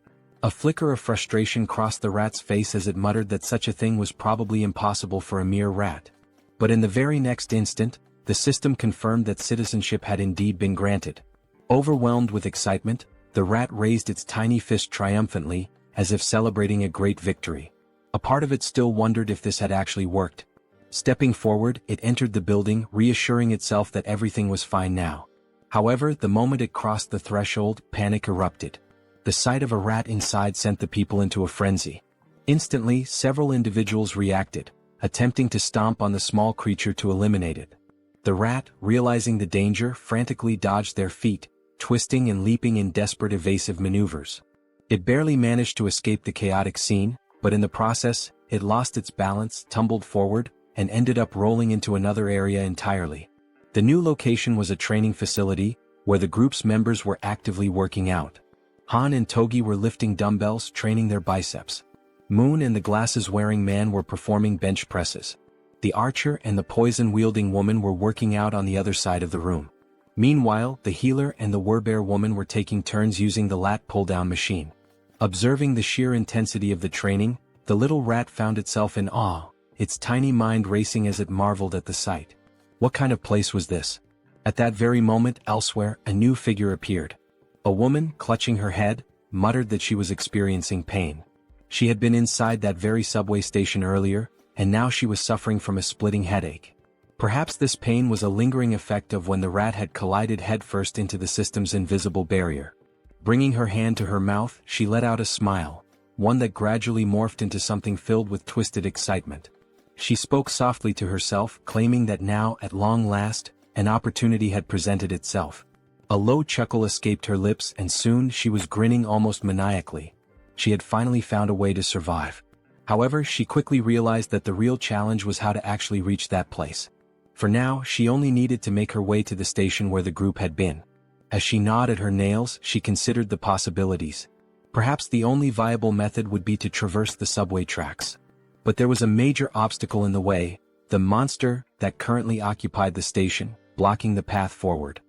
A flicker of frustration crossed the rat's face as it muttered that such a thing was probably impossible for a mere rat. But in the very next instant, the system confirmed that citizenship had indeed been granted. Overwhelmed with excitement, the rat raised its tiny fist triumphantly, as if celebrating a great victory. A part of it still wondered if this had actually worked. Stepping forward, it entered the building, reassuring itself that everything was fine now. However, the moment it crossed the threshold, panic erupted. The sight of a rat inside sent the people into a frenzy. Instantly, several individuals reacted, attempting to stomp on the small creature to eliminate it. The rat, realizing the danger, frantically dodged their feet, twisting and leaping in desperate evasive maneuvers. It barely managed to escape the chaotic scene, but in the process, it lost its balance, tumbled forward, and ended up rolling into another area entirely. The new location was a training facility, where the group's members were actively working out. Han and Togi were lifting dumbbells, training their biceps. Moon and the glasses-wearing man were performing bench presses. The archer and the poison-wielding woman were working out on the other side of the room. Meanwhile, the healer and the werbear woman were taking turns using the lat pull-down machine. Observing the sheer intensity of the training, the little rat found itself in awe, its tiny mind racing as it marveled at the sight. What kind of place was this? At that very moment, elsewhere, a new figure appeared. A woman, clutching her head, muttered that she was experiencing pain. She had been inside that very subway station earlier, and now she was suffering from a splitting headache. Perhaps this pain was a lingering effect of when the rat had collided headfirst into the system's invisible barrier. Bringing her hand to her mouth, she let out a smile, one that gradually morphed into something filled with twisted excitement. She spoke softly to herself, claiming that now, at long last, an opportunity had presented itself. A low chuckle escaped her lips, and soon she was grinning almost maniacally. She had finally found a way to survive. However, she quickly realized that the real challenge was how to actually reach that place. For now, she only needed to make her way to the station where the group had been. As she gnawed at her nails, she considered the possibilities. Perhaps the only viable method would be to traverse the subway tracks. But there was a major obstacle in the way, the monster that currently occupied the station, blocking the path forward.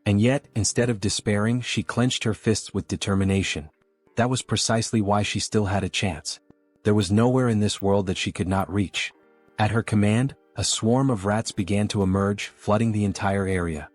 And yet, instead of despairing, she clenched her fists with determination. That was precisely why she still had a chance. There was nowhere in this world that she could not reach. At her command, a swarm of rats began to emerge, flooding the entire area.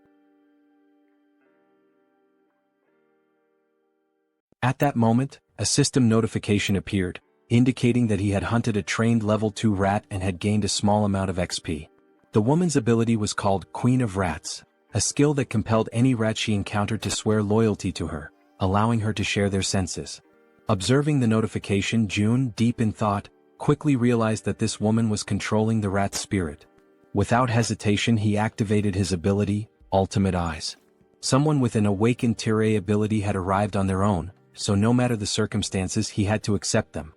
At that moment, a system notification appeared, indicating that he had hunted a trained level 2 rat and had gained a small amount of XP. The woman's ability was called Queen of Rats, a skill that compelled any rat she encountered to swear loyalty to her, allowing her to share their senses. Observing the notification, June, deep in thought, quickly realized that this woman was controlling the rat's spirit. Without hesitation, he activated his ability, Ultimate Eyes. Someone with an awakened Tirei ability had arrived on their own, so no matter the circumstances, he had to accept them.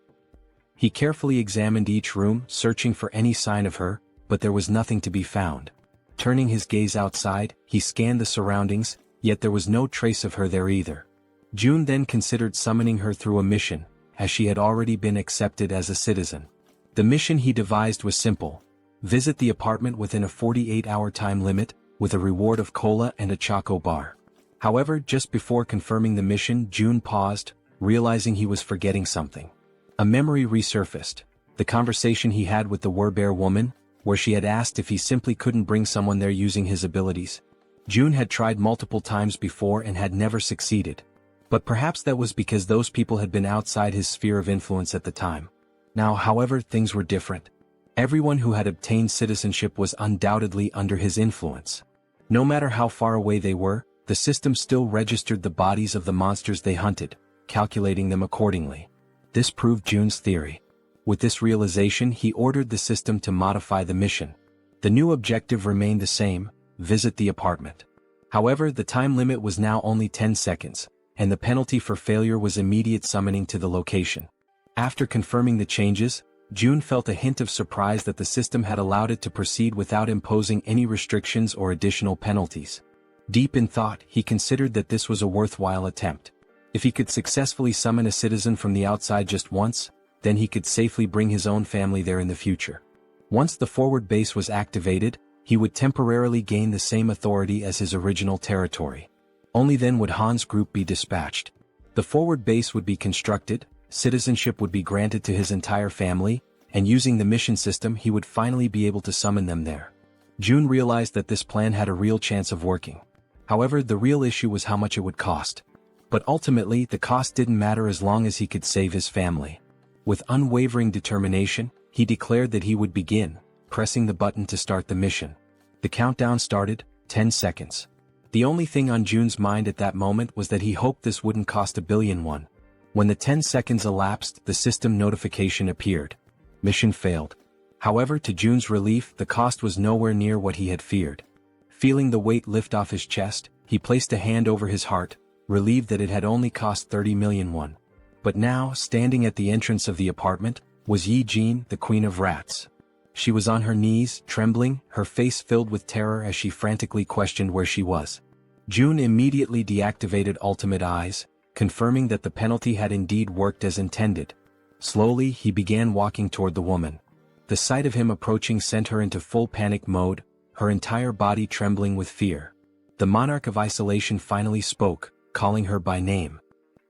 He carefully examined each room, searching for any sign of her, but there was nothing to be found. Turning his gaze outside, he scanned the surroundings, yet there was no trace of her there either. June then considered summoning her through a mission, as she had already been accepted as a citizen. The mission he devised was simple: visit the apartment within a 48-hour time limit, with a reward of cola and a choco bar. However, just before confirming the mission, June paused, realizing he was forgetting something. A memory resurfaced, the conversation he had with the werbear woman, where she had asked if he simply couldn't bring someone there using his abilities. June had tried multiple times before and had never succeeded. But perhaps that was because those people had been outside his sphere of influence at the time. Now, however, things were different. Everyone who had obtained citizenship was undoubtedly under his influence. No matter how far away they were, the system still registered the bodies of the monsters they hunted, calculating them accordingly. This proved Jun's theory. With this realization, he ordered the system to modify the mission. The new objective remained the same: visit the apartment. However, the time limit was now only 10 seconds, and the penalty for failure was immediate summoning to the location. After confirming the changes, Jun felt a hint of surprise that the system had allowed it to proceed without imposing any restrictions or additional penalties. Deep in thought, he considered that this was a worthwhile attempt. If he could successfully summon a citizen from the outside just once, then he could safely bring his own family there in the future. Once the forward base was activated, he would temporarily gain the same authority as his original territory. Only then would Han's group be dispatched. The forward base would be constructed, citizenship would be granted to his entire family, and using the mission system he would finally be able to summon them there. Jun realized that this plan had a real chance of working. However, the real issue was how much it would cost. But ultimately, the cost didn't matter as long as he could save his family. With unwavering determination, he declared that he would begin, pressing the button to start the mission. The countdown started, 10 seconds. The only thing on Jun's mind at that moment was that he hoped this wouldn't cost $1 billion. When the 10 seconds elapsed, the system notification appeared. Mission failed. However, to Jun's relief, the cost was nowhere near what he had feared. Feeling the weight lift off his chest, he placed a hand over his heart, relieved that it had only cost 30 million won. But now, standing at the entrance of the apartment, was Jaehyeon, the Queen of Rats. She was on her knees, trembling, her face filled with terror as she frantically questioned where she was. Jun immediately deactivated Ultimate Eyes, confirming that the penalty had indeed worked as intended. Slowly, he began walking toward the woman. The sight of him approaching sent her into full panic mode, her entire body trembling with fear. The monarch of isolation finally spoke, calling her by name.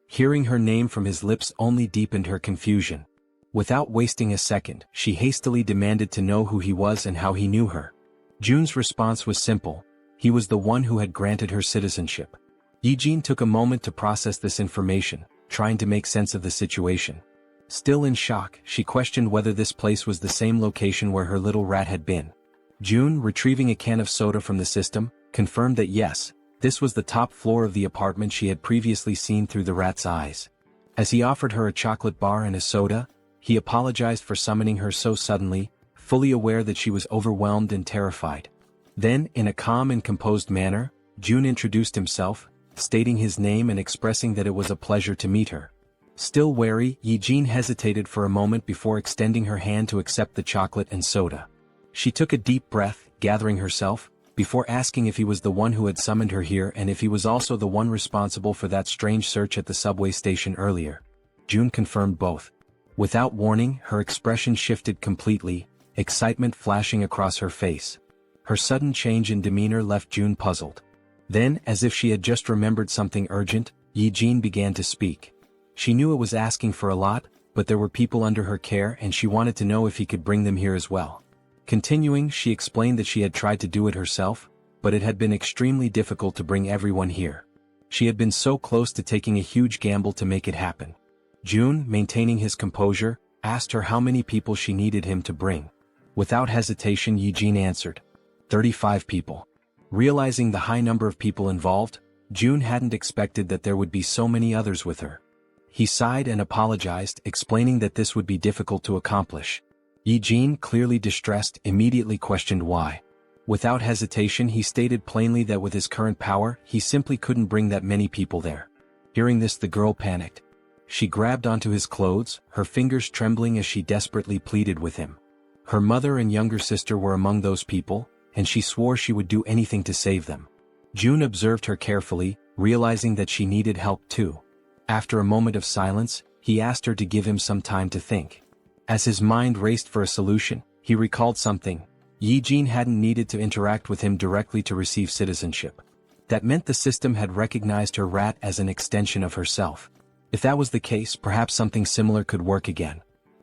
Hearing her name from his lips only deepened her confusion. Without wasting a second, she hastily demanded to know who he was and how he knew her. Jun's response was simple: he was the one who had granted her citizenship. Jaehyeon took a moment to process this information, trying to make sense of the situation. Still in shock, she questioned whether this place was the same location where her little rat had been. Jun, retrieving a can of soda from the system, confirmed that yes, this was the top floor of the apartment she had previously seen through the rat's eyes. As he offered her a chocolate bar and a soda, he apologized for summoning her so suddenly, fully aware that she was overwhelmed and terrified. Then, in a calm and composed manner, Jun introduced himself, stating his name and expressing that it was a pleasure to meet her. Still wary, Jaehyeon hesitated for a moment before extending her hand to accept the chocolate and soda. She took a deep breath, gathering herself, before asking if he was the one who had summoned her here and if he was also the one responsible for that strange search at the subway station earlier. Jun confirmed both. Without warning, her expression shifted completely, excitement flashing across her face. Her sudden change in demeanor left Jun puzzled. Then, as if she had just remembered something urgent, Jaehyeon began to speak. She knew it was asking for a lot, but there were people under her care and she wanted to know if he could bring them here as well. Continuing, she explained that she had tried to do it herself, but it had been extremely difficult to bring everyone here. She had been so close to taking a huge gamble to make it happen. Jun, maintaining his composure, asked her how many people she needed him to bring. Without hesitation, Jaehyeon answered, 35 people. Realizing the high number of people involved, Jun hadn't expected that there would be so many others with her. He sighed and apologized, explaining that this would be difficult to accomplish. Jaehyeon, clearly distressed, immediately questioned why. Without hesitation, he stated plainly that with his current power, he simply couldn't bring that many people there. Hearing this, the girl panicked. She grabbed onto his clothes, her fingers trembling as she desperately pleaded with him. Her mother and younger sister were among those people, and she swore she would do anything to save them. Jun observed her carefully, realizing that she needed help too. After a moment of silence, he asked her to give him some time to think. As his mind raced for a solution, he recalled something. Jaehyeon hadn't needed to interact with him directly to receive citizenship. That meant the system had recognized her rat as an extension of herself. If that was the case, perhaps something similar could work again.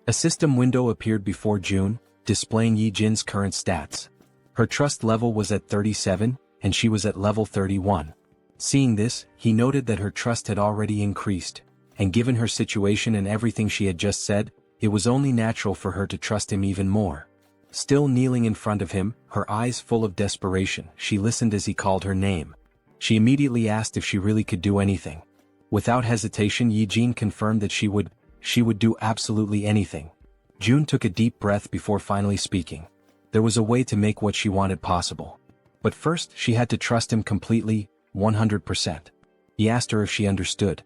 A system window appeared before Jun, displaying Jaehyeon's current stats. Her trust level was at 37, and she was at level 31. Seeing this, he noted that her trust had already increased, and given her situation and everything she had just said, it was only natural for her to trust him even more. Still kneeling in front of him, her eyes full of desperation, she listened as he called her name. She immediately asked if she really could do anything. Without hesitation, Jaehyeon confirmed that she would, She would do absolutely anything. June took a deep breath before finally speaking. There was a way to make what she wanted possible. But first she had to trust him completely, 100%. He asked her if she understood.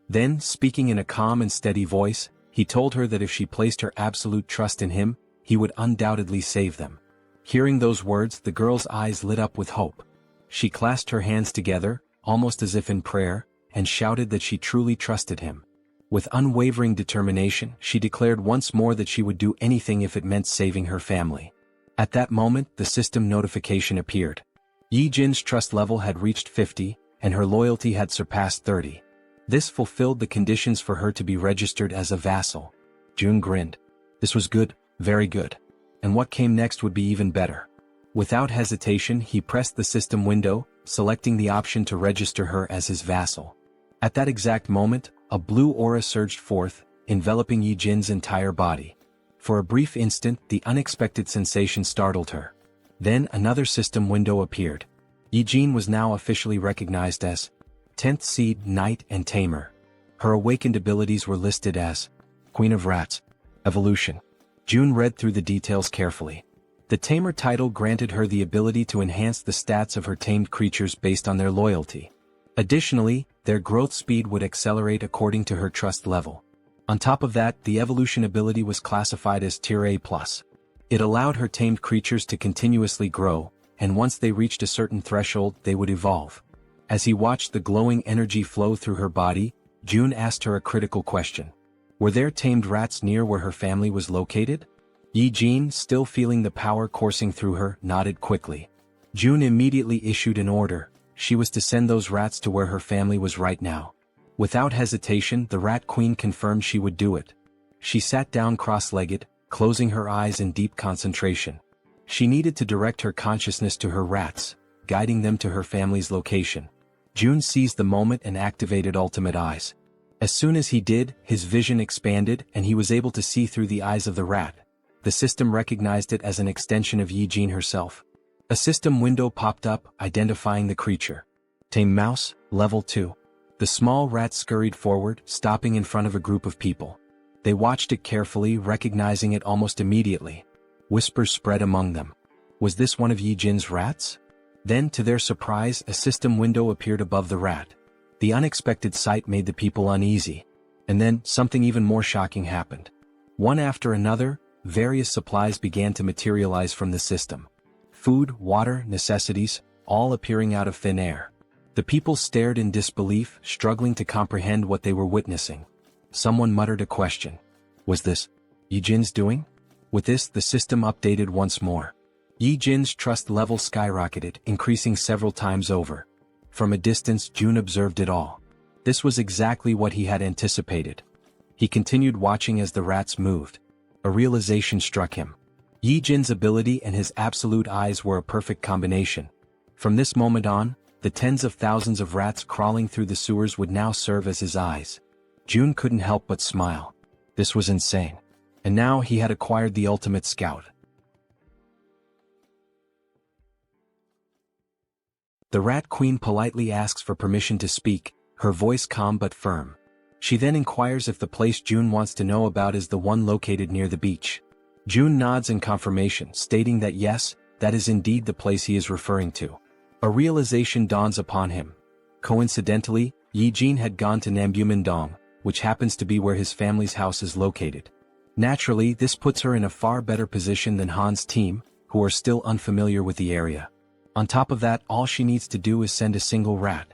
Then, speaking in a calm and steady voice, he told her that if she placed her absolute trust in him, he would undoubtedly save them. Hearing those words, the girl's eyes lit up with hope. She clasped her hands together, almost as if in prayer, and shouted that she truly trusted him. With unwavering determination, she declared once more that she would do anything if it meant saving her family. At that moment, the system notification appeared. Yi-jin's trust level had reached 50, and her loyalty had surpassed 30. This fulfilled the conditions for her to be registered as a vassal. June grinned. This was good, very good. And what came next would be even better. Without hesitation, he pressed the system window, selecting the option to register her as his vassal. At that exact moment, a blue aura surged forth, enveloping Yi-jin's entire body. For a brief instant, the unexpected sensation startled her. Then another system window appeared. Yi-jin was now officially recognized as 10th Seed, Knight and Tamer. Her awakened abilities were listed as Queen of Rats, Evolution. June read through the details carefully. The Tamer title granted her the ability to enhance the stats of her tamed creatures based on their loyalty. Additionally, their growth speed would accelerate according to her trust level. On top of that, the evolution ability was classified as Tier A+. It allowed her tamed creatures to continuously grow, and once they reached a certain threshold, they would evolve. As he watched the glowing energy flow through her body, June asked her a critical question. Were there tamed rats near where her family was located? Yi-jin, still feeling the power coursing through her, nodded quickly. June immediately issued an order. She was to send those rats to where her family was right now. Without hesitation, the Rat Queen confirmed she would do it. She sat down cross-legged, closing her eyes in deep concentration. She needed to direct her consciousness to her rats, guiding them to her family's location. June seized the moment and activated Ultimate Eyes. As soon as he did, his vision expanded and he was able to see through the eyes of the rat. The system recognized it as an extension of Yi-jin herself. A system window popped up, identifying the creature. Tame Mouse, Level 2. The small rat scurried forward, stopping in front of a group of people. They watched it carefully, recognizing it almost immediately. Whispers spread among them. Was this one of Yi-jin's rats? Then, to their surprise, a system window appeared above the rat. The unexpected sight made the people uneasy. And then, something even more shocking happened. One after another, various supplies began to materialize from the system. Food, water, necessities, all appearing out of thin air. The people stared in disbelief, struggling to comprehend what they were witnessing. Someone muttered a question. Was this Yi-jin's doing? With this, the system updated once more. Yi-jin's trust level skyrocketed, increasing several times over. From a distance, June observed it all. This was exactly what he had anticipated. He continued watching as the rats moved. A realization struck him. Yi-jin's ability and his absolute eyes were a perfect combination. From this moment on, the tens of thousands of rats crawling through the sewers would now serve as his eyes. June couldn't help but smile. This was insane. And now he had acquired the ultimate scout. The Rat Queen politely asks for permission to speak, her voice calm but firm. She then inquires if the place June wants to know about is the one located near the beach. June nods in confirmation, stating that yes, that is indeed the place he is referring to. A realization dawns upon him. Coincidentally, Yi-jin had gone to Nambu-Mindong, which happens to be where his family's house is located. Naturally, this puts her in a far better position than Han's team, who are still unfamiliar with the area. On top of that, all she needs to do is send a single rat.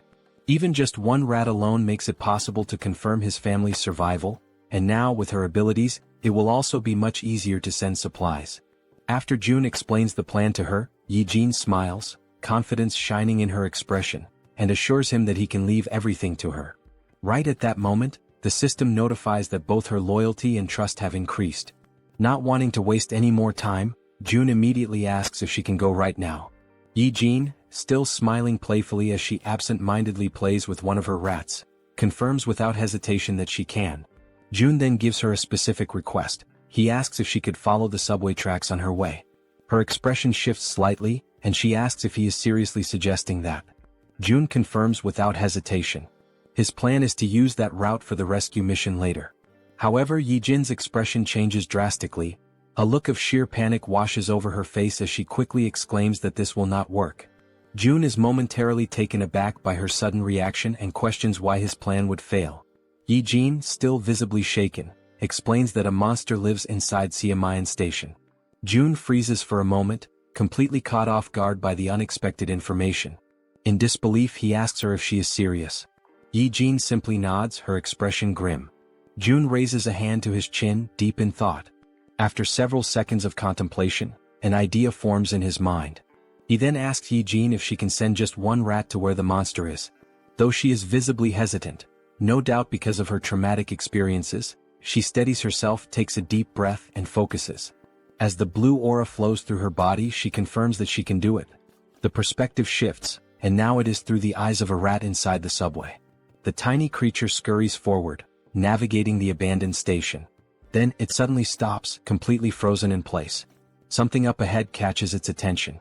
Even just one rat alone makes it possible to confirm his family's survival, and now with her abilities, it will also be much easier to send supplies. After June explains the plan to her, Yi-jin smiles, confidence shining in her expression, and assures him that he can leave everything to her. Right at that moment, the system notifies that both her loyalty and trust have increased. Not wanting to waste any more time, June immediately asks if she can go right now. Yi-jin, still smiling playfully as she absent-mindedly plays with one of her rats, confirms without hesitation that she can. June then gives her a specific request. He asks if she could follow the subway tracks on her way. Her expression shifts slightly, and she asks if he is seriously suggesting that. June confirms without hesitation. His plan is to use that route for the rescue mission later. However, Yijin's expression changes drastically. A look of sheer panic washes over her face as she quickly exclaims that this will not work. June is momentarily taken aback by her sudden reaction and questions why his plan would fail. Yijin, still visibly shaken, explains that a monster lives inside Siamayan Station. June freezes for a moment, completely caught off guard by the unexpected information. In disbelief, he asks her if she is serious. Yijin simply nods, her expression grim. June raises a hand to his chin, deep in thought. After several seconds of contemplation, an idea forms in his mind. He then asks Yijin if she can send just one rat to where the monster is. Though she is visibly hesitant, no doubt because of her traumatic experiences, she steadies herself, takes a deep breath, and focuses. As the blue aura flows through her body, she confirms that she can do it. The perspective shifts, and now it is through the eyes of a rat inside the subway. The tiny creature scurries forward, navigating the abandoned station. Then, it suddenly stops, completely frozen in place. Something up ahead catches its attention.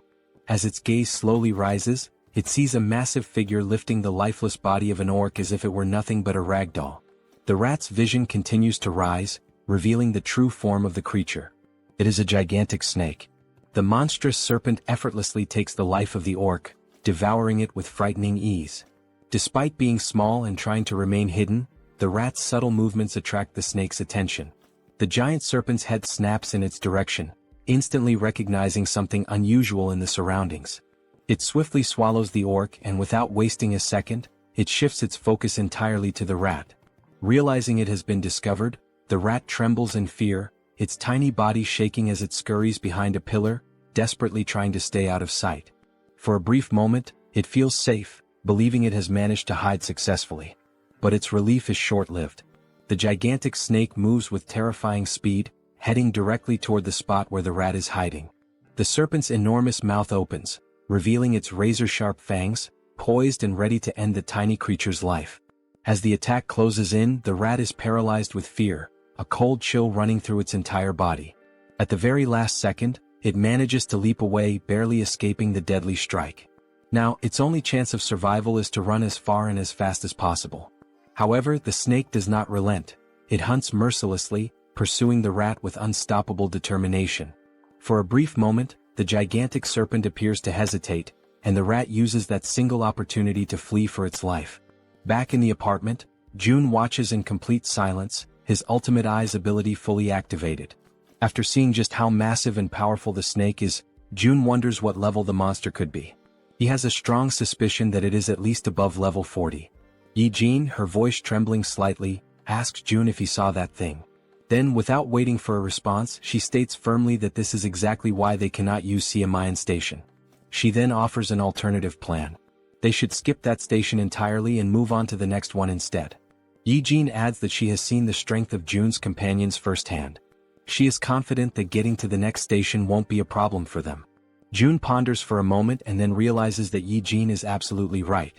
As its gaze slowly rises, it sees a massive figure lifting the lifeless body of an orc as if it were nothing but a rag doll. The rat's vision continues to rise, revealing the true form of the creature. It is a gigantic snake. The monstrous serpent effortlessly takes the life of the orc, devouring it with frightening ease. Despite being small and trying to remain hidden, the rat's subtle movements attract the snake's attention. The giant serpent's head snaps in its direction, instantly recognizing something unusual in the surroundings. It swiftly swallows the orc, and without wasting a second, it shifts its focus entirely to the rat. Realizing it has been discovered, the rat trembles in fear, its tiny body shaking as it scurries behind a pillar, desperately trying to stay out of sight. For a brief moment, it feels safe, believing it has managed to hide successfully. But its relief is short-lived. The gigantic snake moves with terrifying speed, heading directly toward the spot where the rat is hiding. The serpent's enormous mouth opens, revealing its razor-sharp fangs, poised and ready to end the tiny creature's life. As the attack closes in, the rat is paralyzed with fear, a cold chill running through its entire body. At the very last second, it manages to leap away, barely escaping the deadly strike. Now, its only chance of survival is to run as far and as fast as possible. However, the snake does not relent. It hunts mercilessly, pursuing the rat with unstoppable determination. For a brief moment, the gigantic serpent appears to hesitate, and the rat uses that single opportunity to flee for its life. Back in the apartment, June watches in complete silence, his ultimate eyes ability fully activated. After seeing just how massive and powerful the snake is, June wonders what level the monster could be. He has a strong suspicion that it is at least above level 40. Yijin, her voice trembling slightly, asks June if he saw that thing. Then, without waiting for a response, she states firmly that this is exactly why they cannot use Siamayan Station. She then offers an alternative plan. They should skip that station entirely and move on to the next one instead. Yijin adds that she has seen the strength of June's companions firsthand. She is confident that getting to the next station won't be a problem for them. June ponders for a moment and then realizes that Yijin is absolutely right.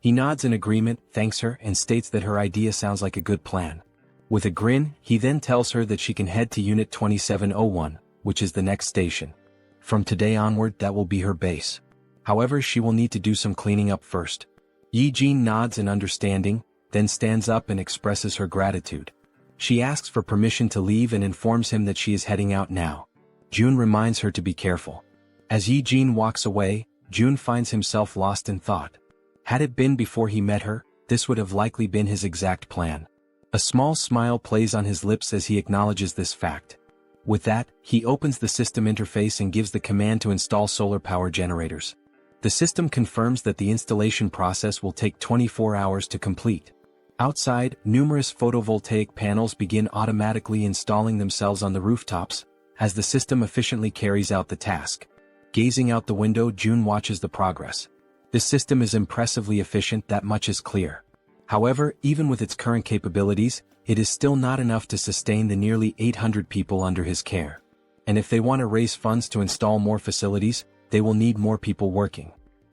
He nods in agreement, thanks her, and states that her idea sounds like a good plan. With a grin, he then tells her that she can head to Unit 2701, which is the next station. From today onward, that will be her base. However, she will need to do some cleaning up first. Yijin nods in understanding, then stands up and expresses her gratitude. She asks for permission to leave and informs him that she is heading out now. June reminds her to be careful. As Yijin walks away, June finds himself lost in thought. Had it been before he met her, this would have likely been his exact plan. A small smile plays on his lips as he acknowledges this fact. With that, he opens the system interface and gives the command to install solar power generators. The system confirms that the installation process will take 24 hours to complete. Outside, numerous photovoltaic panels begin automatically installing themselves on the rooftops, as the system efficiently carries out the task. Gazing out the window, June watches the progress. This system is impressively efficient, that much is clear. However, even with its current capabilities, it is still not enough to sustain the nearly 800 people under his care. And if they want to raise funds to install more facilities, they will need more people working.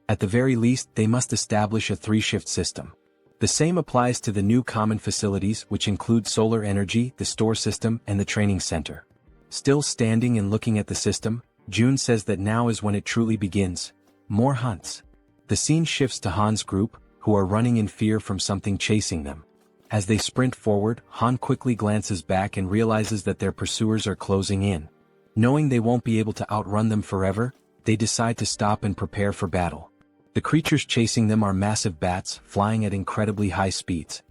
At the very least, they must establish a 3-shift system. The same applies to the new common facilities, which include solar energy, the store system, and the training center. Still standing and looking at the system, June says that now is when it truly begins. More hunts. The scene shifts to Han's group, who are running in fear from something chasing them. As they sprint forward, Han quickly glances back and realizes that their pursuers are closing in. Knowing they won't be able to outrun them forever, they decide to stop and prepare for battle. The creatures chasing them are massive bats, flying at incredibly high speeds.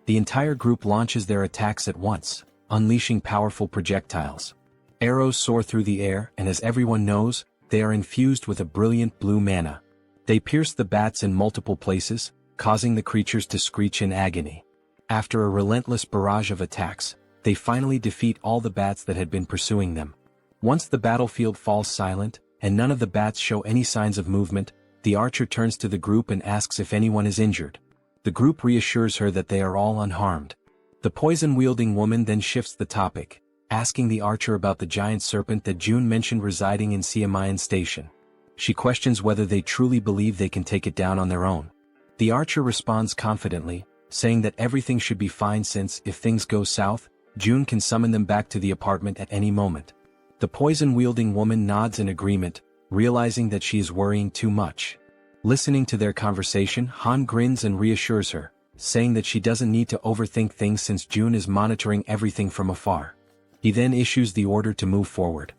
The entire group launches their attacks at once, unleashing powerful projectiles. Arrows soar through the air, and as everyone knows, they are infused with a brilliant blue mana. They pierce the bats in multiple places, causing the creatures to screech in agony. After a relentless barrage of attacks, they finally defeat all the bats that had been pursuing them. Once the battlefield falls silent, and none of the bats show any signs of movement, the archer turns to the group and asks if anyone is injured. The group reassures her that they are all unharmed. The poison-wielding woman then shifts the topic, asking the archer about the giant serpent that June mentioned residing in Siamayan Station. She questions whether they truly believe they can take it down on their own. The archer responds confidently, saying that everything should be fine since, if things go south, June can summon them back to the apartment at any moment. The poison-wielding woman nods in agreement, realizing that she is worrying too much. Listening to their conversation, Han grins and reassures her, saying that she doesn't need to overthink things since June is monitoring everything from afar. He then issues the order to move forward.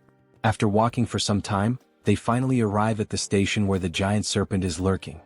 After walking for some time, they finally arrive at the station where the giant serpent is lurking.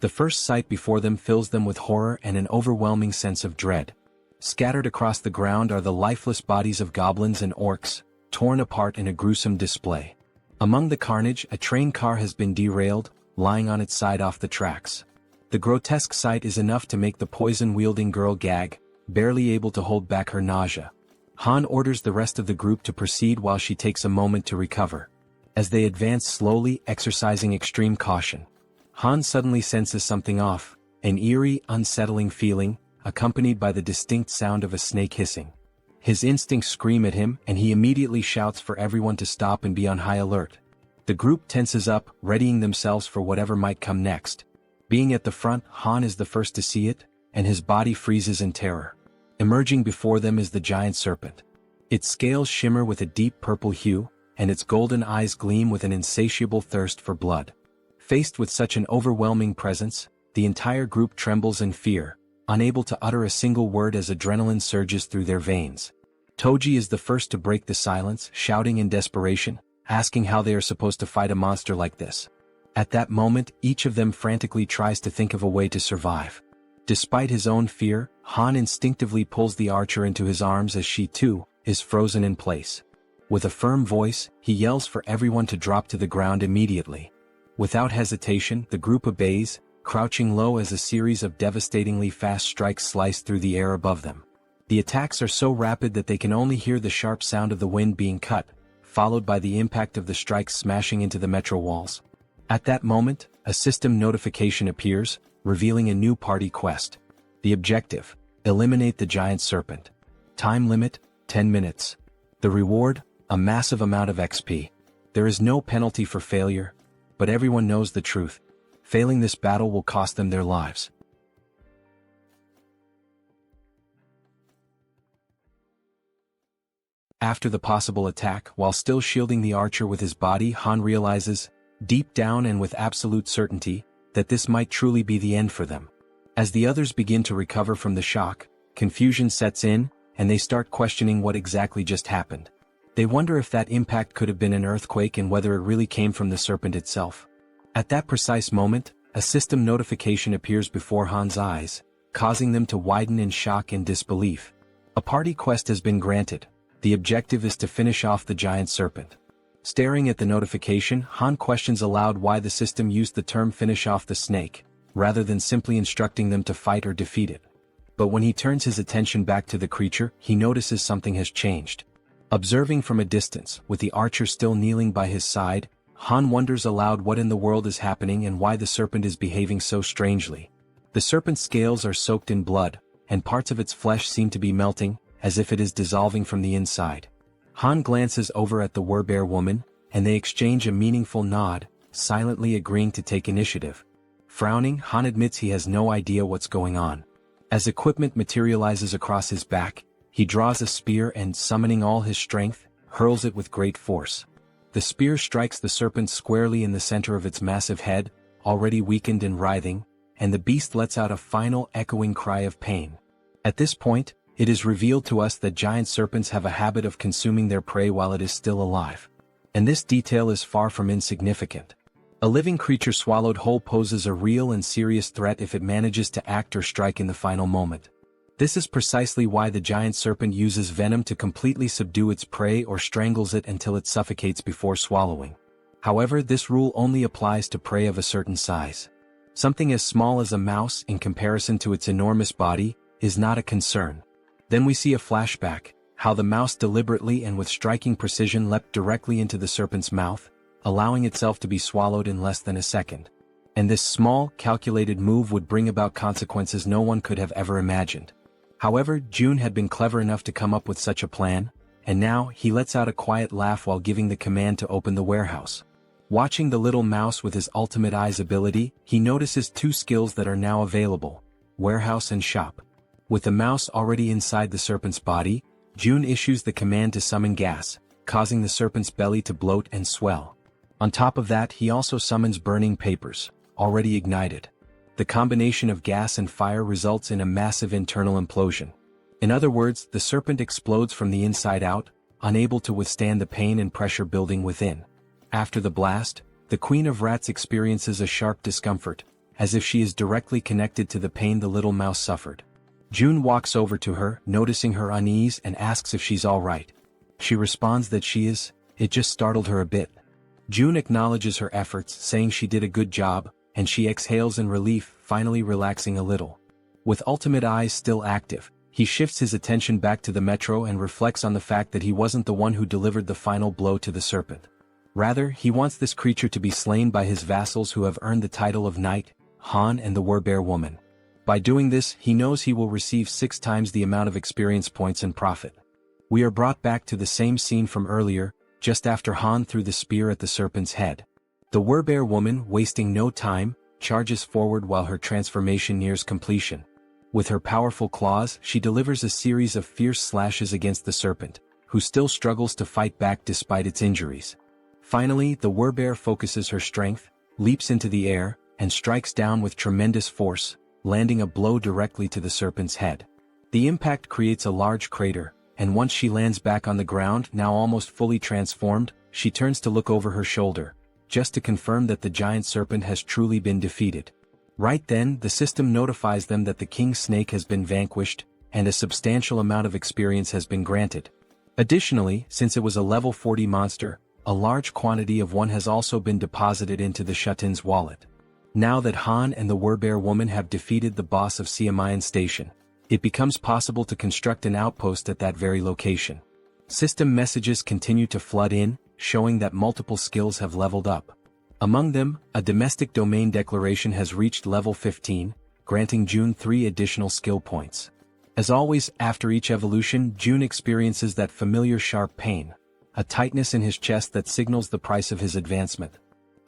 The first sight before them fills them with horror and an overwhelming sense of dread. Scattered across the ground are the lifeless bodies of goblins and orcs, torn apart in a gruesome display. Among the carnage, a train car has been derailed, lying on its side off the tracks. The grotesque sight is enough to make the poison-wielding girl gag, barely able to hold back her nausea. Han orders the rest of the group to proceed while she takes a moment to recover. As they advance slowly, exercising extreme caution, Han suddenly senses something off, an eerie, unsettling feeling, accompanied by the distinct sound of a snake hissing. His instincts scream at him, and he immediately shouts for everyone to stop and be on high alert. The group tenses up, readying themselves for whatever might come next. Being at the front, Han is the first to see it, and his body freezes in terror. Emerging before them is the giant serpent. Its scales shimmer with a deep purple hue, and its golden eyes gleam with an insatiable thirst for blood. Faced with such an overwhelming presence, the entire group trembles in fear, unable to utter a single word as adrenaline surges through their veins. Toji is the first to break the silence, shouting in desperation, asking how they are supposed to fight a monster like this. At that moment, each of them frantically tries to think of a way to survive. Despite his own fear, Han instinctively pulls the archer into his arms as she, too, is frozen in place. With a firm voice, he yells for everyone to drop to the ground immediately. Without hesitation, the group obeys, crouching low as a series of devastatingly fast strikes slice through the air above them. The attacks are so rapid that they can only hear the sharp sound of the wind being cut, followed by the impact of the strikes smashing into the metro walls. At that moment, a system notification appears, revealing a new party quest. The objective: eliminate the giant serpent. Time limit: 10 minutes. The reward: a massive amount of XP. There is no penalty for failure, but everyone knows the truth. Failing this battle will cost them their lives. After the possible attack, while still shielding the archer with his body, Han realizes, deep down and with absolute certainty, that this might truly be the end for them. As the others begin to recover from the shock, confusion sets in, and they start questioning what exactly just happened. They wonder if that impact could have been an earthquake and whether it really came from the serpent itself. At that precise moment, a system notification appears before Han's eyes, causing them to widen in shock and disbelief. A party quest has been granted. The objective is to finish off the giant serpent. Staring at the notification, Han questions aloud why the system used the term "finish off the snake," rather than simply instructing them to fight or defeat it. But when he turns his attention back to the creature, he notices something has changed. Observing from a distance, with the archer still kneeling by his side, Han wonders aloud what in the world is happening and why the serpent is behaving so strangely. The serpent's scales are soaked in blood, and parts of its flesh seem to be melting, as if it is dissolving from the inside. Han glances over at the werbear woman, and they exchange a meaningful nod, silently agreeing to take initiative. Frowning, Han admits he has no idea what's going on. As equipment materializes across his back, he draws a spear and, summoning all his strength, hurls it with great force. The spear strikes the serpent squarely in the center of its massive head, already weakened and writhing, and the beast lets out a final echoing cry of pain. At this point, it is revealed to us that giant serpents have a habit of consuming their prey while it is still alive. And this detail is far from insignificant. A living creature swallowed whole poses a real and serious threat if it manages to act or strike in the final moment. This is precisely why the giant serpent uses venom to completely subdue its prey or strangles it until it suffocates before swallowing. However, this rule only applies to prey of a certain size. Something as small as a mouse, in comparison to its enormous body, is not a concern. Then we see a flashback, how the mouse deliberately and with striking precision leapt directly into the serpent's mouth, allowing itself to be swallowed in less than a second. And this small, calculated move would bring about consequences no one could have ever imagined. However, Jun had been clever enough to come up with such a plan, and now he lets out a quiet laugh while giving the command to open the warehouse. Watching the little mouse with his ultimate eyes ability, he notices two skills that are now available: warehouse and shop. With the mouse already inside the serpent's body, Jun issues the command to summon gas, causing the serpent's belly to bloat and swell. On top of that, he also summons burning papers, already ignited. The combination of gas and fire results in a massive internal implosion. In other words, the serpent explodes from the inside out, unable to withstand the pain and pressure building within. After the blast, the Queen of Rats experiences a sharp discomfort, as if she is directly connected to the pain the little mouse suffered. Jun walks over to her, noticing her unease, and asks if she's all right. She responds that she is. It just startled her a bit. Jun acknowledges her efforts, saying she did a good job, and she exhales in relief, finally relaxing a little. With ultimate eyes still active, he shifts his attention back to the metro and reflects on the fact that he wasn't the one who delivered the final blow to the serpent. Rather, he wants this creature to be slain by his vassals who have earned the title of Knight, Han and the Werbear Woman. By doing this, he knows he will receive 6 times the amount of experience points and profit. We are brought back to the same scene from earlier, just after Han threw the spear at the serpent's head. The Werbear Woman, wasting no time, charges forward while her transformation nears completion. With her powerful claws, she delivers a series of fierce slashes against the serpent, who still struggles to fight back despite its injuries. Finally, the Werbear focuses her strength, leaps into the air, and strikes down with tremendous force, landing a blow directly to the serpent's head. The impact creates a large crater, and once she lands back on the ground, now almost fully transformed, she turns to look over her shoulder, just to confirm that the giant serpent has truly been defeated. Right then, the system notifies them that the king snake has been vanquished, and a substantial amount of experience has been granted. Additionally, since it was a level 40 monster, a large quantity of one has also been deposited into the Shutin's wallet. Now that Han and the Werbear Woman have defeated the boss of Siamayan Station, it becomes possible to construct an outpost at that very location. System messages continue to flood in, showing that multiple skills have leveled up. Among them, a domestic domain declaration has reached level 15, granting Jun 3 additional skill points. As always, after each evolution, Jun experiences that familiar sharp pain, a tightness in his chest that signals the price of his advancement.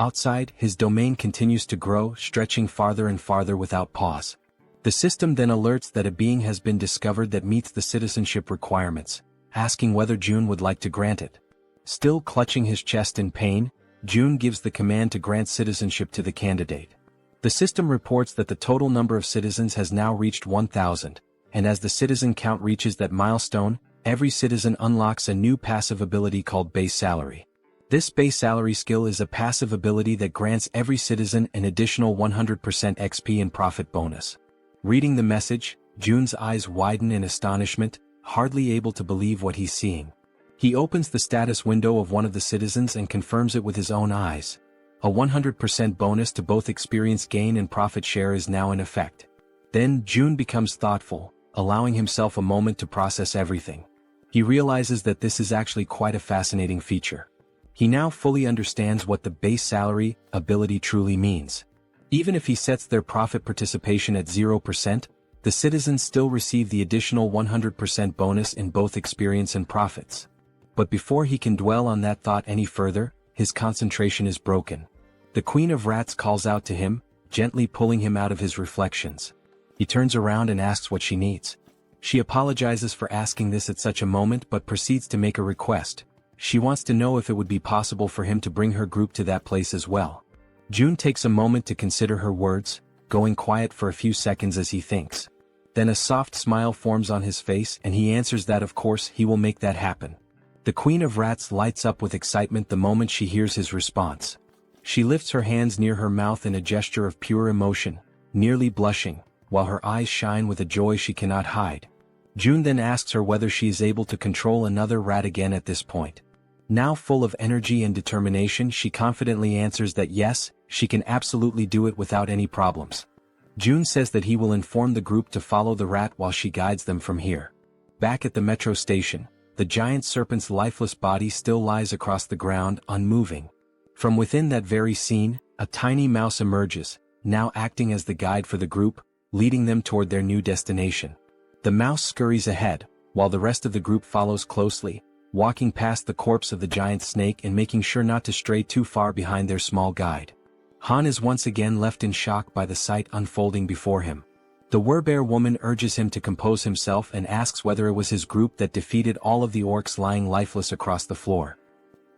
Outside, his domain continues to grow, stretching farther and farther without pause. The system then alerts that a being has been discovered that meets the citizenship requirements, asking whether Jun would like to grant it. Still clutching his chest in pain, Jun gives the command to grant citizenship to the candidate. The system reports that the total number of citizens has now reached 1,000, and as the citizen count reaches that milestone, every citizen unlocks a new passive ability called Base Salary. This Base Salary skill is a passive ability that grants every citizen an additional 100% XP and profit bonus. Reading the message, Jun's eyes widen in astonishment, hardly able to believe what he's seeing. He opens the status window of one of the citizens and confirms it with his own eyes. A 100% bonus to both experience gain and profit share is now in effect. Then Jun becomes thoughtful, allowing himself a moment to process everything. He realizes that this is actually quite a fascinating feature. He now fully understands what the Base Salary ability truly means. Even if he sets their profit participation at 0%, the citizens still receive the additional 100% bonus in both experience and profits. But before he can dwell on that thought any further, his concentration is broken. The Queen of Rats calls out to him, gently pulling him out of his reflections. He turns around and asks what she needs. She apologizes for asking this at such a moment but proceeds to make a request. She wants to know if it would be possible for him to bring her group to that place as well. Jun takes a moment to consider her words, going quiet for a few seconds as he thinks. Then a soft smile forms on his face and he answers that of course he will make that happen. The Queen of Rats lights up with excitement the moment she hears his response. She lifts her hands near her mouth in a gesture of pure emotion, nearly blushing, while her eyes shine with a joy she cannot hide. June then asks her whether she is able to control another rat again at this point. Now full of energy and determination, she confidently answers that yes, she can absolutely do it without any problems. June says that he will inform the group to follow the rat while she guides them from here. Back at the metro station, the giant serpent's lifeless body still lies across the ground, unmoving. From within that very scene, a tiny mouse emerges, now acting as the guide for the group, leading them toward their new destination. The mouse scurries ahead, while the rest of the group follows closely, walking past the corpse of the giant snake and making sure not to stray too far behind their small guide. Han is once again left in shock by the sight unfolding before him. The Werbear woman urges him to compose himself and asks whether it was his group that defeated all of the orcs lying lifeless across the floor.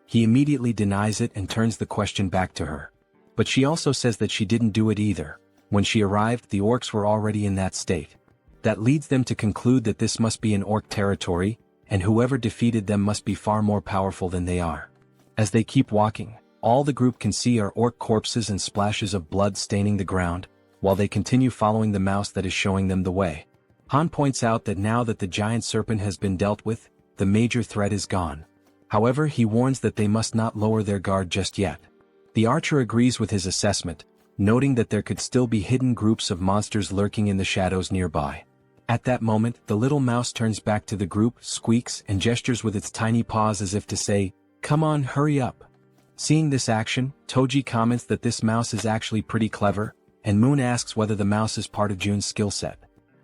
He immediately denies it and turns the question back to her. But she also says that she didn't do it either. When she arrived, the orcs were already in that state. That leads them to conclude that this must be an orc territory, and whoever defeated them must be far more powerful than they are. As they keep walking, all the group can see are orc corpses and splashes of blood staining the ground, while they continue following the mouse that is showing them the way. Han points out that now that the giant serpent has been dealt with, the major threat is gone. However, he warns that they must not lower their guard just yet. The archer agrees with his assessment, noting that there could still be hidden groups of monsters lurking in the shadows nearby. At that moment, the little mouse turns back to the group, squeaks, and gestures with its tiny paws as if to say, "Come on, hurry up." Seeing this action, Toji comments that this mouse is actually pretty clever, and Moon asks whether the mouse is part of June's skill set.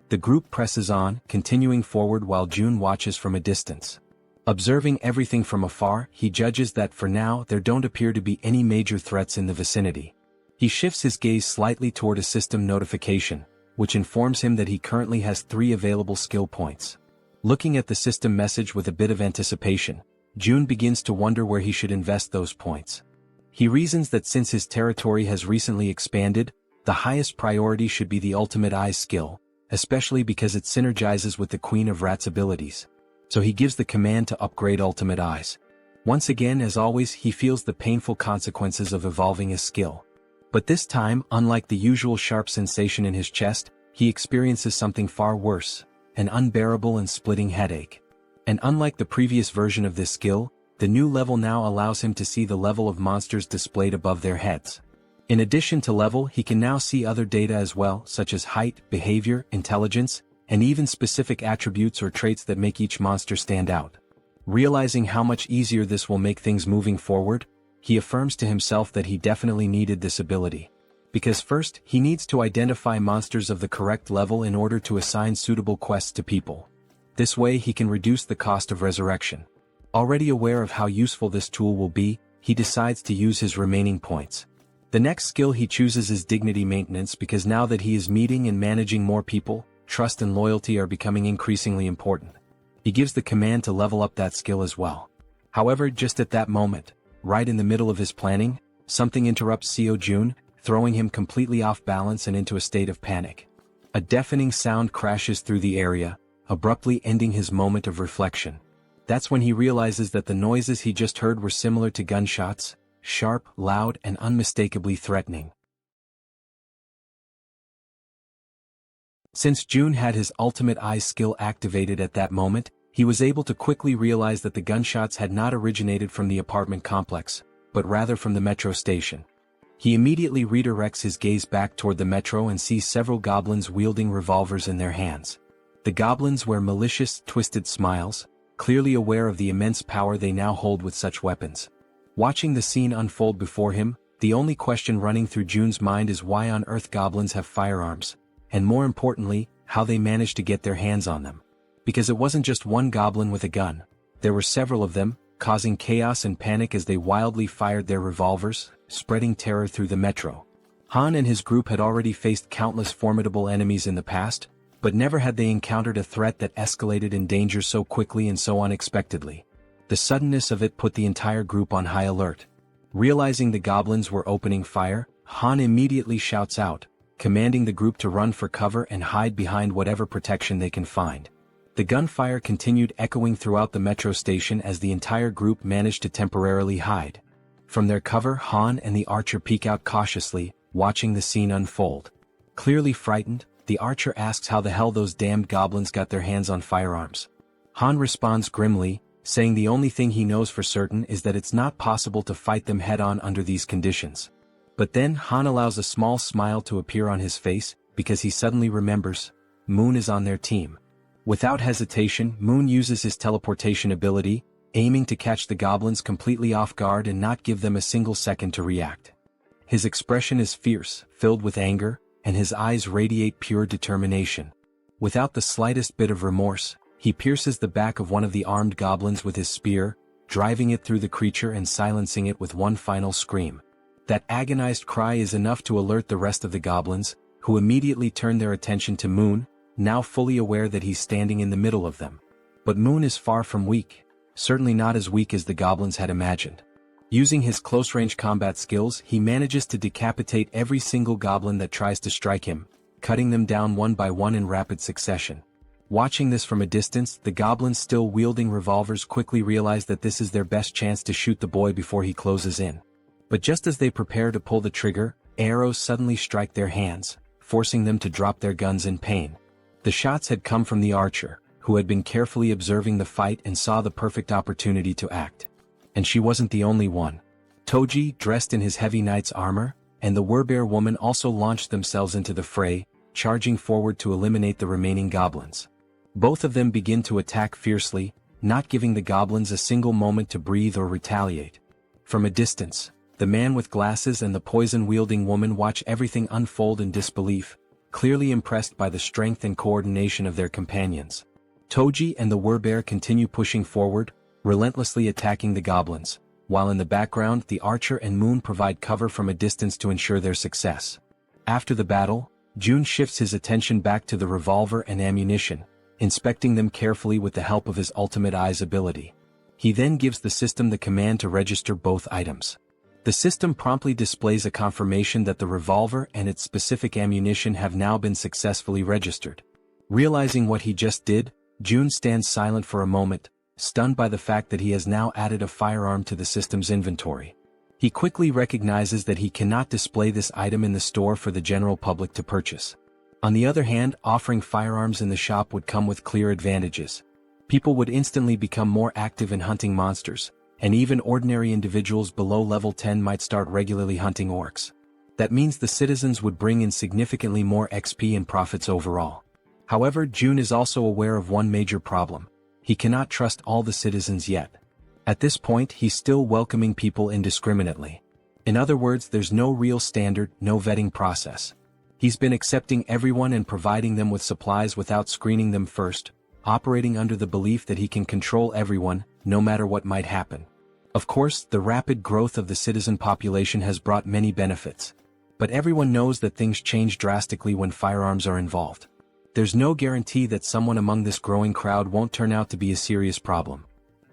The group presses on, continuing forward while June watches from a distance. Observing everything from afar, he judges that for now there don't appear to be any major threats in the vicinity. He shifts his gaze slightly toward a system notification, which informs him that he currently has 3 available skill points. Looking at the system message with a bit of anticipation, June begins to wonder where he should invest those points. He reasons that since his territory has recently expanded, the highest priority should be the Ultimate Eyes skill, especially because it synergizes with the Queen of Rats' abilities. So he gives the command to upgrade Ultimate Eyes. Once again, as always, he feels the painful consequences of evolving his skill. But this time, unlike the usual sharp sensation in his chest, he experiences something far worse, an unbearable and splitting headache. And unlike the previous version of this skill, the new level now allows him to see the level of monsters displayed above their heads. In addition to level, he can now see other data as well, such as height, behavior, intelligence, and even specific attributes or traits that make each monster stand out. Realizing how much easier this will make things moving forward, he affirms to himself that he definitely needed this ability. Because first, he needs to identify monsters of the correct level in order to assign suitable quests to people. This way he can reduce the cost of resurrection. Already aware of how useful this tool will be, he decides to use his remaining points. The next skill he chooses is dignity maintenance because now that he is meeting and managing more people, trust and loyalty are becoming increasingly important. He gives the command to level up that skill as well. However, just at that moment, right in the middle of his planning, something interrupts Seo Jun, throwing him completely off balance and into a state of panic. A deafening sound crashes through the area, abruptly ending his moment of reflection. That's when he realizes that the noises he just heard were similar to gunshots, sharp, loud, and unmistakably threatening. Since June had his Ultimate Eye skill activated at that moment, he was able to quickly realize that the gunshots had not originated from the apartment complex, but rather from the metro station. He immediately redirects his gaze back toward the metro and sees several goblins wielding revolvers in their hands. The goblins wear malicious, twisted smiles, clearly aware of the immense power they now hold with such weapons. Watching the scene unfold before him, the only question running through June's mind is why on earth goblins have firearms, and more importantly, how they managed to get their hands on them. Because it wasn't just one goblin with a gun, there were several of them, causing chaos and panic as they wildly fired their revolvers, spreading terror through the metro. Han and his group had already faced countless formidable enemies in the past, but never had they encountered a threat that escalated in danger so quickly and so unexpectedly. The suddenness of it put the entire group on high alert. Realizing the goblins were opening fire, Han immediately shouts out, commanding the group to run for cover and hide behind whatever protection they can find. The gunfire continued echoing throughout the metro station as the entire group managed to temporarily hide. From their cover, Han and the archer peek out cautiously, watching the scene unfold. Clearly frightened, the archer asks how the hell those damned goblins got their hands on firearms. Han responds grimly, saying the only thing he knows for certain is that it's not possible to fight them head-on under these conditions. But then Han allows a small smile to appear on his face, because he suddenly remembers, Moon is on their team. Without hesitation, Moon uses his teleportation ability, aiming to catch the goblins completely off guard and not give them a single second to react. His expression is fierce, filled with anger, and his eyes radiate pure determination. Without the slightest bit of remorse, he pierces the back of one of the armed goblins with his spear, driving it through the creature and silencing it with one final scream. That agonized cry is enough to alert the rest of the goblins, who immediately turn their attention to Moon, now fully aware that he's standing in the middle of them. But Moon is far from weak, certainly not as weak as the goblins had imagined. Using his close-range combat skills, he manages to decapitate every single goblin that tries to strike him, cutting them down one by one in rapid succession. Watching this from a distance, the goblins still wielding revolvers quickly realize that this is their best chance to shoot the boy before he closes in. But just as they prepare to pull the trigger, arrows suddenly strike their hands, forcing them to drop their guns in pain. The shots had come from the archer, who had been carefully observing the fight and saw the perfect opportunity to act. And she wasn't the only one. Toji, dressed in his heavy knight's armor, and the Werbear woman also launched themselves into the fray, charging forward to eliminate the remaining goblins. Both of them begin to attack fiercely, not giving the goblins a single moment to breathe or retaliate. From a distance, the man with glasses and the poison-wielding woman watch everything unfold in disbelief, clearly impressed by the strength and coordination of their companions. Toji and the Werbear continue pushing forward, relentlessly attacking the goblins, while in the background the archer and Moon provide cover from a distance to ensure their success. After the battle, Jun shifts his attention back to the revolver and ammunition, inspecting them carefully with the help of his ultimate eyes ability. He then gives the system the command to register both items. The system promptly displays a confirmation that the revolver and its specific ammunition have now been successfully registered. Realizing what he just did, Jun stands silent for a moment, stunned by the fact that he has now added a firearm to the system's inventory. He quickly recognizes that he cannot display this item in the store for the general public to purchase. On the other hand, offering firearms in the shop would come with clear advantages. People would instantly become more active in hunting monsters, and even ordinary individuals below level 10 might start regularly hunting orcs. That means the citizens would bring in significantly more XP and profits overall. However, Jun is also aware of one major problem. He cannot trust all the citizens yet. At this point, he's still welcoming people indiscriminately. In other words, there's no real standard, no vetting process. He's been accepting everyone and providing them with supplies without screening them first, operating under the belief that he can control everyone, no matter what might happen. Of course, the rapid growth of the citizen population has brought many benefits. But everyone knows that things change drastically when firearms are involved. There's no guarantee that someone among this growing crowd won't turn out to be a serious problem.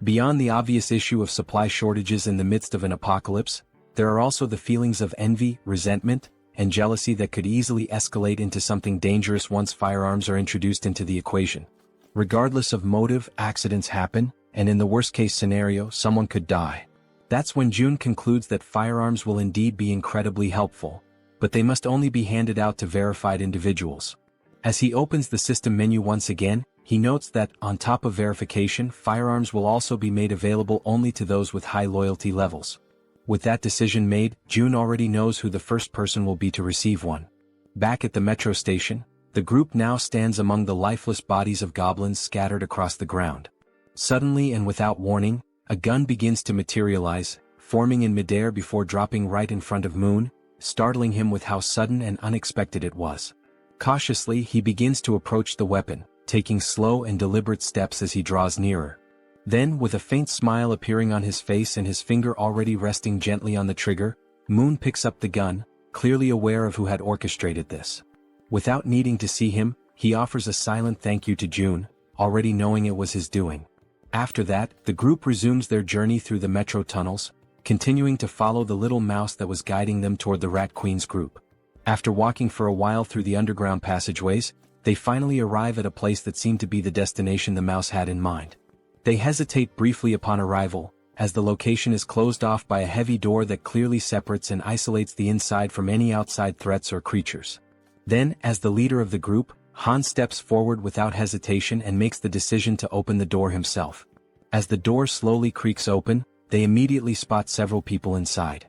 Beyond the obvious issue of supply shortages in the midst of an apocalypse, there are also the feelings of envy, resentment, and jealousy that could easily escalate into something dangerous once firearms are introduced into the equation. Regardless of motive, accidents happen, and in the worst-case scenario, someone could die. That's when Jun concludes that firearms will indeed be incredibly helpful, but they must only be handed out to verified individuals. As he opens the system menu once again, he notes that, on top of verification, firearms will also be made available only to those with high loyalty levels. With that decision made, Jun already knows who the first person will be to receive one. Back at the metro station, the group now stands among the lifeless bodies of goblins scattered across the ground. Suddenly and without warning, a gun begins to materialize, forming in midair before dropping right in front of Moon, startling him with how sudden and unexpected it was. Cautiously, he begins to approach the weapon, taking slow and deliberate steps as he draws nearer. Then, with a faint smile appearing on his face and his finger already resting gently on the trigger, Moon picks up the gun, clearly aware of who had orchestrated this. Without needing to see him, he offers a silent thank you to Jun, already knowing it was his doing. After that, the group resumes their journey through the metro tunnels, continuing to follow the little mouse that was guiding them toward the Rat Queen's group. After walking for a while through the underground passageways, they finally arrive at a place that seemed to be the destination the mouse had in mind. They hesitate briefly upon arrival, as the location is closed off by a heavy door that clearly separates and isolates the inside from any outside threats or creatures. Then, as the leader of the group, Han steps forward without hesitation and makes the decision to open the door himself. As the door slowly creaks open, they immediately spot several people inside.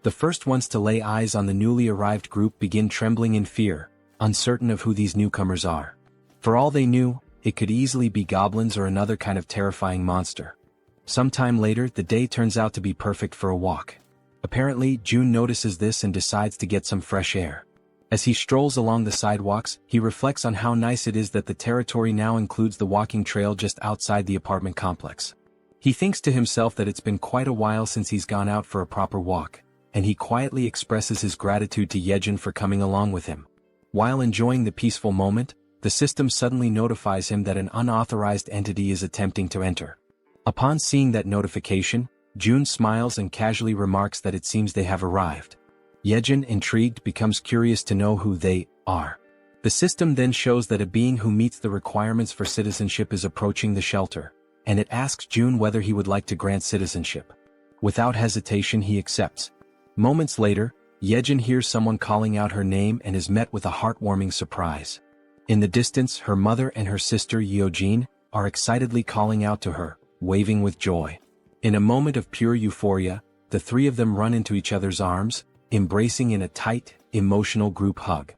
The first ones to lay eyes on the newly arrived group begin trembling in fear, uncertain of who these newcomers are. For all they knew, it could easily be goblins or another kind of terrifying monster. Sometime later, the day turns out to be perfect for a walk. Apparently, June notices this and decides to get some fresh air. As he strolls along the sidewalks, he reflects on how nice it is that the territory now includes the walking trail just outside the apartment complex. He thinks to himself that it's been quite a while since he's gone out for a proper walk, and he quietly expresses his gratitude to Jaehyeon for coming along with him. While enjoying the peaceful moment, the system suddenly notifies him that an unauthorized entity is attempting to enter. Upon seeing that notification, June smiles and casually remarks that it seems they have arrived. Jaehyeon, intrigued, becomes curious to know who they are. The system then shows that a being who meets the requirements for citizenship is approaching the shelter, and it asks June whether he would like to grant citizenship. Without hesitation, he accepts. Moments later, Jaehyeon hears someone calling out her name and is met with a heartwarming surprise. In the distance, her mother and her sister Yeojin are excitedly calling out to her, waving with joy. In a moment of pure euphoria, the three of them run into each other's arms, embracing in a tight, emotional group hug.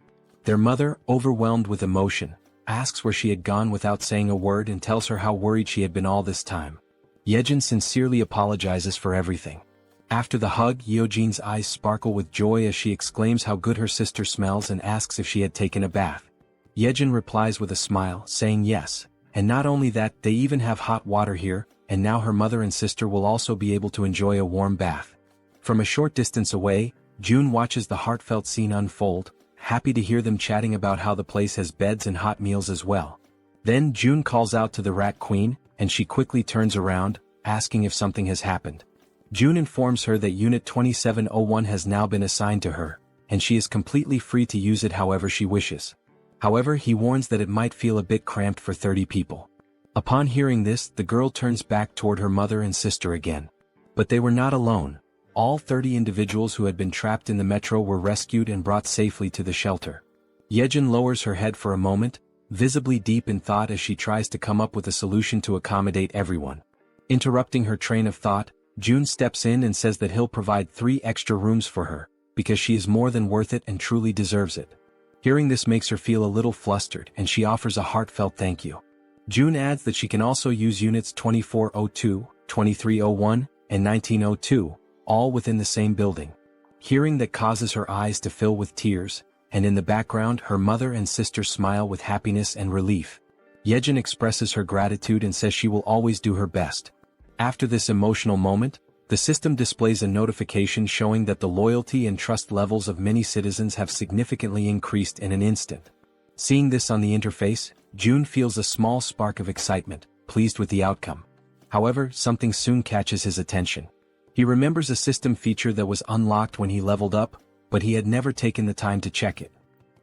Their mother, overwhelmed with emotion, asks where she had gone without saying a word and tells her how worried she had been all this time. Jaehyeon sincerely apologizes for everything. After the hug, Yeojin's eyes sparkle with joy as she exclaims how good her sister smells and asks if she had taken a bath. Jaehyeon replies with a smile, saying yes, and not only that, they even have hot water here, and now her mother and sister will also be able to enjoy a warm bath. From a short distance away, June watches the heartfelt scene unfold, happy to hear them chatting about how the place has beds and hot meals as well. Then June calls out to the Rat Queen, and she quickly turns around, asking if something has happened. June informs her that Unit 2701 has now been assigned to her, and she is completely free to use it however she wishes. However, he warns that it might feel a bit cramped for 30 people. Upon hearing this, the girl turns back toward her mother and sister again. But they were not alone. All 30 individuals who had been trapped in the metro were rescued and brought safely to the shelter. Jaehyeon lowers her head for a moment, visibly deep in thought as she tries to come up with a solution to accommodate everyone. Interrupting her train of thought, June steps in and says that he'll provide 3 extra rooms for her, because she is more than worth it and truly deserves it. Hearing this makes her feel a little flustered and she offers a heartfelt thank you. June adds that she can also use units 2402, 2301, and 1902, all within the same building. Hearing that causes her eyes to fill with tears, and in the background her mother and sister smile with happiness and relief. Jaehyeon expresses her gratitude and says she will always do her best. After this emotional moment, the system displays a notification showing that the loyalty and trust levels of many citizens have significantly increased in an instant. Seeing this on the interface, June feels a small spark of excitement, pleased with the outcome. However, something soon catches his attention. He remembers a system feature that was unlocked when he leveled up, but he had never taken the time to check it.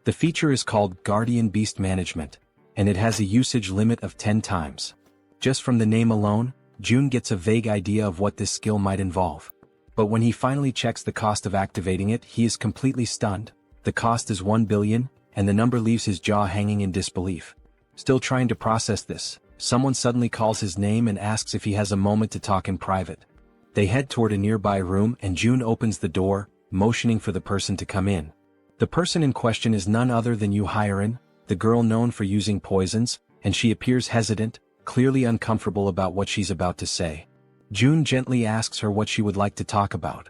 The feature is called Guardian Beast Management, and it has a usage limit of 10 times. Just from the name alone, June gets a vague idea of what this skill might involve. But when he finally checks the cost of activating it, he is completely stunned. The cost is 1 billion, and the number leaves his jaw hanging in disbelief. Still trying to process this, someone suddenly calls his name and asks if he has a moment to talk in private. They head toward a nearby room and June opens the door, motioning for the person to come in. The person in question is none other than Jaehyeon, the girl known for using poisons, and she appears hesitant, clearly uncomfortable about what she's about to say. June gently asks her what she would like to talk about.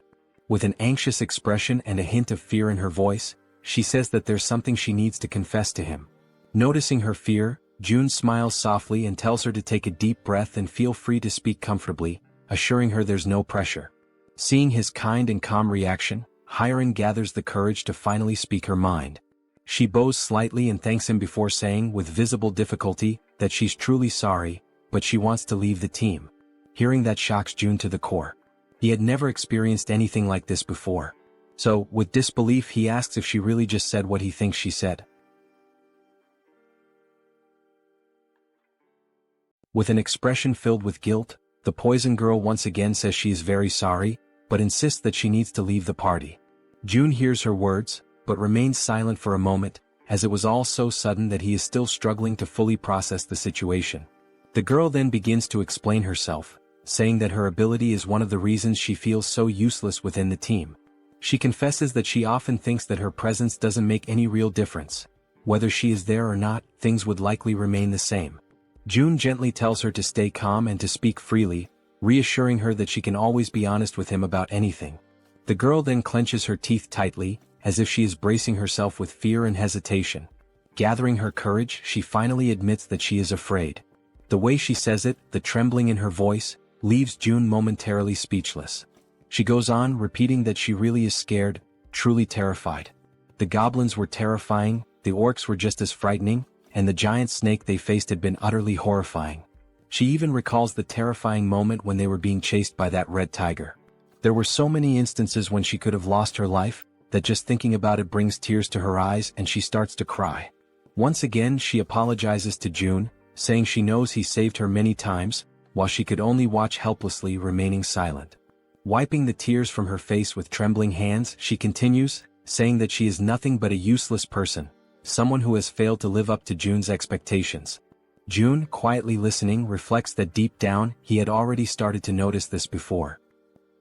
With an anxious expression and a hint of fear in her voice, she says that there's something she needs to confess to him. Noticing her fear, June smiles softly and tells her to take a deep breath and feel free to speak comfortably, assuring her there's no pressure. Seeing his kind and calm reaction, Jaehyeon gathers the courage to finally speak her mind. She bows slightly and thanks him before saying, with visible difficulty, that she's truly sorry, but she wants to leave the team. Hearing that shocks June to the core. He had never experienced anything like this before. So, with disbelief he asks if she really just said what he thinks she said. With an expression filled with guilt, the poison girl once again says she is very sorry, but insists that she needs to leave the party. June hears her words, but remains silent for a moment, as it was all so sudden that he is still struggling to fully process the situation. The girl then begins to explain herself, saying that her ability is one of the reasons she feels so useless within the team. She confesses that she often thinks that her presence doesn't make any real difference. Whether she is there or not, things would likely remain the same. June gently tells her to stay calm and to speak freely, reassuring her that she can always be honest with him about anything. The girl then clenches her teeth tightly, as if she is bracing herself with fear and hesitation. Gathering her courage, she finally admits that she is afraid. The way she says it, the trembling in her voice, leaves June momentarily speechless. She goes on, repeating that she really is scared, truly terrified. The goblins were terrifying, the orcs were just as frightening, and the giant snake they faced had been utterly horrifying. She even recalls the terrifying moment when they were being chased by that red tiger. There were so many instances when she could have lost her life, that just thinking about it brings tears to her eyes and she starts to cry. Once again she apologizes to June, saying she knows he saved her many times, while she could only watch helplessly, remaining silent. Wiping the tears from her face with trembling hands, she continues, saying that she is nothing but a useless person, someone who has failed to live up to June's expectations. June, quietly listening, reflects that deep down, he had already started to notice this before.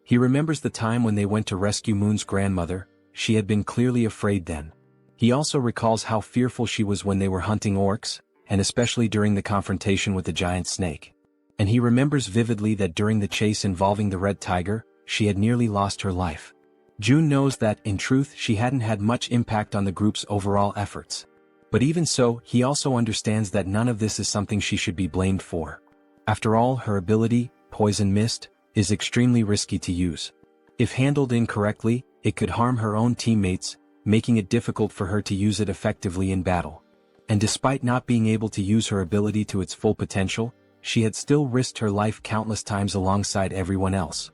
He remembers the time when they went to rescue Moon's grandmother. She had been clearly afraid then. He also recalls how fearful she was when they were hunting orcs, and especially during the confrontation with the giant snake. And he remembers vividly that during the chase involving the red tiger, she had nearly lost her life. June knows that, in truth, she hadn't had much impact on the group's overall efforts. But even so, he also understands that none of this is something she should be blamed for. After all, her ability, Poison Mist, is extremely risky to use. If handled incorrectly, it could harm her own teammates, making it difficult for her to use it effectively in battle. And despite not being able to use her ability to its full potential, she had still risked her life countless times alongside everyone else.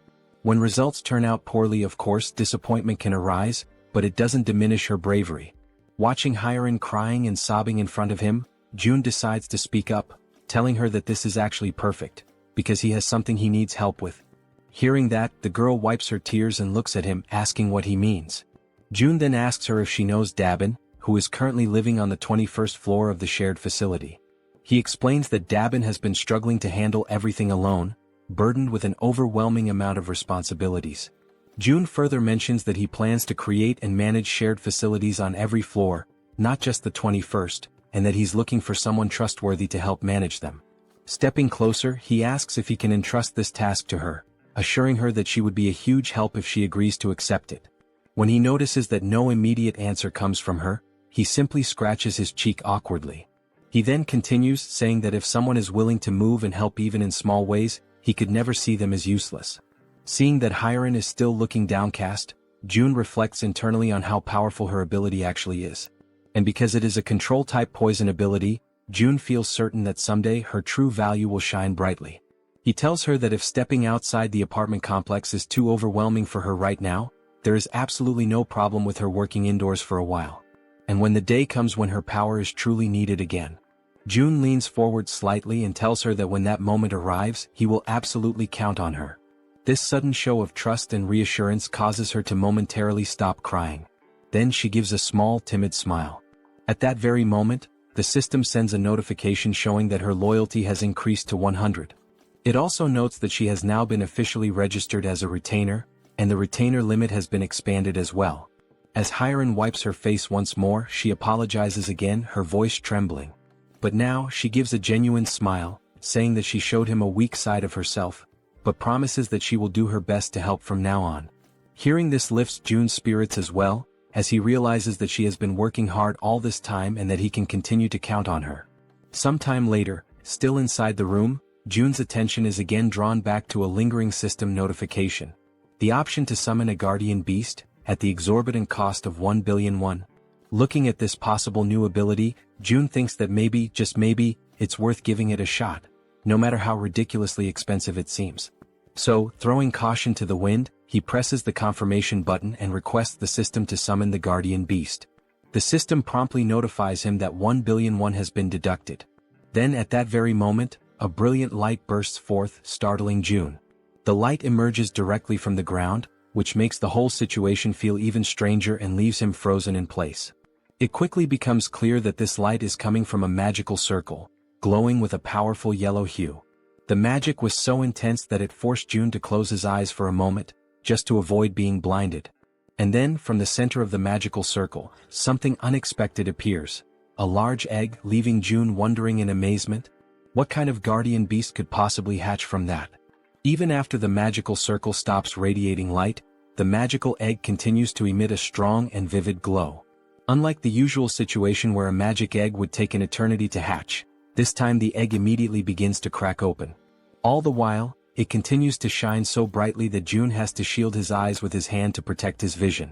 When results turn out poorly, of course, disappointment can arise, but it doesn't diminish her bravery. Watching Hyerin crying and sobbing in front of him, June decides to speak up, telling her that this is actually perfect, because he has something he needs help with. Hearing that, the girl wipes her tears and looks at him, asking what he means. June then asks her if she knows Dabin, who is currently living on the 21st floor of the shared facility. He explains that Dabin has been struggling to handle everything alone, burdened with an overwhelming amount of responsibilities. June further mentions that he plans to create and manage shared facilities on every floor, not just the 21st, and that he's looking for someone trustworthy to help manage them. Stepping closer, he asks if he can entrust this task to her, assuring her that she would be a huge help if she agrees to accept it. When he notices that no immediate answer comes from her, he simply scratches his cheek awkwardly. He then continues, saying that if someone is willing to move and help even in small ways, he could never see them as useless. Seeing that Hyerin is still looking downcast, June reflects internally on how powerful her ability actually is. And because it is a control-type poison ability, June feels certain that someday her true value will shine brightly. He tells her that if stepping outside the apartment complex is too overwhelming for her right now, there is absolutely no problem with her working indoors for a while. And when the day comes when her power is truly needed again. June leans forward slightly and tells her that when that moment arrives, he will absolutely count on her. This sudden show of trust and reassurance causes her to momentarily stop crying. Then she gives a small, timid smile. At that very moment, the system sends a notification showing that her loyalty has increased to 100. It also notes that she has now been officially registered as a retainer, and the retainer limit has been expanded as well. As Hyerin wipes her face once more, she apologizes again, her voice trembling. But now, she gives a genuine smile, saying that she showed him a weak side of herself, but promises that she will do her best to help from now on. Hearing this lifts June's spirits as well, as he realizes that she has been working hard all this time and that he can continue to count on her. Sometime later, still inside the room, June's attention is again drawn back to a lingering system notification. The option to summon a guardian beast, at the exorbitant cost of 1 billion won. Looking at this possible new ability, June thinks that maybe, just maybe, it's worth giving it a shot, no matter how ridiculously expensive it seems. So, throwing caution to the wind, he presses the confirmation button and requests the system to summon the guardian beast. The system promptly notifies him that 1 billion won has been deducted. Then at that very moment, a brilliant light bursts forth, startling June. The light emerges directly from the ground, which makes the whole situation feel even stranger and leaves him frozen in place. It quickly becomes clear that this light is coming from a magical circle, glowing with a powerful yellow hue. The magic was so intense that it forced June to close his eyes for a moment, just to avoid being blinded. And then, from the center of the magical circle, something unexpected appears. A large egg, leaving June wondering in amazement. What kind of guardian beast could possibly hatch from that? Even after the magical circle stops radiating light, the magical egg continues to emit a strong and vivid glow. Unlike the usual situation where a magic egg would take an eternity to hatch, this time the egg immediately begins to crack open. All the while, it continues to shine so brightly that June has to shield his eyes with his hand to protect his vision.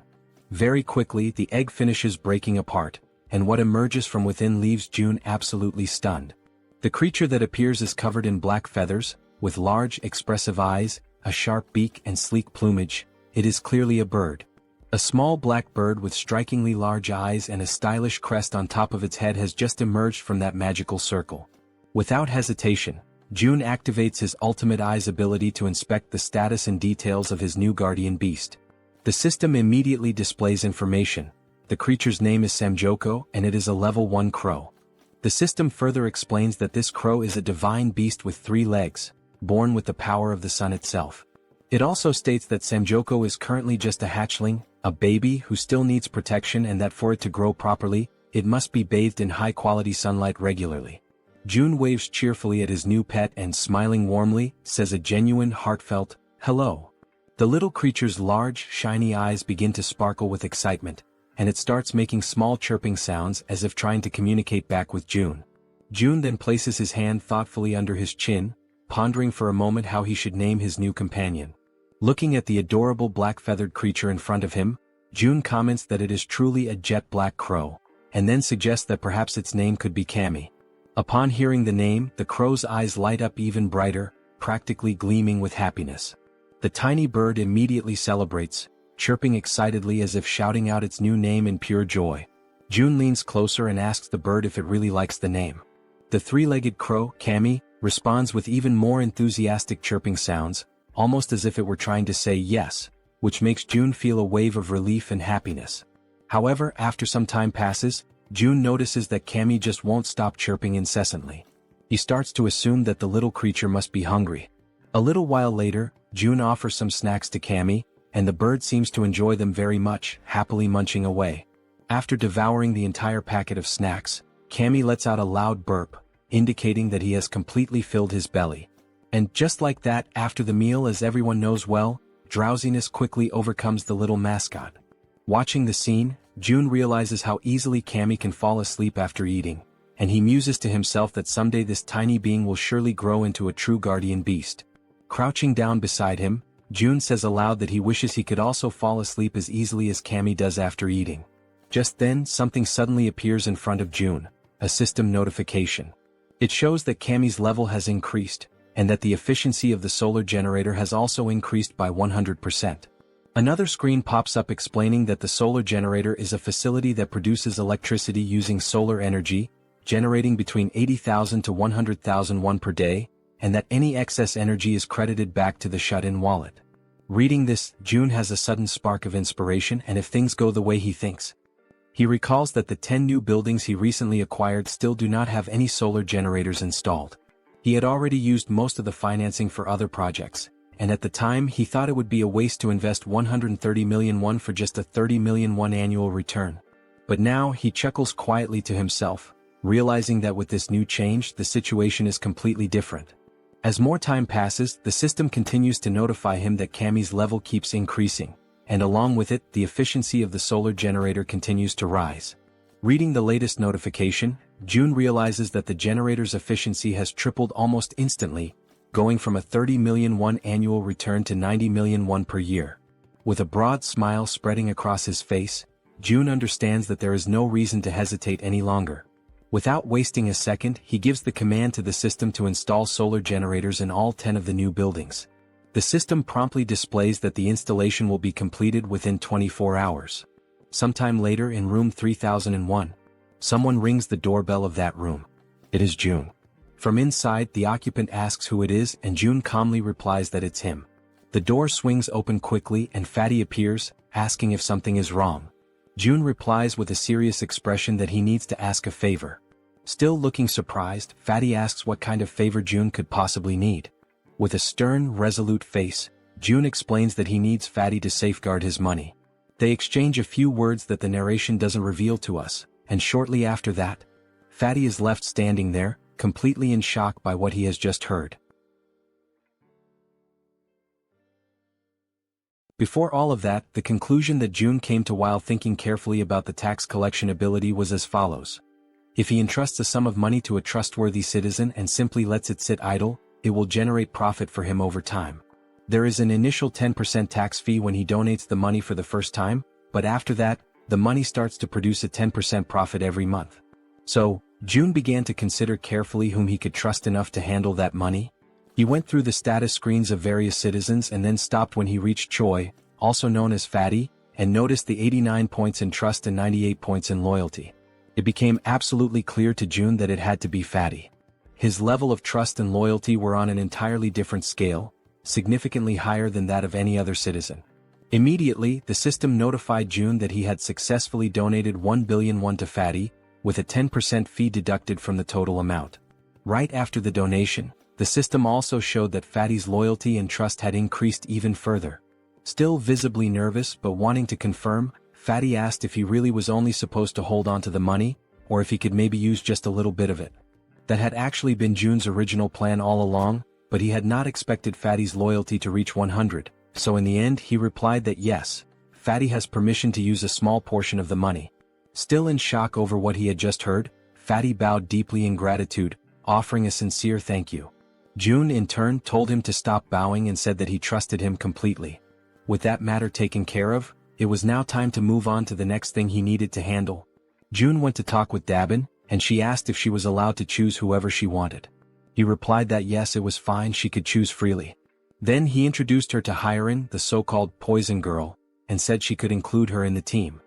Very quickly, the egg finishes breaking apart, and what emerges from within leaves June absolutely stunned. The creature that appears is covered in black feathers, with large, expressive eyes, a sharp beak and sleek plumage. It is clearly a bird. A small black bird with strikingly large eyes and a stylish crest on top of its head has just emerged from that magical circle. Without hesitation, June activates his ultimate eyes ability to inspect the status and details of his new guardian beast. The system immediately displays information. The creature's name is Samjoko and it is a level 1 crow. The system further explains that this crow is a divine beast with 3 legs, born with the power of the sun itself. It also states that Samjoko is currently just a hatchling, a baby who still needs protection, and that for it to grow properly, it must be bathed in high-quality sunlight regularly. June waves cheerfully at his new pet and, smiling warmly, says a genuine, heartfelt, "Hello." The little creature's large, shiny eyes begin to sparkle with excitement, and it starts making small chirping sounds as if trying to communicate back with June. June then places his hand thoughtfully under his chin, pondering for a moment how he should name his new companion. Looking at the adorable black-feathered creature in front of him, June comments that it is truly a jet black crow, and then suggests that perhaps its name could be Cammy. Upon hearing the name, the crow's eyes light up even brighter, practically gleaming with happiness. The tiny bird immediately celebrates, chirping excitedly as if shouting out its new name in pure joy. June leans closer and asks the bird if it really likes the name. The 3-legged crow, Cammy, responds with even more enthusiastic chirping sounds, almost as if it were trying to say yes, which makes June feel a wave of relief and happiness. However, after some time passes, June notices that Cammy just won't stop chirping incessantly. He starts to assume that the little creature must be hungry. A little while later, June offers some snacks to Cammy, and the bird seems to enjoy them very much, happily munching away. After devouring the entire packet of snacks, Cammy lets out a loud burp, indicating that he has completely filled his belly. And just like that, after the meal, as everyone knows well, drowsiness quickly overcomes the little mascot. Watching the scene, June realizes how easily Cammy can fall asleep after eating, and he muses to himself that someday this tiny being will surely grow into a true guardian beast. Crouching down beside him, June says aloud that he wishes he could also fall asleep as easily as Cammy does after eating. Just then, something suddenly appears in front of June, a system notification. It shows that Cammy's level has increased, and that the efficiency of the solar generator has also increased by 100%. Another screen pops up explaining that the solar generator is a facility that produces electricity using solar energy, generating between 80,000 to 100,000 won per day, and that any excess energy is credited back to the shut-in wallet. Reading this, June has a sudden spark of inspiration, and if things go the way he thinks. He recalls that the 10 new buildings he recently acquired still do not have any solar generators installed. He had already used most of the financing for other projects, and at the time he thought it would be a waste to invest 130 million won for just a 30 million won annual return. But now he chuckles quietly to himself, realizing that with this new change the situation is completely different. As more time passes, the system continues to notify him that Cammy's level keeps increasing, and along with it, the efficiency of the solar generator continues to rise. Reading the latest notification, June realizes that the generator's efficiency has tripled almost instantly, going from a 30 million won annual return to 90 million won per year. With a broad smile spreading across his face, June understands that there is no reason to hesitate any longer. Without wasting a second, he gives the command to the system to install solar generators in all 10 of the new buildings. The system promptly displays that the installation will be completed within 24 hours. Sometime later in room 3001, someone rings the doorbell of that room. It is June. From inside, the occupant asks who it is, and June calmly replies that it's him. The door swings open quickly and Fatty appears, asking if something is wrong. June replies with a serious expression that he needs to ask a favor. Still looking surprised, Fatty asks what kind of favor June could possibly need. With a stern, resolute face, June explains that he needs Fatty to safeguard his money. They exchange a few words that the narration doesn't reveal to us, and shortly after that, Fatty is left standing there, completely in shock by what he has just heard. Before all of that, the conclusion that June came to while thinking carefully about the tax collection ability was as follows. If he entrusts a sum of money to a trustworthy citizen and simply lets it sit idle, it will generate profit for him over time. There is an initial 10% tax fee when he donates the money for the first time, but after that, the money starts to produce a 10% profit every month. So, June began to consider carefully whom he could trust enough to handle that money. He went through the status screens of various citizens and then stopped when he reached Choi, also known as Fatty, and noticed the 89 points in trust and 98 points in loyalty. It became absolutely clear to June that it had to be Fatty. His level of trust and loyalty were on an entirely different scale, significantly higher than that of any other citizen. Immediately, the system notified June that he had successfully donated 1 billion won to Fatty, with a 10% fee deducted from the total amount. Right after the donation, the system also showed that Fatty's loyalty and trust had increased even further. Still visibly nervous but wanting to confirm, Fatty asked if he really was only supposed to hold on to the money, or if he could maybe use just a little bit of it. That had actually been June's original plan all along, but he had not expected Fatty's loyalty to reach 100, so in the end he replied that yes, Fatty has permission to use a small portion of the money. Still in shock over what he had just heard, Fatty bowed deeply in gratitude, offering a sincere thank you. June in turn told him to stop bowing and said that he trusted him completely. With that matter taken care of, it was now time to move on to the next thing he needed to handle. June went to talk with Dabin, and she asked if she was allowed to choose whoever she wanted. He replied that yes, it was fine, she could choose freely. Then he introduced her to Hyerin, the so-called poison girl, and said she could include her in the team.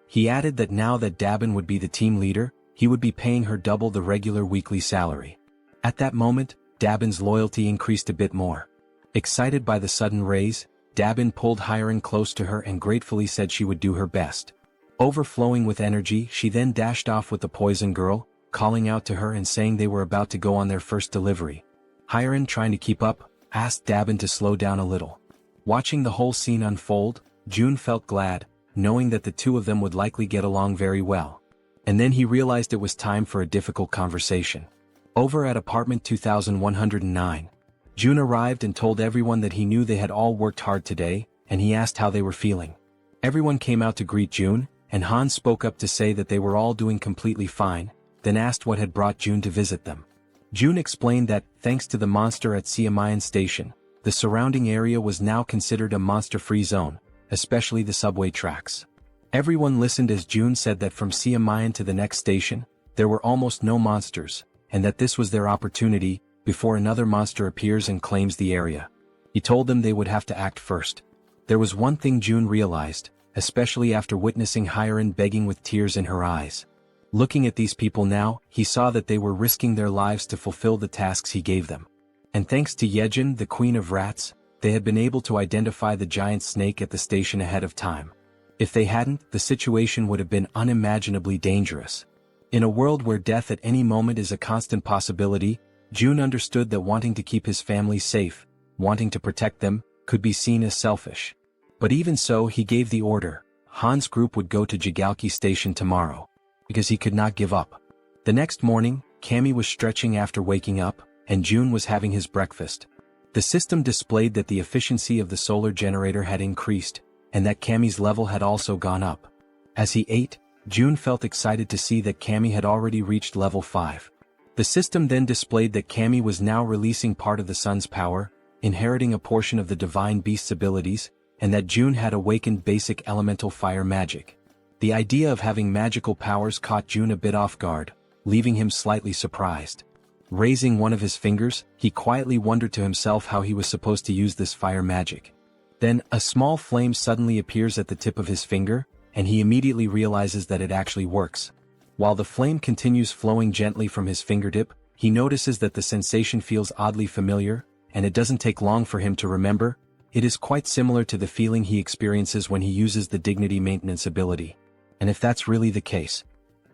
He added that now that Dabin would be the team leader, he would be paying her double the regular weekly salary. At that moment, Dabin's loyalty increased a bit more. Excited by the sudden raise, Dabin pulled Hyerin close to her and gratefully said she would do her best. Overflowing with energy, she then dashed off with the poison girl, calling out to her and saying they were about to go on their first delivery. Hyerin, trying to keep up, asked Dabin to slow down a little. Watching the whole scene unfold, June felt glad, knowing that the two of them would likely get along very well. And then he realized it was time for a difficult conversation. Over at apartment 2109, June arrived and told everyone that he knew they had all worked hard today, and he asked how they were feeling. Everyone came out to greet June, and Han spoke up to say that they were all doing completely fine, then asked what had brought June to visit them. June explained that, thanks to the monster at Jaehyeon Station, the surrounding area was now considered a monster-free zone, especially the subway tracks. Everyone listened as June said that from Jaehyeon to the next station, there were almost no monsters, and that this was their opportunity, before another monster appears and claims the area. He told them they would have to act first. There was one thing June realized, especially after witnessing Hyerin begging with tears in her eyes. Looking at these people now, he saw that they were risking their lives to fulfill the tasks he gave them. And thanks to Jaehyeon, the queen of rats, they had been able to identify the giant snake at the station ahead of time. If they hadn't, the situation would have been unimaginably dangerous. In a world where death at any moment is a constant possibility, June understood that wanting to keep his family safe, wanting to protect them, could be seen as selfish. But even so, he gave the order. Han's group would go to Jaehyeon Station tomorrow, because he could not give up. The next morning, Cammy was stretching after waking up, and June was having his breakfast. The system displayed that the efficiency of the solar generator had increased, and that Cammy's level had also gone up. As he ate, June felt excited to see that Cammy had already reached level 5. The system then displayed that Cammy was now releasing part of the sun's power, inheriting a portion of the divine beast's abilities, and that June had awakened basic elemental fire magic. The idea of having magical powers caught June a bit off guard, leaving him slightly surprised. Raising one of his fingers, he quietly wondered to himself how he was supposed to use this fire magic. Then, a small flame suddenly appears at the tip of his finger, and he immediately realizes that it actually works. While the flame continues flowing gently from his fingertip, he notices that the sensation feels oddly familiar, and it doesn't take long for him to remember. It is quite similar to the feeling he experiences when he uses the dignity maintenance ability. And if that's really the case,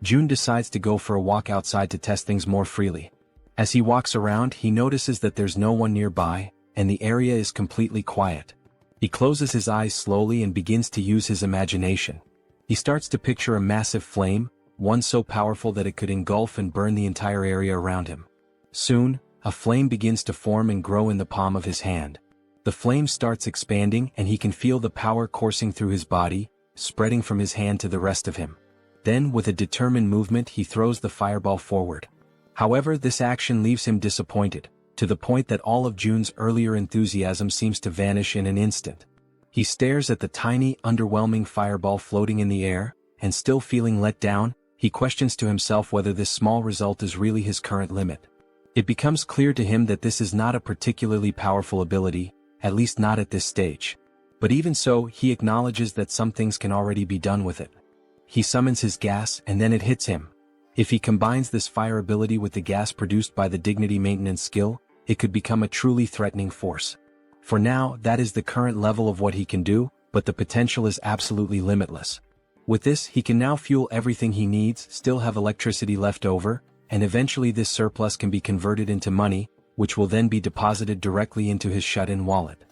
Jun decides to go for a walk outside to test things more freely. As he walks around, he notices that there's no one nearby, and the area is completely quiet. He closes his eyes slowly and begins to use his imagination. He starts to picture a massive flame, one so powerful that it could engulf and burn the entire area around him. Soon, a flame begins to form and grow in the palm of his hand. The flame starts expanding and he can feel the power coursing through his body, spreading from his hand to the rest of him. Then, with a determined movement, he throws the fireball forward. However, this action leaves him disappointed, to the point that all of Jun's earlier enthusiasm seems to vanish in an instant. He stares at the tiny, underwhelming fireball floating in the air, and still feeling let down, he questions to himself whether this small result is really his current limit. It becomes clear to him that this is not a particularly powerful ability, at least not at this stage. But even so, he acknowledges that some things can already be done with it. He summons his gas and then it hits him. If he combines this fire ability with the gas produced by the dignity maintenance skill, it could become a truly threatening force. For now, that is the current level of what he can do, but the potential is absolutely limitless. With this, he can now fuel everything he needs, still have electricity left over, and eventually this surplus can be converted into money, which will then be deposited directly into his shut-in wallet.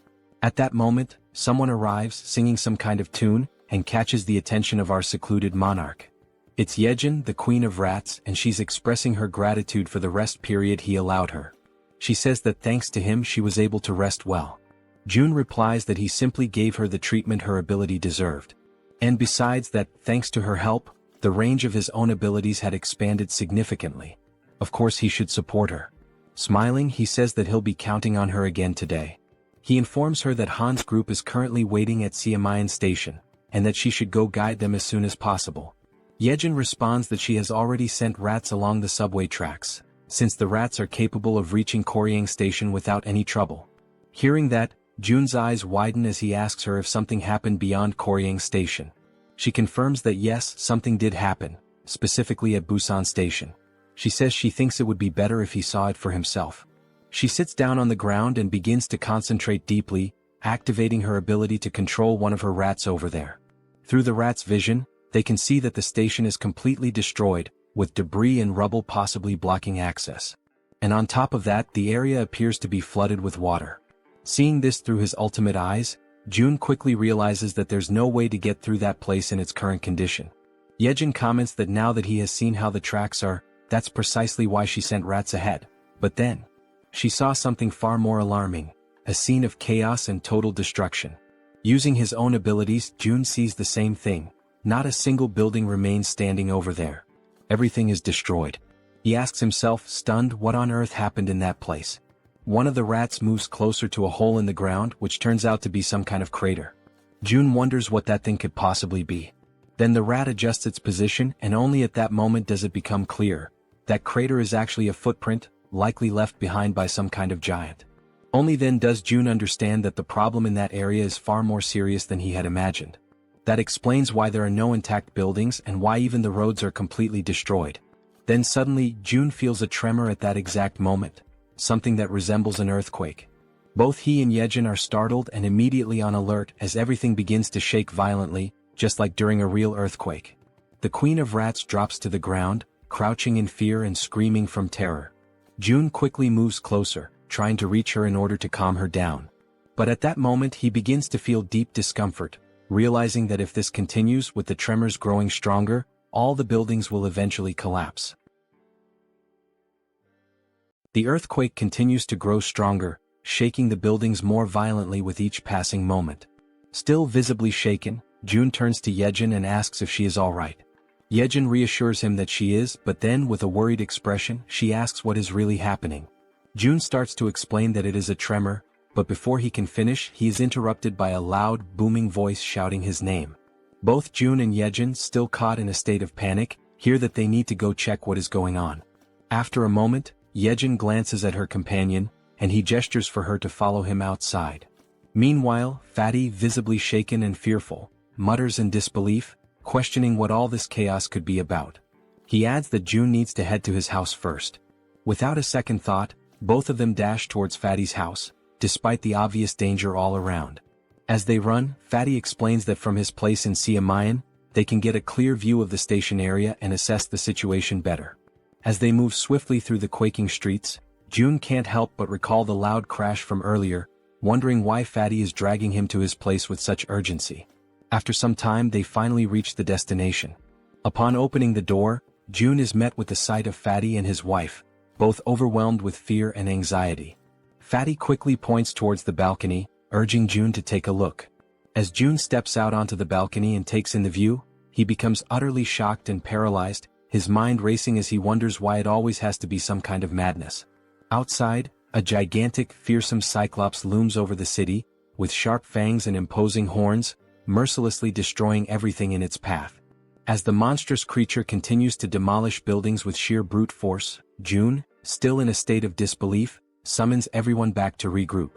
At that moment, someone arrives singing some kind of tune, and catches the attention of our secluded monarch. It's Jaehyeon, the Queen of Rats, and she's expressing her gratitude for the rest period he allowed her. She says that thanks to him she was able to rest well. Jun replies that he simply gave her the treatment her ability deserved. And besides that, thanks to her help, the range of his own abilities had expanded significantly. Of course he should support her. Smiling, he says that he'll be counting on her again today. He informs her that Han's group is currently waiting at Siamayan Station, and that she should go guide them as soon as possible. Jaehyeon responds that she has already sent rats along the subway tracks, since the rats are capable of reaching Koryang Station without any trouble. Hearing that, Jun's eyes widen as he asks her if something happened beyond Koryang Station. She confirms that yes, something did happen, specifically at Busan Station. She says she thinks it would be better if he saw it for himself. She sits down on the ground and begins to concentrate deeply, activating her ability to control one of her rats over there. Through the rat's vision, they can see that the station is completely destroyed, with debris and rubble possibly blocking access. And on top of that, the area appears to be flooded with water. Seeing this through his ultimate eyes, Jun quickly realizes that there's no way to get through that place in its current condition. Jaehyeon comments that now that he has seen how the tracks are, that's precisely why she sent rats ahead. But then, she saw something far more alarming, a scene of chaos and total destruction. Using his own abilities, Jun sees the same thing. Not a single building remains standing over there. Everything is destroyed. He asks himself, stunned, what on earth happened in that place. One of the rats moves closer to a hole in the ground, which turns out to be some kind of crater. Jun wonders what that thing could possibly be. Then the rat adjusts its position, and only at that moment does it become clear. That crater is actually a footprint, likely left behind by some kind of giant. Only then does Jun understand that the problem in that area is far more serious than he had imagined. That explains why there are no intact buildings and why even the roads are completely destroyed. Then suddenly, Jun feels a tremor at that exact moment. Something that resembles an earthquake. Both he and Jaehyeon are startled and immediately on alert as everything begins to shake violently, just like during a real earthquake. The Queen of Rats drops to the ground, crouching in fear and screaming from terror. Jun quickly moves closer, trying to reach her in order to calm her down. But at that moment he begins to feel deep discomfort, realizing that if this continues with the tremors growing stronger, all the buildings will eventually collapse. The earthquake continues to grow stronger, shaking the buildings more violently with each passing moment. Still visibly shaken, Jun turns to Jaehyeon and asks if she is alright. Jaehyeon reassures him that she is, but then with a worried expression, she asks what is really happening. Jun starts to explain that it is a tremor, but before he can finish, he is interrupted by a loud, booming voice shouting his name. Both Jun and Jaehyeon, still caught in a state of panic, hear that they need to go check what is going on. After a moment, Jaehyeon glances at her companion, and he gestures for her to follow him outside. Meanwhile, Fatty, visibly shaken and fearful, mutters in disbelief, questioning what all this chaos could be about. He adds that June needs to head to his house first. Without a second thought, both of them dash towards Fatty's house, despite the obvious danger all around. As they run, Fatty explains that from his place in Siamayan, they can get a clear view of the station area and assess the situation better. As they move swiftly through the quaking streets, June can't help but recall the loud crash from earlier, wondering why Fatty is dragging him to his place with such urgency. After some time they finally reach the destination. Upon opening the door, June is met with the sight of Fatty and his wife, both overwhelmed with fear and anxiety. Fatty quickly points towards the balcony, urging June to take a look. As June steps out onto the balcony and takes in the view, he becomes utterly shocked and paralyzed, his mind racing as he wonders why it always has to be some kind of madness. Outside, a gigantic, fearsome cyclops looms over the city, with sharp fangs and imposing horns, mercilessly destroying everything in its path. As the monstrous creature continues to demolish buildings with sheer brute force, June, still in a state of disbelief, summons everyone back to regroup.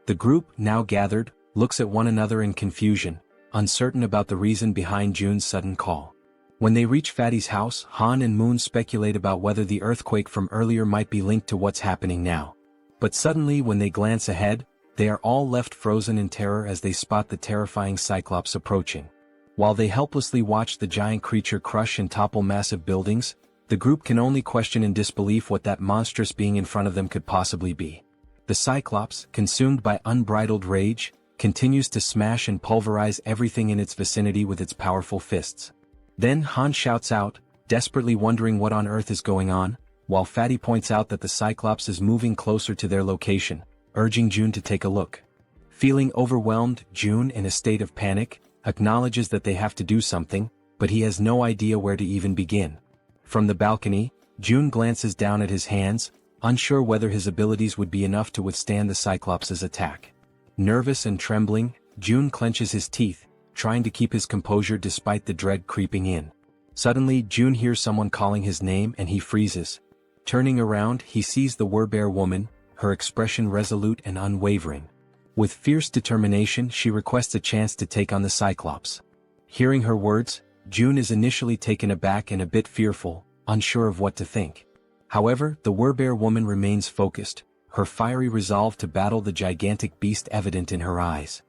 The group, now gathered, looks at one another in confusion, uncertain about the reason behind June's sudden call. When they reach Fatty's house, Han and Moon speculate about whether the earthquake from earlier might be linked to what's happening now. But suddenly when they glance ahead, they are all left frozen in terror as they spot the terrifying Cyclops approaching. While they helplessly watch the giant creature crush and topple massive buildings, the group can only question in disbelief what that monstrous being in front of them could possibly be. The Cyclops, consumed by unbridled rage, continues to smash and pulverize everything in its vicinity with its powerful fists. Then Han shouts out, desperately wondering what on earth is going on, while Fatty points out that the Cyclops is moving closer to their location, urging June to take a look. Feeling overwhelmed, June, in a state of panic, acknowledges that they have to do something, but he has no idea where to even begin. From the balcony, June glances down at his hands, unsure whether his abilities would be enough to withstand the Cyclops' attack. Nervous and trembling, June clenches his teeth, trying to keep his composure despite the dread creeping in. Suddenly, June hears someone calling his name and he freezes. Turning around, he sees the Werbear woman, her expression resolute and unwavering. With fierce determination, she requests a chance to take on the Cyclops. Hearing her words, June is initially taken aback and a bit fearful, unsure of what to think. However, the Werbear woman remains focused, her fiery resolve to battle the gigantic beast evident in her eyes.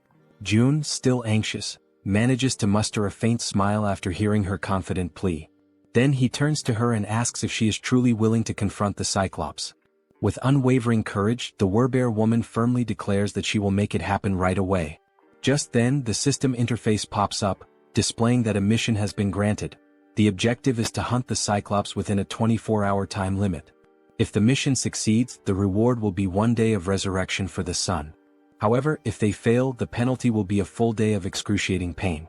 June, still anxious, manages to muster a faint smile after hearing her confident plea. Then he turns to her and asks if she is truly willing to confront the Cyclops. With unwavering courage, the Werbear woman firmly declares that she will make it happen right away. Just then, the system interface pops up, displaying that a mission has been granted. The objective is to hunt the Cyclops within a 24-hour time limit. If the mission succeeds, the reward will be 1 day of resurrection for the sun. However, if they fail, the penalty will be a full day of excruciating pain.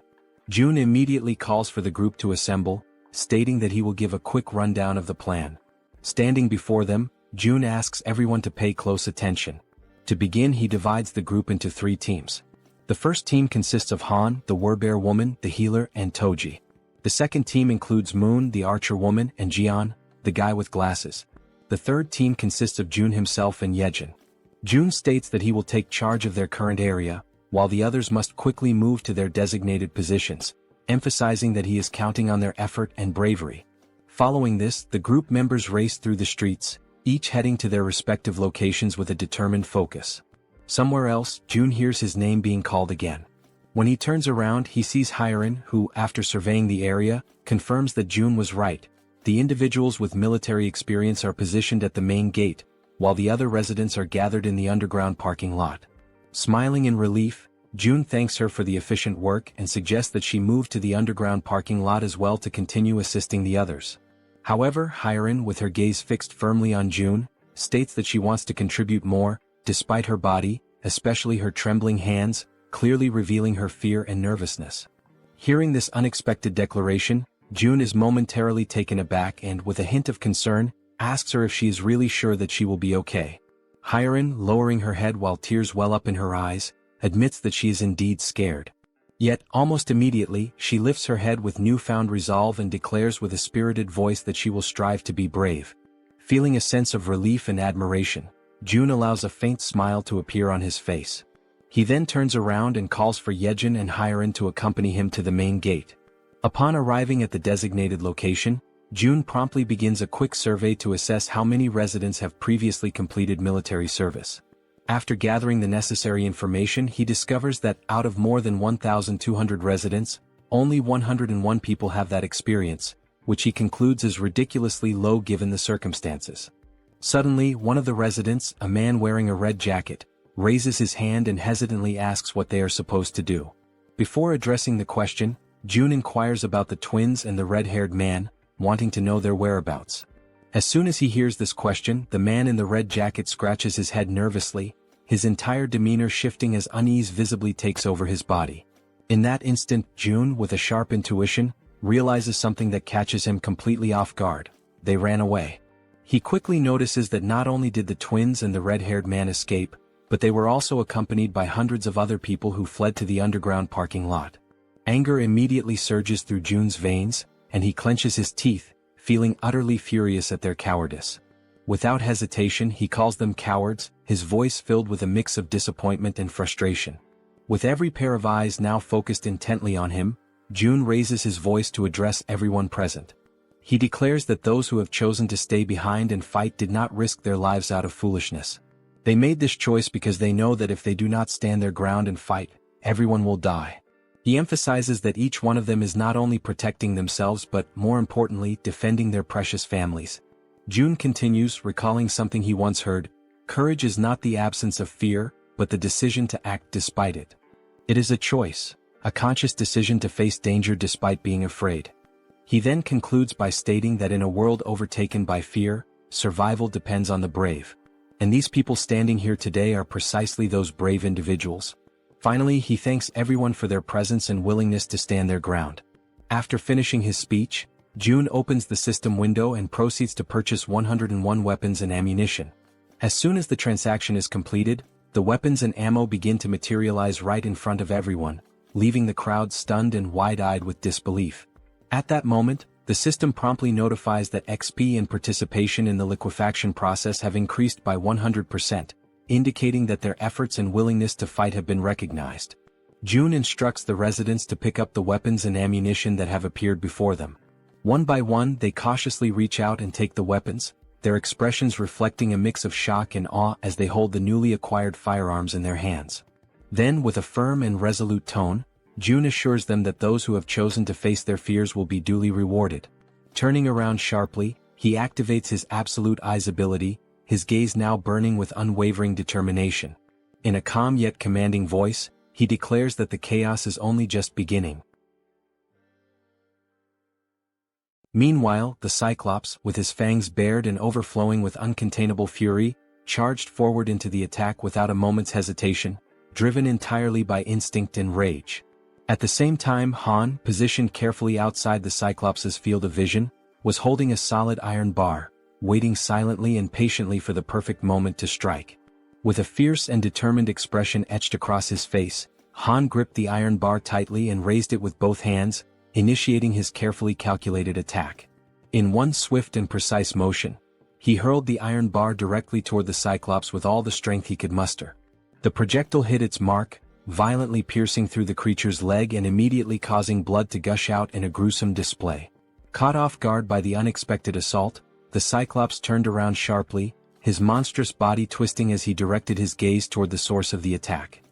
June immediately calls for the group to assemble, stating that he will give a quick rundown of the plan. Standing before them, June asks everyone to pay close attention. To begin, he divides the group into 3 teams. The first team consists of Han, the Werbear woman, the healer, and Toji. The second team includes Moon, the archer woman, and Jaehyeon, the guy with glasses. The third team consists of June himself and Jaehyeon. June states that he will take charge of their current area, while the others must quickly move to their designated positions, emphasizing that he is counting on their effort and bravery. Following this, the group members race through the streets, each heading to their respective locations with a determined focus. Somewhere else, June hears his name being called again. When he turns around, he sees Hyeon, who, after surveying the area, confirms that June was right. The individuals with military experience are positioned at the main gate, while the other residents are gathered in the underground parking lot. Smiling in relief, June thanks her for the efficient work and suggests that she move to the underground parking lot as well to continue assisting the others. However, Hyeon, with her gaze fixed firmly on June, states that she wants to contribute more, despite her body, especially her trembling hands, clearly revealing her fear and nervousness. Hearing this unexpected declaration, June is momentarily taken aback and, with a hint of concern, asks her if she is really sure that she will be okay. Hyeon, lowering her head while tears well up in her eyes, admits that she is indeed scared. Yet, almost immediately, she lifts her head with newfound resolve and declares with a spirited voice that she will strive to be brave. Feeling a sense of relief and admiration, June allows a faint smile to appear on his face. He then turns around and calls for Jaehyeon and Hyeon to accompany him to the main gate. Upon arriving at the designated location, June promptly begins a quick survey to assess how many residents have previously completed military service. After gathering the necessary information, he discovers that out of more than 1,200 residents, only 101 people have that experience, which he concludes is ridiculously low given the circumstances. Suddenly, one of the residents, a man wearing a red jacket, raises his hand and hesitantly asks what they are supposed to do. Before addressing the question, June inquires about the twins and the red-haired man, wanting to know their whereabouts. As soon as he hears this question, the man in the red jacket scratches his head nervously, his entire demeanor shifting as unease visibly takes over his body. In that instant, June, with a sharp intuition, realizes something that catches him completely off guard. They ran away. He quickly notices that not only did the twins and the red-haired man escape, but they were also accompanied by hundreds of other people who fled to the underground parking lot. Anger immediately surges through June's veins, and he clenches his teeth, feeling utterly furious at their cowardice. Without hesitation, he calls them cowards, his voice filled with a mix of disappointment and frustration. With every pair of eyes now focused intently on him, June raises his voice to address everyone present. He declares that those who have chosen to stay behind and fight did not risk their lives out of foolishness. They made this choice because they know that if they do not stand their ground and fight, everyone will die. He emphasizes that each one of them is not only protecting themselves but, more importantly, defending their precious families. June continues, recalling something he once heard: courage is not the absence of fear, but the decision to act despite it. It is a choice, a conscious decision to face danger despite being afraid. He then concludes by stating that in a world overtaken by fear, survival depends on the brave. And these people standing here today are precisely those brave individuals. Finally, he thanks everyone for their presence and willingness to stand their ground. After finishing his speech, June opens the system window and proceeds to purchase 101 weapons and ammunition. As soon as the transaction is completed, the weapons and ammo begin to materialize right in front of everyone, leaving the crowd stunned and wide-eyed with disbelief. At that moment, the system promptly notifies that XP and participation in the liquefaction process have increased by 100%, indicating that their efforts and willingness to fight have been recognized. June instructs the residents to pick up the weapons and ammunition that have appeared before them. One by one, they cautiously reach out and take the weapons, their expressions reflecting a mix of shock and awe as they hold the newly acquired firearms in their hands. Then, with a firm and resolute tone, June assures them that those who have chosen to face their fears will be duly rewarded. Turning around sharply, he activates his absolute eyes ability, his gaze now burning with unwavering determination. In a calm yet commanding voice, he declares that the chaos is only just beginning. Meanwhile, the Cyclops, with his fangs bared and overflowing with uncontainable fury, charged forward into the attack without a moment's hesitation, driven entirely by instinct and rage. At the same time, Han, positioned carefully outside the Cyclops' field of vision, was holding a solid iron bar, waiting silently and patiently for the perfect moment to strike. With a fierce and determined expression etched across his face, Han gripped the iron bar tightly and raised it with both hands, initiating his carefully calculated attack. In one swift and precise motion, he hurled the iron bar directly toward the Cyclops with all the strength he could muster. The projectile hit its mark, violently piercing through the creature's leg and immediately causing blood to gush out in a gruesome display. Caught off guard by the unexpected assault, the Cyclops turned around sharply, his monstrous body twisting as he directed his gaze toward the source of the attack.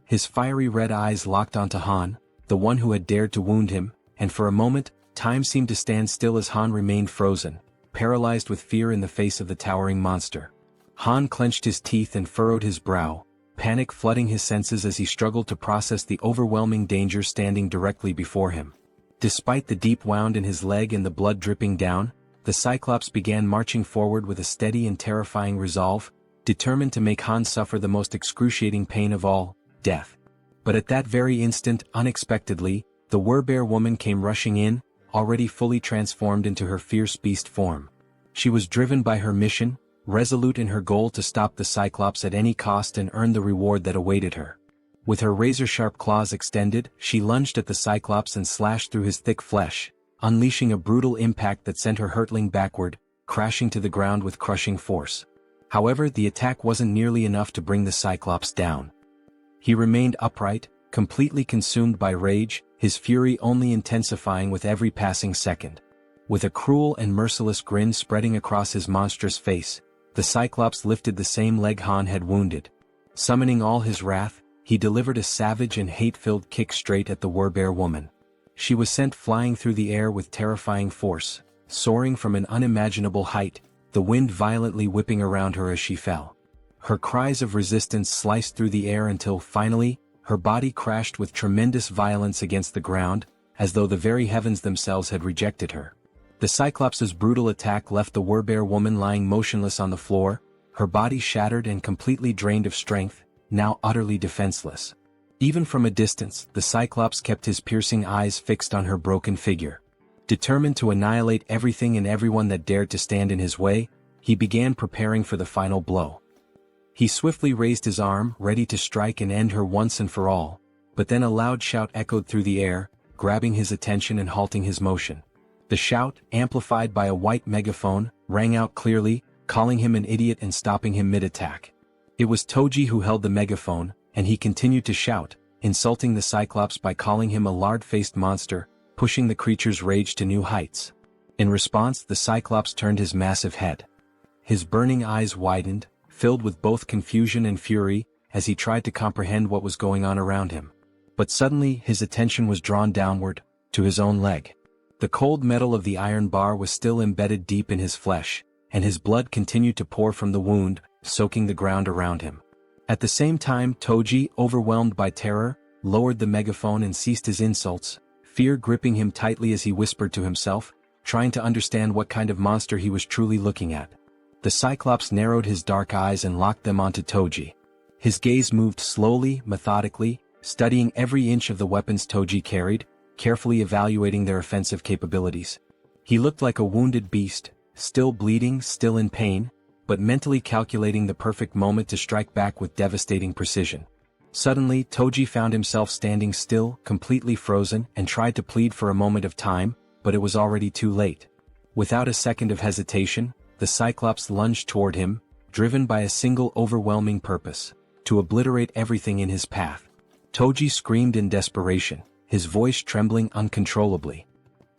His fiery red eyes locked onto Han, the one who had dared to wound him, and for a moment, time seemed to stand still as Han remained frozen, paralyzed with fear in the face of the towering monster. Han clenched his teeth and furrowed his brow, panic flooding his senses as he struggled to process the overwhelming danger standing directly before him. Despite the deep wound in his leg and the blood dripping down, the Cyclops began marching forward with a steady and terrifying resolve, determined to make Han suffer the most excruciating pain of all, death. But at that very instant, unexpectedly, the Werbear woman came rushing in, already fully transformed into her fierce beast form. She was driven by her mission, resolute in her goal to stop the Cyclops at any cost and earn the reward that awaited her. With her razor-sharp claws extended, she lunged at the Cyclops and slashed through his thick flesh, unleashing a brutal impact that sent her hurtling backward, crashing to the ground with crushing force. However, the attack wasn't nearly enough to bring the Cyclops down. He remained upright, completely consumed by rage, his fury only intensifying with every passing second. With a cruel and merciless grin spreading across his monstrous face, the Cyclops lifted the same leg Han had wounded. Summoning all his wrath, he delivered a savage and hate-filled kick straight at the Werbear woman. She was sent flying through the air with terrifying force, soaring from an unimaginable height, the wind violently whipping around her as she fell. Her cries of resistance sliced through the air until, finally, her body crashed with tremendous violence against the ground, as though the very heavens themselves had rejected her. The Cyclops' brutal attack left the Werbear woman lying motionless on the floor, her body shattered and completely drained of strength, now utterly defenseless. Even from a distance, the Cyclops kept his piercing eyes fixed on her broken figure. Determined to annihilate everything and everyone that dared to stand in his way, he began preparing for the final blow. He swiftly raised his arm, ready to strike and end her once and for all, but then a loud shout echoed through the air, grabbing his attention and halting his motion. The shout, amplified by a white megaphone, rang out clearly, calling him an idiot and stopping him mid-attack. It was Toji who held the megaphone, and he continued to shout, insulting the Cyclops by calling him a lard-faced monster, pushing the creature's rage to new heights. In response, the Cyclops turned his massive head. His burning eyes widened, filled with both confusion and fury, as he tried to comprehend what was going on around him. But suddenly his attention was drawn downward, to his own leg. The cold metal of the iron bar was still embedded deep in his flesh, and his blood continued to pour from the wound, soaking the ground around him. At the same time, Toji, overwhelmed by terror, lowered the megaphone and ceased his insults, fear gripping him tightly as he whispered to himself, trying to understand what kind of monster he was truly looking at. The Cyclops narrowed his dark eyes and locked them onto Toji. His gaze moved slowly, methodically, studying every inch of the weapons Toji carried, carefully evaluating their offensive capabilities. He looked like a wounded beast, still bleeding, still in pain, but mentally calculating the perfect moment to strike back with devastating precision. Suddenly, Toji found himself standing still, completely frozen, and tried to plead for a moment of time, but it was already too late. Without a second of hesitation, the Cyclops lunged toward him, driven by a single overwhelming purpose: to obliterate everything in his path. Toji screamed in desperation, his voice trembling uncontrollably.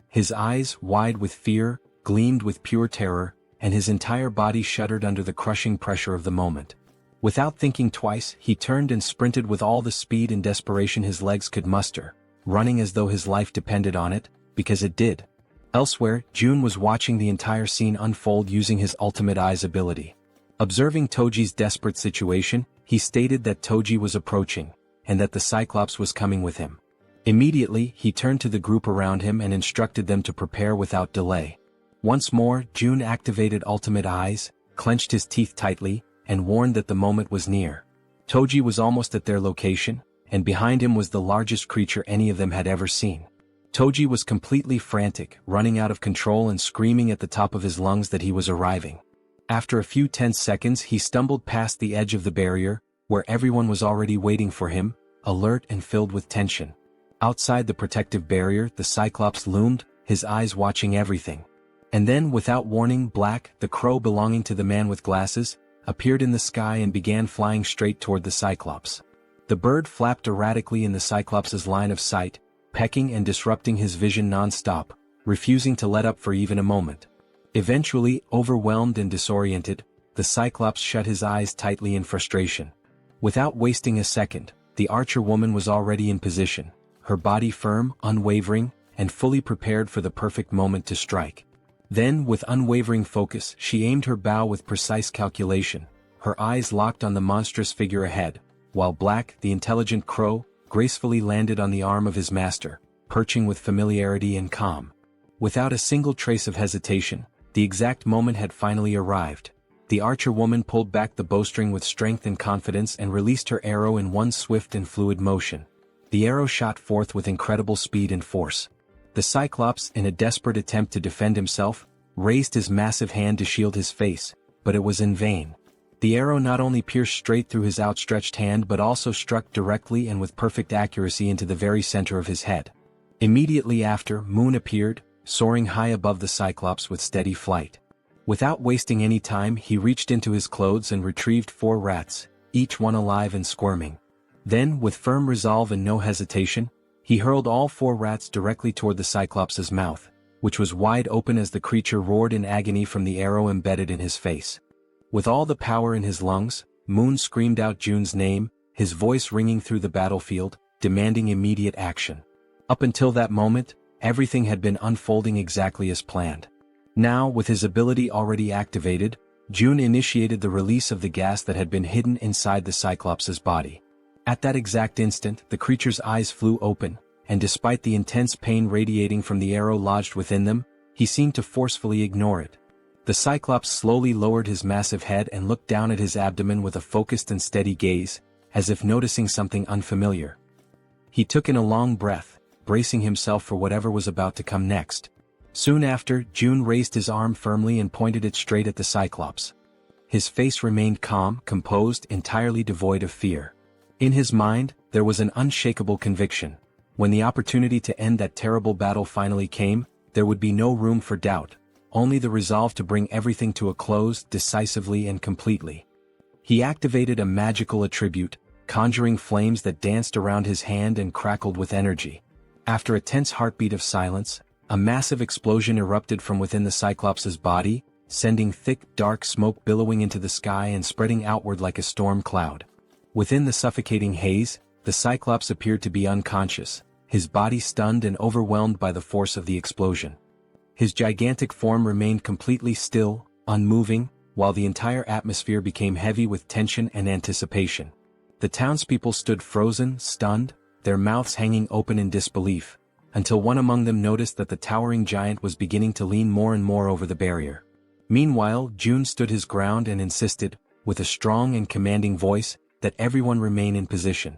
His eyes, wide with fear, gleamed with pure terror, and his entire body shuddered under the crushing pressure of the moment. Without thinking twice, he turned and sprinted with all the speed and desperation his legs could muster, running as though his life depended on it, because it did. Elsewhere, Jun was watching the entire scene unfold using his ultimate eyes ability. Observing Toji's desperate situation, he stated that Toji was approaching, and that the Cyclops was coming with him. Immediately, he turned to the group around him and instructed them to prepare without delay. Once more, Jun activated ultimate eyes, clenched his teeth tightly, and warned that the moment was near. Toji was almost at their location, and behind him was the largest creature any of them had ever seen. Toji was completely frantic, running out of control and screaming at the top of his lungs that he was arriving. After a few tense seconds, he stumbled past the edge of the barrier, where everyone was already waiting for him, alert and filled with tension. Outside the protective barrier, the Cyclops loomed, his eyes watching everything. And then, without warning, Black, the crow belonging to the man with glasses, appeared in the sky and began flying straight toward the Cyclops. The bird flapped erratically in the Cyclops' line of sight, pecking and disrupting his vision non-stop, refusing to let up for even a moment. Eventually, overwhelmed and disoriented, the Cyclops shut his eyes tightly in frustration. Without wasting a second, the archer woman was already in position, her body firm, unwavering, and fully prepared for the perfect moment to strike. Then, with unwavering focus, she aimed her bow with precise calculation, her eyes locked on the monstrous figure ahead, while Black, the intelligent crow, gracefully landed on the arm of his master, perching with familiarity and calm. Without a single trace of hesitation, the exact moment had finally arrived. The archer woman pulled back the bowstring with strength and confidence and released her arrow in one swift and fluid motion. The arrow shot forth with incredible speed and force. The Cyclops, in a desperate attempt to defend himself, raised his massive hand to shield his face, but it was in vain. The arrow not only pierced straight through his outstretched hand but also struck directly and with perfect accuracy into the very center of his head. Immediately after, Moon appeared, soaring high above the Cyclops with steady flight. Without wasting any time, he reached into his clothes and retrieved 4 rats, each one alive and squirming. Then, with firm resolve and no hesitation, he hurled all 4 rats directly toward the Cyclops' mouth, which was wide open as the creature roared in agony from the arrow embedded in his face. With all the power in his lungs, Moon screamed out Jun's name, his voice ringing through the battlefield, demanding immediate action. Up until that moment, everything had been unfolding exactly as planned. Now, with his ability already activated, Jun initiated the release of the gas that had been hidden inside the Cyclops' body. At that exact instant, the creature's eyes flew open, and despite the intense pain radiating from the arrow lodged within them, he seemed to forcefully ignore it. The Cyclops slowly lowered his massive head and looked down at his abdomen with a focused and steady gaze, as if noticing something unfamiliar. He took in a long breath, bracing himself for whatever was about to come next. Soon after, Jun raised his arm firmly and pointed it straight at the Cyclops. His face remained calm, composed, entirely devoid of fear. In his mind, there was an unshakable conviction. When the opportunity to end that terrible battle finally came, there would be no room for doubt, only the resolve to bring everything to a close decisively and completely. He activated a magical attribute, conjuring flames that danced around his hand and crackled with energy. After a tense heartbeat of silence, a massive explosion erupted from within the Cyclops' body, sending thick, dark smoke billowing into the sky and spreading outward like a storm cloud. Within the suffocating haze, the Cyclops appeared to be unconscious, his body stunned and overwhelmed by the force of the explosion. His gigantic form remained completely still, unmoving, while the entire atmosphere became heavy with tension and anticipation. The townspeople stood frozen, stunned, their mouths hanging open in disbelief, until one among them noticed that the towering giant was beginning to lean more and more over the barrier. Meanwhile, Jun stood his ground and insisted, with a strong and commanding voice, that everyone remain in position.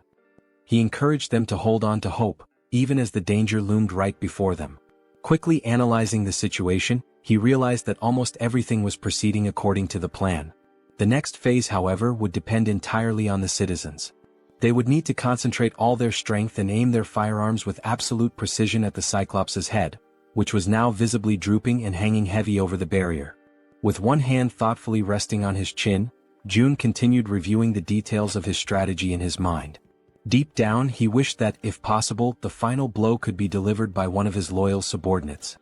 He encouraged them to hold on to hope, even as the danger loomed right before them. Quickly analyzing the situation, he realized that almost everything was proceeding according to the plan. The next phase, however, would depend entirely on the citizens. They would need to concentrate all their strength and aim their firearms with absolute precision at the Cyclops' head, which was now visibly drooping and hanging heavy over the barrier. With one hand thoughtfully resting on his chin, Jun continued reviewing the details of his strategy in his mind. Deep down, he wished that, if possible, the final blow could be delivered by one of his loyal subordinates.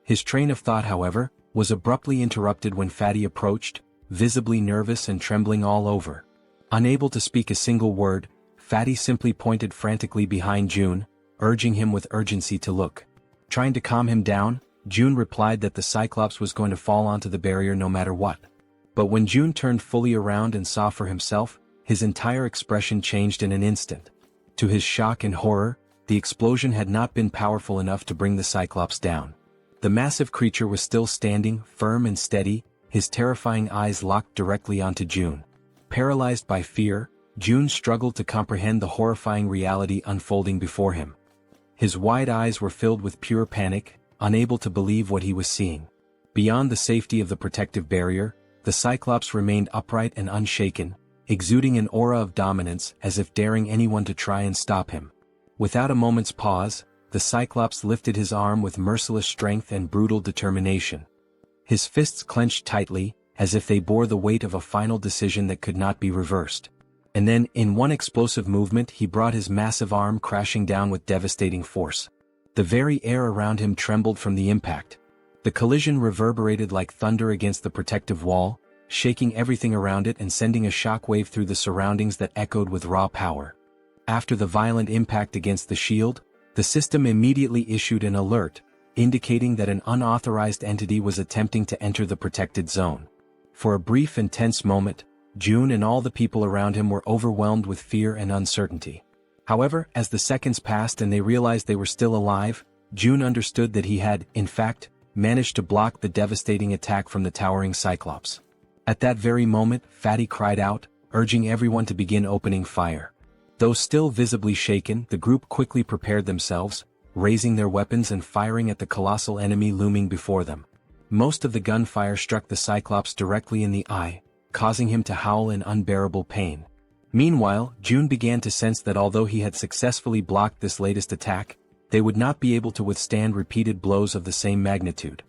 His train of thought, however, was abruptly interrupted when Fatty approached, visibly nervous and trembling all over. Unable to speak a single word, Fatty simply pointed frantically behind Jun, urging him with urgency to look. Trying to calm him down, Jun replied that the Cyclops was going to fall onto the barrier no matter what. But when Jun turned fully around and saw for himself, his entire expression changed in an instant. To his shock and horror, the explosion had not been powerful enough to bring the Cyclops down. The massive creature was still standing, firm and steady, his terrifying eyes locked directly onto Jun. Paralyzed by fear, Jun struggled to comprehend the horrifying reality unfolding before him. His wide eyes were filled with pure panic, unable to believe what he was seeing. Beyond the safety of the protective barrier, the Cyclops remained upright and unshaken, exuding an aura of dominance as if daring anyone to try and stop him. Without a moment's pause, the Cyclops lifted his arm with merciless strength and brutal determination. His fists clenched tightly, as if they bore the weight of a final decision that could not be reversed. And then, in one explosive movement, he brought his massive arm crashing down with devastating force. The very air around him trembled from the impact. The collision reverberated like thunder against the protective wall, shaking everything around it and sending a shockwave through the surroundings that echoed with raw power. After the violent impact against the shield, the system immediately issued an alert, indicating that an unauthorized entity was attempting to enter the protected zone. For a brief and tense moment, Jun and all the people around him were overwhelmed with fear and uncertainty. However, as the seconds passed and they realized they were still alive, Jun understood that he had, in fact, managed to block the devastating attack from the towering Cyclops. At that very moment, Fatty cried out, urging everyone to begin opening fire. Though still visibly shaken, the group quickly prepared themselves, raising their weapons and firing at the colossal enemy looming before them. Most of the gunfire struck the Cyclops directly in the eye, causing him to howl in unbearable pain. Meanwhile, Jun began to sense that although he had successfully blocked this latest attack, they would not be able to withstand repeated blows of the same magnitude.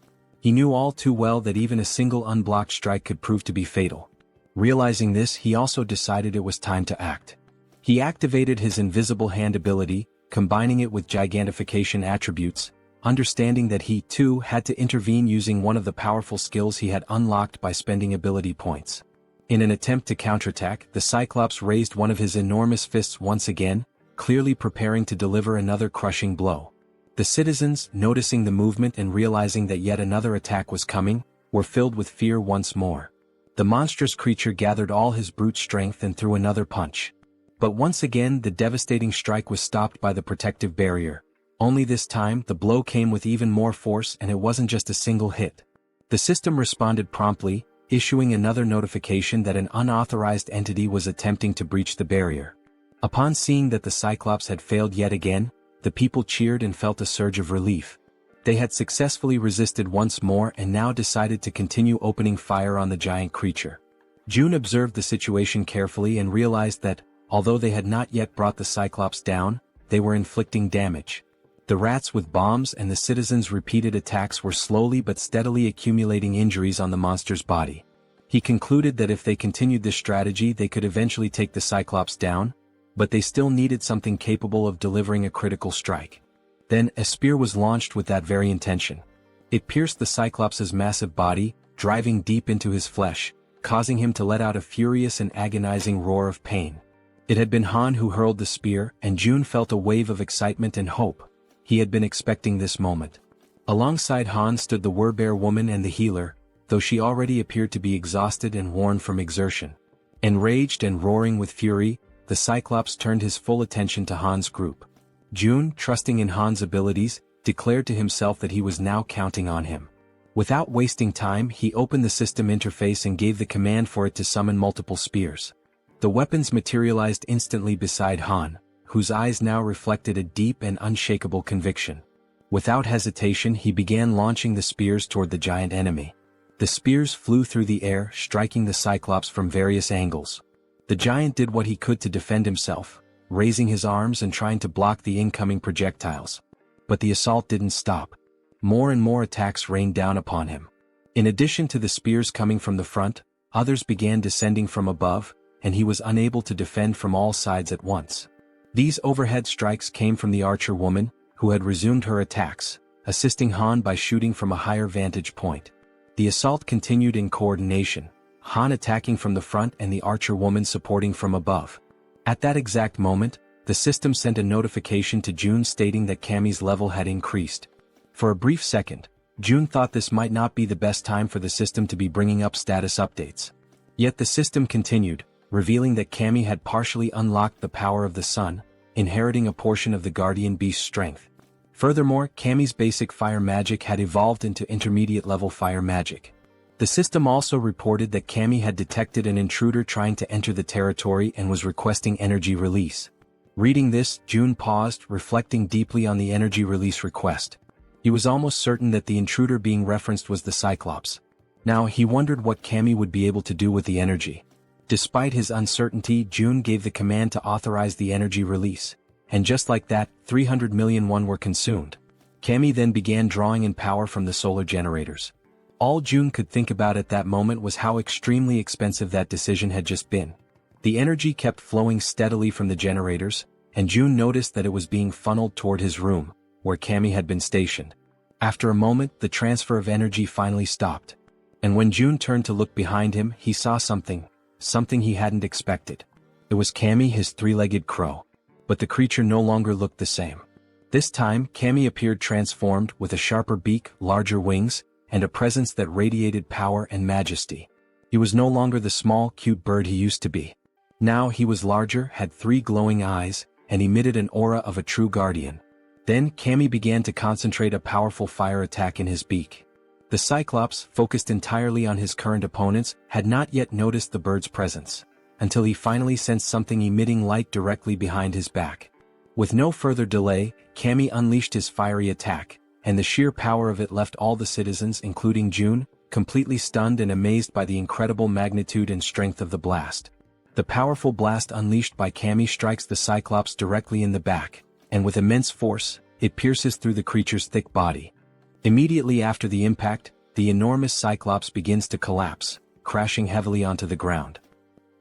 He knew all too well that even a single unblocked strike could prove to be fatal. Realizing this, he also decided it was time to act. He activated his invisible hand ability, combining it with gigantification attributes, understanding that he, too, had to intervene using one of the powerful skills he had unlocked by spending ability points. In an attempt to counterattack, the Cyclops raised one of his enormous fists once again, clearly preparing to deliver another crushing blow. The citizens, noticing the movement and realizing that yet another attack was coming, were filled with fear once more. The monstrous creature gathered all his brute strength and threw another punch. But once again the devastating strike was stopped by the protective barrier. Only this time the blow came with even more force, and it wasn't just a single hit. The system responded promptly, issuing another notification that an unauthorized entity was attempting to breach the barrier. Upon seeing that the Cyclops had failed yet again, the people cheered and felt a surge of relief. They had successfully resisted once more and now decided to continue opening fire on the giant creature. June observed the situation carefully and realized that, although they had not yet brought the Cyclops down, they were inflicting damage. The rats with bombs and the citizens' repeated attacks were slowly but steadily accumulating injuries on the monster's body. He concluded that if they continued this strategy they could eventually take the Cyclops down, but they still needed something capable of delivering a critical strike. Then, a spear was launched with that very intention. It pierced the Cyclops' massive body, driving deep into his flesh, causing him to let out a furious and agonizing roar of pain. It had been Han who hurled the spear, and June felt a wave of excitement and hope. He had been expecting this moment. Alongside Han stood the Werbear woman and the healer, though she already appeared to be exhausted and worn from exertion. Enraged and roaring with fury, the Cyclops turned his full attention to Han's group. June, trusting in Han's abilities, declared to himself that he was now counting on him. Without wasting time, he opened the system interface and gave the command for it to summon multiple spears. The weapons materialized instantly beside Han, whose eyes now reflected a deep and unshakable conviction. Without hesitation he began launching the spears toward the giant enemy. The spears flew through the air, striking the Cyclops from various angles. The giant did what he could to defend himself, raising his arms and trying to block the incoming projectiles. But the assault didn't stop. More and more attacks rained down upon him. In addition to the spears coming from the front, others began descending from above, and he was unable to defend from all sides at once. These overhead strikes came from the archer woman, who had resumed her attacks, assisting Han by shooting from a higher vantage point. The assault continued in coordination, Han attacking from the front and the archer woman supporting from above. At that exact moment, the system sent a notification to June stating that Cammy's level had increased. For a brief second, June thought this might not be the best time for the system to be bringing up status updates. Yet the system continued, revealing that Cammy had partially unlocked the power of the sun, inheriting a portion of the guardian beast's strength. Furthermore, Cammy's basic fire magic had evolved into intermediate-level fire magic. The system also reported that Cammy had detected an intruder trying to enter the territory and was requesting energy release. Reading this, June paused, reflecting deeply on the energy release request. He was almost certain that the intruder being referenced was the Cyclops. Now he wondered what Cammy would be able to do with the energy. Despite his uncertainty, June gave the command to authorize the energy release, and just like that, 300 million won were consumed. Cammy then began drawing in power from the solar generators. All June could think about at that moment was how extremely expensive that decision had just been. The energy kept flowing steadily from the generators, and June noticed that it was being funneled toward his room, where Cammy had been stationed. After a moment, the transfer of energy finally stopped. And when June turned to look behind him, he saw something he hadn't expected. It was Cammy, his three-legged crow. But the creature no longer looked the same. This time, Cammy appeared transformed, with a sharper beak, larger wings, and a presence that radiated power and majesty. He was no longer the small, cute bird he used to be. Now he was larger, had 3 glowing eyes, and emitted an aura of a true guardian. Then Cammy began to concentrate a powerful fire attack in his beak. The Cyclops, focused entirely on his current opponents, had not yet noticed the bird's presence, until he finally sensed something emitting light directly behind his back. With no further delay, Cammy unleashed his fiery attack, and the sheer power of it left all the citizens, including June, completely stunned and amazed by the incredible magnitude and strength of the blast. The powerful blast unleashed by Cammy strikes the Cyclops directly in the back, and with immense force, it pierces through the creature's thick body. Immediately after the impact, the enormous Cyclops begins to collapse, crashing heavily onto the ground.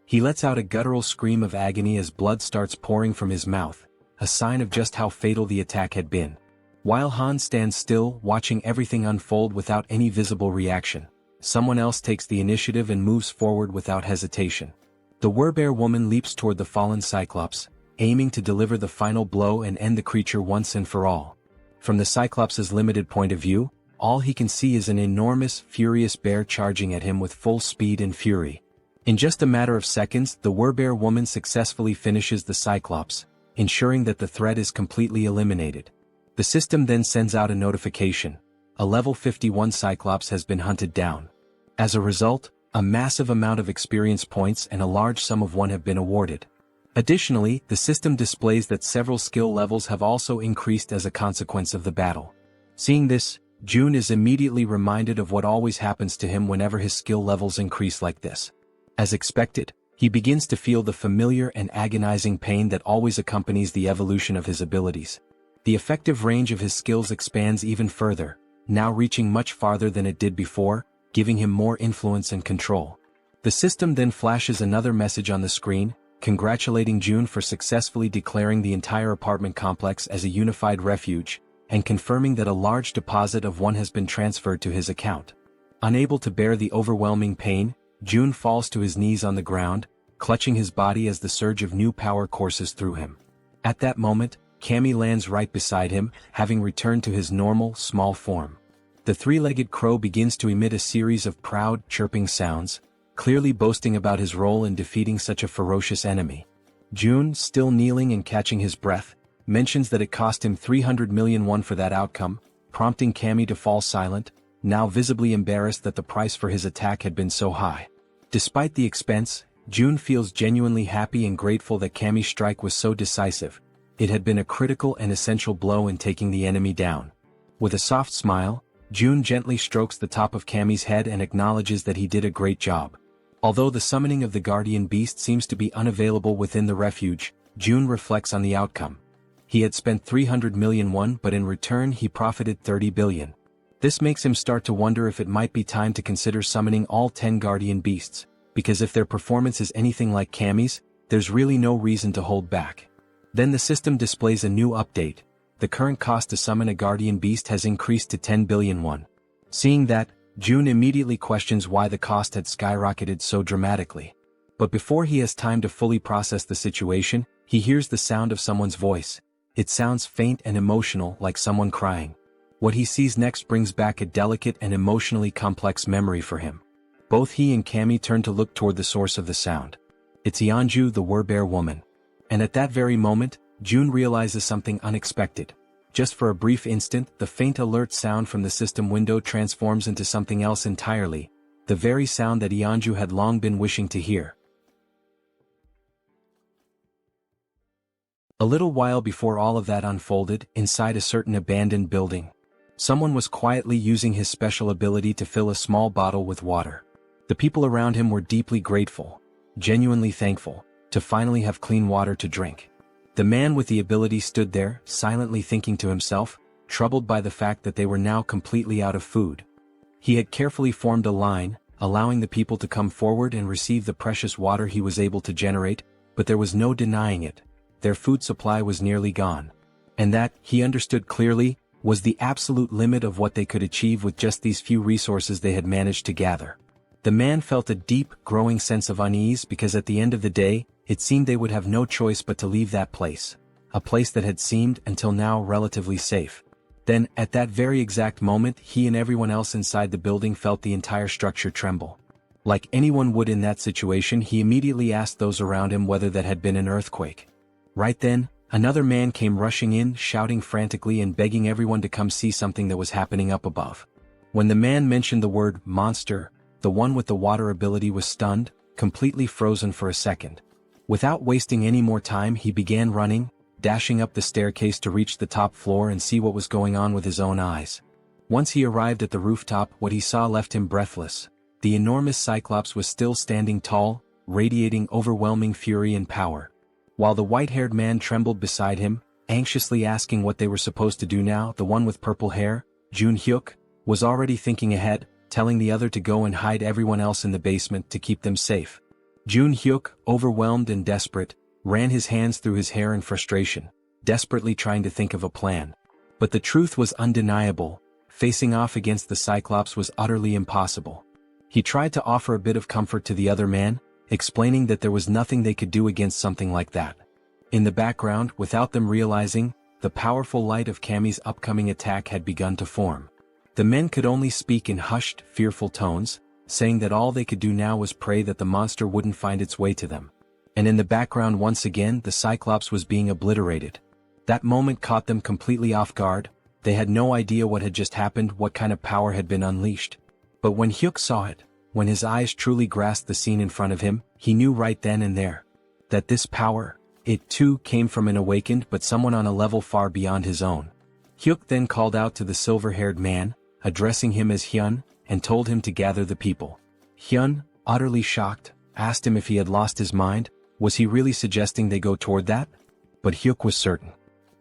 He lets out a guttural scream of agony as blood starts pouring from his mouth, a sign of just how fatal the attack had been. While Han stands still, watching everything unfold without any visible reaction, someone else takes the initiative and moves forward without hesitation. The Werbear woman leaps toward the fallen Cyclops, aiming to deliver the final blow and end the creature once and for all. From the Cyclops' limited point of view, all he can see is an enormous, furious bear charging at him with full speed and fury. In just a matter of seconds, the Werbear woman successfully finishes the Cyclops, ensuring that the threat is completely eliminated. The system then sends out a notification. A level 51 Cyclops has been hunted down. As a result, a massive amount of experience points and a large sum of 1 have been awarded. Additionally, the system displays that several skill levels have also increased as a consequence of the battle. Seeing this, Jun is immediately reminded of what always happens to him whenever his skill levels increase like this. As expected, he begins to feel the familiar and agonizing pain that always accompanies the evolution of his abilities. The effective range of his skills expands even further, now reaching much farther than it did before, giving him more influence and control. The system then flashes another message on the screen, congratulating Jun for successfully declaring the entire apartment complex as a unified refuge, and confirming that a large deposit of 1 has been transferred to his account. Unable to bear the overwhelming pain, Jun falls to his knees on the ground, clutching his body as the surge of new power courses through him. At that moment, Cammy lands right beside him, having returned to his normal, small form. The three-legged crow begins to emit a series of proud, chirping sounds, clearly boasting about his role in defeating such a ferocious enemy. Jun, still kneeling and catching his breath, mentions that it cost him 300 million won for that outcome, prompting Cammy to fall silent, now visibly embarrassed that the price for his attack had been so high. Despite the expense, Jun feels genuinely happy and grateful that Cammy's strike was so decisive. It had been a critical and essential blow in taking the enemy down. With a soft smile, Jun gently strokes the top of Cammy's head and acknowledges that he did a great job. Although the summoning of the guardian beast seems to be unavailable within the refuge, Jun reflects on the outcome. He had spent 300 million won, but in return he profited 30 billion. This makes him start to wonder if it might be time to consider summoning all 10 guardian beasts, because if their performance is anything like Cammy's, there's really no reason to hold back. Then the system displays a new update. The current cost to summon a guardian beast has increased to 10 billion won. Seeing that, Jun immediately questions why the cost had skyrocketed so dramatically. But before he has time to fully process the situation, he hears the sound of someone's voice. It sounds faint and emotional, like someone crying. What he sees next brings back a delicate and emotionally complex memory for him. Both he and Cammy turn to look toward the source of the sound. It's Yeonju, the Werbear woman. And at that very moment, Jun realizes something unexpected. Just for a brief instant, the faint alert sound from the system window transforms into something else entirely, the very sound that Yeonju had long been wishing to hear. A little while before all of that unfolded, inside a certain abandoned building, someone was quietly using his special ability to fill a small bottle with water. The people around him were deeply grateful, genuinely thankful, to finally have clean water to drink. The man with the ability stood there, silently thinking to himself, troubled by the fact that they were now completely out of food. He had carefully formed a line, allowing the people to come forward and receive the precious water he was able to generate, but there was no denying it. Their food supply was nearly gone. And that, he understood clearly, was the absolute limit of what they could achieve with just these few resources they had managed to gather. The man felt a deep, growing sense of unease because at the end of the day, it seemed they would have no choice but to leave that place, a place that had seemed, until now, relatively safe. Then, at that very exact moment, he and everyone else inside the building felt the entire structure tremble. Like anyone would in that situation, he immediately asked those around him whether that had been an earthquake. Right then, another man came rushing in, shouting frantically and begging everyone to come see something that was happening up above. When the man mentioned the word monster, the one with the water ability was stunned, completely frozen for a second. Without wasting any more time, he began running, dashing up the staircase to reach the top floor and see what was going on with his own eyes. Once he arrived at the rooftop, what he saw left him breathless. The enormous Cyclops was still standing tall, radiating overwhelming fury and power. While the white-haired man trembled beside him, anxiously asking what they were supposed to do now, the one with purple hair, Jun Hyuk, was already thinking ahead, telling the other to go and hide everyone else in the basement to keep them safe. Jun-hyuk, overwhelmed and desperate, ran his hands through his hair in frustration, desperately trying to think of a plan. But the truth was undeniable: facing off against the Cyclops was utterly impossible. He tried to offer a bit of comfort to the other man, explaining that there was nothing they could do against something like that. In the background, without them realizing, the powerful light of Cammy's upcoming attack had begun to form. The men could only speak in hushed, fearful tones, saying that all they could do now was pray that the monster wouldn't find its way to them. And in the background once again the Cyclops was being obliterated. That moment caught them completely off guard. They had no idea what had just happened, what kind of power had been unleashed. But when Hyuk saw it, when his eyes truly grasped the scene in front of him, he knew right then and there that this power, it too came from an awakened but someone on a level far beyond his own. Hyuk then called out to the silver-haired man, addressing him as Hyun, and told him to gather the people. Hyun, utterly shocked, asked him if he had lost his mind. Was he really suggesting they go toward that? But Hyuk was certain.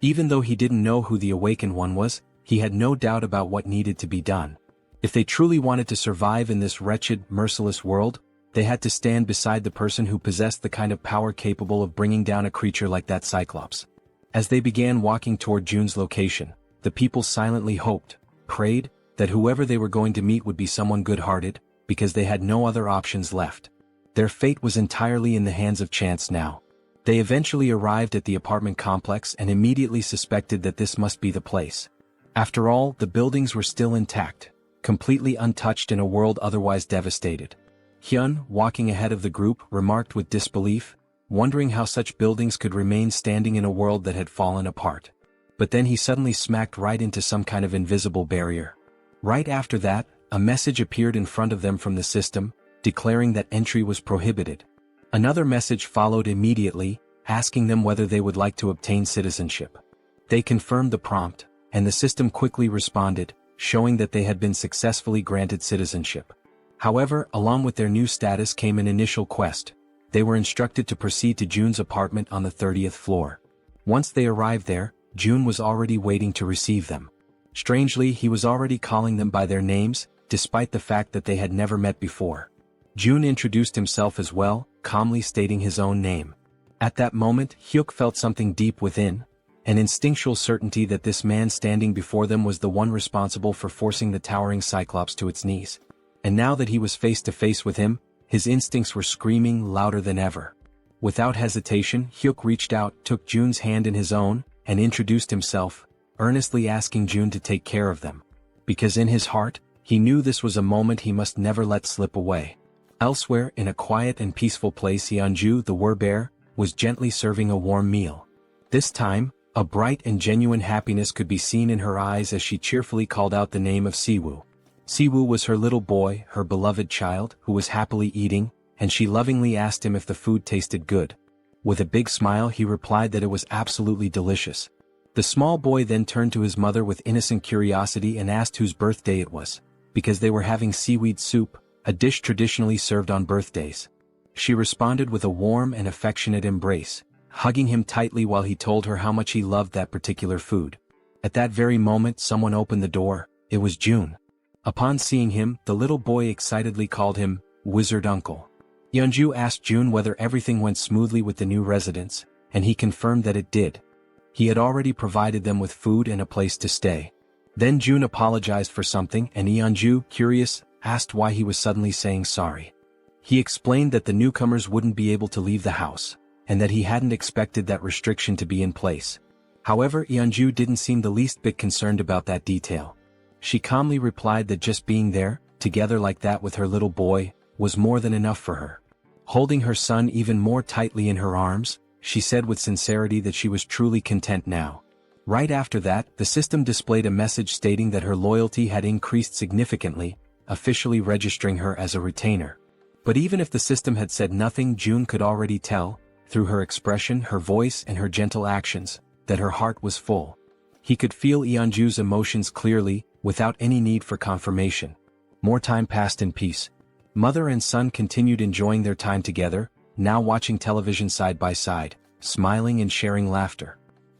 Even though he didn't know who the awakened one was, he had no doubt about what needed to be done. If they truly wanted to survive in this wretched, merciless world, they had to stand beside the person who possessed the kind of power capable of bringing down a creature like that Cyclops. As they began walking toward Jun's location, the people silently hoped, prayed, that whoever they were going to meet would be someone good-hearted, because they had no other options left. Their fate was entirely in the hands of chance now. They eventually arrived at the apartment complex and immediately suspected that this must be the place. After all, the buildings were still intact, completely untouched in a world otherwise devastated. Hyun, walking ahead of the group, remarked with disbelief, wondering how such buildings could remain standing in a world that had fallen apart. But then he suddenly smacked right into some kind of invisible barrier. Right after that, a message appeared in front of them from the system, declaring that entry was prohibited. Another message followed immediately, asking them whether they would like to obtain citizenship. They confirmed the prompt, and the system quickly responded, showing that they had been successfully granted citizenship. However, along with their new status came an initial quest. They were instructed to proceed to Jun's apartment on the 30th floor. Once they arrived there, Jun was already waiting to receive them. Strangely, he was already calling them by their names, despite the fact that they had never met before. Jun introduced himself as well, calmly stating his own name. At that moment, Hyuk felt something deep within, an instinctual certainty that this man standing before them was the one responsible for forcing the towering Cyclops to its knees. And now that he was face to face with him, his instincts were screaming louder than ever. Without hesitation, Hyuk reached out, took Jun's hand in his own, and introduced himself, earnestly asking Jun to take care of them. Because in his heart, he knew this was a moment he must never let slip away. Elsewhere, in a quiet and peaceful place, Yeonju, the were-bear, was gently serving a warm meal. This time, a bright and genuine happiness could be seen in her eyes as she cheerfully called out the name of Siwoo. Siwoo was her little boy, her beloved child, who was happily eating, and she lovingly asked him if the food tasted good. With a big smile he replied that it was absolutely delicious. The small boy then turned to his mother with innocent curiosity and asked whose birthday it was, because they were having seaweed soup, a dish traditionally served on birthdays. She responded with a warm and affectionate embrace, hugging him tightly while he told her how much he loved that particular food. At that very moment someone opened the door. It was Jun. Upon seeing him, the little boy excitedly called him Wizard Uncle. Yeonju asked Jun whether everything went smoothly with the new residents, and he confirmed that it did. He had already provided them with food and a place to stay. Then Jun apologized for something, and Yeonju, curious, asked why he was suddenly saying sorry. He explained that the newcomers wouldn't be able to leave the house, and that he hadn't expected that restriction to be in place. However, Yeonju didn't seem the least bit concerned about that detail. She calmly replied that just being there, together like that with her little boy, was more than enough for her. Holding her son even more tightly in her arms, she said with sincerity that she was truly content now. Right after that, the system displayed a message stating that her loyalty had increased significantly, officially registering her as a retainer. But even if the system had said nothing, Jun could already tell, through her expression, her voice and her gentle actions, that her heart was full. He could feel Yeonju's emotions clearly, without any need for confirmation. More time passed in peace. Mother and son continued enjoying their time together, now watching television side by side, smiling and sharing laughter.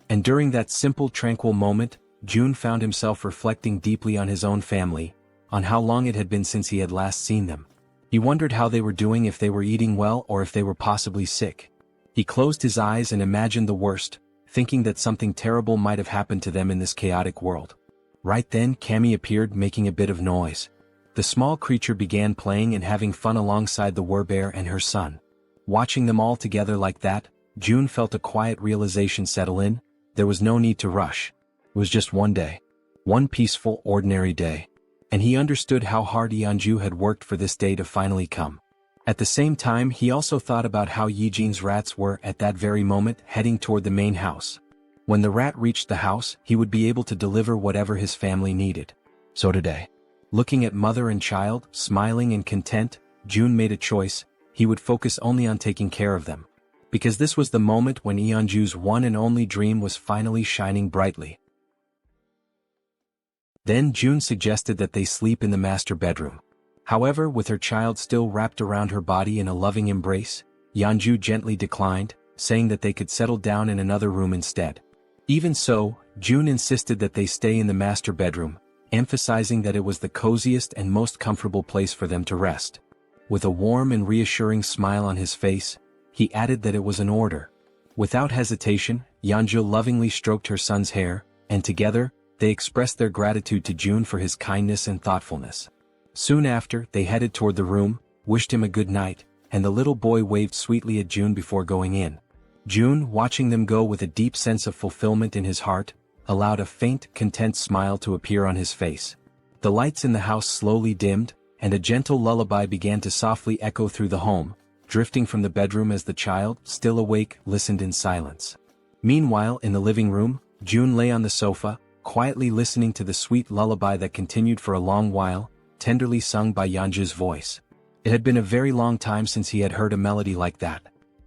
And during that simple, tranquil moment, Jun found himself reflecting deeply on his own family, on how long it had been since he had last seen them. He wondered how they were doing, if they were eating well or if they were possibly sick. He closed his eyes and imagined the worst, thinking that something terrible might have happened to them in this chaotic world. Right then Cammy appeared, making a bit of noise. The small creature began playing and having fun alongside the werbear and her son. Watching them all together like that, June felt a quiet realization settle in. There was no need to rush. It was just one day. One peaceful, ordinary day. And he understood how hard Yeonju had worked for this day to finally come. At the same time, he also thought about how Yijin's rats were at that very moment heading toward the main house. When the rat reached the house, he would be able to deliver whatever his family needed. So today, looking at mother and child, smiling and content, June made a choice. He would focus only on taking care of them. Because this was the moment when Yeonju's one and only dream was finally shining brightly. Then June suggested that they sleep in the master bedroom. However, with her child still wrapped around her body in a loving embrace, Yeonju gently declined, saying that they could settle down in another room instead. Even so, June insisted that they stay in the master bedroom, emphasizing that it was the coziest and most comfortable place for them to rest. With a warm and reassuring smile on his face, he added that it was an order. Without hesitation, Yeonju lovingly stroked her son's hair, and together, they expressed their gratitude to June for his kindness and thoughtfulness. Soon after, they headed toward the room, wished him a good night, and the little boy waved sweetly at June before going in. June, watching them go with a deep sense of fulfillment in his heart, allowed a faint, content smile to appear on his face. The lights in the house slowly dimmed, and a gentle lullaby began to softly echo through the home, drifting from the bedroom as the child, still awake, listened in silence. Meanwhile, in the living room, June lay on the sofa, quietly listening to the sweet lullaby that continued for a long while, tenderly sung by Yeonju's voice. It had been a very long time since he had heard a melody like that.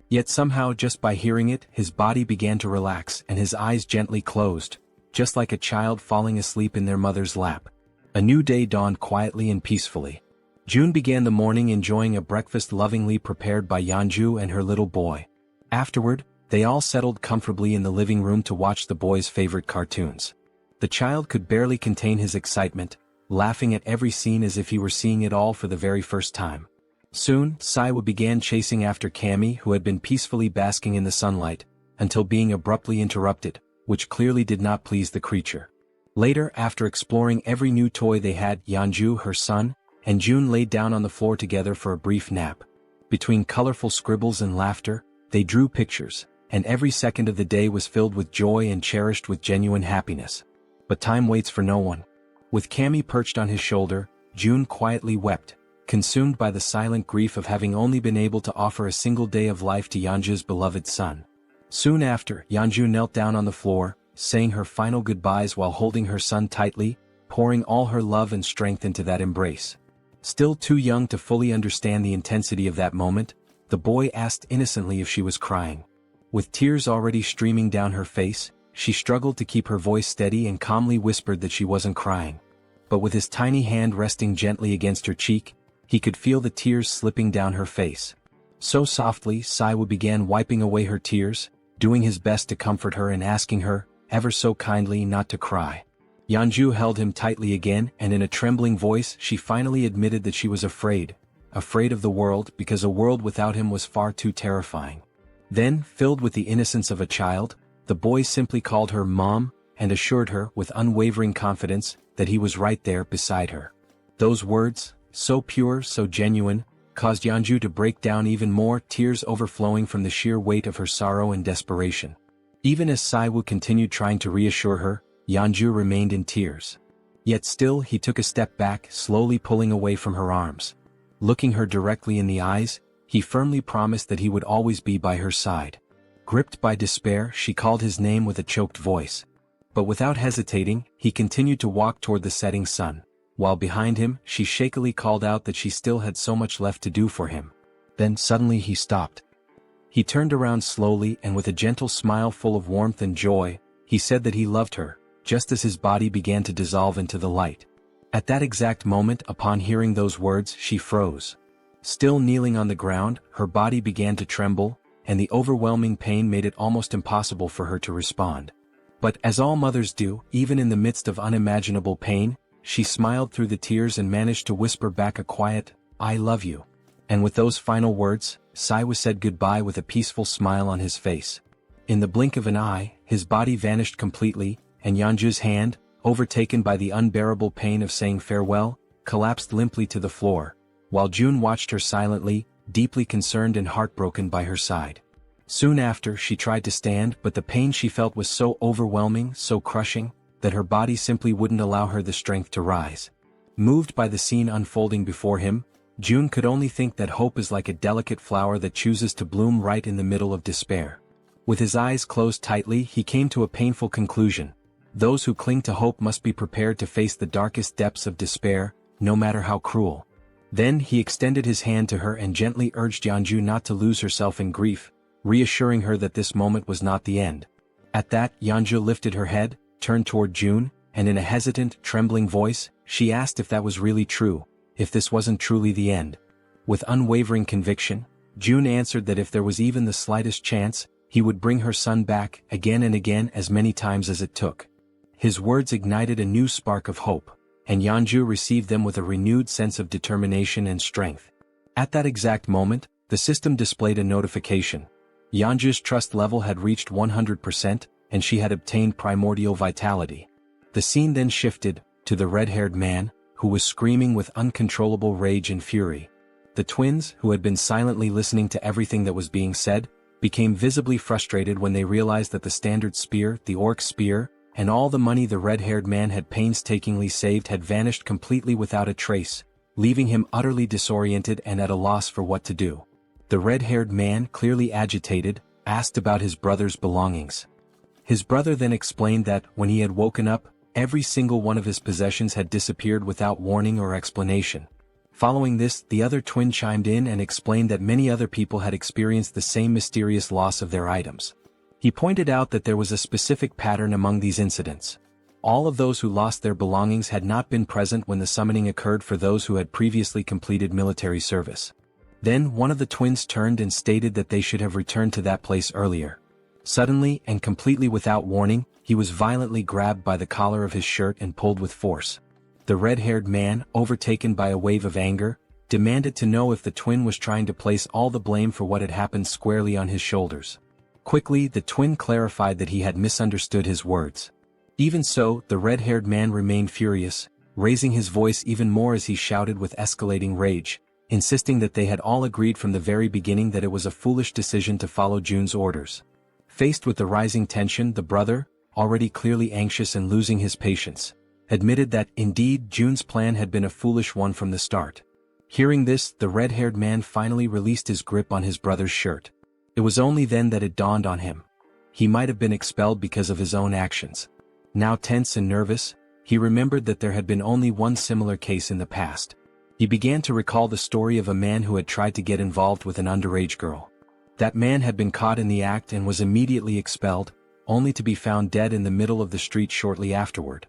Yet somehow, just by hearing it, his body began to relax and his eyes gently closed, just like a child falling asleep in their mother's lap. A new day dawned quietly and peacefully. June began the morning enjoying a breakfast lovingly prepared by Yeonju and her little boy. Afterward, they all settled comfortably in the living room to watch the boy's favorite cartoons. The child could barely contain his excitement, laughing at every scene as if he were seeing it all for the very first time. Soon, Saiwa began chasing after Cammy, who had been peacefully basking in the sunlight, until being abruptly interrupted, which clearly did not please the creature. Later, after exploring every new toy they had, Yeonju, her son, and June laid down on the floor together for a brief nap. Between colorful scribbles and laughter, they drew pictures, and every second of the day was filled with joy and cherished with genuine happiness. But time waits for no one. With Cammy perched on his shoulder, June quietly wept, consumed by the silent grief of having only been able to offer a single day of life to Yeonju's beloved son. Soon after, Yeonju knelt down on the floor, saying her final goodbyes while holding her son tightly, pouring all her love and strength into that embrace. Still too young to fully understand the intensity of that moment, the boy asked innocently if she was crying. With tears already streaming down her face, she struggled to keep her voice steady and calmly whispered that she wasn't crying. But with his tiny hand resting gently against her cheek, he could feel the tears slipping down her face. So softly, Saiwa began wiping away her tears, doing his best to comfort her and asking her, ever so kindly, not to cry. Yeonju held him tightly again, and in a trembling voice she finally admitted that she was afraid of the world, because a world without him was far too terrifying. Then, filled with the innocence of a child, the boy simply called her Mom, and assured her, with unwavering confidence, that he was right there beside her. Those words, so pure, so genuine, caused Yeonju to break down even more, tears overflowing from the sheer weight of her sorrow and desperation. Even as Saiwoo continued trying to reassure her, Yeonju remained in tears. Yet still he took a step back, slowly pulling away from her arms. Looking her directly in the eyes, he firmly promised that he would always be by her side. Gripped by despair, she called his name with a choked voice. But without hesitating, he continued to walk toward the setting sun, while behind him, she shakily called out that she still had so much left to do for him. Then suddenly he stopped. He turned around slowly and with a gentle smile full of warmth and joy, he said that he loved her, just as his body began to dissolve into the light. At that exact moment, upon hearing those words, she froze. Still kneeling on the ground, her body began to tremble, and the overwhelming pain made it almost impossible for her to respond. But as all mothers do, even in the midst of unimaginable pain, she smiled through the tears and managed to whisper back a quiet, "I love you." And with those final words, Siwa said goodbye with a peaceful smile on his face. In the blink of an eye, his body vanished completely, and Yeonju's hand, overtaken by the unbearable pain of saying farewell, collapsed limply to the floor, while June watched her silently, deeply concerned and heartbroken by her side. Soon after, she tried to stand, but the pain she felt was so overwhelming, so crushing, that her body simply wouldn't allow her the strength to rise. Moved by the scene unfolding before him, June could only think that hope is like a delicate flower that chooses to bloom right in the middle of despair. With his eyes closed tightly, he came to a painful conclusion. Those who cling to hope must be prepared to face the darkest depths of despair, no matter how cruel. Then he extended his hand to her and gently urged Yeonju not to lose herself in grief, reassuring her that this moment was not the end. At that, Yeonju lifted her head, turned toward June, and in a hesitant, trembling voice, she asked if that was really true, if this wasn't truly the end. With unwavering conviction, June answered that if there was even the slightest chance, he would bring her son back, again and again, as many times as it took. His words ignited a new spark of hope, and Yeonju received them with a renewed sense of determination and strength. At that exact moment, the system displayed a notification. Yeonju's trust level had reached 100%, and she had obtained primordial vitality. The scene then shifted to the red-haired man, who was screaming with uncontrollable rage and fury. The twins, who had been silently listening to everything that was being said, became visibly frustrated when they realized that the standard spear, the orc spear, and all the money the red-haired man had painstakingly saved had vanished completely without a trace, leaving him utterly disoriented and at a loss for what to do. The red-haired man, clearly agitated, asked about his brother's belongings. His brother then explained that, when he had woken up, every single one of his possessions had disappeared without warning or explanation. Following this, the other twin chimed in and explained that many other people had experienced the same mysterious loss of their items. He pointed out that there was a specific pattern among these incidents. All of those who lost their belongings had not been present when the summoning occurred for those who had previously completed military service. Then one of the twins turned and stated that they should have returned to that place earlier. Suddenly, and completely without warning, he was violently grabbed by the collar of his shirt and pulled with force. The red-haired man, overtaken by a wave of anger, demanded to know if the twin was trying to place all the blame for what had happened squarely on his shoulders. Quickly, the twin clarified that he had misunderstood his words. Even so, the red-haired man remained furious, raising his voice even more as he shouted with escalating rage, insisting that they had all agreed from the very beginning that it was a foolish decision to follow June's orders. Faced with the rising tension, the brother, already clearly anxious and losing his patience, admitted that, indeed, June's plan had been a foolish one from the start. Hearing this, the red-haired man finally released his grip on his brother's shirt. It was only then that it dawned on him. He might have been expelled because of his own actions. Now tense and nervous, he remembered that there had been only one similar case in the past. He began to recall the story of a man who had tried to get involved with an underage girl. That man had been caught in the act and was immediately expelled, only to be found dead in the middle of the street shortly afterward.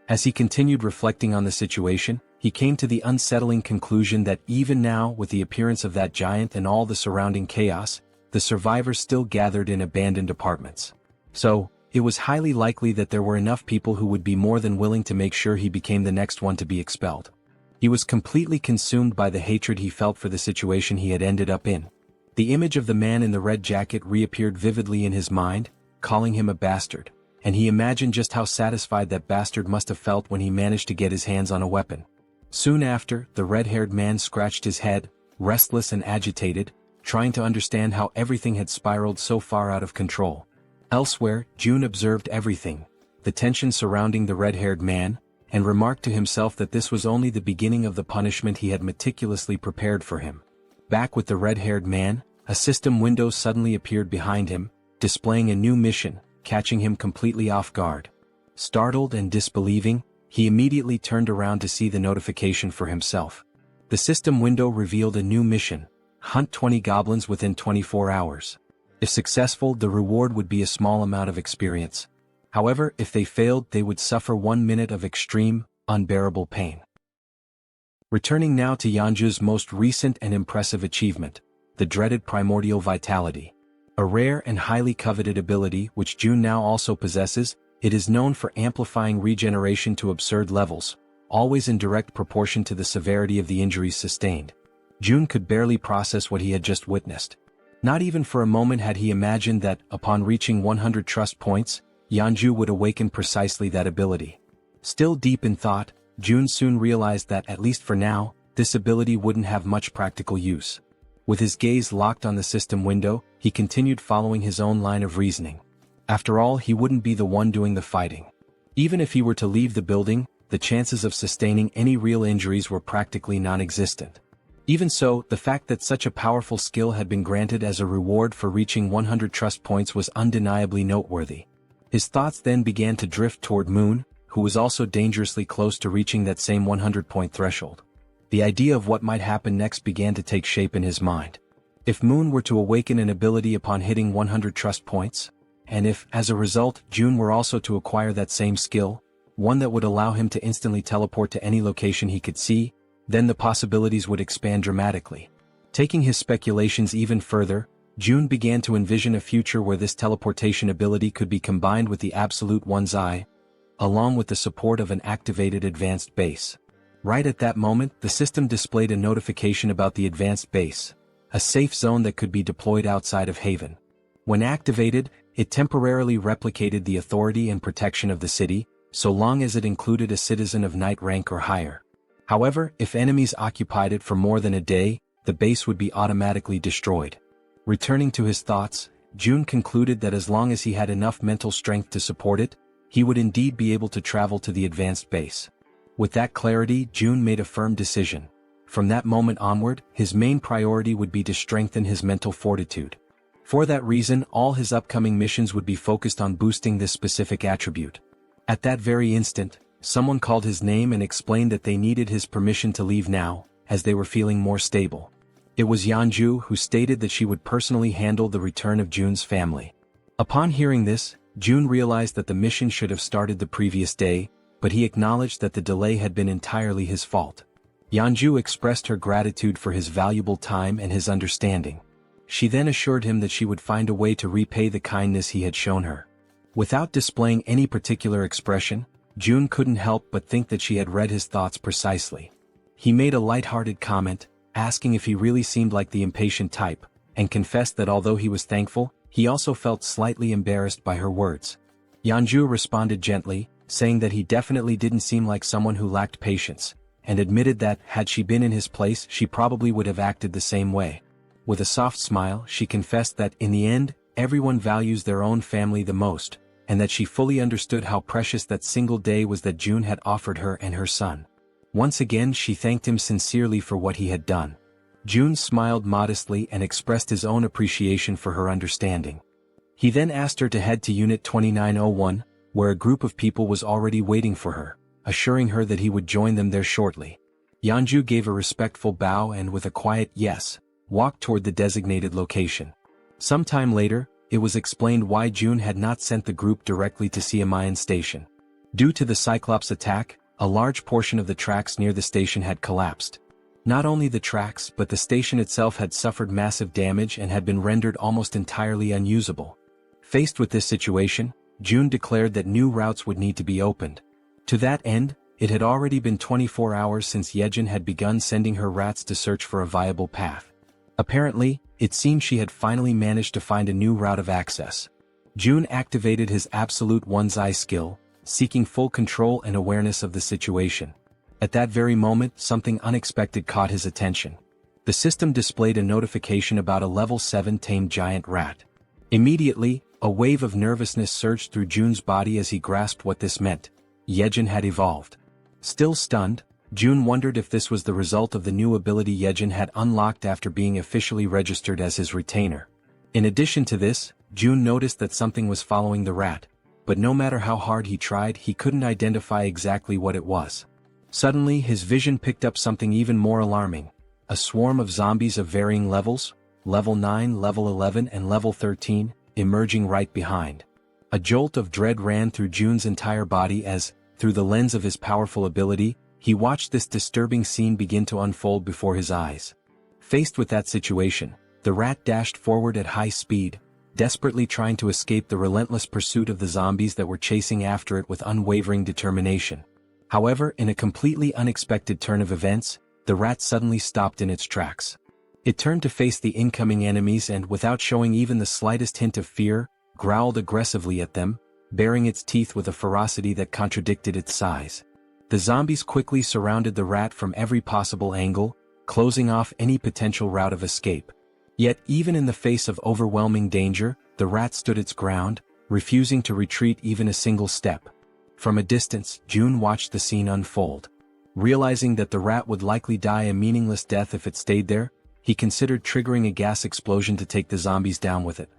As he continued reflecting on the situation, he came to the unsettling conclusion that even now, with the appearance of that giant and all the surrounding chaos, the survivors still gathered in abandoned apartments. So, it was highly likely that there were enough people who would be more than willing to make sure he became the next one to be expelled. He was completely consumed by the hatred he felt for the situation he had ended up in. The image of the man in the red jacket reappeared vividly in his mind, calling him a bastard, and he imagined just how satisfied that bastard must have felt when he managed to get his hands on a weapon. Soon after, the red-haired man scratched his head, restless and agitated, trying to understand how everything had spiraled so far out of control. Elsewhere, June observed everything, the tension surrounding the red-haired man, and remarked to himself that this was only the beginning of the punishment he had meticulously prepared for him. Back with the red-haired man, a system window suddenly appeared behind him, displaying a new mission, catching him completely off guard. Startled and disbelieving, he immediately turned around to see the notification for himself. The system window revealed a new mission: hunt 20 goblins within 24 hours. If successful, the reward would be a small amount of experience. However, if they failed, they would suffer 1 minute of extreme, unbearable pain. Returning now to Yeonju's most recent and impressive achievement, the dreaded primordial vitality. A rare and highly coveted ability which June now also possesses, it is known for amplifying regeneration to absurd levels, always in direct proportion to the severity of the injuries sustained. June could barely process what he had just witnessed. Not even for a moment had he imagined that, upon reaching 100 trust points, Yeonju would awaken precisely that ability. Still deep in thought, June soon realized that, at least for now, this ability wouldn't have much practical use. With his gaze locked on the system window, he continued following his own line of reasoning. After all, he wouldn't be the one doing the fighting. Even if he were to leave the building, the chances of sustaining any real injuries were practically non-existent. Even so, the fact that such a powerful skill had been granted as a reward for reaching 100 trust points was undeniably noteworthy. His thoughts then began to drift toward Moon, who was also dangerously close to reaching that same 100-point threshold. The idea of what might happen next began to take shape in his mind. If Moon were to awaken an ability upon hitting 100 trust points, and if, as a result, June were also to acquire that same skill, one that would allow him to instantly teleport to any location he could see, then the possibilities would expand dramatically. Taking his speculations even further, June began to envision a future where this teleportation ability could be combined with the absolute one's eye, along with the support of an activated advanced base. Right at that moment, the system displayed a notification about the advanced base, a safe zone that could be deployed outside of Haven. When activated, it temporarily replicated the authority and protection of the city, so long as it included a citizen of knight rank or higher. However, if enemies occupied it for more than a day, the base would be automatically destroyed. Returning to his thoughts, June concluded that as long as he had enough mental strength to support it, he would indeed be able to travel to the advanced base. With that clarity, June made a firm decision. From that moment onward, his main priority would be to strengthen his mental fortitude. For that reason, all his upcoming missions would be focused on boosting this specific attribute. At that very instant, someone called his name and explained that they needed his permission to leave now, as they were feeling more stable. It was Yeonju, who stated that she would personally handle the return of June's family. Upon hearing this, June realized that the mission should have started the previous day, but he acknowledged that the delay had been entirely his fault. Yeonju expressed her gratitude for his valuable time and his understanding. She then assured him that she would find a way to repay the kindness he had shown her. Without displaying any particular expression, June couldn't help but think that she had read his thoughts precisely. He made a light-hearted comment, asking if he really seemed like the impatient type, and confessed that although he was thankful, he also felt slightly embarrassed by her words. Yeonju responded gently, saying that he definitely didn't seem like someone who lacked patience, and admitted that, had she been in his place, she probably would have acted the same way. With a soft smile, she confessed that, in the end, everyone values their own family the most, and that she fully understood how precious that single day was that June had offered her and her son. Once again she thanked him sincerely for what he had done. June smiled modestly and expressed his own appreciation for her understanding. He then asked her to head to Unit 2901, where a group of people was already waiting for her, assuring her that he would join them there shortly. Yeonju gave a respectful bow and, with a quiet yes, walked toward the designated location. Some time later, it was explained why June had not sent the group directly to Siamayan Station. Due to the Cyclops attack, a large portion of the tracks near the station had collapsed. Not only the tracks but the station itself had suffered massive damage and had been rendered almost entirely unusable. Faced with this situation, June declared that new routes would need to be opened. To that end, it had already been 24 hours since Jaehyeon had begun sending her rats to search for a viable path. Apparently, it seemed she had finally managed to find a new route of access. June activated his absolute one's eye skill, seeking full control and awareness of the situation. At that very moment, something unexpected caught his attention. The system displayed a notification about a level 7 tamed giant rat. Immediately, a wave of nervousness surged through June's body as he grasped what this meant. Jaehyeon had evolved. Still stunned, June wondered if this was the result of the new ability Jaehyeon had unlocked after being officially registered as his retainer. In addition to this, June noticed that something was following the rat, but no matter how hard he tried, he couldn't identify exactly what it was. Suddenly, his vision picked up something even more alarming: a swarm of zombies of varying levels, level 9, level 11, and level 13, emerging right behind. A jolt of dread ran through June's entire body as, through the lens of his powerful ability, he watched this disturbing scene begin to unfold before his eyes. Faced with that situation, the rat dashed forward at high speed, desperately trying to escape the relentless pursuit of the zombies that were chasing after it with unwavering determination. However, in a completely unexpected turn of events, the rat suddenly stopped in its tracks. It turned to face the incoming enemies and, without showing even the slightest hint of fear, growled aggressively at them, baring its teeth with a ferocity that contradicted its size. The zombies quickly surrounded the rat from every possible angle, closing off any potential route of escape. Yet, even in the face of overwhelming danger, the rat stood its ground, refusing to retreat even a single step. From a distance, June watched the scene unfold. Realizing that the rat would likely die a meaningless death if it stayed there, he considered triggering a gas explosion to take the zombies down with it.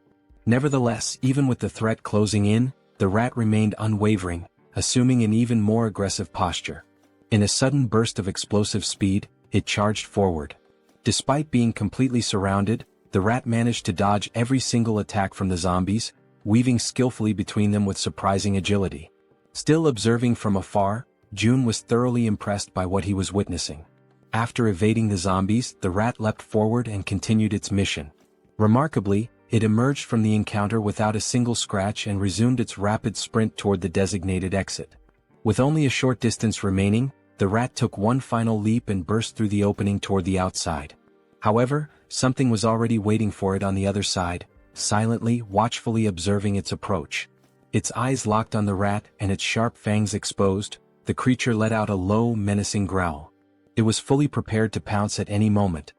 Nevertheless, even with the threat closing in, the rat remained unwavering, assuming an even more aggressive posture. In a sudden burst of explosive speed, it charged forward. Despite being completely surrounded, the rat managed to dodge every single attack from the zombies, weaving skillfully between them with surprising agility. Still observing from afar, June was thoroughly impressed by what he was witnessing. After evading the zombies, the rat leapt forward and continued its mission. Remarkably, it emerged from the encounter without a single scratch and resumed its rapid sprint toward the designated exit. With only a short distance remaining, the rat took one final leap and burst through the opening toward the outside. However, something was already waiting for it on the other side, silently, watchfully observing its approach. Its eyes locked on the rat and its sharp fangs exposed, the creature let out a low, menacing growl. It was fully prepared to pounce at any moment.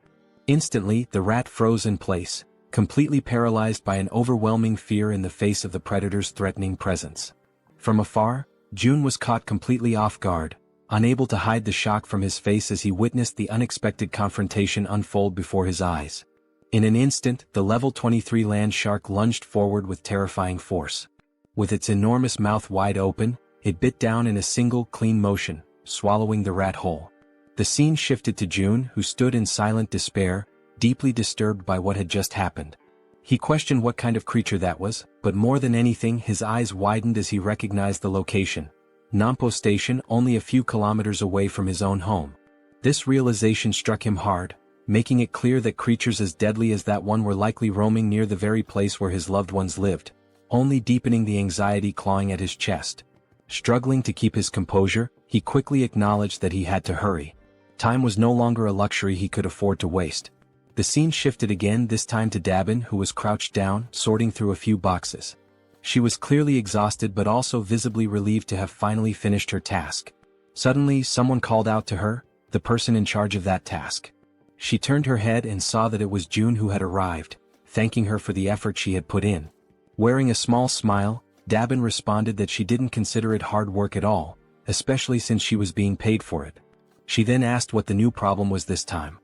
Instantly, the rat froze in place, completely paralyzed by an overwhelming fear in the face of the predator's threatening presence. From afar, June was caught completely off guard, unable to hide the shock from his face as he witnessed the unexpected confrontation unfold before his eyes. In an instant, the level 23 land shark lunged forward with terrifying force. With its enormous mouth wide open, it bit down in a single, clean motion, swallowing the rat whole. The scene shifted to June, who stood in silent despair, deeply disturbed by what had just happened. He questioned what kind of creature that was, but more than anything his eyes widened as he recognized the location. Nampo Station, only a few kilometers away from his own home. This realization struck him hard, making it clear that creatures as deadly as that one were likely roaming near the very place where his loved ones lived, only deepening the anxiety clawing at his chest. Struggling to keep his composure, he quickly acknowledged that he had to hurry. Time was no longer a luxury he could afford to waste. The scene shifted again, this time to Dabin, who was crouched down, sorting through a few boxes. She was clearly exhausted but also visibly relieved to have finally finished her task. Suddenly, someone called out to her, the person in charge of that task. She turned her head and saw that it was June who had arrived, thanking her for the effort she had put in. Wearing a small smile, Dabin responded that she didn't consider it hard work at all, especially since she was being paid for it. She then asked what the new problem was this time.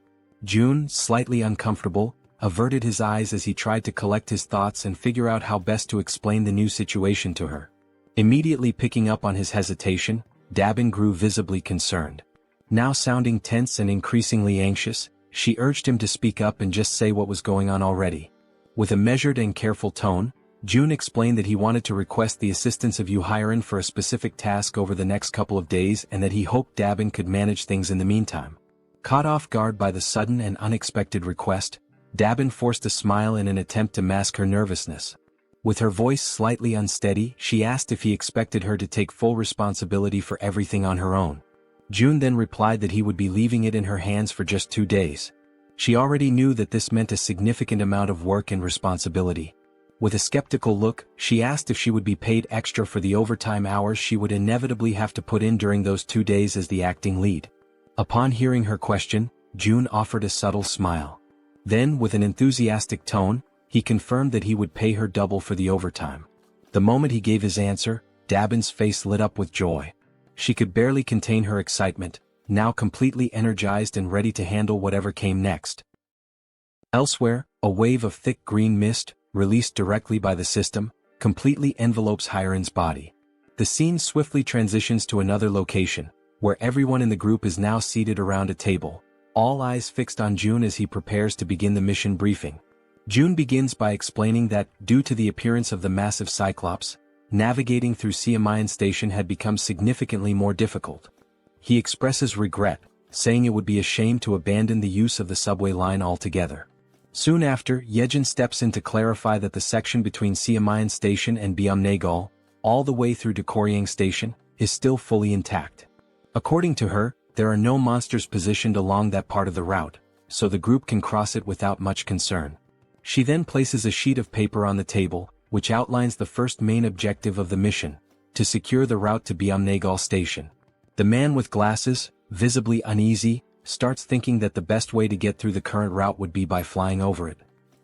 June, slightly uncomfortable, averted his eyes as he tried to collect his thoughts and figure out how best to explain the new situation to her. Immediately picking up on his hesitation, Dabin grew visibly concerned. Now sounding tense and increasingly anxious, she urged him to speak up and just say what was going on already. With a measured and careful tone, June explained that he wanted to request the assistance of Jaehyeon for a specific task over the next couple of days and that he hoped Dabin could manage things in the meantime. Caught off guard by the sudden and unexpected request, Dabin forced a smile in an attempt to mask her nervousness. With her voice slightly unsteady, she asked if he expected her to take full responsibility for everything on her own. June then replied that he would be leaving it in her hands for just 2 days. She already knew that this meant a significant amount of work and responsibility. With a skeptical look, she asked if she would be paid extra for the overtime hours she would inevitably have to put in during those 2 days as the acting lead. Upon hearing her question, June offered a subtle smile. Then, with an enthusiastic tone, he confirmed that he would pay her double for the overtime. The moment he gave his answer, Dabin's face lit up with joy. She could barely contain her excitement, now completely energized and ready to handle whatever came next. Elsewhere, a wave of thick green mist, released directly by the system, completely envelopes Hyren's body. The scene swiftly transitions to another location, where everyone in the group is now seated around a table, all eyes fixed on June as he prepares to begin the mission briefing. June begins by explaining that, due to the appearance of the massive Cyclops, navigating through Jaehyeon Station had become significantly more difficult. He expresses regret, saying it would be a shame to abandon the use of the subway line altogether. Soon after, Jaehyeon steps in to clarify that the section between Jaehyeon Station and Byumnaegol, all the way through to Koryang Station, is still fully intact. According to her, there are no monsters positioned along that part of the route, so the group can cross it without much concern. She then places a sheet of paper on the table, which outlines the first main objective of the mission: to secure the route to Byumnagal Station. The man with glasses, visibly uneasy, starts thinking that the best way to get through the current route would be by flying over it.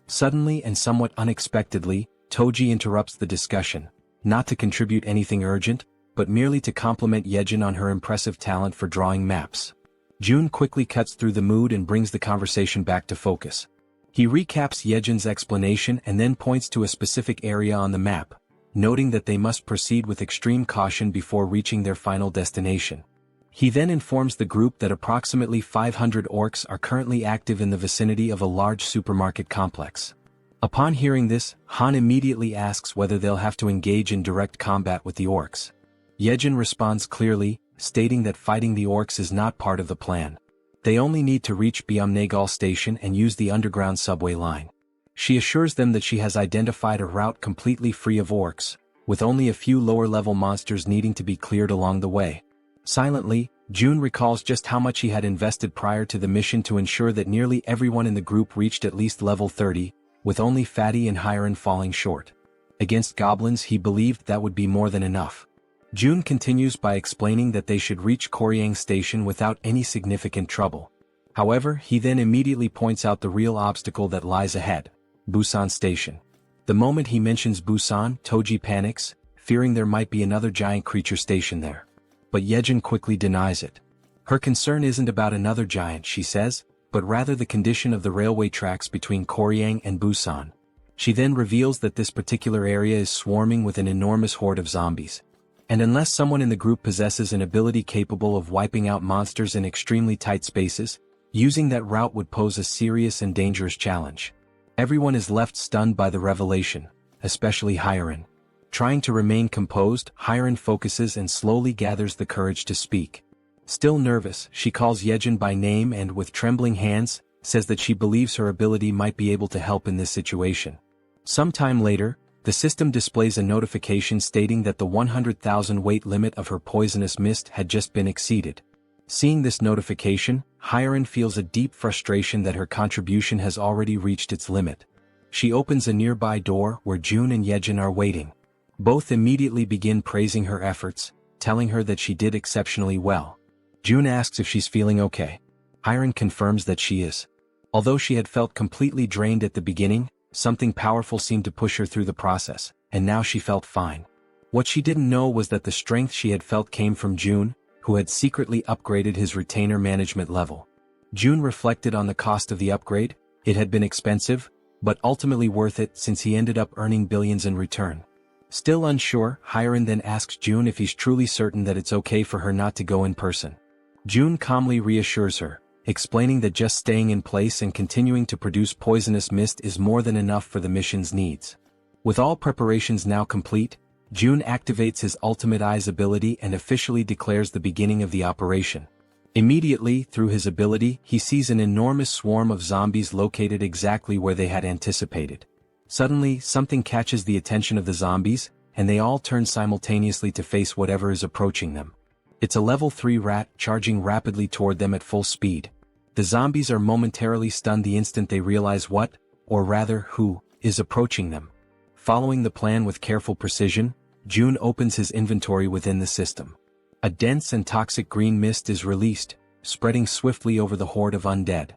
Suddenly and somewhat unexpectedly, Toji interrupts the discussion, not to contribute anything urgent, but merely to compliment Jaehyeon on her impressive talent for drawing maps. June quickly cuts through the mood and brings the conversation back to focus. He recaps Jaehyeon's explanation and then points to a specific area on the map, noting that they must proceed with extreme caution before reaching their final destination. He then informs the group that approximately 500 orcs are currently active in the vicinity of a large supermarket complex. Upon hearing this, Han immediately asks whether they'll have to engage in direct combat with the orcs. Jaehyeon responds clearly, stating that fighting the orcs is not part of the plan. They only need to reach Byumnagal Station and use the underground subway line. She assures them that she has identified a route completely free of orcs, with only a few lower-level monsters needing to be cleared along the way. Silently, June recalls just how much he had invested prior to the mission to ensure that nearly everyone in the group reached at least level 30, with only Fatty and Hyeon falling short. Against goblins, he believed that would be more than enough. June continues by explaining that they should reach Koryang Station without any significant trouble. However, he then immediately points out the real obstacle that lies ahead: Busan Station. The moment he mentions Busan, Toji panics, fearing there might be another giant creature stationed there. But Jaehyeon quickly denies it. Her concern isn't about another giant, she says, but rather the condition of the railway tracks between Koryang and Busan. She then reveals that this particular area is swarming with an enormous horde of zombies. And unless someone in the group possesses an ability capable of wiping out monsters in extremely tight spaces, using that route would pose a serious and dangerous challenge. Everyone is left stunned by the revelation, especially Hyeon. Trying to remain composed, Hyeon focuses and slowly gathers the courage to speak. Still nervous, she calls Jaehyeon by name and, with trembling hands, says that she believes her ability might be able to help in this situation. Sometime later, the system displays a notification stating that the 100,000 weight limit of her poisonous mist had just been exceeded. Seeing this notification, Hyeon feels a deep frustration that her contribution has already reached its limit. She opens a nearby door where June and Jaehyeon are waiting. Both immediately begin praising her efforts, telling her that she did exceptionally well. June asks if she's feeling okay. Hyeon confirms that she is. Although she had felt completely drained at the beginning, something powerful seemed to push her through the process, and now she felt fine. What she didn't know was that the strength she had felt came from June, who had secretly upgraded his retainer management level. June reflected on the cost of the upgrade. It had been expensive, but ultimately worth it since he ended up earning billions in return. Still unsure, Hyeon then asks June if he's truly certain that it's okay for her not to go in person. June calmly reassures her, explaining that just staying in place and continuing to produce poisonous mist is more than enough for the mission's needs. With all preparations now complete, June activates his ultimate eyes ability and officially declares the beginning of the operation. Immediately, through his ability, he sees an enormous swarm of zombies located exactly where they had anticipated. Suddenly, something catches the attention of the zombies, and they all turn simultaneously to face whatever is approaching them. It's a level 3 rat charging rapidly toward them at full speed. The zombies are momentarily stunned the instant they realize what, or rather who, is approaching them. Following the plan with careful precision, June opens his inventory within the system. A dense and toxic green mist is released, spreading swiftly over the horde of undead.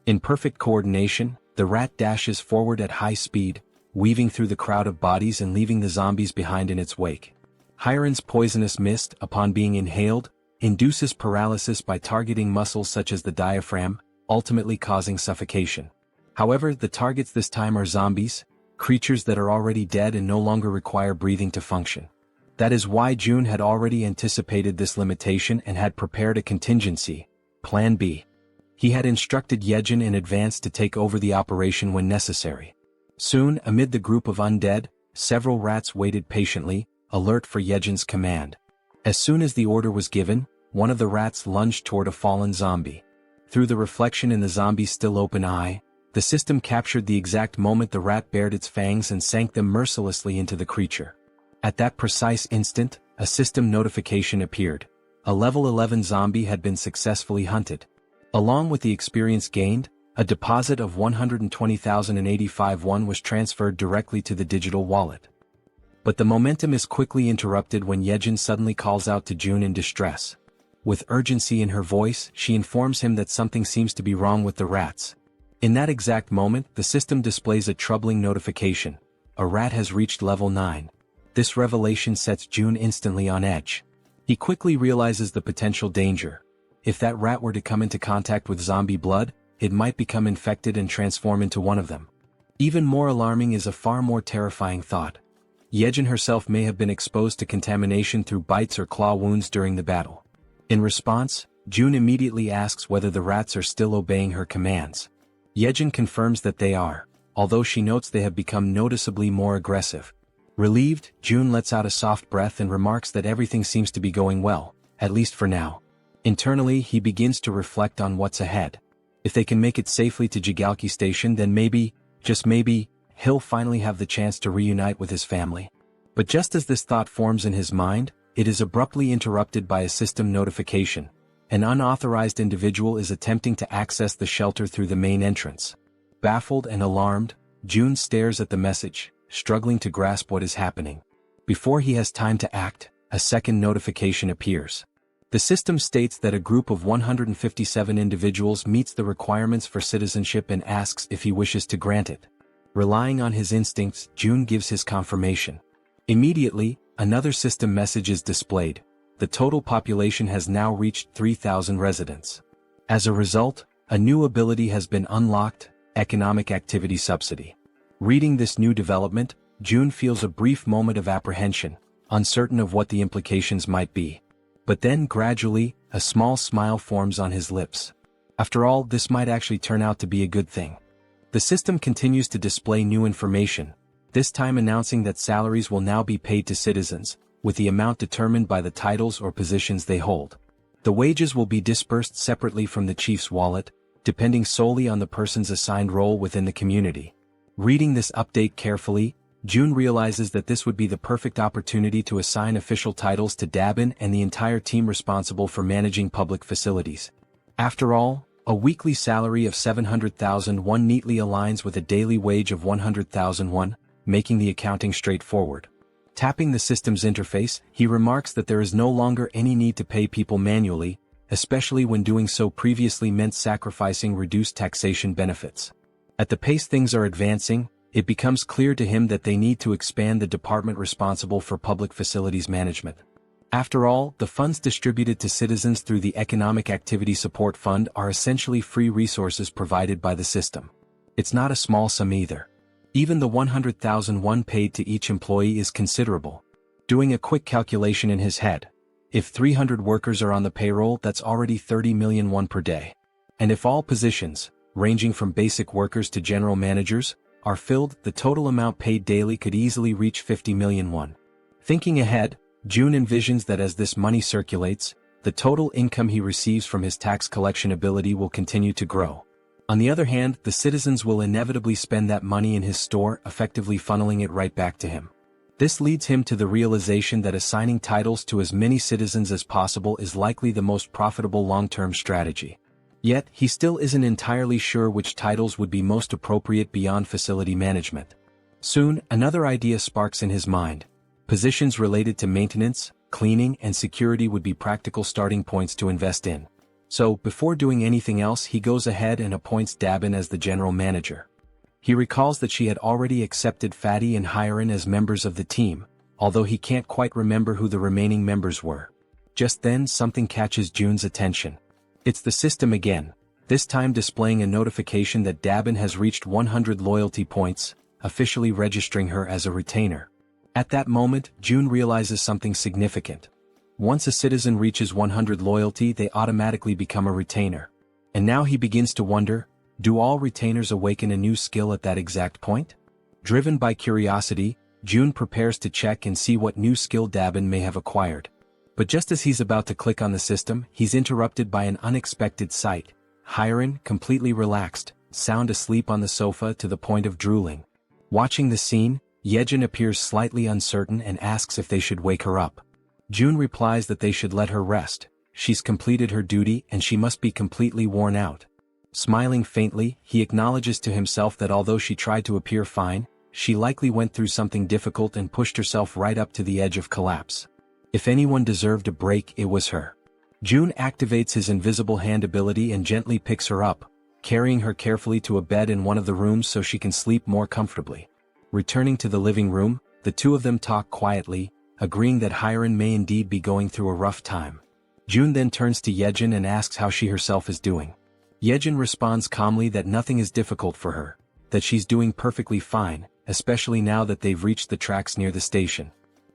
In perfect coordination, the rat dashes forward at high speed, weaving through the crowd of bodies and leaving the zombies behind in its wake. Hyeon's poisonous mist, upon being inhaled, induces paralysis by targeting muscles such as the diaphragm, ultimately causing suffocation. However, the targets this time are zombies, creatures that are already dead and no longer require breathing to function. That is why June had already anticipated this limitation and had prepared a contingency, Plan B. He had instructed Jaehyeon in advance to take over the operation when necessary. Soon, amid the group of undead, several rats waited patiently, alert for Jaehyeon's command. As soon as the order was given, one of the rats lunged toward a fallen zombie. Through the reflection in the zombie's still open eye, the system captured the exact moment the rat bared its fangs and sank them mercilessly into the creature. At that precise instant, a system notification appeared. A level 11 zombie had been successfully hunted. Along with the experience gained, a deposit of 120,085 won was transferred directly to the digital wallet. But the momentum is quickly interrupted when Jaehyeon suddenly calls out to June in distress. With urgency in her voice, she informs him that something seems to be wrong with the rats. In that exact moment, the system displays a troubling notification. A rat has reached level 9. This revelation sets June instantly on edge. He quickly realizes the potential danger. If that rat were to come into contact with zombie blood, it might become infected and transform into one of them. Even more alarming is a far more terrifying thought. Jaehyeon herself may have been exposed to contamination through bites or claw wounds during the battle. In response, June immediately asks whether the rats are still obeying her commands. Jaehyeon confirms that they are, although she notes they have become noticeably more aggressive. Relieved, June lets out a soft breath and remarks that everything seems to be going well, at least for now. Internally, he begins to reflect on what's ahead. If they can make it safely to Jaehyeon Station, then maybe, just maybe, he'll finally have the chance to reunite with his family. But just as this thought forms in his mind, it is abruptly interrupted by a system notification. An unauthorized individual is attempting to access the shelter through the main entrance. Baffled and alarmed, June stares at the message, struggling to grasp what is happening. Before he has time to act, a second notification appears. The system states that a group of 157 individuals meets the requirements for citizenship and asks if he wishes to grant it. Relying on his instincts, June gives his confirmation. Immediately, another system message is displayed. The total population has now reached 3,000 residents. As a result, a new ability has been unlocked, Economic Activity Subsidy. Reading this new development, June feels a brief moment of apprehension, uncertain of what the implications might be. But then gradually, a small smile forms on his lips. After all, this might actually turn out to be a good thing. The system continues to display new information, this time announcing that salaries will now be paid to citizens, with the amount determined by the titles or positions they hold. The wages will be dispersed separately from the chief's wallet, depending solely on the person's assigned role within the community. Reading this update carefully, June realizes that this would be the perfect opportunity to assign official titles to Dabin and the entire team responsible for managing public facilities. After all, a weekly salary of 700,000 won neatly aligns with a daily wage of 100,000 won, making the accounting straightforward. Tapping the system's interface, he remarks that there is no longer any need to pay people manually, especially when doing so previously meant sacrificing reduced taxation benefits. At the pace things are advancing, it becomes clear to him that they need to expand the department responsible for public facilities management. After all, the funds distributed to citizens through the Economic Activity Support Fund are essentially free resources provided by the system. It's not a small sum either. Even the 100,000 won paid to each employee is considerable. Doing a quick calculation in his head, if 300 workers are on the payroll, that's already 30 million won per day. And if all positions, ranging from basic workers to general managers, are filled, the total amount paid daily could easily reach 50 million won. Thinking ahead, June envisions that as this money circulates, the total income he receives from his tax collection ability will continue to grow. On the other hand, the citizens will inevitably spend that money in his store, effectively funneling it right back to him. This leads him to the realization that assigning titles to as many citizens as possible is likely the most profitable long-term strategy. Yet, he still isn't entirely sure which titles would be most appropriate beyond facility management. Soon, another idea sparks in his mind. Positions related to maintenance, cleaning, and security would be practical starting points to invest in. So, before doing anything else, he goes ahead and appoints Dabin as the general manager. He recalls that she had already accepted Fatty and Hyeon as members of the team, although he can't quite remember who the remaining members were. Just then, something catches June's attention. It's the system again, this time displaying a notification that Dabin has reached 100 loyalty points, officially registering her as a retainer. At that moment, June realizes something significant. Once a citizen reaches 100 loyalty, they automatically become a retainer. And now he begins to wonder, do all retainers awaken a new skill at that exact point? Driven by curiosity, June prepares to check and see what new skill Dabin may have acquired. But just as he's about to click on the system, he's interrupted by an unexpected sight. Hyeon, completely relaxed, sound asleep on the sofa to the point of drooling. Watching the scene, Jaehyeon appears slightly uncertain and asks if they should wake her up. June replies that they should let her rest, she's completed her duty and she must be completely worn out. Smiling faintly, he acknowledges to himself that although she tried to appear fine, she likely went through something difficult and pushed herself right up to the edge of collapse. If anyone deserved a break, it was her. June activates his invisible hand ability and gently picks her up, carrying her carefully to a bed in one of the rooms so she can sleep more comfortably. Returning to the living room, the two of them talk quietly, agreeing that Hyran may indeed be going through a rough time. June then turns to Jaehyeon and asks how she herself is doing. Jaehyeon responds calmly that nothing is difficult for her, that she's doing perfectly fine, especially now that they've reached the tracks near the station.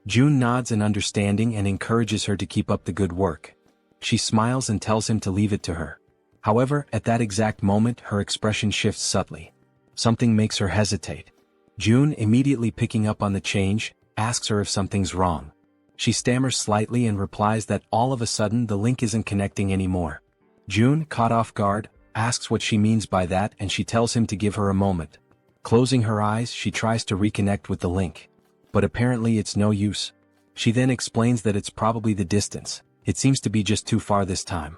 June nods in understanding and encourages her to keep up the good work. She smiles and tells him to leave it to her. However, at that exact moment her expression shifts subtly. Something makes her hesitate. June, immediately picking up on the change, asks her if something's wrong. She stammers slightly and replies that all of a sudden the link isn't connecting anymore. June, caught off guard, asks what she means by that and she tells him to give her a moment. Closing her eyes, she tries to reconnect with the link. But apparently it's no use. She then explains that it's probably the distance. It seems to be just too far this time.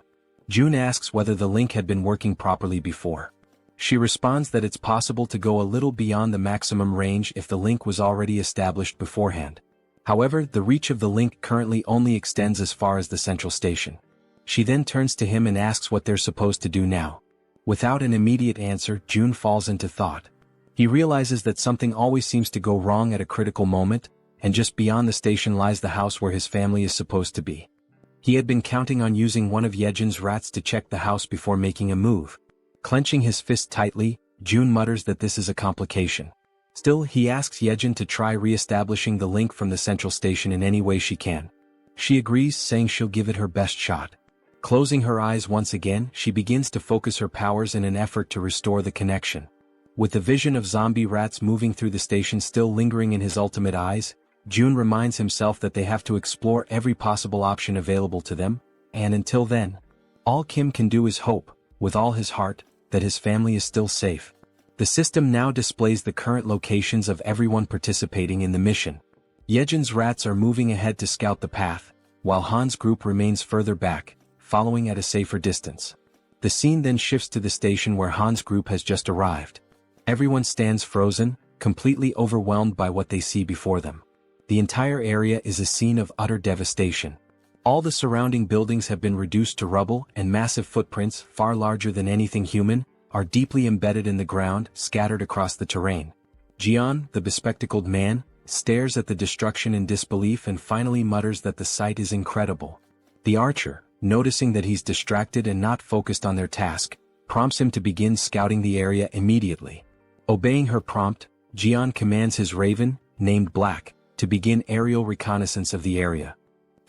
June asks whether the link had been working properly before. She responds that it's possible to go a little beyond the maximum range if the link was already established beforehand. However, the reach of the link currently only extends as far as the central station. She then turns to him and asks what they're supposed to do now. Without an immediate answer, June falls into thought. He realizes that something always seems to go wrong at a critical moment, and just beyond the station lies the house where his family is supposed to be. He had been counting on using one of Yeon's rats to check the house before making a move. Clenching his fist tightly, June mutters that this is a complication. Still, he asks Yeon to try re-establishing the link from the central station in any way she can. She agrees, saying she'll give it her best shot. Closing her eyes once again, she begins to focus her powers in an effort to restore the connection. With the vision of zombie rats moving through the station still lingering in his ultimate eyes, June reminds himself that they have to explore every possible option available to them, and until then, all Kim can do is hope, with all his heart, that his family is still safe. The system now displays the current locations of everyone participating in the mission. Yeon's rats are moving ahead to scout the path, while Han's group remains further back, following at a safer distance. The scene then shifts to the station where Han's group has just arrived. Everyone stands frozen, completely overwhelmed by what they see before them. The entire area is a scene of utter devastation. All the surrounding buildings have been reduced to rubble, and massive footprints, far larger than anything human, are deeply embedded in the ground, scattered across the terrain. Jaehyeon, the bespectacled man, stares at the destruction in disbelief and finally mutters that the sight is incredible. The archer, noticing that he's distracted and not focused on their task, prompts him to begin scouting the area immediately. Obeying her prompt, Jaehyeon commands his raven, named Black, to begin aerial reconnaissance of the area.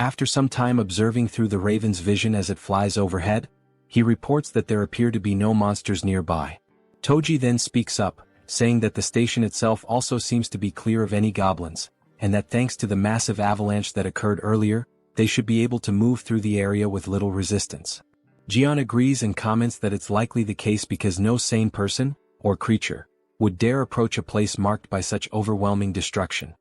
After some time observing through the raven's vision as it flies overhead, he reports that there appear to be no monsters nearby. Toji then speaks up, saying that the station itself also seems to be clear of any goblins, and that thanks to the massive avalanche that occurred earlier, they should be able to move through the area with little resistance. Jaehyeon agrees and comments that it's likely the case because no sane person, or creature, would dare approach a place marked by such overwhelming destruction.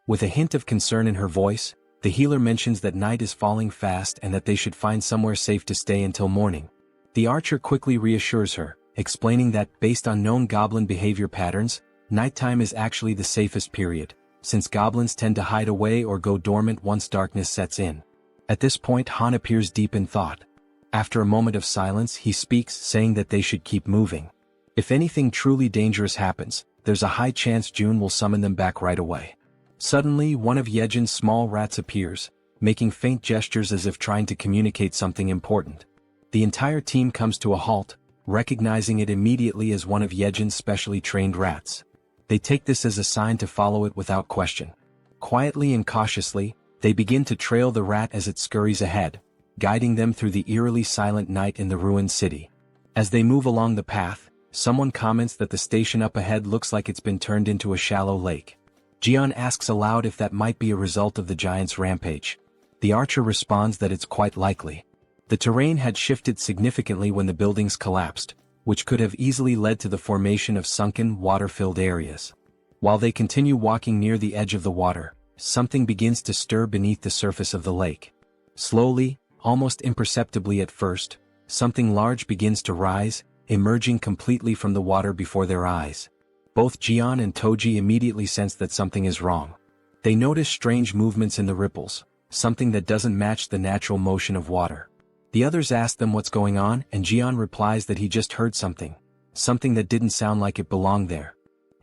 With a hint of concern in her voice, the healer mentions that night is falling fast and that they should find somewhere safe to stay until morning. The archer quickly reassures her, explaining that, based on known goblin behavior patterns, nighttime is actually the safest period, since goblins tend to hide away or go dormant once darkness sets in. At this point, Han appears deep in thought. After a moment of silence, he speaks, saying that they should keep moving. If anything truly dangerous happens, there's a high chance June will summon them back right away. Suddenly, one of Yeon's small rats appears, making faint gestures as if trying to communicate something important. The entire team comes to a halt, recognizing it immediately as one of Yeon's specially trained rats. They take this as a sign to follow it without question. Quietly and cautiously, they begin to trail the rat as it scurries ahead, guiding them through the eerily silent night in the ruined city. As they move along the path, someone comments that the station up ahead looks like it's been turned into a shallow lake. Jaehyeon asks aloud if that might be a result of the giant's rampage. The archer responds that it's quite likely. The terrain had shifted significantly when the buildings collapsed, which could have easily led to the formation of sunken, water-filled areas. While they continue walking near the edge of the water, something begins to stir beneath the surface of the lake. Slowly, almost imperceptibly at first, something large begins to rise, emerging completely from the water before their eyes. Both Jaehyeon and Toji immediately sense that something is wrong. They notice strange movements in the ripples, something that doesn't match the natural motion of water. The others ask them what's going on, and Jaehyeon replies that he just heard something that didn't sound like it belonged there.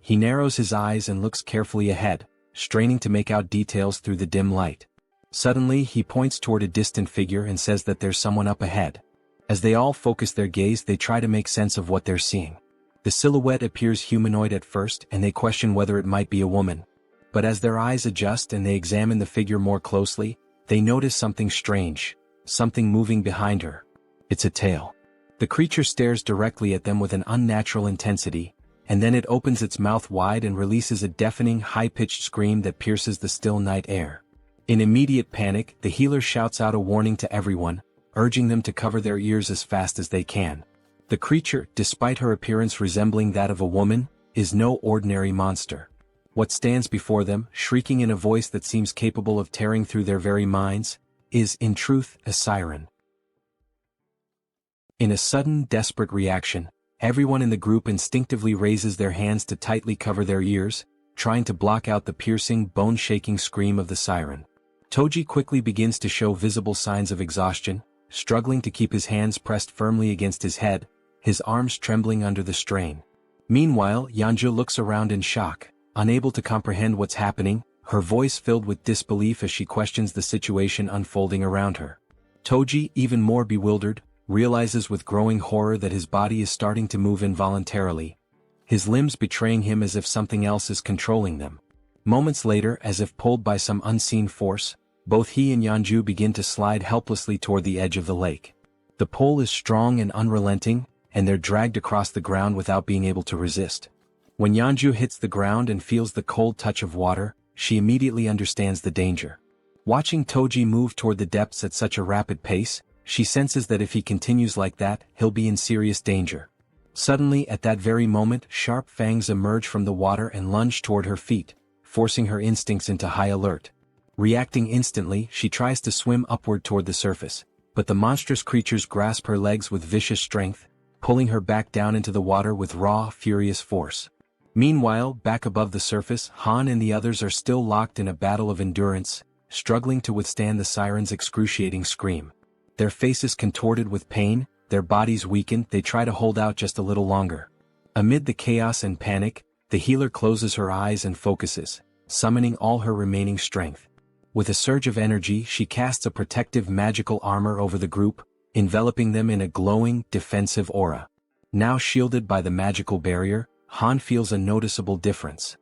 He narrows his eyes and looks carefully ahead, straining to make out details through the dim light. Suddenly he points toward a distant figure and says that there's someone up ahead. As they all focus their gaze, they try to make sense of what they're seeing. The silhouette appears humanoid at first, and they question whether it might be a woman. But as their eyes adjust and they examine the figure more closely, they notice something strange, something moving behind her. It's a tail. The creature stares directly at them with an unnatural intensity, and then it opens its mouth wide and releases a deafening, high-pitched scream that pierces the still night air. In immediate panic, the healer shouts out a warning to everyone, urging them to cover their ears as fast as they can. The creature, despite her appearance resembling that of a woman, is no ordinary monster. What stands before them, shrieking in a voice that seems capable of tearing through their very minds, is, in truth, a siren. In a sudden, desperate reaction, everyone in the group instinctively raises their hands to tightly cover their ears, trying to block out the piercing, bone-shaking scream of the siren. Toji quickly begins to show visible signs of exhaustion, struggling to keep his hands pressed firmly against his head, his arms trembling under the strain. Meanwhile, Yeonju looks around in shock, unable to comprehend what's happening, her voice filled with disbelief as she questions the situation unfolding around her. Toji, even more bewildered, realizes with growing horror that his body is starting to move involuntarily, his limbs betraying him as if something else is controlling them. Moments later, as if pulled by some unseen force, both he and Yeonju begin to slide helplessly toward the edge of the lake. The pull is strong and unrelenting, and they're dragged across the ground without being able to resist. When Yeonju hits the ground and feels the cold touch of water, she immediately understands the danger. Watching Toji move toward the depths at such a rapid pace, she senses that if he continues like that, he'll be in serious danger. Suddenly, at that very moment, sharp fangs emerge from the water and lunge toward her feet, forcing her instincts into high alert. Reacting instantly, she tries to swim upward toward the surface, but the monstrous creatures grasp her legs with vicious strength, pulling her back down into the water with raw, furious force. Meanwhile, back above the surface, Han and the others are still locked in a battle of endurance, struggling to withstand the siren's excruciating scream. Their faces contorted with pain, their bodies weakened, they try to hold out just a little longer. Amid the chaos and panic, the healer closes her eyes and focuses, summoning all her remaining strength. With a surge of energy, she casts a protective magical armor over the group, enveloping them in a glowing, defensive aura. Now shielded by the magical barrier, Han feels a noticeable difference.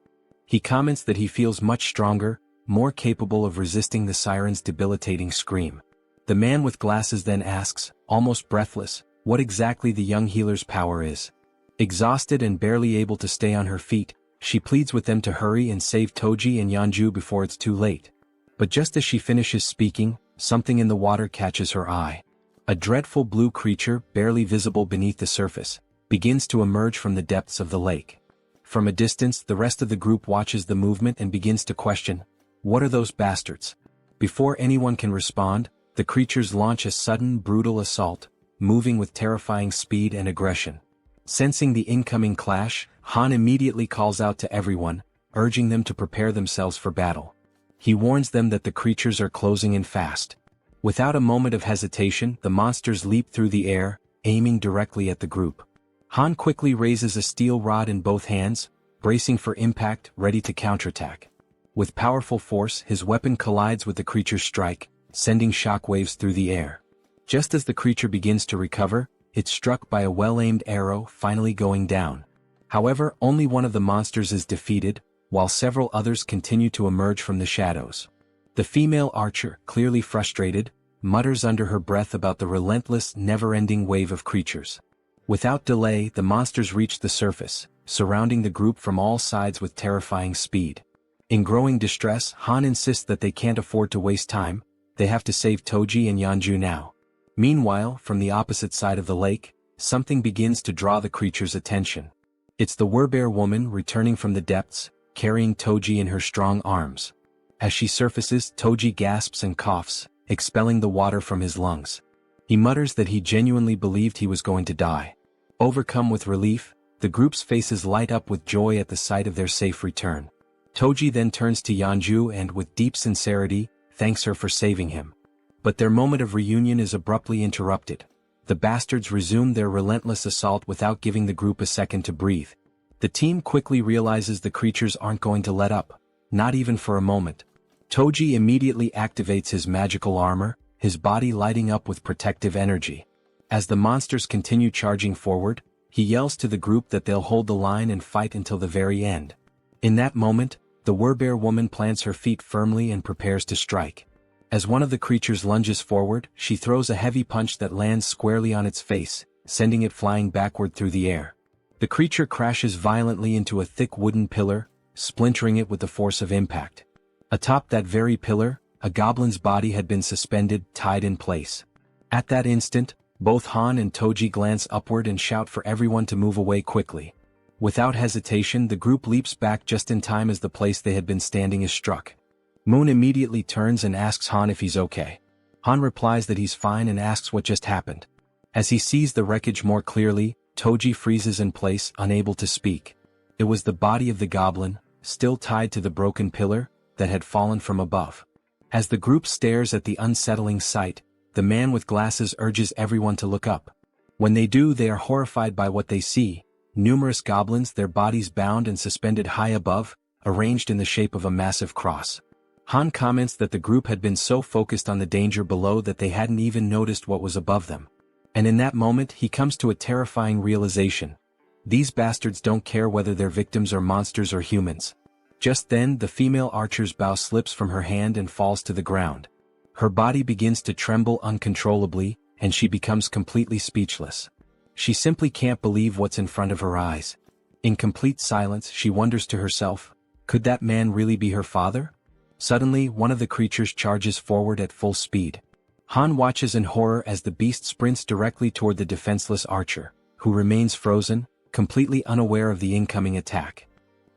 He comments that he feels much stronger, more capable of resisting the siren's debilitating scream. The man with glasses then asks, almost breathless, what exactly the young healer's power is. Exhausted and barely able to stay on her feet, she pleads with them to hurry and save Toji and Yeonju before it's too late. But just as she finishes speaking, something in the water catches her eye. A dreadful blue creature, barely visible beneath the surface, begins to emerge from the depths of the lake. From a distance, the rest of the group watches the movement and begins to question, what are those bastards? Before anyone can respond, the creatures launch a sudden, brutal assault, moving with terrifying speed and aggression. Sensing the incoming clash, Han immediately calls out to everyone, urging them to prepare themselves for battle. He warns them that the creatures are closing in fast. Without a moment of hesitation, the monsters leap through the air, aiming directly at the group. Han quickly raises a steel rod in both hands, bracing for impact, ready to counterattack. With powerful force, his weapon collides with the creature's strike, sending shockwaves through the air. Just as the creature begins to recover, it's struck by a well-aimed arrow, finally going down. However, only one of the monsters is defeated, while several others continue to emerge from the shadows. The female archer, clearly frustrated, mutters under her breath about the relentless, never-ending wave of creatures. Without delay, the monsters reach the surface, surrounding the group from all sides with terrifying speed. In growing distress, Han insists that they can't afford to waste time, they have to save Toji and Yeonju now. Meanwhile, from the opposite side of the lake, something begins to draw the creature's attention. It's the werbear woman returning from the depths, carrying Toji in her strong arms. As she surfaces, Toji gasps and coughs, expelling the water from his lungs. He mutters that he genuinely believed he was going to die. Overcome with relief, the group's faces light up with joy at the sight of their safe return. Toji then turns to Yeonju and, with deep sincerity, thanks her for saving him. But their moment of reunion is abruptly interrupted. The bastards resume their relentless assault without giving the group a second to breathe. The team quickly realizes the creatures aren't going to let up, not even for a moment. Toji immediately activates his magical armor, his body lighting up with protective energy. As the monsters continue charging forward, he yells to the group that they'll hold the line and fight until the very end. In that moment, the Werbear woman plants her feet firmly and prepares to strike. As one of the creatures lunges forward, she throws a heavy punch that lands squarely on its face, sending it flying backward through the air. The creature crashes violently into a thick wooden pillar, splintering it with the force of impact. Atop that very pillar, a goblin's body had been suspended, tied in place. At that instant, both Han and Toji glance upward and shout for everyone to move away quickly. Without hesitation, the group leaps back just in time as the place they had been standing is struck. Moon immediately turns and asks Han if he's okay. Han replies that he's fine and asks what just happened. As he sees the wreckage more clearly, Toji freezes in place, unable to speak. It was the body of the goblin, still tied to the broken pillar, that had fallen from above. As the group stares at the unsettling sight, the man with glasses urges everyone to look up. When they do, they are horrified by what they see: numerous goblins, their bodies bound and suspended high above, arranged in the shape of a massive cross. Han comments that the group had been so focused on the danger below that they hadn't even noticed what was above them. And in that moment he comes to a terrifying realization. These bastards don't care whether their victims are monsters or humans. Just then, the female archer's bow slips from her hand and falls to the ground. Her body begins to tremble uncontrollably, and she becomes completely speechless. She simply can't believe what's in front of her eyes. In complete silence, she wonders to herself, could that man really be her father? Suddenly, one of the creatures charges forward at full speed. Han watches in horror as the beast sprints directly toward the defenseless archer, who remains frozen, completely unaware of the incoming attack.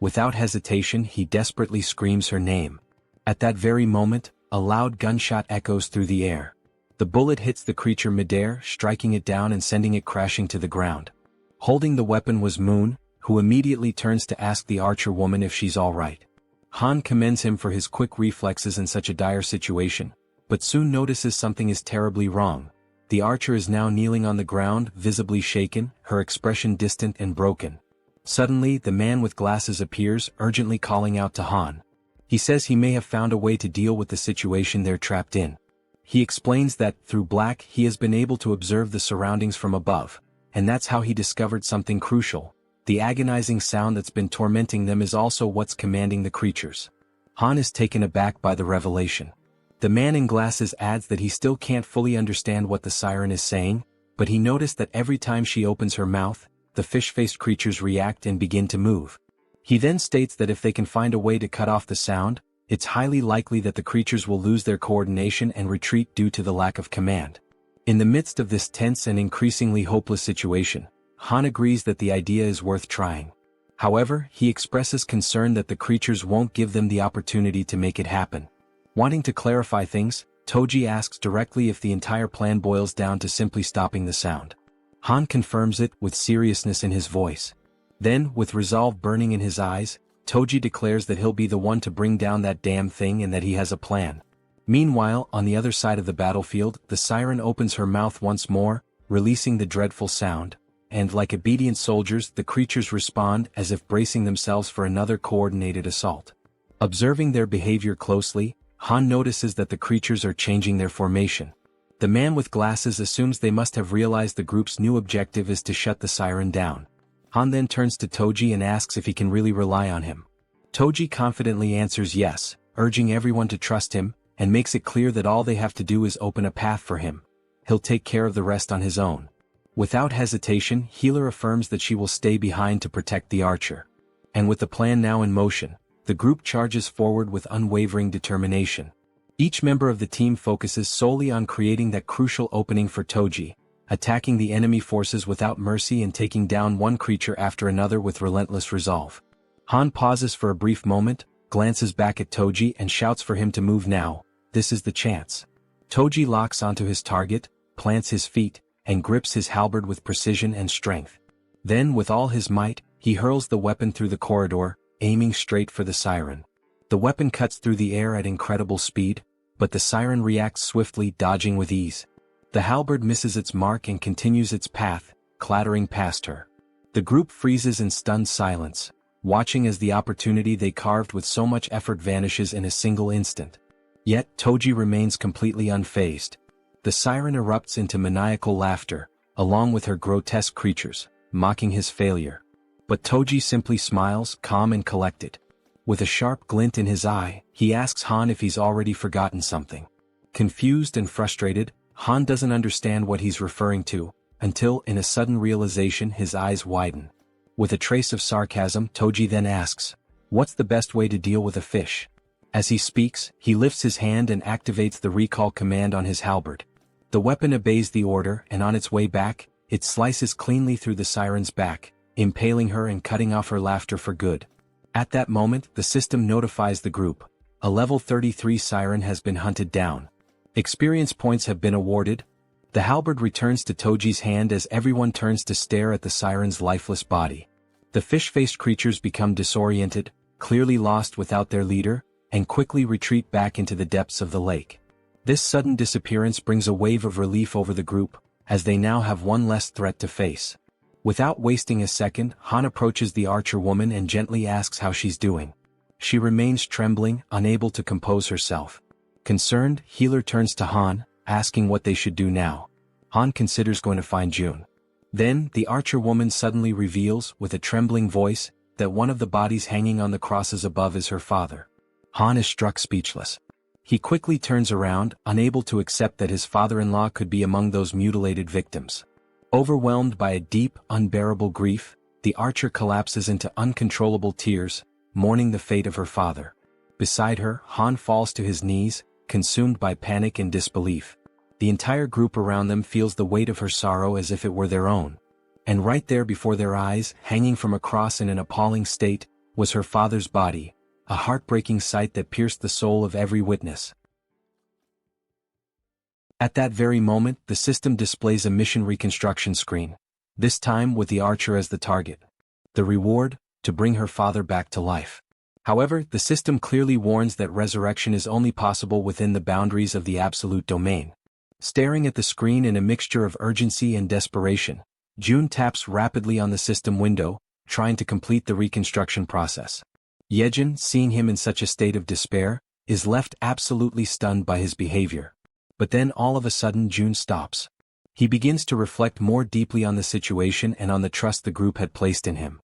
Without hesitation, he desperately screams her name. At that very moment, a loud gunshot echoes through the air. The bullet hits the creature midair, striking it down and sending it crashing to the ground. Holding the weapon was Moon, who immediately turns to ask the archer woman if she's all right. Han commends him for his quick reflexes in such a dire situation, but soon notices something is terribly wrong. The archer is now kneeling on the ground, visibly shaken, her expression distant and broken. Suddenly, the man with glasses appears, urgently calling out to Han. He says he may have found a way to deal with the situation they're trapped in. He explains that, through black, he has been able to observe the surroundings from above, and that's how he discovered something crucial. The agonizing sound that's been tormenting them is also what's commanding the creatures. Han is taken aback by the revelation. The man in glasses adds that he still can't fully understand what the siren is saying, but he noticed that every time she opens her mouth, the fish-faced creatures react and begin to move. He then states that if they can find a way to cut off the sound, it's highly likely that the creatures will lose their coordination and retreat due to the lack of command. In the midst of this tense and increasingly hopeless situation, Han agrees that the idea is worth trying. However, he expresses concern that the creatures won't give them the opportunity to make it happen. Wanting to clarify things, Toji asks directly if the entire plan boils down to simply stopping the sound. Han confirms it, with seriousness in his voice. Then, with resolve burning in his eyes, Toji declares that he'll be the one to bring down that damn thing and that he has a plan. Meanwhile, on the other side of the battlefield, the siren opens her mouth once more, releasing the dreadful sound, and like obedient soldiers, the creatures respond as if bracing themselves for another coordinated assault. Observing their behavior closely, Han notices that the creatures are changing their formation. The man with glasses assumes they must have realized the group's new objective is to shut the siren down. Han then turns to Toji and asks if he can really rely on him. Toji confidently answers yes, urging everyone to trust him, and makes it clear that all they have to do is open a path for him. He'll take care of the rest on his own. Without hesitation, Healer affirms that she will stay behind to protect the archer. And with the plan now in motion, the group charges forward with unwavering determination. Each member of the team focuses solely on creating that crucial opening for Toji, attacking the enemy forces without mercy and taking down one creature after another with relentless resolve. Han pauses for a brief moment, glances back at Toji and shouts for him to move now. This is the chance. Toji locks onto his target, plants his feet, and grips his halberd with precision and strength. Then with all his might, he hurls the weapon through the corridor, aiming straight for the siren. The weapon cuts through the air at incredible speed, but the siren reacts swiftly, dodging with ease. The halberd misses its mark and continues its path, clattering past her. The group freezes in stunned silence, watching as the opportunity they carved with so much effort vanishes in a single instant. Yet Toji remains completely unfazed. The siren erupts into maniacal laughter, along with her grotesque creatures, mocking his failure. But Toji simply smiles, calm and collected. With a sharp glint in his eye, he asks Han if he's already forgotten something. Confused and frustrated, Han doesn't understand what he's referring to, until in a sudden realization his eyes widen. With a trace of sarcasm, Toji then asks, "What's the best way to deal with a fish?" As he speaks, he lifts his hand and activates the recall command on his halberd. The weapon obeys the order, and on its way back, it slices cleanly through the siren's back, impaling her and cutting off her laughter for good. At that moment, the system notifies the group. A level 33 siren has been hunted down. Experience points have been awarded. The halberd returns to Toji's hand as everyone turns to stare at the siren's lifeless body. The fish-faced creatures become disoriented, clearly lost without their leader, and quickly retreat back into the depths of the lake. This sudden disappearance brings a wave of relief over the group, as they now have one less threat to face. Without wasting a second, Han approaches the archer woman and gently asks how she's doing. She remains trembling, unable to compose herself. Concerned, Healer turns to Han, asking what they should do now. Han considers going to find June. Then, the archer woman suddenly reveals, with a trembling voice, that one of the bodies hanging on the crosses above is her father. Han is struck speechless. He quickly turns around, unable to accept that his father-in-law could be among those mutilated victims. Overwhelmed by a deep, unbearable grief, the archer collapses into uncontrollable tears, mourning the fate of her father. Beside her, Han falls to his knees, consumed by panic and disbelief. The entire group around them feels the weight of her sorrow as if it were their own. And right there before their eyes, hanging from a cross in an appalling state, was her father's body, a heartbreaking sight that pierced the soul of every witness. At that very moment, the system displays a mission reconstruction screen, this time with the archer as the target. The reward, to bring her father back to life. However, the system clearly warns that resurrection is only possible within the boundaries of the absolute domain. Staring at the screen in a mixture of urgency and desperation, June taps rapidly on the system window, trying to complete the reconstruction process. Jaehyeon, seeing him in such a state of despair, is left absolutely stunned by his behavior. But then all of a sudden June stops. He begins to reflect more deeply on the situation and on the trust the group had placed in him.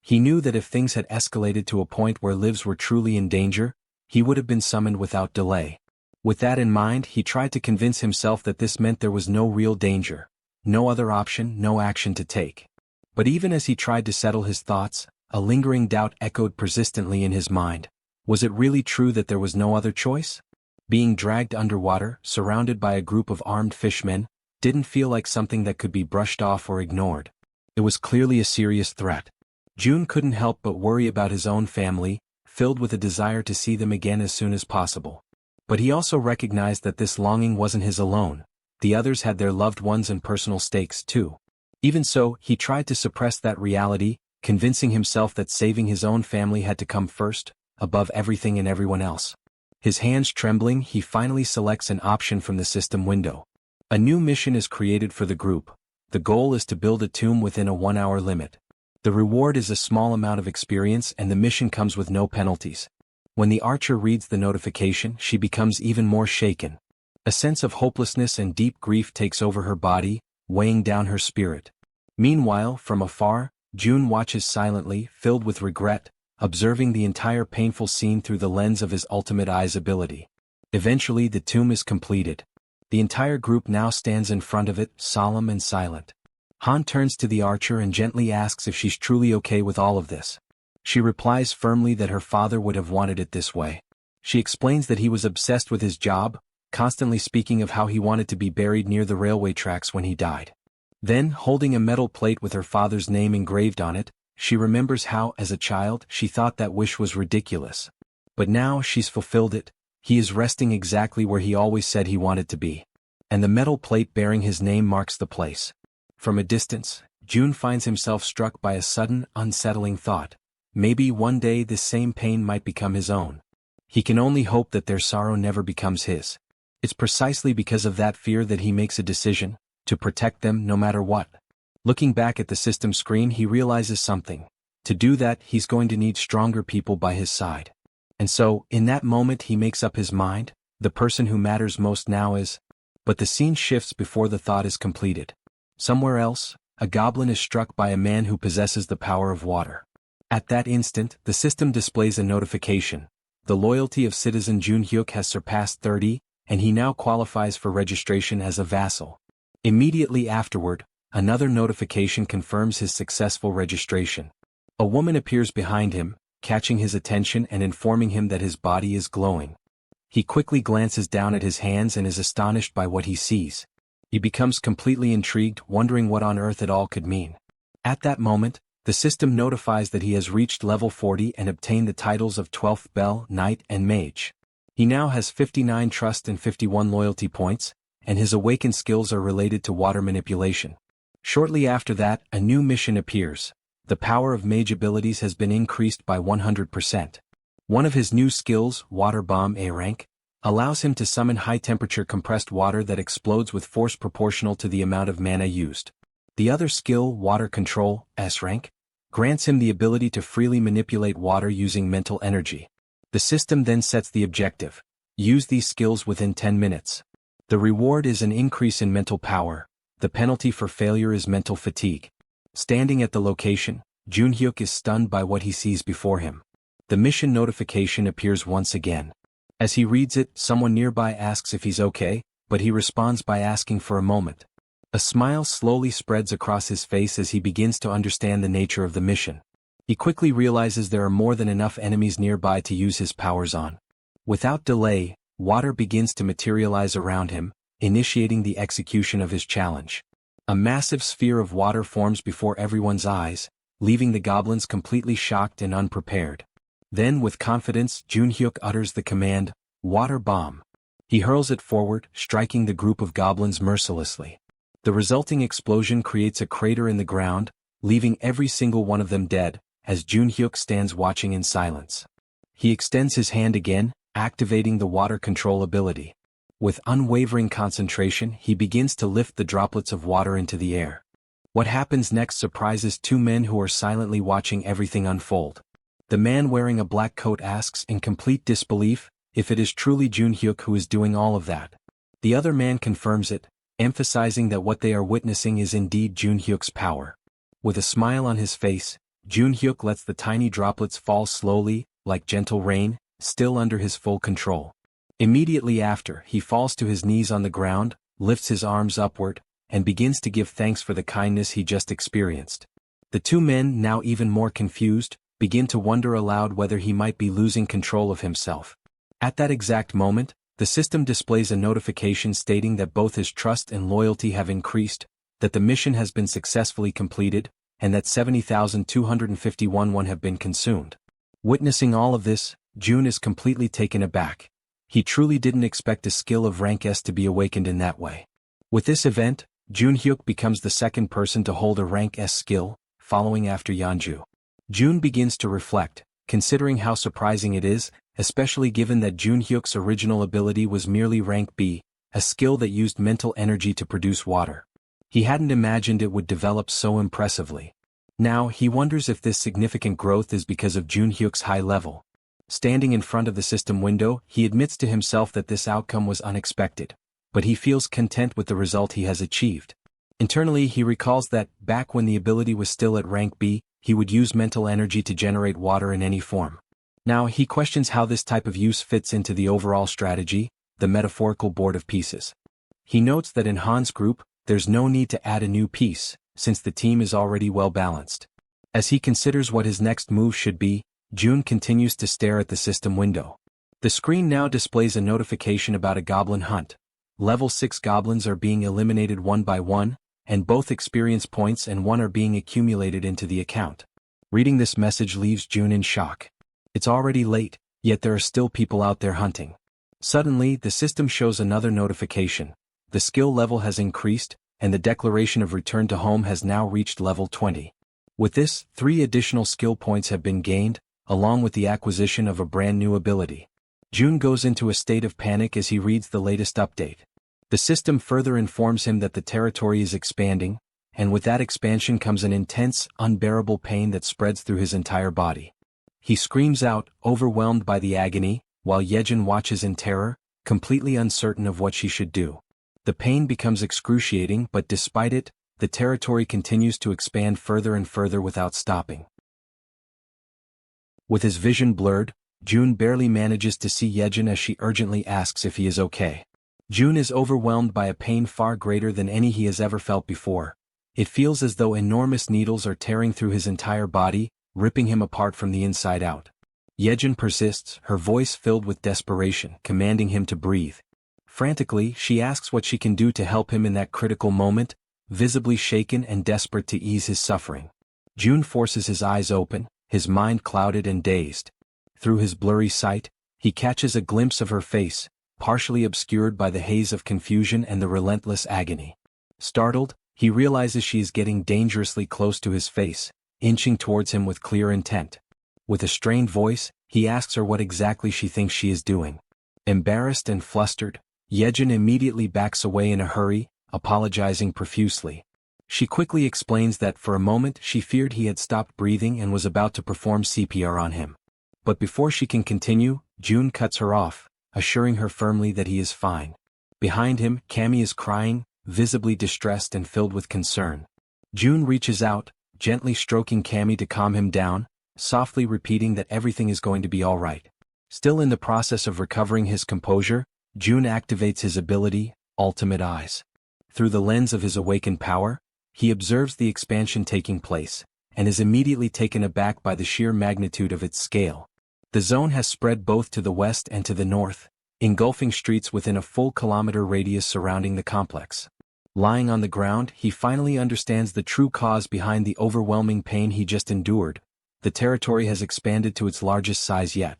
He knew that if things had escalated to a point where lives were truly in danger, he would have been summoned without delay. With that in mind, he tried to convince himself that this meant there was no real danger, no other option, no action to take. But even as he tried to settle his thoughts, a lingering doubt echoed persistently in his mind. Was it really true that there was no other choice? Being dragged underwater, surrounded by a group of armed fishmen, didn't feel like something that could be brushed off or ignored. It was clearly a serious threat. June couldn't help but worry about his own family, filled with a desire to see them again as soon as possible. But he also recognized that this longing wasn't his alone. The others had their loved ones and personal stakes too. Even so, he tried to suppress that reality, convincing himself that saving his own family had to come first, above everything and everyone else. His hands trembling, he finally selects an option from the system window. A new mission is created for the group. The goal is to build a tomb within a 1-hour limit. The reward is a small amount of experience and the mission comes with no penalties. When the archer reads the notification, she becomes even more shaken. A sense of hopelessness and deep grief takes over her body, weighing down her spirit. Meanwhile, from afar, June watches silently, filled with regret, observing the entire painful scene through the lens of his ultimate eyes ability. Eventually the tomb is completed. The entire group now stands in front of it, solemn and silent. Han turns to the archer and gently asks if she's truly okay with all of this. She replies firmly that her father would have wanted it this way. She explains that he was obsessed with his job, constantly speaking of how he wanted to be buried near the railway tracks when he died. Then, holding a metal plate with her father's name engraved on it, she remembers how, as a child, she thought that wish was ridiculous. But now she's fulfilled it. He is resting exactly where he always said he wanted to be. And the metal plate bearing his name marks the place. From a distance, Jun finds himself struck by a sudden, unsettling thought. Maybe one day this same pain might become his own. He can only hope that their sorrow never becomes his. It's precisely because of that fear that he makes a decision, to protect them no matter what. Looking back at the system screen, he realizes something. To do that, he's going to need stronger people by his side. And so, in that moment he makes up his mind, the person who matters most now is... But the scene shifts before the thought is completed. Somewhere else, a goblin is struck by a man who possesses the power of water. At that instant, the system displays a notification. The loyalty of citizen Jun Hyuk has surpassed 30, and he now qualifies for registration as a vassal. Immediately afterward, another notification confirms his successful registration. A woman appears behind him, catching his attention and informing him that his body is glowing. He quickly glances down at his hands and is astonished by what he sees. He becomes completely intrigued, wondering what on earth it all could mean. At that moment, the system notifies that he has reached level 40 and obtained the titles of 12th Bell, Knight and Mage. He now has 59 trust and 51 loyalty points, and his awakened skills are related to water manipulation. Shortly after that, a new mission appears. The power of mage abilities has been increased by 100%. One of his new skills, Water Bomb A rank, allows him to summon high-temperature compressed water that explodes with force proportional to the amount of mana used. The other skill, Water Control S rank, grants him the ability to freely manipulate water using mental energy. The system then sets the objective. Use these skills within 10 minutes. The reward is an increase in mental power. The penalty for failure is mental fatigue. Standing at the location, Jun Hyuk is stunned by what he sees before him. The mission notification appears once again. As he reads it, someone nearby asks if he's okay, but he responds by asking for a moment. A smile slowly spreads across his face as he begins to understand the nature of the mission. He quickly realizes there are more than enough enemies nearby to use his powers on. Without delay, water begins to materialize around him, initiating the execution of his challenge. A massive sphere of water forms before everyone's eyes, leaving the goblins completely shocked and unprepared. Then with confidence, Jun Hyuk utters the command, Water Bomb. He hurls it forward, striking the group of goblins mercilessly. The resulting explosion creates a crater in the ground, leaving every single one of them dead, as Jun Hyuk stands watching in silence. He extends his hand again, activating the water control ability. With unwavering concentration, he begins to lift the droplets of water into the air. What happens next surprises two men who are silently watching everything unfold. The man wearing a black coat asks in complete disbelief if it is truly Jun Hyuk who is doing all of that. The other man confirms it, emphasizing that what they are witnessing is indeed Jun Hyuk's power. With a smile on his face, Jun Hyuk lets the tiny droplets fall slowly, like gentle rain, still under his full control. Immediately after, he falls to his knees on the ground, lifts his arms upward, and begins to give thanks for the kindness he just experienced. The two men, now even more confused, begin to wonder aloud whether he might be losing control of himself. At that exact moment, the system displays a notification stating that both his trust and loyalty have increased, that the mission has been successfully completed, and that 70,251 won have been consumed. Witnessing all of this, Jun is completely taken aback. He truly didn't expect a skill of rank S to be awakened in that way. With this event, Jun Hyuk becomes the second person to hold a rank S skill, following after Yeonju. Jun begins to reflect, considering how surprising it is, especially given that Jun Hyuk's original ability was merely rank B, a skill that used mental energy to produce water. He hadn't imagined it would develop so impressively. Now he wonders if this significant growth is because of Jun Hyuk's high level. Standing in front of the system window, he admits to himself that this outcome was unexpected, but he feels content with the result he has achieved. Internally he recalls that, back when the ability was still at rank B, he would use mental energy to generate water in any form. Now he questions how this type of use fits into the overall strategy, the metaphorical board of pieces. He notes that in Han's group, there's no need to add a new piece, since the team is already well balanced. As he considers what his next move should be, Jun continues to stare at the system window. The screen now displays a notification about a goblin hunt. Level 6 goblins are being eliminated one by one, and both experience points and one are being accumulated into the account. Reading this message leaves Jun in shock. It's already late, yet there are still people out there hunting. Suddenly, the system shows another notification. The skill level has increased, and the declaration of return to home has now reached level 20. With this, 3 additional skill points have been gained, along with the acquisition of a brand new ability. Jun goes into a state of panic as he reads the latest update. The system further informs him that the territory is expanding, and with that expansion comes an intense, unbearable pain that spreads through his entire body. He screams out, overwhelmed by the agony, while Jaehyeon watches in terror, completely uncertain of what she should do. The pain becomes excruciating, but despite it, the territory continues to expand further and further without stopping. With his vision blurred, Jun barely manages to see Jaehyeon as she urgently asks if he is okay. Jun is overwhelmed by a pain far greater than any he has ever felt before. It feels as though enormous needles are tearing through his entire body, ripping him apart from the inside out. Jaehyeon persists, her voice filled with desperation, commanding him to breathe. Frantically, she asks what she can do to help him in that critical moment, visibly shaken and desperate to ease his suffering. Jun forces his eyes open, his mind clouded and dazed. Through his blurry sight, he catches a glimpse of her face, partially obscured by the haze of confusion and the relentless agony. Startled, he realizes she is getting dangerously close to his face, inching towards him with clear intent. With a strained voice, he asks her what exactly she thinks she is doing. Embarrassed and flustered, Jaehyeon immediately backs away in a hurry, apologizing profusely. She quickly explains that for a moment she feared he had stopped breathing and was about to perform CPR on him. But before she can continue, Jun cuts her off, assuring her firmly that he is fine. Behind him, Cammy is crying, visibly distressed and filled with concern. Jun reaches out, gently stroking Cammy to calm him down, softly repeating that everything is going to be all right. Still in the process of recovering his composure, Jun activates his ability, Ultimate Eyes. Through the lens of his awakened power, he observes the expansion taking place, and is immediately taken aback by the sheer magnitude of its scale. The zone has spread both to the west and to the north, engulfing streets within a full kilometer radius surrounding the complex. Lying on the ground, he finally understands the true cause behind the overwhelming pain he just endured. The territory has expanded to its largest size yet.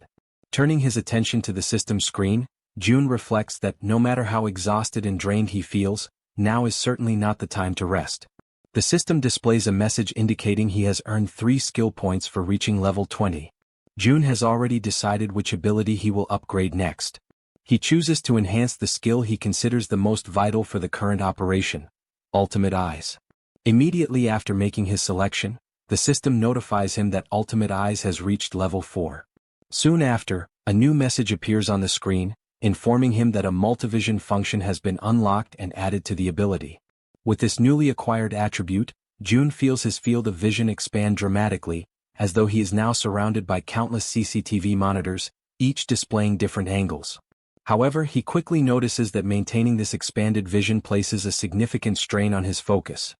Turning his attention to the system screen, Jun reflects that no matter how exhausted and drained he feels, now is certainly not the time to rest. The system displays a message indicating he has earned 3 skill points for reaching level 20. Jun has already decided which ability he will upgrade next. He chooses to enhance the skill he considers the most vital for the current operation, Ultimate Eyes. Immediately after making his selection, the system notifies him that Ultimate Eyes has reached level 4. Soon after, a new message appears on the screen, informing him that a multivision function has been unlocked and added to the ability. With this newly acquired attribute, Jun feels his field of vision expand dramatically, as though he is now surrounded by countless CCTV monitors, each displaying different angles. However, he quickly notices that maintaining this expanded vision places a significant strain on his focus.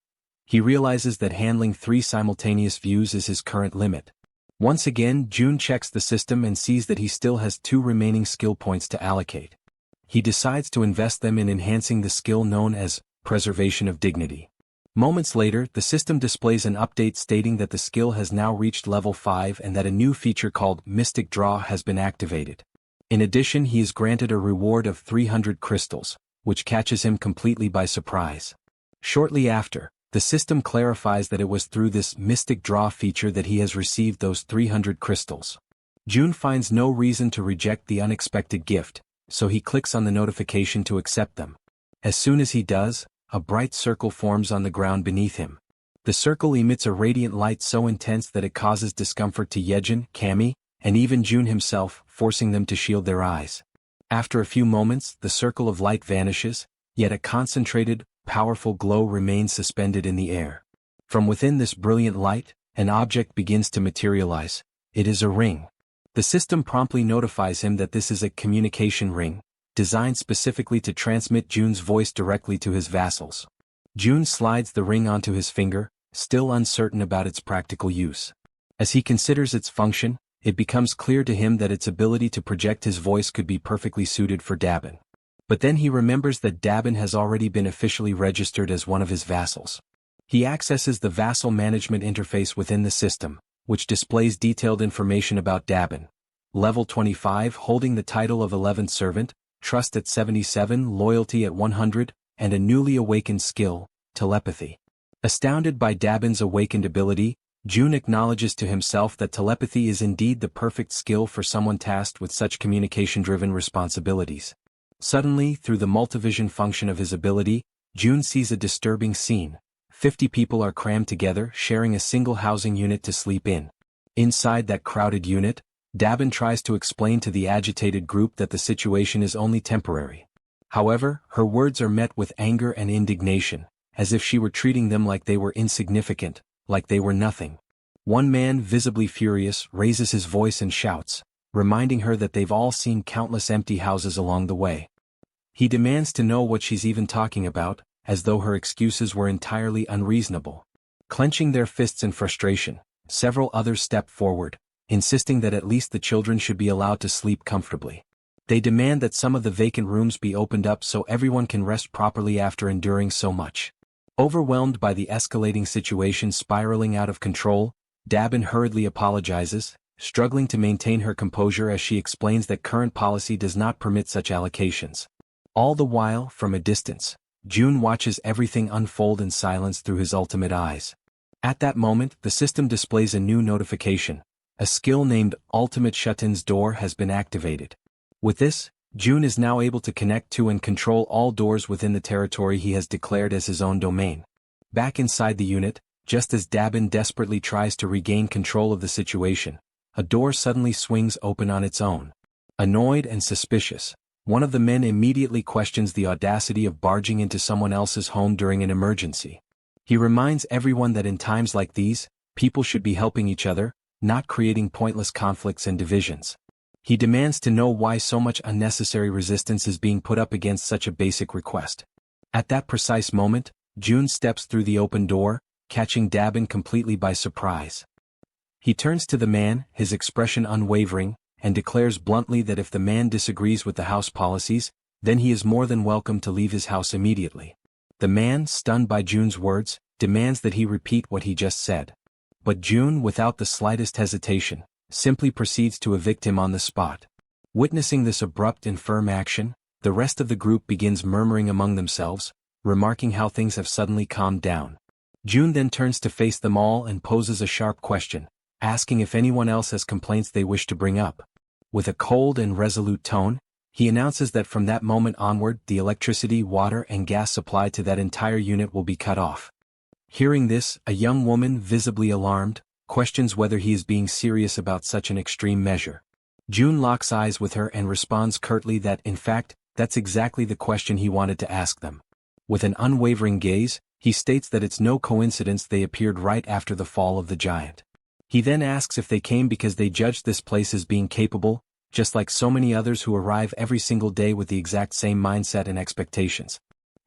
He realizes that handling 3 simultaneous views is his current limit. Once again, Jun checks the system and sees that he still has 2 remaining skill points to allocate. He decides to invest them in enhancing the skill known as Preservation of Dignity. Moments later, the system displays an update stating that the skill has now reached level 5 and that a new feature called Mystic Draw has been activated. In addition, he is granted a reward of 300 crystals, which catches him completely by surprise. Shortly after, the system clarifies that it was through this Mystic Draw feature that he has received those 300 crystals. Jun finds no reason to reject the unexpected gift, so he clicks on the notification to accept them. As soon as he does, a bright circle forms on the ground beneath him. The circle emits a radiant light so intense that it causes discomfort to Jaehyeon, Cammy, and even Jun himself, forcing them to shield their eyes. After a few moments, the circle of light vanishes, yet a concentrated, powerful glow remains suspended in the air. From within this brilliant light, an object begins to materialize. It is a ring. The system promptly notifies him that this is a communication ring, designed specifically to transmit Jun's voice directly to his vassals. Jun slides the ring onto his finger, still uncertain about its practical use. As he considers its function, it becomes clear to him that its ability to project his voice could be perfectly suited for Dabin. But then he remembers that Dabin has already been officially registered as one of his vassals. He accesses the vassal management interface within the system, which displays detailed information about Dabin. Level 25, holding the title of 11th servant, trust at 77, loyalty at 100, and a newly awakened skill, telepathy. Astounded by Dabin's awakened ability, June acknowledges to himself that telepathy is indeed the perfect skill for someone tasked with such communication-driven responsibilities. Suddenly, through the multivision function of his ability, June sees a disturbing scene. 50 people are crammed together, sharing a single housing unit to sleep in. Inside that crowded unit, Dabin tries to explain to the agitated group that the situation is only temporary. However, her words are met with anger and indignation, as if she were treating them like they were insignificant, like they were nothing. One man, visibly furious, raises his voice and shouts, reminding her that they've all seen countless empty houses along the way. He demands to know what she's even talking about, as though her excuses were entirely unreasonable. Clenching their fists in frustration, several others step forward, insisting that at least the children should be allowed to sleep comfortably. They demand that some of the vacant rooms be opened up so everyone can rest properly after enduring so much. Overwhelmed by the escalating situation spiraling out of control, Dabin hurriedly apologizes, struggling to maintain her composure as she explains that current policy does not permit such allocations. All the while, from a distance, June watches everything unfold in silence through his ultimate eyes. At that moment, the system displays a new notification. A skill named Ultimate Shut-in's Door has been activated. With this, June is now able to connect to and control all doors within the territory he has declared as his own domain. Back inside the unit, just as Dabin desperately tries to regain control of the situation, a door suddenly swings open on its own. Annoyed and suspicious, one of the men immediately questions the audacity of barging into someone else's home during an emergency. He reminds everyone that in times like these, people should be helping each other, not creating pointless conflicts and divisions. He demands to know why so much unnecessary resistance is being put up against such a basic request. At that precise moment, June steps through the open door, catching Dabin completely by surprise. He turns to the man, his expression unwavering, and declares bluntly that if the man disagrees with the house policies, then he is more than welcome to leave his house immediately. The man, stunned by June's words, demands that he repeat what he just said. But June, without the slightest hesitation, simply proceeds to evict him on the spot. Witnessing this abrupt and firm action, the rest of the group begins murmuring among themselves, remarking how things have suddenly calmed down. June then turns to face them all and poses a sharp question, asking if anyone else has complaints they wish to bring up. With a cold and resolute tone, he announces that from that moment onward the electricity, water, and gas supply to that entire unit will be cut off. Hearing this, a young woman, visibly alarmed, questions whether he is being serious about such an extreme measure. June locks eyes with her and responds curtly that, in fact, that's exactly the question he wanted to ask them. With an unwavering gaze, he states that it's no coincidence they appeared right after the fall of the giant. He then asks if they came because they judged this place as being capable, just like so many others who arrive every single day with the exact same mindset and expectations.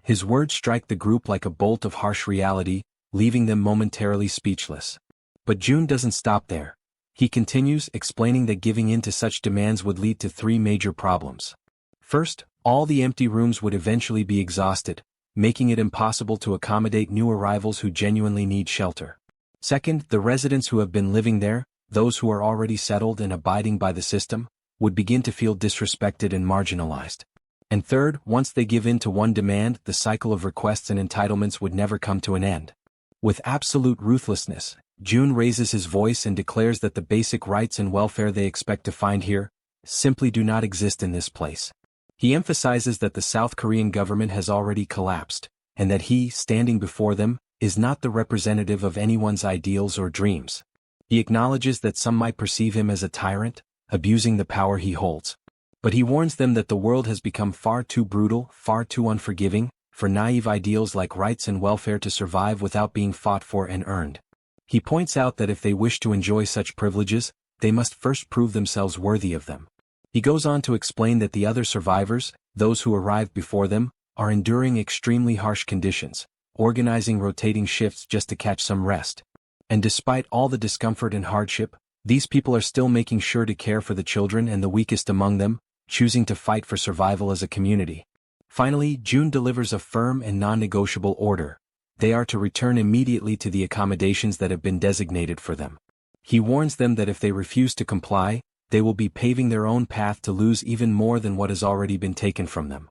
His words strike the group like a bolt of harsh reality, leaving them momentarily speechless. But June doesn't stop there. He continues, explaining that giving in to such demands would lead to 3 major problems. First, all the empty rooms would eventually be exhausted, making it impossible to accommodate new arrivals who genuinely need shelter. Second, the residents who have been living there, those who are already settled and abiding by the system, would begin to feel disrespected and marginalized. And third, once they give in to one demand, the cycle of requests and entitlements would never come to an end. With absolute ruthlessness, June raises his voice and declares that the basic rights and welfare they expect to find here simply do not exist in this place. He emphasizes that the South Korean government has already collapsed, and that he, standing before them, is not the representative of anyone's ideals or dreams. He acknowledges that some might perceive him as a tyrant, abusing the power he holds. But he warns them that the world has become far too brutal, far too unforgiving, for naive ideals like rights and welfare to survive without being fought for and earned. He points out that if they wish to enjoy such privileges, they must first prove themselves worthy of them. He goes on to explain that the other survivors, those who arrived before them, are enduring extremely harsh conditions, organizing rotating shifts just to catch some rest. And despite all the discomfort and hardship, these people are still making sure to care for the children and the weakest among them, choosing to fight for survival as a community. Finally, June delivers a firm and non-negotiable order. They are to return immediately to the accommodations that have been designated for them. He warns them that if they refuse to comply, they will be paving their own path to lose even more than what has already been taken from them.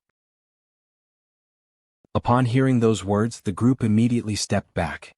Upon hearing those words, the group immediately stepped back.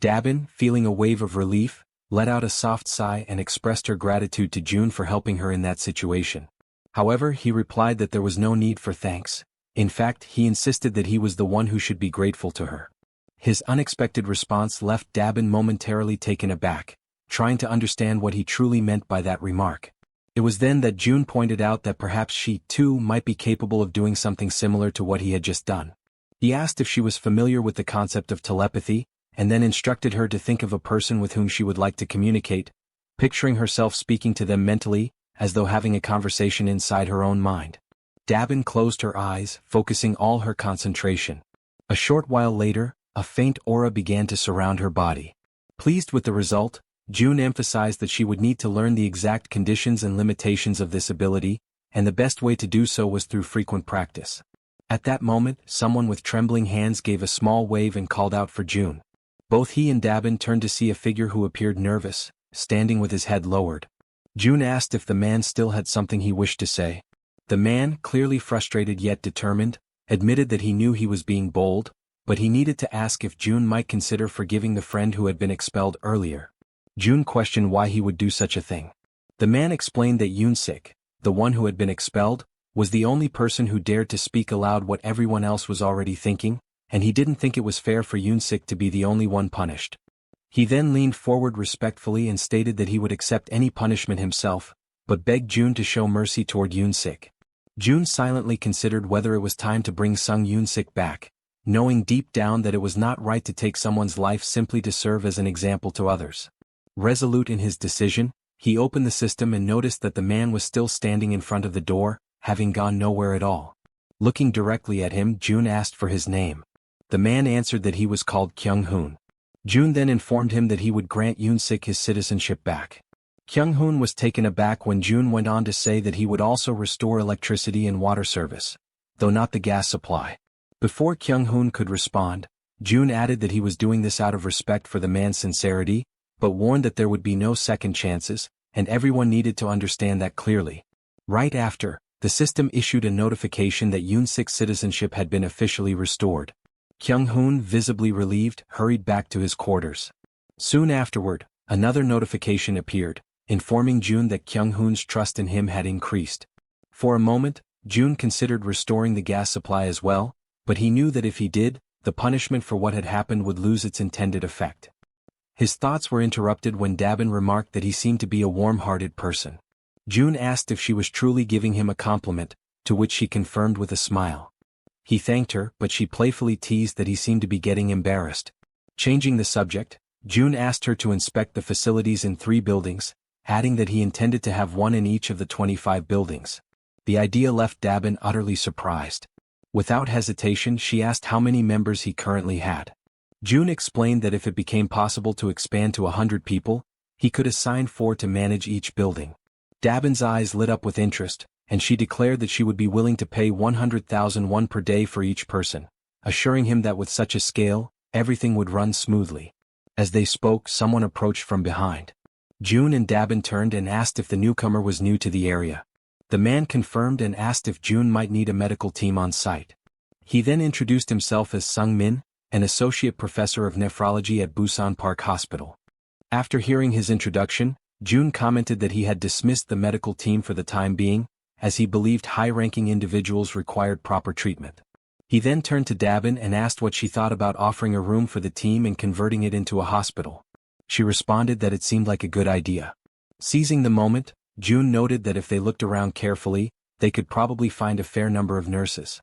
Dabin, feeling a wave of relief, let out a soft sigh and expressed her gratitude to June for helping her in that situation. However, he replied that there was no need for thanks. In fact, he insisted that he was the one who should be grateful to her. His unexpected response left Dabin momentarily taken aback, trying to understand what he truly meant by that remark. It was then that June pointed out that perhaps she, too, might be capable of doing something similar to what he had just done. He asked if she was familiar with the concept of telepathy, and then instructed her to think of a person with whom she would like to communicate, picturing herself speaking to them mentally, as though having a conversation inside her own mind. Dabin closed her eyes, focusing all her concentration. A short while later, a faint aura began to surround her body. Pleased with the result, June emphasized that she would need to learn the exact conditions and limitations of this ability, and the best way to do so was through frequent practice. At that moment, someone with trembling hands gave a small wave and called out for June. Both he and Dabin turned to see a figure who appeared nervous, standing with his head lowered. June asked if the man still had something he wished to say. The man, clearly frustrated yet determined, admitted that he knew he was being bold, but he needed to ask if June might consider forgiving the friend who had been expelled earlier. June questioned why he would do such a thing. The man explained that Yoon-sik, the one who had been expelled, was the only person who dared to speak aloud what everyone else was already thinking, and he didn't think it was fair for Yoon-sik to be the only one punished. He then leaned forward respectfully and stated that he would accept any punishment himself, but begged June to show mercy toward Yoon-sik. June silently considered whether it was time to bring Sung Yoon-sik back, knowing deep down that it was not right to take someone's life simply to serve as an example to others. Resolute in his decision, he opened the system and noticed that the man was still standing in front of the door, having gone nowhere at all. Looking directly at him, June asked for his name. The man answered that he was called Kyung-hoon. June then informed him that he would grant Yoon-sik his citizenship back. Kyung-hoon was taken aback when June went on to say that he would also restore electricity and water service, though not the gas supply. Before Kyung-hoon could respond, June added that he was doing this out of respect for the man's sincerity, but warned that there would be no second chances, and everyone needed to understand that clearly. Right after, the system issued a notification that Yoon-sik's citizenship had been officially restored. Kyung-hoon, visibly relieved, hurried back to his quarters. Soon afterward, another notification appeared, informing June that Kyung-hoon's trust in him had increased. For a moment, June considered restoring the gas supply as well, but he knew that if he did, the punishment for what had happened would lose its intended effect. His thoughts were interrupted when Dabin remarked that he seemed to be a warm-hearted person. June asked if she was truly giving him a compliment, to which she confirmed with a smile. He thanked her, but she playfully teased that he seemed to be getting embarrassed. Changing the subject, June asked her to inspect the facilities in 3 buildings, adding that he intended to have one in each of the 25 buildings. The idea left Dabin utterly surprised. Without hesitation, she asked how many members he currently had. June explained that if it became possible to expand to 100 people, he could assign 4 to manage each building. Dabin's eyes lit up with interest, and she declared that she would be willing to pay 100,000 won per day for each person, assuring him that with such a scale, everything would run smoothly. As they spoke, someone approached from behind. June and Dabin turned and asked if the newcomer was new to the area. The man confirmed and asked if June might need a medical team on site. He then introduced himself as Sung Min, an associate professor of nephrology at Busan Park Hospital. After hearing his introduction, June commented that he had dismissed the medical team for the time being, as he believed high-ranking individuals required proper treatment. He then turned to Dabin and asked what she thought about offering a room for the team and converting it into a hospital. She responded that it seemed like a good idea. Seizing the moment, June noted that if they looked around carefully, they could probably find a fair number of nurses.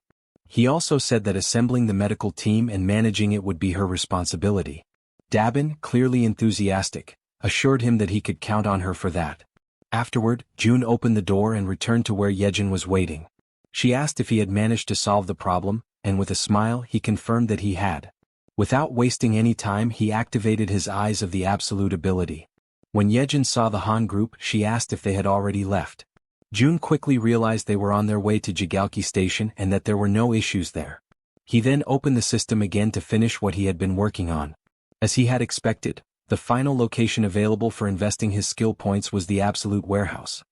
He also said that assembling the medical team and managing it would be her responsibility. Dabin, clearly enthusiastic, assured him that he could count on her for that. Afterward, June opened the door and returned to where Jaehyeon was waiting. She asked if he had managed to solve the problem, and with a smile he confirmed that he had. Without wasting any time, he activated his Eyes of the Absolute ability. When Jaehyeon saw the Han group, she asked if they had already left. June quickly realized they were on their way to Jigalki Station and that there were no issues there. He then opened the system again to finish what he had been working on. As he had expected, the final location available for investing his skill points was the Absolute Warehouse.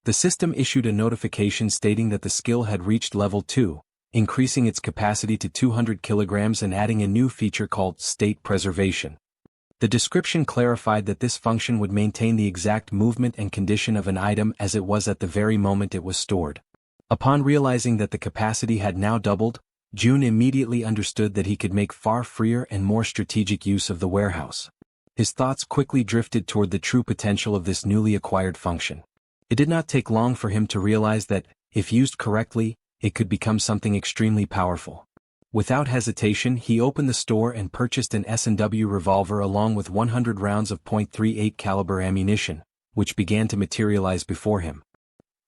The system issued a notification stating that the skill had reached level 2, increasing its capacity to 200 kilograms and adding a new feature called state preservation. The description clarified that this function would maintain the exact movement and condition of an item as it was at the very moment it was stored. Upon realizing that the capacity had now doubled, Jun immediately understood that he could make far freer and more strategic use of the warehouse. His thoughts quickly drifted toward the true potential of this newly acquired function. It did not take long for him to realize that, if used correctly, it could become something extremely powerful. Without hesitation, he opened the store and purchased an S&W revolver along with 100 rounds of .38 caliber ammunition, which began to materialize before him.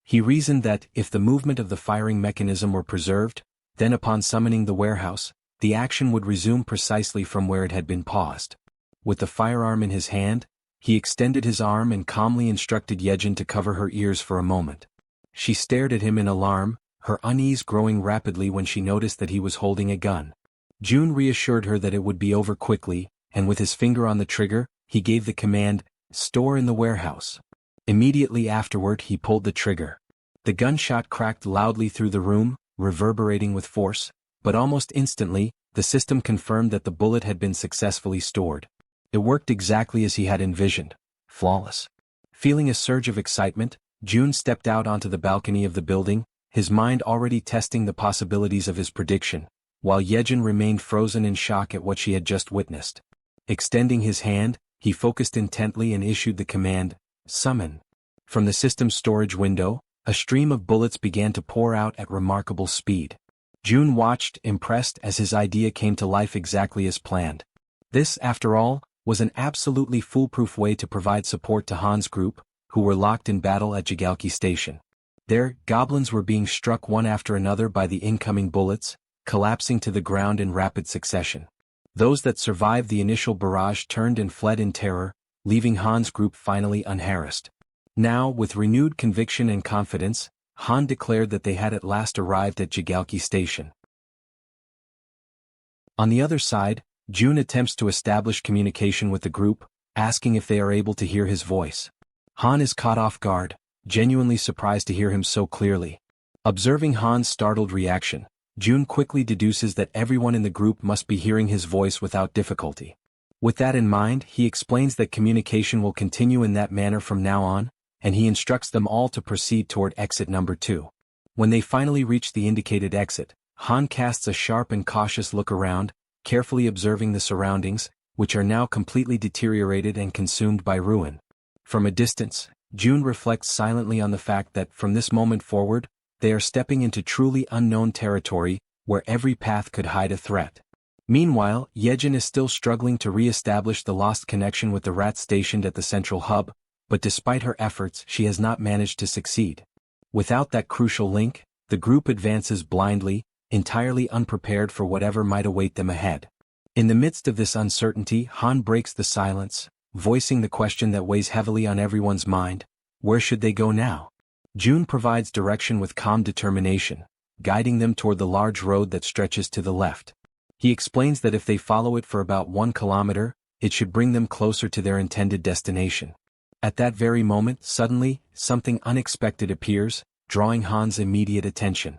He reasoned that, if the movement of the firing mechanism were preserved, then upon summoning the warehouse, the action would resume precisely from where it had been paused. With the firearm in his hand, he extended his arm and calmly instructed Jaehyeon to cover her ears for a moment. She stared at him in alarm, her unease growing rapidly when she noticed that he was holding a gun. Jun reassured her that it would be over quickly, and with his finger on the trigger, he gave the command, "Store in the warehouse." Immediately afterward he pulled the trigger. The gunshot cracked loudly through the room, reverberating with force, but almost instantly, the system confirmed that the bullet had been successfully stored. It worked exactly as he had envisioned. Flawless. Feeling a surge of excitement, Jun stepped out onto the balcony of the building, his mind already testing the possibilities of his prediction, while Jaehyeon remained frozen in shock at what she had just witnessed. Extending his hand, he focused intently and issued the command, "Summon." From the system's storage window, a stream of bullets began to pour out at remarkable speed. Jun watched, impressed, as his idea came to life exactly as planned. This, after all, was an absolutely foolproof way to provide support to Han's group, who were locked in battle at Jaehyeon Station. There, goblins were being struck one after another by the incoming bullets, collapsing to the ground in rapid succession. Those that survived the initial barrage turned and fled in terror, leaving Han's group finally unharassed. Now, with renewed conviction and confidence, Han declared that they had at last arrived at Jaehyeon Station. On the other side, Jun attempts to establish communication with the group, asking if they are able to hear his voice. Han is caught off guard, genuinely surprised to hear him so clearly. Observing Han's startled reaction, Jun quickly deduces that everyone in the group must be hearing his voice without difficulty. With that in mind, he explains that communication will continue in that manner from now on, and he instructs them all to proceed toward exit number 2. When they finally reach the indicated exit, Han casts a sharp and cautious look around, carefully observing the surroundings, which are now completely deteriorated and consumed by ruin. From a distance, Jun reflects silently on the fact that from this moment forward, they are stepping into truly unknown territory, where every path could hide a threat. Meanwhile, Jaehyeon is still struggling to re-establish the lost connection with the rats stationed at the central hub, but despite her efforts she has not managed to succeed. Without that crucial link, the group advances blindly, entirely unprepared for whatever might await them ahead. In the midst of this uncertainty, Han breaks the silence, voicing the question that weighs heavily on everyone's mind: where should they go now? Jun provides direction with calm determination, guiding them toward the large road that stretches to the left. He explains that if they follow it for about 1 kilometer, it should bring them closer to their intended destination. At that very moment, suddenly, something unexpected appears, drawing Han's immediate attention.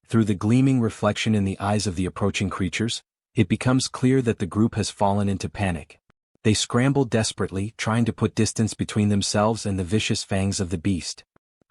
Through the gleaming reflection in the eyes of the approaching creatures, it becomes clear that the group has fallen into panic. They scramble desperately, trying to put distance between themselves and the vicious fangs of the beast.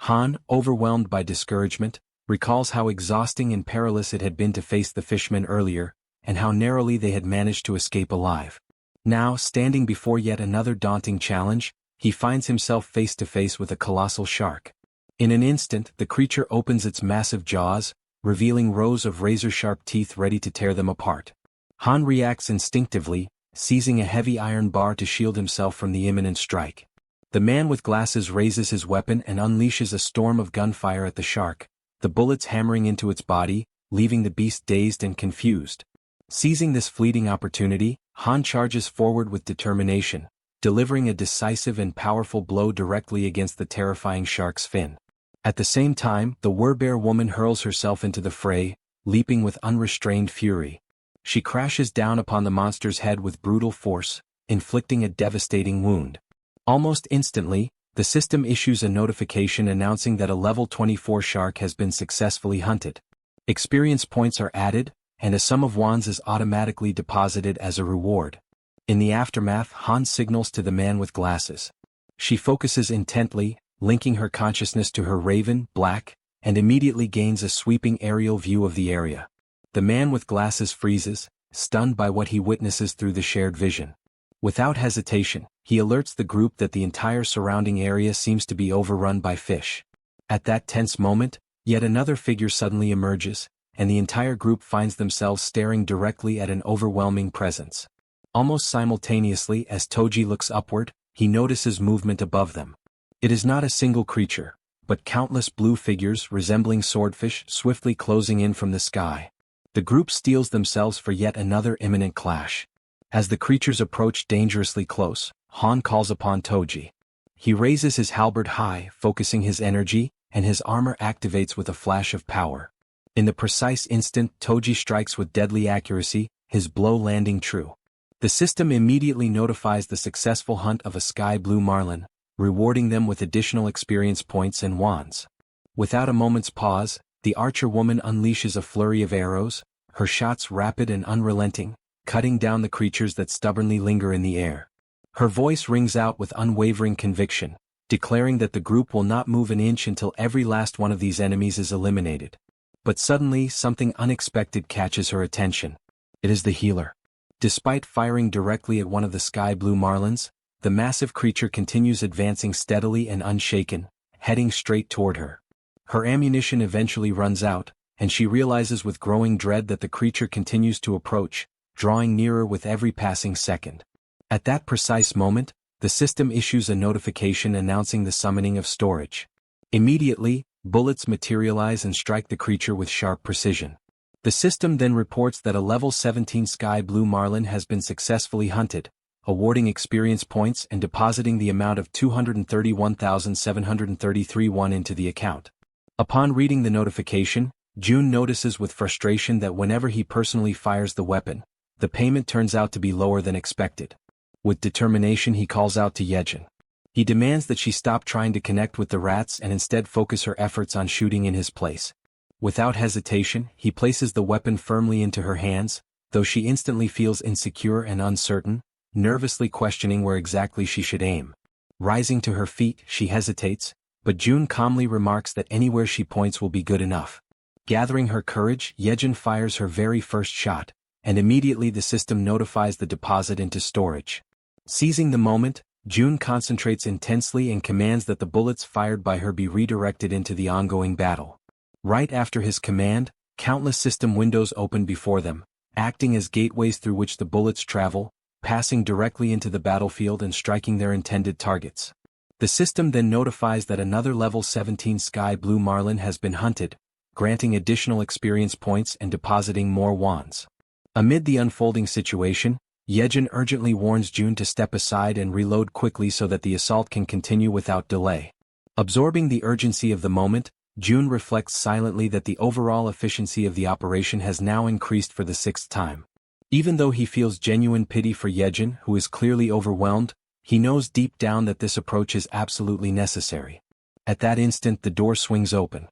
Han, overwhelmed by discouragement, recalls how exhausting and perilous it had been to face the fishmen earlier, and how narrowly they had managed to escape alive. Now, standing before yet another daunting challenge, he finds himself face to face with a colossal shark. In an instant, the creature opens its massive jaws, revealing rows of razor-sharp teeth ready to tear them apart. Han reacts instinctively, seizing a heavy iron bar to shield himself from the imminent strike. The man with glasses raises his weapon and unleashes a storm of gunfire at the shark, the bullets hammering into its body, leaving the beast dazed and confused. Seizing this fleeting opportunity, Han charges forward with determination, delivering a decisive and powerful blow directly against the terrifying shark's fin. At the same time, the werbear woman hurls herself into the fray, leaping with unrestrained fury. She crashes down upon the monster's head with brutal force, inflicting a devastating wound. Almost instantly, The system issues a notification announcing that a level 24 shark has been successfully hunted. Experience points are added, and a sum of wands is automatically deposited as a reward. In the aftermath, Han signals to the man with glasses. She focuses intently, linking her consciousness to her raven, Black, and immediately gains a sweeping aerial view of the area. The man with glasses freezes, stunned by what he witnesses through the shared vision. Without hesitation, he alerts the group that the entire surrounding area seems to be overrun by fish. At that tense moment, yet another figure suddenly emerges, and the entire group finds themselves staring directly at an overwhelming presence. Almost simultaneously as Toji looks upward, he notices movement above them. It is not a single creature, but countless blue figures resembling swordfish swiftly closing in from the sky. The group steels themselves for yet another imminent clash. As the creatures approach dangerously close, Han calls upon Toji. He raises his halberd high, focusing his energy, and his armor activates with a flash of power. In the precise instant Toji strikes with deadly accuracy, his blow landing true. The system immediately notifies the successful hunt of a sky blue marlin, rewarding them with additional experience points and wands. Without a moment's pause, the archer woman unleashes a flurry of arrows, her shots rapid and unrelenting, cutting down the creatures that stubbornly linger in the air. Her voice rings out with unwavering conviction, declaring that the group will not move an inch until every last one of these enemies is eliminated. But suddenly something unexpected catches her attention. It is the healer. Despite firing directly at one of the sky blue marlins, the massive creature continues advancing steadily and unshaken, heading straight toward her. Her ammunition eventually runs out, and she realizes with growing dread that the creature continues to approach, drawing nearer with every passing second. At that precise moment, the system issues a notification announcing the summoning of storage. Immediately, bullets materialize and strike the creature with sharp precision. The system then reports that a level 17 sky blue marlin has been successfully hunted, awarding experience points and depositing the amount of 231,733 won into the account. Upon reading the notification, Jun notices with frustration that whenever he personally fires the weapon, the payment turns out to be lower than expected. With determination he calls out to Jaehyeon. He demands that she stop trying to connect with the rats and instead focus her efforts on shooting in his place. Without hesitation, he places the weapon firmly into her hands, though she instantly feels insecure and uncertain, nervously questioning where exactly she should aim. Rising to her feet, she hesitates, but Jun calmly remarks that anywhere she points will be good enough. Gathering her courage, Jaehyeon fires her very first shot, and immediately the system notifies the deposit into storage. Seizing the moment, Jun concentrates intensely and commands that the bullets fired by her be redirected into the ongoing battle. Right after his command, countless system windows open before them, acting as gateways through which the bullets travel, passing directly into the battlefield and striking their intended targets. The system then notifies that another level 17 sky blue marlin has been hunted, granting additional experience points and depositing more wands. Amid the unfolding situation, Jaehyeon urgently warns Jun to step aside and reload quickly so that the assault can continue without delay. Absorbing the urgency of the moment, Jun reflects silently that the overall efficiency of the operation has now increased for the 6th time. Even though he feels genuine pity for Jaehyeon, who is clearly overwhelmed, he knows deep down that this approach is absolutely necessary. At that instant the door swings open.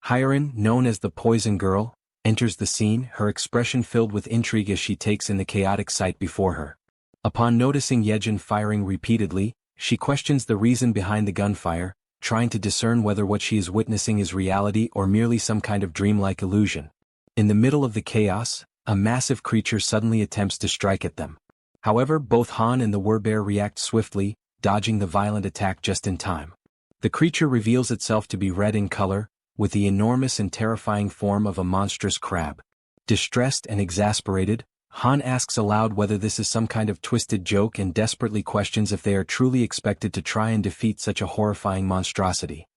Hyerin, known as the Poison Girl, enters the scene, her expression filled with intrigue as she takes in the chaotic sight before her. Upon noticing Jaehyeon firing repeatedly, she questions the reason behind the gunfire, trying to discern whether what she is witnessing is reality or merely some kind of dreamlike illusion. In the middle of the chaos, a massive creature suddenly attempts to strike at them. However, both Han and the werbear react swiftly, dodging the violent attack just in time. The creature reveals itself to be red in color, with the enormous and terrifying form of a monstrous crab. Distressed and exasperated, Han asks aloud whether this is some kind of twisted joke and desperately questions if they are truly expected to try and defeat such a horrifying monstrosity.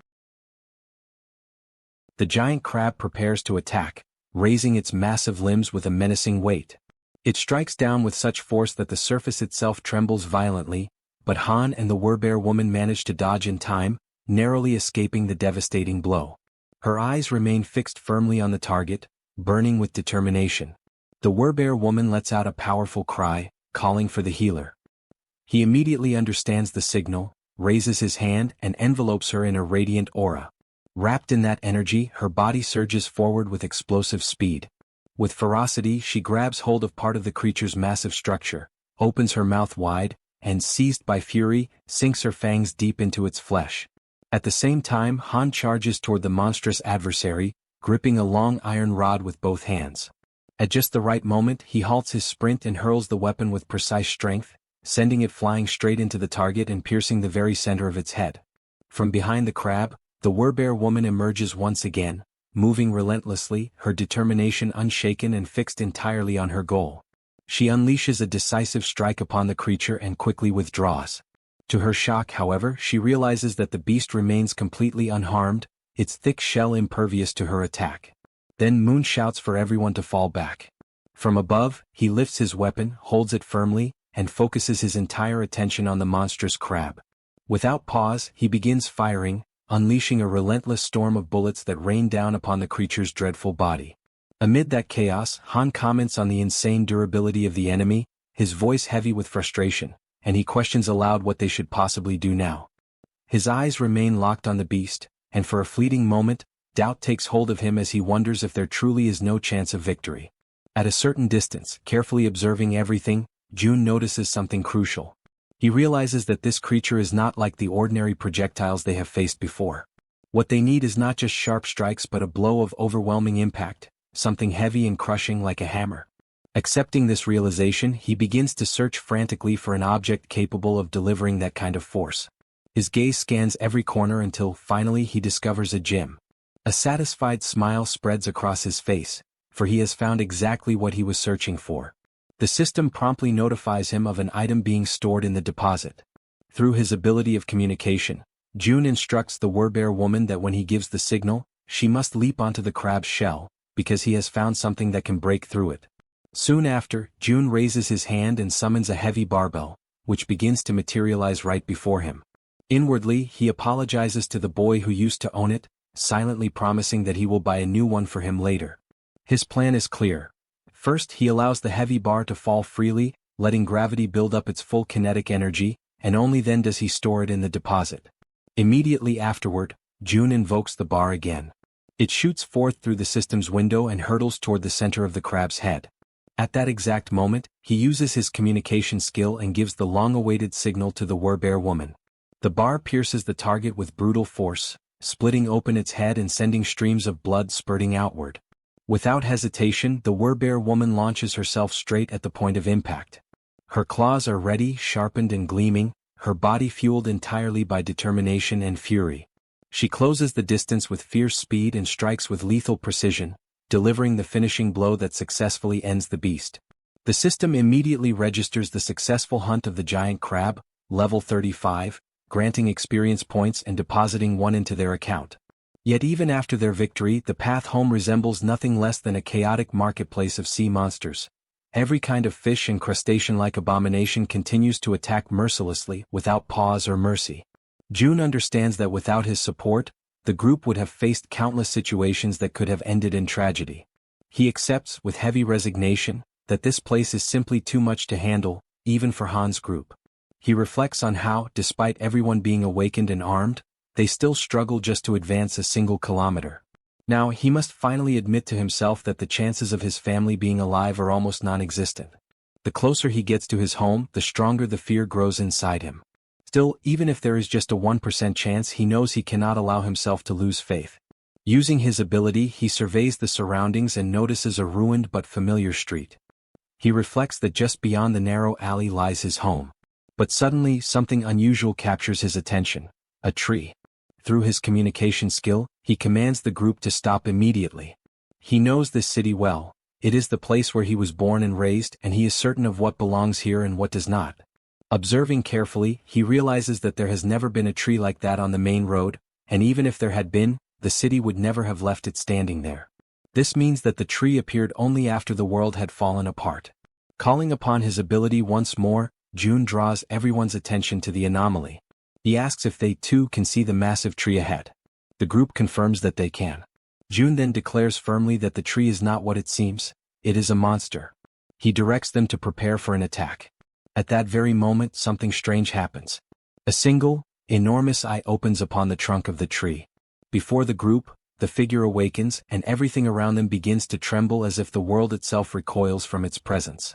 The giant crab prepares to attack, raising its massive limbs with a menacing weight. It strikes down with such force that the surface itself trembles violently, but Han and the werbear woman manage to dodge in time, narrowly escaping the devastating blow. Her eyes remain fixed firmly on the target, burning with determination. The werbear woman lets out a powerful cry, calling for the healer. He immediately understands the signal, raises his hand and envelopes her in a radiant aura. Wrapped in that energy, her body surges forward with explosive speed. With ferocity, she grabs hold of part of the creature's massive structure, opens her mouth wide, and seized by fury, sinks her fangs deep into its flesh. At the same time, Han charges toward the monstrous adversary, gripping a long iron rod with both hands. At just the right moment, he halts his sprint and hurls the weapon with precise strength, sending it flying straight into the target and piercing the very center of its head. From behind the crab, the Werbear woman emerges once again, moving relentlessly, her determination unshaken and fixed entirely on her goal. She unleashes a decisive strike upon the creature and quickly withdraws. To her shock, however, she realizes that the beast remains completely unharmed, its thick shell impervious to her attack. Then Moon shouts for everyone to fall back. From above, he lifts his weapon, holds it firmly, and focuses his entire attention on the monstrous crab. Without pause, he begins firing, unleashing a relentless storm of bullets that rain down upon the creature's dreadful body. Amid that chaos, Han comments on the insane durability of the enemy, his voice heavy with frustration, and he questions aloud what they should possibly do now. His eyes remain locked on the beast, and for a fleeting moment, doubt takes hold of him as he wonders if there truly is no chance of victory. At a certain distance, carefully observing everything, June notices something crucial. He realizes that this creature is not like the ordinary projectiles they have faced before. What they need is not just sharp strikes but a blow of overwhelming impact, something heavy and crushing like a hammer. Accepting this realization, he begins to search frantically for an object capable of delivering that kind of force. His gaze scans every corner until, finally, he discovers a gem. A satisfied smile spreads across his face, for he has found exactly what he was searching for. The system promptly notifies him of an item being stored in the deposit. Through his ability of communication, June instructs the Werbear woman that when he gives the signal, she must leap onto the crab's shell, because he has found something that can break through it. Soon after, June raises his hand and summons a heavy barbell, which begins to materialize right before him. Inwardly, he apologizes to the boy who used to own it, silently promising that he will buy a new one for him later. His plan is clear. First, he allows the heavy bar to fall freely, letting gravity build up its full kinetic energy, and only then does he store it in the deposit. Immediately afterward, June invokes the bar again. It shoots forth through the system's window and hurtles toward the center of the crab's head. At that exact moment, he uses his communication skill and gives the long-awaited signal to the Werbear woman. The bar pierces the target with brutal force, splitting open its head and sending streams of blood spurting outward. Without hesitation, the Werbear woman launches herself straight at the point of impact. Her claws are ready, sharpened and gleaming, her body fueled entirely by determination and fury. She closes the distance with fierce speed and strikes with lethal precision, delivering the finishing blow that successfully ends the beast. The system immediately registers the successful hunt of the giant crab, level 35, granting experience points and depositing one into their account. Yet even after their victory, the path home resembles nothing less than a chaotic marketplace of sea monsters. Every kind of fish and crustacean-like abomination continues to attack mercilessly, without pause or mercy. June understands that without his support, the group would have faced countless situations that could have ended in tragedy. He accepts, with heavy resignation, that this place is simply too much to handle, even for Han's group. He reflects on how, despite everyone being awakened and armed, they still struggle just to advance a single kilometer. Now he must finally admit to himself that the chances of his family being alive are almost non-existent. The closer he gets to his home, the stronger the fear grows inside him. Still, even if there is just a 1% chance, he knows he cannot allow himself to lose faith. Using his ability, he surveys the surroundings and notices a ruined but familiar street. He reflects that just beyond the narrow alley lies his home. But suddenly, something unusual captures his attention: a tree. Through his communication skill, he commands the group to stop immediately. He knows this city well. It is the place where he was born and raised, and he is certain of what belongs here and what does not. Observing carefully, he realizes that there has never been a tree like that on the main road, and even if there had been, the city would never have left it standing there. This means that the tree appeared only after the world had fallen apart. Calling upon his ability once more, June draws everyone's attention to the anomaly. He asks if they too can see the massive tree ahead. The group confirms that they can. June then declares firmly that the tree is not what it seems, it is a monster. He directs them to prepare for an attack. At that very moment, something strange happens. A single, Enormous eye opens upon the trunk of the tree. Before the group, the figure awakens and everything around them begins to tremble as if the world itself recoils from its presence.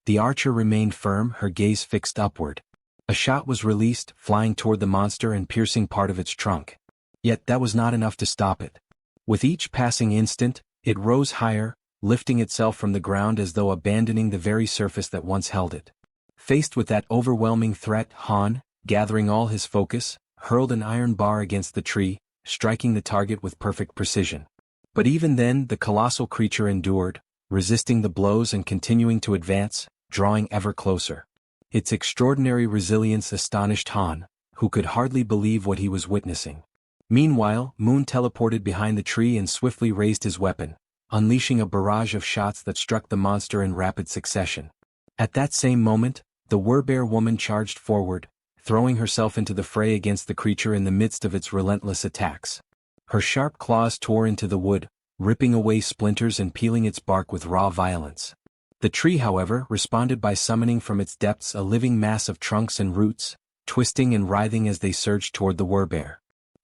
The archer remained firm, her gaze fixed upward. A shot was released, flying toward the monster and piercing part of its trunk. Yet that was not enough to stop it. With each passing instant, it rose higher, lifting itself from the ground as though abandoning the very surface that once held it. Faced with that overwhelming threat, Han, gathering all his focus, hurled an iron bar against the tree, striking the target with perfect precision. But even then the colossal creature endured, resisting the blows and continuing to advance, drawing ever closer. Its extraordinary resilience astonished Han, who could hardly believe what he was witnessing. Meanwhile, Moon teleported behind the tree and swiftly raised his weapon, unleashing a barrage of shots that struck the monster in rapid succession. At that same moment, the Werbear woman charged forward, throwing herself into the fray against the creature in the midst of its relentless attacks. Her sharp claws tore into the wood, ripping away splinters and peeling its bark with raw violence. The tree, however, responded by summoning from its depths a living mass of trunks and roots, twisting and writhing as they surged toward the Werbear.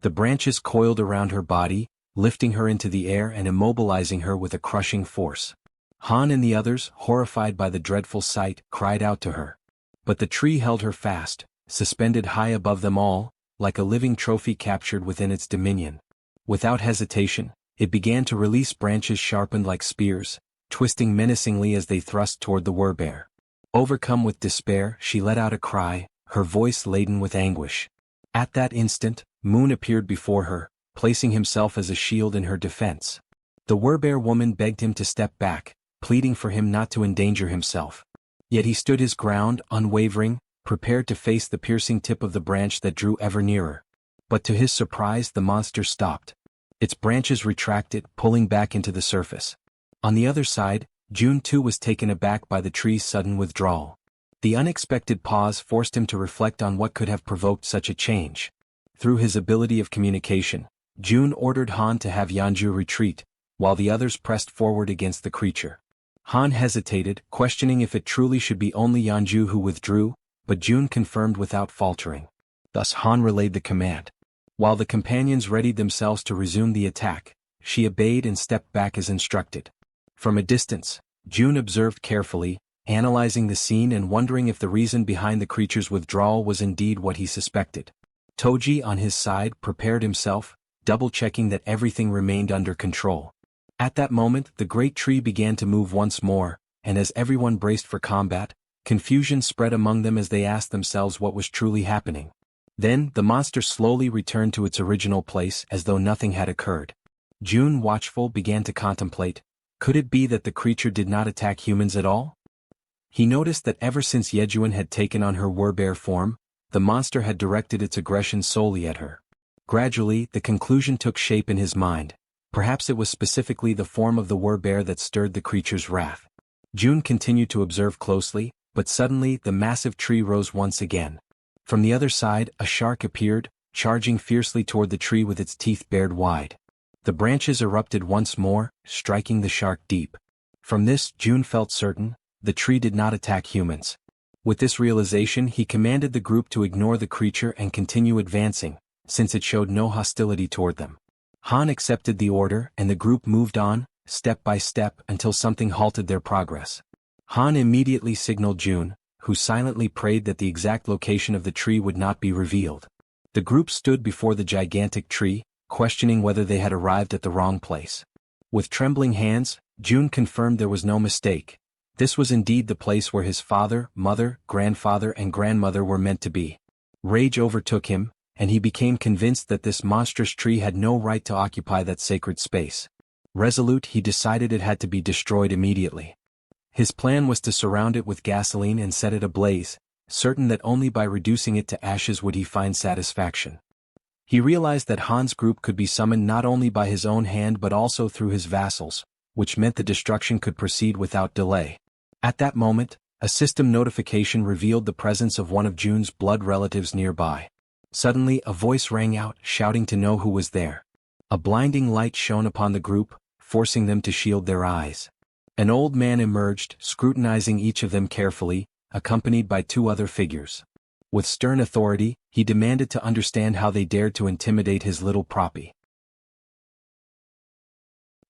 The branches coiled around her body, lifting her into the air and immobilizing her with a crushing force. Han and the others, horrified by the dreadful sight, cried out to her. But the tree held her fast, suspended high above them all, like a living trophy captured within its dominion. Without hesitation, it began to release branches sharpened like spears, twisting menacingly as they thrust toward the Werbear. Overcome with despair, she let out a cry, her voice laden with anguish. At that instant, Moon appeared before her, placing himself as a shield in her defense. The Werbear woman begged him to step back, pleading for him not to endanger himself. Yet he stood his ground, unwavering, prepared to face the piercing tip of the branch that drew ever nearer. But to his surprise the monster stopped. Its branches retracted, pulling back into the surface. On the other side, June too was taken aback by the tree's sudden withdrawal. The unexpected pause forced him to reflect on what could have provoked such a change. Through his ability of communication, June ordered Han to have Yeonju retreat, while the others pressed forward against the creature. Han hesitated, questioning if it truly should be only Yeonju who withdrew, but June confirmed without faltering. Thus Han relayed the command. While the companions readied themselves to resume the attack, she obeyed and stepped back as instructed. From a distance, June observed carefully, analyzing the scene and wondering if the reason behind the creature's withdrawal was indeed what he suspected. Toji, on his side, prepared himself, double-checking that everything remained under control. At that moment, the great tree began to move once more, and as everyone braced for combat, confusion spread among them as they asked themselves what was truly happening. Then, the monster slowly returned to its original place as though nothing had occurred. June, watchful, began to contemplate, could it be that the creature did not attack humans at all? He noticed that ever since Jaehyeon had taken on her Werbear form, the monster had directed its aggression solely at her. Gradually, the conclusion took shape in his mind. Perhaps it was specifically the form of the Werbear that stirred the creature's wrath. June continued to observe closely, but suddenly the massive tree rose once again. From the other side, a shark appeared, charging fiercely toward the tree with its teeth bared wide. The branches erupted once more, striking the shark deep. From this, June felt certain, the tree did not attack humans. With this realization, he commanded the group to ignore the creature and continue advancing, since it showed no hostility toward them. Han accepted the order, and the group moved on, step by step, until something halted their progress. Han immediately signaled June, who silently prayed that the exact location of the tree would not be revealed. The group stood before the gigantic tree, questioning whether they had arrived at the wrong place. With trembling hands, June confirmed there was no mistake. This was indeed the place where his father, mother, grandfather and grandmother were meant to be. Rage overtook him, and he became convinced that this monstrous tree had no right to occupy that sacred space. Resolute, he decided it had to be destroyed immediately. His plan was to surround it with gasoline and set it ablaze, certain that only by reducing it to ashes would he find satisfaction. He realized that Han's group could be summoned not only by his own hand but also through his vassals, which meant the destruction could proceed without delay. At that moment, a system notification revealed the presence of one of June's blood relatives nearby. Suddenly, a voice rang out, shouting to know who was there. A blinding light shone upon the group, forcing them to shield their eyes. An old man emerged, scrutinizing each of them carefully, accompanied by two other figures. With stern authority, he demanded to understand how they dared to intimidate his little proppy.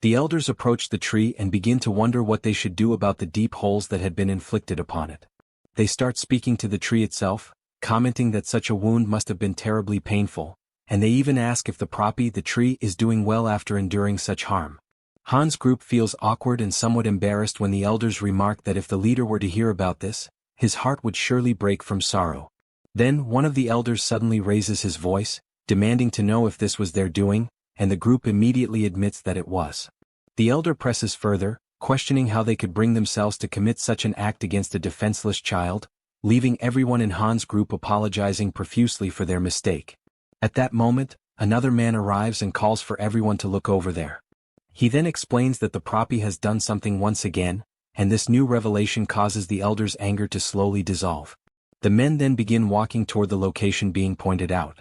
The elders approached the tree and begin to wonder what they should do about the deep holes that had been inflicted upon it. They start speaking to the tree itself, commenting that such a wound must have been terribly painful, and they even ask if the proppy, the tree, is doing well after enduring such harm. Han's group feels awkward and somewhat embarrassed when the elders remark that if the leader were to hear about this, his heart would surely break from sorrow. Then one of the elders suddenly raises his voice, demanding to know if this was their doing, and the group immediately admits that it was. The elder presses further, questioning how they could bring themselves to commit such an act against a defenseless child, leaving everyone in Han's group apologizing profusely for their mistake. At that moment, another man arrives and calls for everyone to look over there. He then explains that the proppy has done something once again, and this new revelation causes the elders' anger to slowly dissolve. The men then begin walking toward the location being pointed out.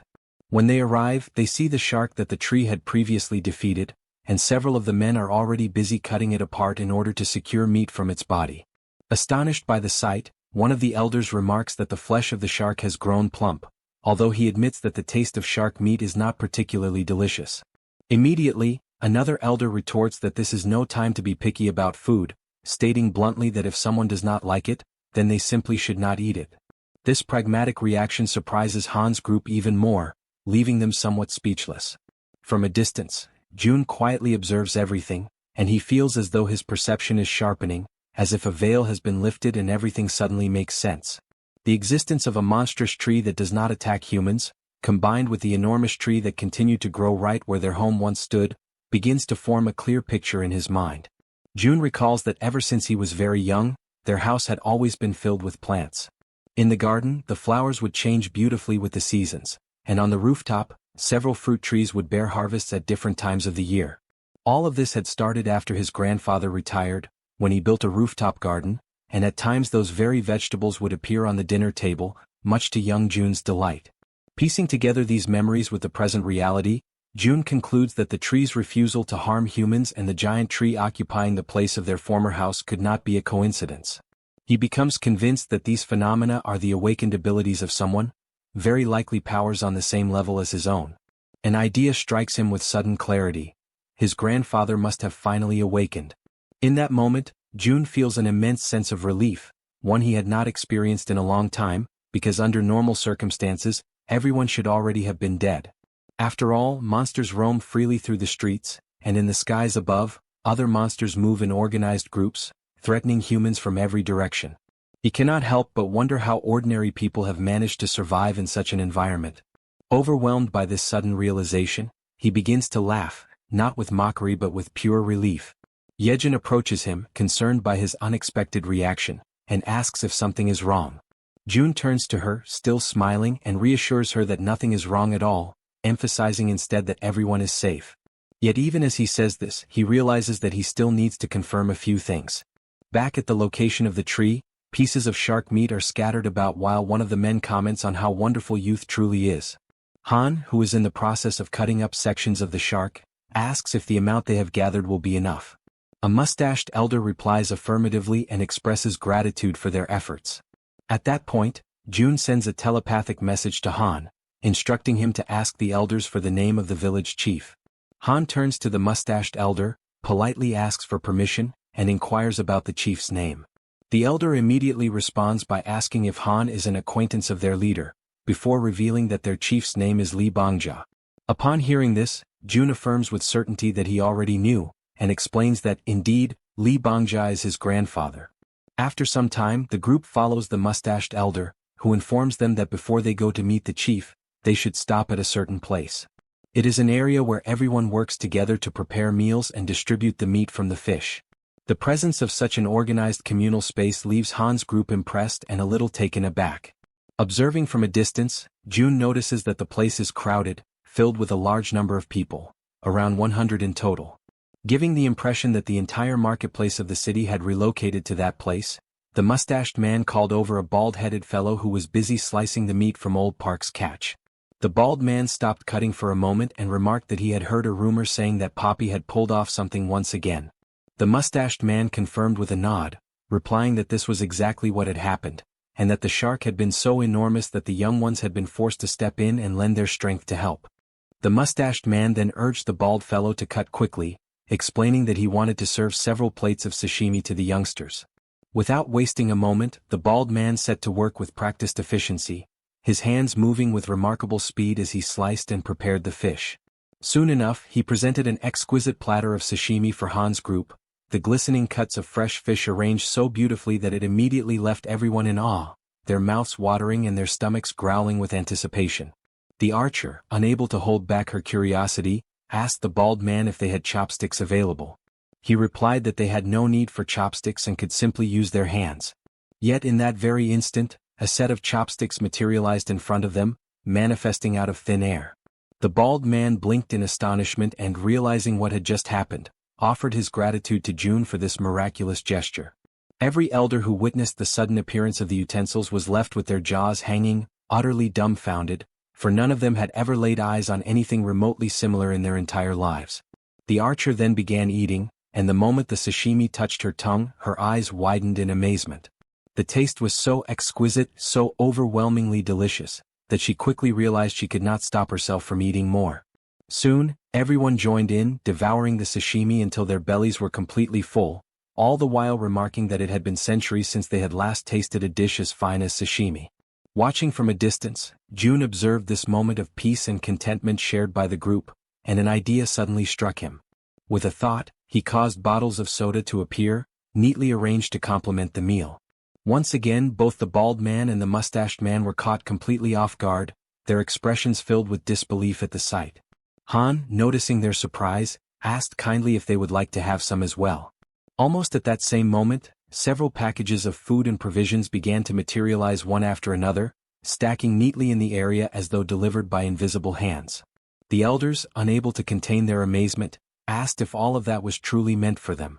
When they arrive, they see the shark that the tree had previously defeated, and several of the men are already busy cutting it apart in order to secure meat from its body. Astonished by the sight, one of the elders remarks that the flesh of the shark has grown plump, although he admits that the taste of shark meat is not particularly delicious. Immediately, another elder retorts that this is no time to be picky about food, stating bluntly that if someone does not like it, then they simply should not eat it. This pragmatic reaction surprises Han's group even more, leaving them somewhat speechless. From a distance, June quietly observes everything, and he feels as though his perception is sharpening, as if a veil has been lifted and everything suddenly makes sense. The existence of a monstrous tree that does not attack humans, combined with the enormous tree that continued to grow right where their home once stood, begins to form a clear picture in his mind. June recalls that ever since he was very young, their house had always been filled with plants. In the garden, the flowers would change beautifully with the seasons, and on the rooftop, several fruit trees would bear harvests at different times of the year. All of this had started after his grandfather retired, when he built a rooftop garden, and at times those very vegetables would appear on the dinner table, much to young June's delight. Piecing together these memories with the present reality, June concludes that the tree's refusal to harm humans and the giant tree occupying the place of their former house could not be a coincidence. He becomes convinced that these phenomena are the awakened abilities of someone, very likely powers on the same level as his own. An idea strikes him with sudden clarity. His grandfather must have finally awakened. In that moment, June feels an immense sense of relief, one he had not experienced in a long time, because under normal circumstances, everyone should already have been dead. After all, monsters roam freely through the streets, and in the skies above, other monsters move in organized groups, threatening humans from every direction. He cannot help but wonder how ordinary people have managed to survive in such an environment. Overwhelmed by this sudden realization, he begins to laugh, not with mockery but with pure relief. Jaehyeon approaches him, concerned by his unexpected reaction, and asks if something is wrong. June turns to her, still smiling, and reassures her that nothing is wrong at all, emphasizing instead that everyone is safe. Yet even as he says this, he realizes that he still needs to confirm a few things. Back at the location of the tree, pieces of shark meat are scattered about while one of the men comments on how wonderful youth truly is. Han, who is in the process of cutting up sections of the shark, asks if the amount they have gathered will be enough. A mustached elder replies affirmatively and expresses gratitude for their efforts. At that point, June sends a telepathic message to Han, instructing him to ask the elders for the name of the village chief. Han turns to the mustached elder, politely asks for permission, and inquires about the chief's name. The elder immediately responds by asking if Han is an acquaintance of their leader, before revealing that their chief's name is Lee Bangja. Upon hearing this, June affirms with certainty that he already knew, and explains that, indeed, Lee Bangja is his grandfather. After some time, the group follows the mustached elder, who informs them that before they go to meet the chief, they should stop at a certain place. It is an area where everyone works together to prepare meals and distribute the meat from the fish. The presence of such an organized communal space leaves Han's group impressed and a little taken aback. Observing from a distance, June notices that the place is crowded, filled with a large number of people, around 100 in total. Giving the impression that the entire marketplace of the city had relocated to that place, the mustached man called over a bald-headed fellow who was busy slicing the meat from Old Park's catch. The bald man stopped cutting for a moment and remarked that he had heard a rumor saying that Poppy had pulled off something once again. The mustached man confirmed with a nod, replying that this was exactly what had happened, and that the shark had been so enormous that the young ones had been forced to step in and lend their strength to help. The mustached man then urged the bald fellow to cut quickly, explaining that he wanted to serve several plates of sashimi to the youngsters. Without wasting a moment, the bald man set to work with practiced efficiency, his hands moving with remarkable speed as he sliced and prepared the fish. Soon enough, he presented an exquisite platter of sashimi for Han's group, the glistening cuts of fresh fish arranged so beautifully that it immediately left everyone in awe, their mouths watering and their stomachs growling with anticipation. The archer, unable to hold back her curiosity, asked the bald man if they had chopsticks available. He replied that they had no need for chopsticks and could simply use their hands. Yet in that very instant, a set of chopsticks materialized in front of them, manifesting out of thin air. The bald man blinked in astonishment and, realizing what had just happened, offered his gratitude to June for this miraculous gesture. Every elder who witnessed the sudden appearance of the utensils was left with their jaws hanging, utterly dumbfounded, for none of them had ever laid eyes on anything remotely similar in their entire lives. The archer then began eating, and the moment the sashimi touched her tongue, her eyes widened in amazement. The taste was so exquisite, so overwhelmingly delicious, that she quickly realized she could not stop herself from eating more. Soon, everyone joined in, devouring the sashimi until their bellies were completely full, all the while remarking that it had been centuries since they had last tasted a dish as fine as sashimi. Watching from a distance, June observed this moment of peace and contentment shared by the group, and an idea suddenly struck him. With a thought, he caused bottles of soda to appear, neatly arranged to complement the meal. Once again, both the bald man and the mustached man were caught completely off guard, their expressions filled with disbelief at the sight. Han, noticing their surprise, asked kindly if they would like to have some as well. Almost at that same moment, several packages of food and provisions began to materialize one after another, stacking neatly in the area as though delivered by invisible hands. The elders, unable to contain their amazement, asked if all of that was truly meant for them.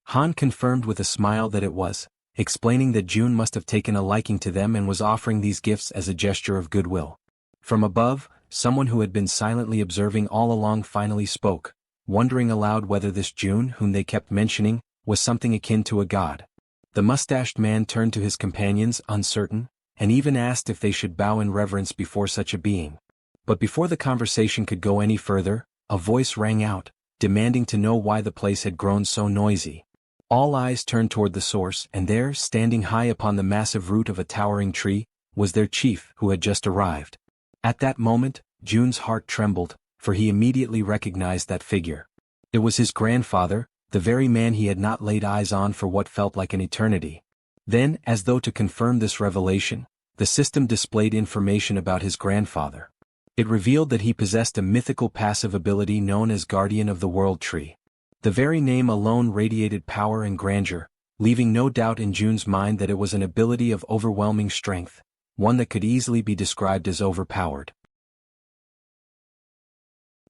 Han confirmed with a smile that it was, explaining that June must have taken a liking to them and was offering these gifts as a gesture of goodwill. From above, someone who had been silently observing all along finally spoke, wondering aloud whether this June, whom they kept mentioning, was something akin to a god. The mustached man turned to his companions, uncertain, and even asked if they should bow in reverence before such a being. But before the conversation could go any further, a voice rang out, demanding to know why the place had grown so noisy. All eyes turned toward the source, and there, standing high upon the massive root of a towering tree, was their chief, who had just arrived. At that moment, June's heart trembled, for he immediately recognized that figure. It was his grandfather, the very man he had not laid eyes on for what felt like an eternity. Then, as though to confirm this revelation, the system displayed information about his grandfather. It revealed that he possessed a mythical passive ability known as Guardian of the World Tree. The very name alone radiated power and grandeur, leaving no doubt in June's mind that it was an ability of overwhelming strength, one that could easily be described as overpowered.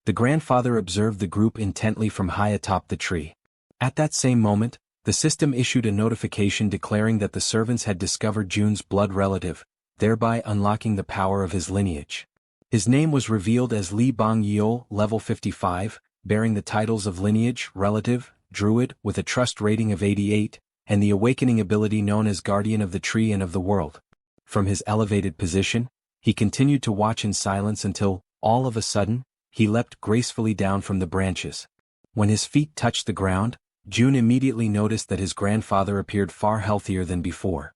The grandfather observed the group intently from high atop the tree. At that same moment, the system issued a notification declaring that the servants had discovered June's blood relative, thereby unlocking the power of his lineage. His name was revealed as Li Bang Yeol, level 55, bearing the titles of lineage, relative, druid, with a trust rating of 88, and the awakening ability known as Guardian of the Tree and of the World. From his elevated position, he continued to watch in silence until, all of a sudden, he leapt gracefully down from the branches. When his feet touched the ground, June immediately noticed that his grandfather appeared far healthier than before.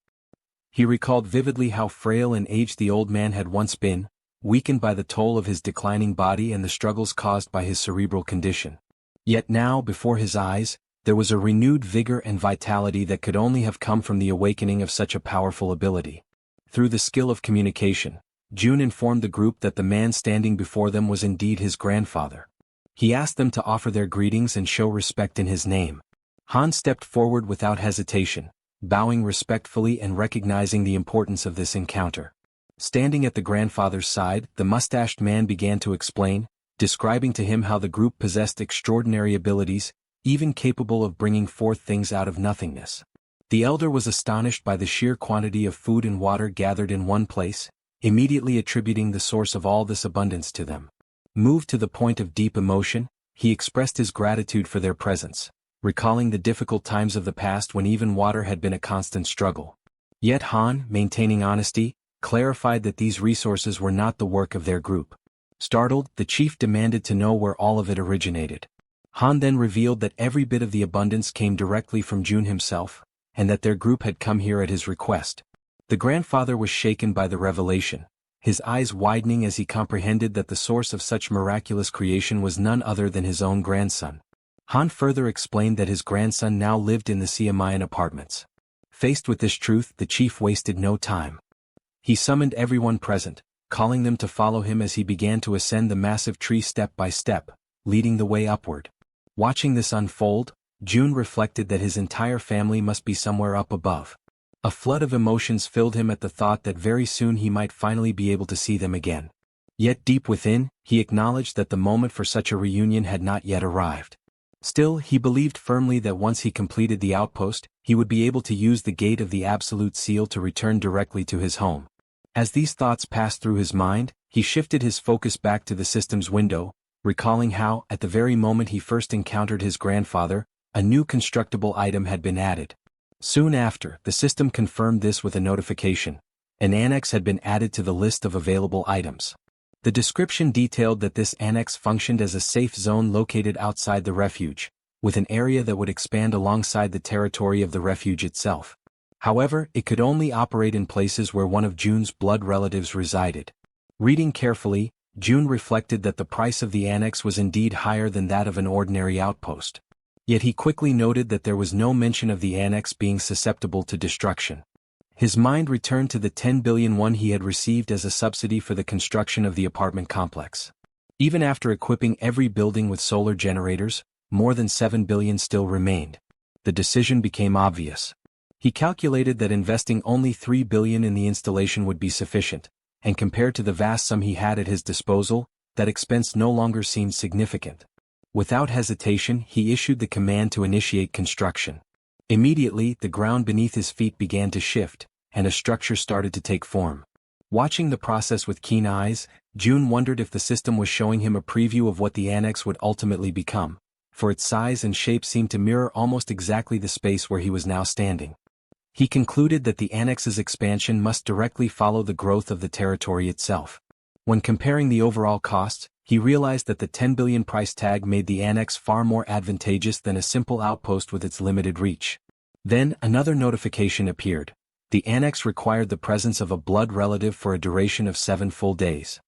He recalled vividly how frail and aged the old man had once been, weakened by the toll of his declining body and the struggles caused by his cerebral condition. Yet now, before his eyes, there was a renewed vigor and vitality that could only have come from the awakening of such a powerful ability. Through the skill of communication, June informed the group that the man standing before them was indeed his grandfather. He asked them to offer their greetings and show respect in his name. Han stepped forward without hesitation, bowing respectfully and recognizing the importance of this encounter. Standing at the grandfather's side, the mustached man began to explain, describing to him how the group possessed extraordinary abilities, even capable of bringing forth things out of nothingness. The elder was astonished by the sheer quantity of food and water gathered in one place, immediately attributing the source of all this abundance to them. Moved to the point of deep emotion, he expressed his gratitude for their presence, recalling the difficult times of the past when even water had been a constant struggle. Yet Han, maintaining honesty, clarified that these resources were not the work of their group. Startled, the chief demanded to know where all of it originated. Han then revealed that every bit of the abundance came directly from Jun himself, and that their group had come here at his request. The grandfather was shaken by the revelation, his eyes widening as he comprehended that the source of such miraculous creation was none other than his own grandson. Han further explained that his grandson now lived in the Siamayan apartments. Faced with this truth, the chief wasted no time. He summoned everyone present, calling them to follow him as he began to ascend the massive tree step by step, leading the way upward. Watching this unfold, Jun reflected that his entire family must be somewhere up above. A flood of emotions filled him at the thought that very soon he might finally be able to see them again. Yet deep within, he acknowledged that the moment for such a reunion had not yet arrived. Still, he believed firmly that once he completed the outpost, he would be able to use the gate of the Absolute Seal to return directly to his home. As these thoughts passed through his mind, he shifted his focus back to the system's window, recalling how, at the very moment he first encountered his grandfather, a new constructible item had been added. Soon after, the system confirmed this with a notification. An annex had been added to the list of available items. The description detailed that this annex functioned as a safe zone located outside the refuge, with an area that would expand alongside the territory of the refuge itself. However, it could only operate in places where one of Jun's blood relatives resided. Reading carefully, Jun reflected that the price of the annex was indeed higher than that of an ordinary outpost. Yet he quickly noted that there was no mention of the annex being susceptible to destruction. His mind returned to the 10 billion won he had received as a subsidy for the construction of the apartment complex. Even after equipping every building with solar generators, more than 7 billion still remained. The decision became obvious. He calculated that investing only 3 billion in the installation would be sufficient, and compared to the vast sum he had at his disposal, that expense no longer seemed significant. Without hesitation, he issued the command to initiate construction. Immediately, the ground beneath his feet began to shift, and a structure started to take form. Watching the process with keen eyes, Jun wondered if the system was showing him a preview of what the annex would ultimately become, for its size and shape seemed to mirror almost exactly the space where he was now standing. He concluded that the annex's expansion must directly follow the growth of the territory itself. When comparing the overall cost, he realized that the 10 billion price tag made the annex far more advantageous than a simple outpost with its limited reach. Then, another notification appeared. The annex required the presence of a blood relative for a duration of 7 full days.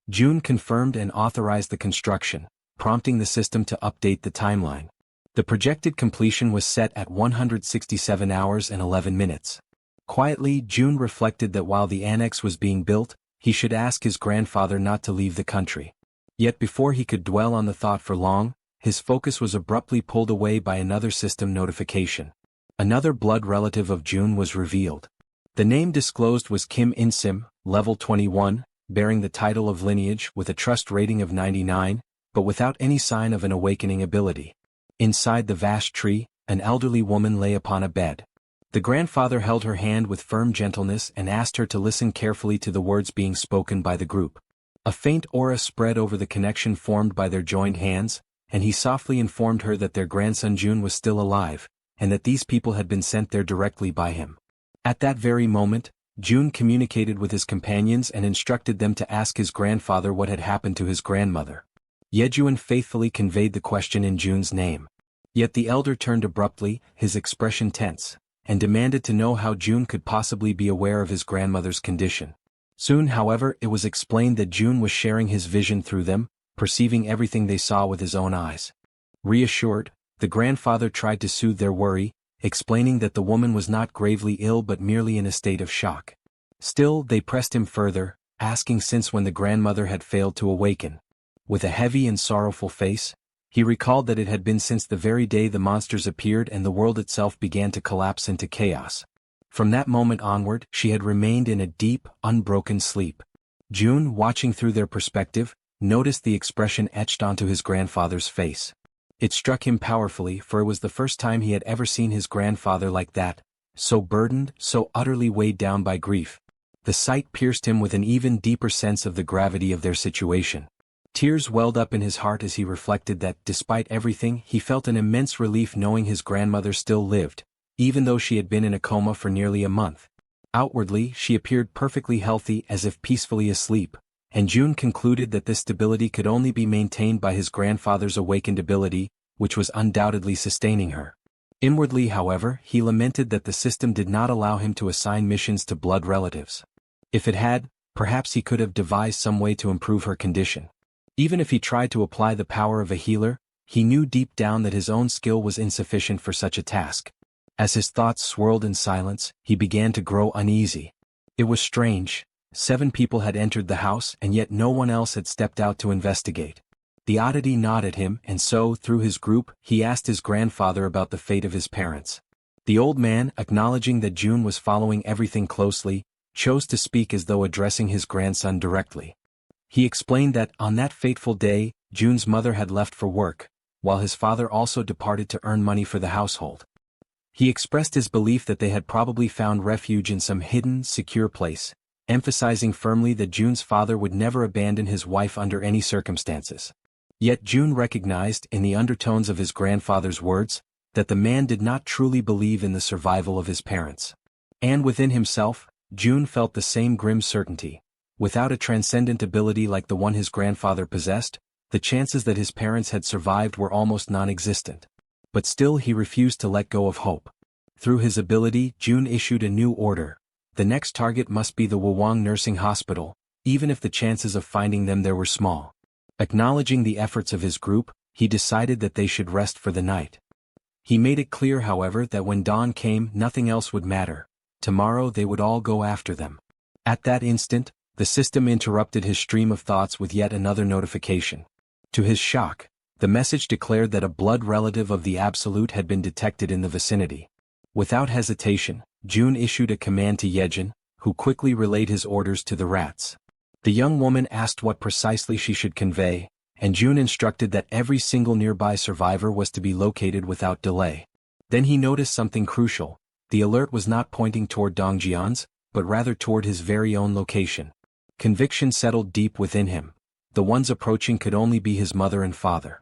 Jun confirmed and authorized the construction, prompting the system to update the timeline. The projected completion was set at 167 hours and 11 minutes. Quietly, Jun reflected that while the annex was being built, he should ask his grandfather not to leave the country. Yet before he could dwell on the thought for long, his focus was abruptly pulled away by another system notification. Another blood relative of Jun was revealed. The name disclosed was Kim In-sim, level 21, bearing the title of lineage with a trust rating of 99, but without any sign of an awakening ability. Inside the vast tree, an elderly woman lay upon a bed. The grandfather held her hand with firm gentleness and asked her to listen carefully to the words being spoken by the group. A faint aura spread over the connection formed by their joined hands, and he softly informed her that their grandson Jun was still alive, and that these people had been sent there directly by him. At that very moment, Jun communicated with his companions and instructed them to ask his grandfather what had happened to his grandmother. Jaehyeon faithfully conveyed the question in Jun's name. Yet the elder turned abruptly, his expression tense, and demanded to know how Jun could possibly be aware of his grandmother's condition. Soon, however, it was explained that Jun was sharing his vision through them, perceiving everything they saw with his own eyes. Reassured, the grandfather tried to soothe their worry, explaining that the woman was not gravely ill but merely in a state of shock. Still, they pressed him further, asking since when the grandmother had failed to awaken. With a heavy and sorrowful face, he recalled that it had been since the very day the monsters appeared and the world itself began to collapse into chaos. From that moment onward, she had remained in a deep, unbroken sleep. Jun, watching through their perspective, noticed the expression etched onto his grandfather's face. It struck him powerfully, for it was the first time he had ever seen his grandfather like that, so burdened, so utterly weighed down by grief. The sight pierced him with an even deeper sense of the gravity of their situation. Tears welled up in his heart as he reflected that, despite everything, he felt an immense relief knowing his grandmother still lived, even though she had been in a coma for nearly a month. Outwardly, she appeared perfectly healthy as if peacefully asleep, and June concluded that this stability could only be maintained by his grandfather's awakened ability, which was undoubtedly sustaining her. Inwardly, however, he lamented that the system did not allow him to assign missions to blood relatives. If it had, perhaps he could have devised some way to improve her condition. Even if he tried to apply the power of a healer, he knew deep down that his own skill was insufficient for such a task. As his thoughts swirled in silence, he began to grow uneasy. It was strange. 7 people had entered the house and yet no one else had stepped out to investigate. The oddity gnawed at him, and so, through his group, he asked his grandfather about the fate of his parents. The old man, acknowledging that June was following everything closely, chose to speak as though addressing his grandson directly. He explained that, on that fateful day, June's mother had left for work, while his father also departed to earn money for the household. He expressed his belief that they had probably found refuge in some hidden, secure place, emphasizing firmly that June's father would never abandon his wife under any circumstances. Yet June recognized, in the undertones of his grandfather's words, that the man did not truly believe in the survival of his parents. And within himself, June felt the same grim certainty. Without a transcendent ability like the one his grandfather possessed, the chances that his parents had survived were almost non-existent. But still he refused to let go of hope. Through his ability, June issued a new order. The next target must be the Wawang Nursing Hospital, even if the chances of finding them there were small. Acknowledging the efforts of his group, he decided that they should rest for the night. He made it clear, however, that when dawn came, nothing else would matter. Tomorrow they would all go after them. At that instant, the system interrupted his stream of thoughts with yet another notification. To his shock, the message declared that a blood relative of the Absolute had been detected in the vicinity. Without hesitation, June issued a command to Jaehyeon, who quickly relayed his orders to the rats. The young woman asked what precisely she should convey, and June instructed that every single nearby survivor was to be located without delay. Then he noticed something crucial. The alert was not pointing toward Dongjeon's, but rather toward his very own location. Conviction settled deep within him. The ones approaching could only be his mother and father.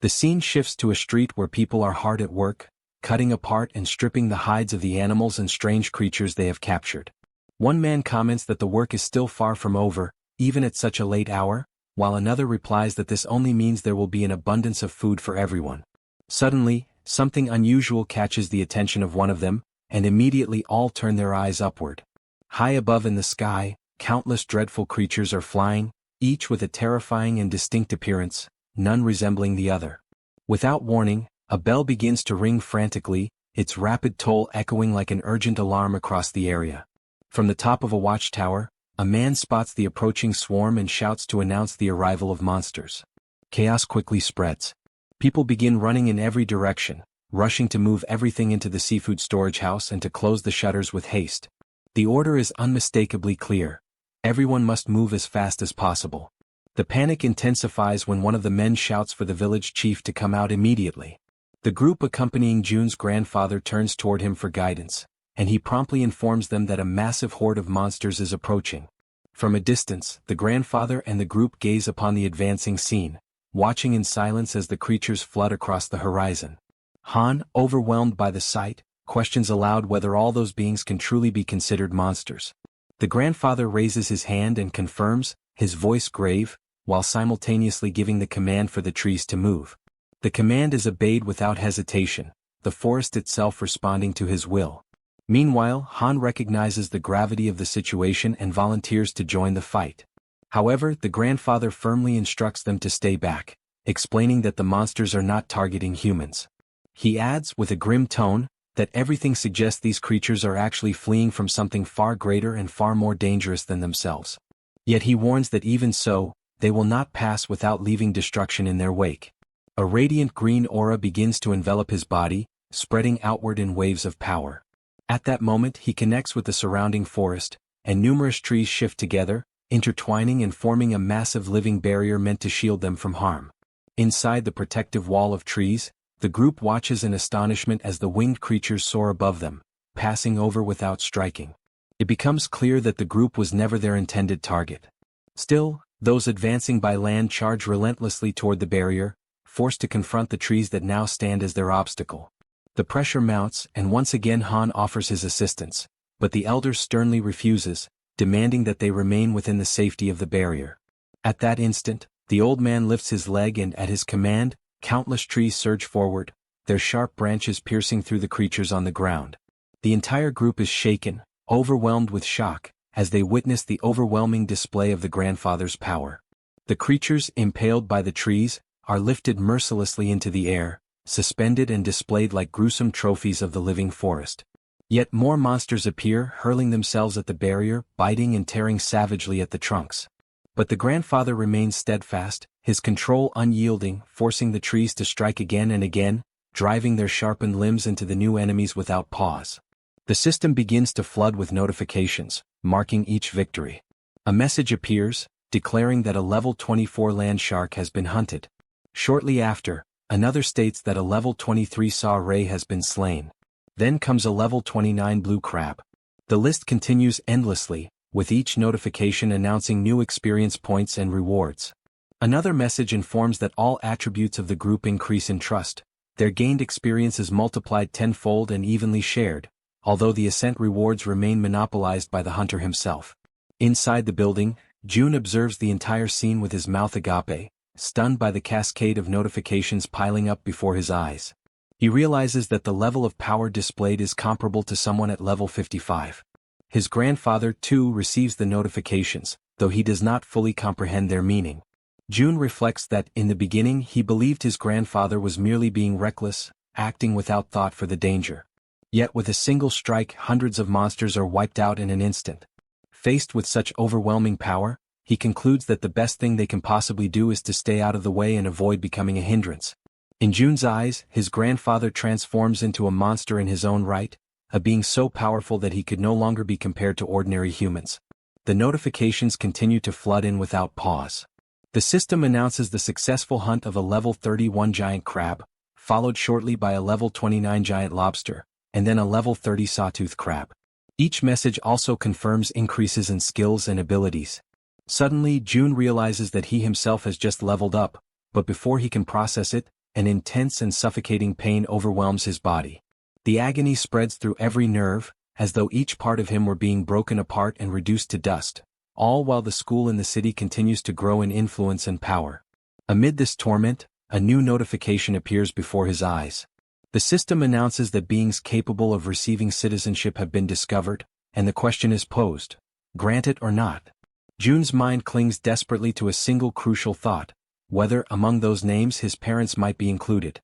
The scene shifts to a street where people are hard at work, cutting apart and stripping the hides of the animals and strange creatures they have captured. One man comments that the work is still far from over, even at such a late hour, while another replies that this only means there will be an abundance of food for everyone. Suddenly, something unusual catches the attention of one of them, and immediately all turn their eyes upward. High above in the sky, countless dreadful creatures are flying, each with a terrifying and distinct appearance, none resembling the other. Without warning, a bell begins to ring frantically, its rapid toll echoing like an urgent alarm across the area. From the top of a watchtower, a man spots the approaching swarm and shouts to announce the arrival of monsters. Chaos quickly spreads. People begin running in every direction, rushing to move everything into the seafood storage house and to close the shutters with haste. The order is unmistakably clear. Everyone must move as fast as possible. The panic intensifies when one of the men shouts for the village chief to come out immediately. The group accompanying June's grandfather turns toward him for guidance, and he promptly informs them that a massive horde of monsters is approaching. From a distance, the grandfather and the group gaze upon the advancing scene, watching in silence as the creatures flood across the horizon. Han, overwhelmed by the sight, questions aloud whether all those beings can truly be considered monsters. The grandfather raises his hand and confirms, his voice grave, while simultaneously giving the command for the trees to move. The command is obeyed without hesitation, the forest itself responding to his will. Meanwhile, Han recognizes the gravity of the situation and volunteers to join the fight. However, the grandfather firmly instructs them to stay back, explaining that the monsters are not targeting humans. He adds, with a grim tone, that everything suggests these creatures are actually fleeing from something far greater and far more dangerous than themselves. Yet he warns that even so, they will not pass without leaving destruction in their wake. A radiant green aura begins to envelop his body, spreading outward in waves of power. At that moment he connects with the surrounding forest, and numerous trees shift together, intertwining and forming a massive living barrier meant to shield them from harm. Inside the protective wall of trees, the group watches in astonishment as the winged creatures soar above them, passing over without striking. It becomes clear that the group was never their intended target. Still, those advancing by land charge relentlessly toward the barrier, forced to confront the trees that now stand as their obstacle. The pressure mounts, and once again Han offers his assistance, but the elder sternly refuses, demanding that they remain within the safety of the barrier. At that instant, the old man lifts his leg and at his command, countless trees surge forward, their sharp branches piercing through the creatures on the ground. The entire group is shaken, overwhelmed with shock, as they witness the overwhelming display of the grandfather's power. The creatures, impaled by the trees, are lifted mercilessly into the air, suspended and displayed like gruesome trophies of the living forest. Yet more monsters appear, hurling themselves at the barrier, biting and tearing savagely at the trunks. But the grandfather remains steadfast, his control unyielding, forcing the trees to strike again and again, driving their sharpened limbs into the new enemies without pause. The system begins to flood with notifications, marking each victory. A message appears, declaring that a level 24 land shark has been hunted. Shortly after, another states that a level 23 saw ray has been slain. Then comes a level 29 blue crab. The list continues endlessly, with each notification announcing new experience points and rewards. Another message informs that all attributes of the group increase in trust. Their gained experience is multiplied tenfold and evenly shared, although the ascent rewards remain monopolized by the hunter himself. Inside the building, June observes the entire scene with his mouth agape, stunned by the cascade of notifications piling up before his eyes. He realizes that the level of power displayed is comparable to someone at level 55. His grandfather, too, receives the notifications, though he does not fully comprehend their meaning. June reflects that, in the beginning, he believed his grandfather was merely being reckless, acting without thought for the danger. Yet with a single strike, hundreds of monsters are wiped out in an instant. Faced with such overwhelming power, he concludes that the best thing they can possibly do is to stay out of the way and avoid becoming a hindrance. In June's eyes, his grandfather transforms into a monster in his own right, a being so powerful that he could no longer be compared to ordinary humans. The notifications continue to flood in without pause. The system announces the successful hunt of a level 31 giant crab, followed shortly by a level 29 giant lobster, and then a level 30 sawtooth crab. Each message also confirms increases in skills and abilities. Suddenly, June realizes that he himself has just leveled up, but before he can process it, an intense and suffocating pain overwhelms his body. The agony spreads through every nerve, as though each part of him were being broken apart and reduced to dust, all while the school in the city continues to grow in influence and power. Amid this torment, a new notification appears before his eyes. The system announces that beings capable of receiving citizenship have been discovered, and the question is posed: grant it or not? June's mind clings desperately to a single crucial thought: whether among those names his parents might be included.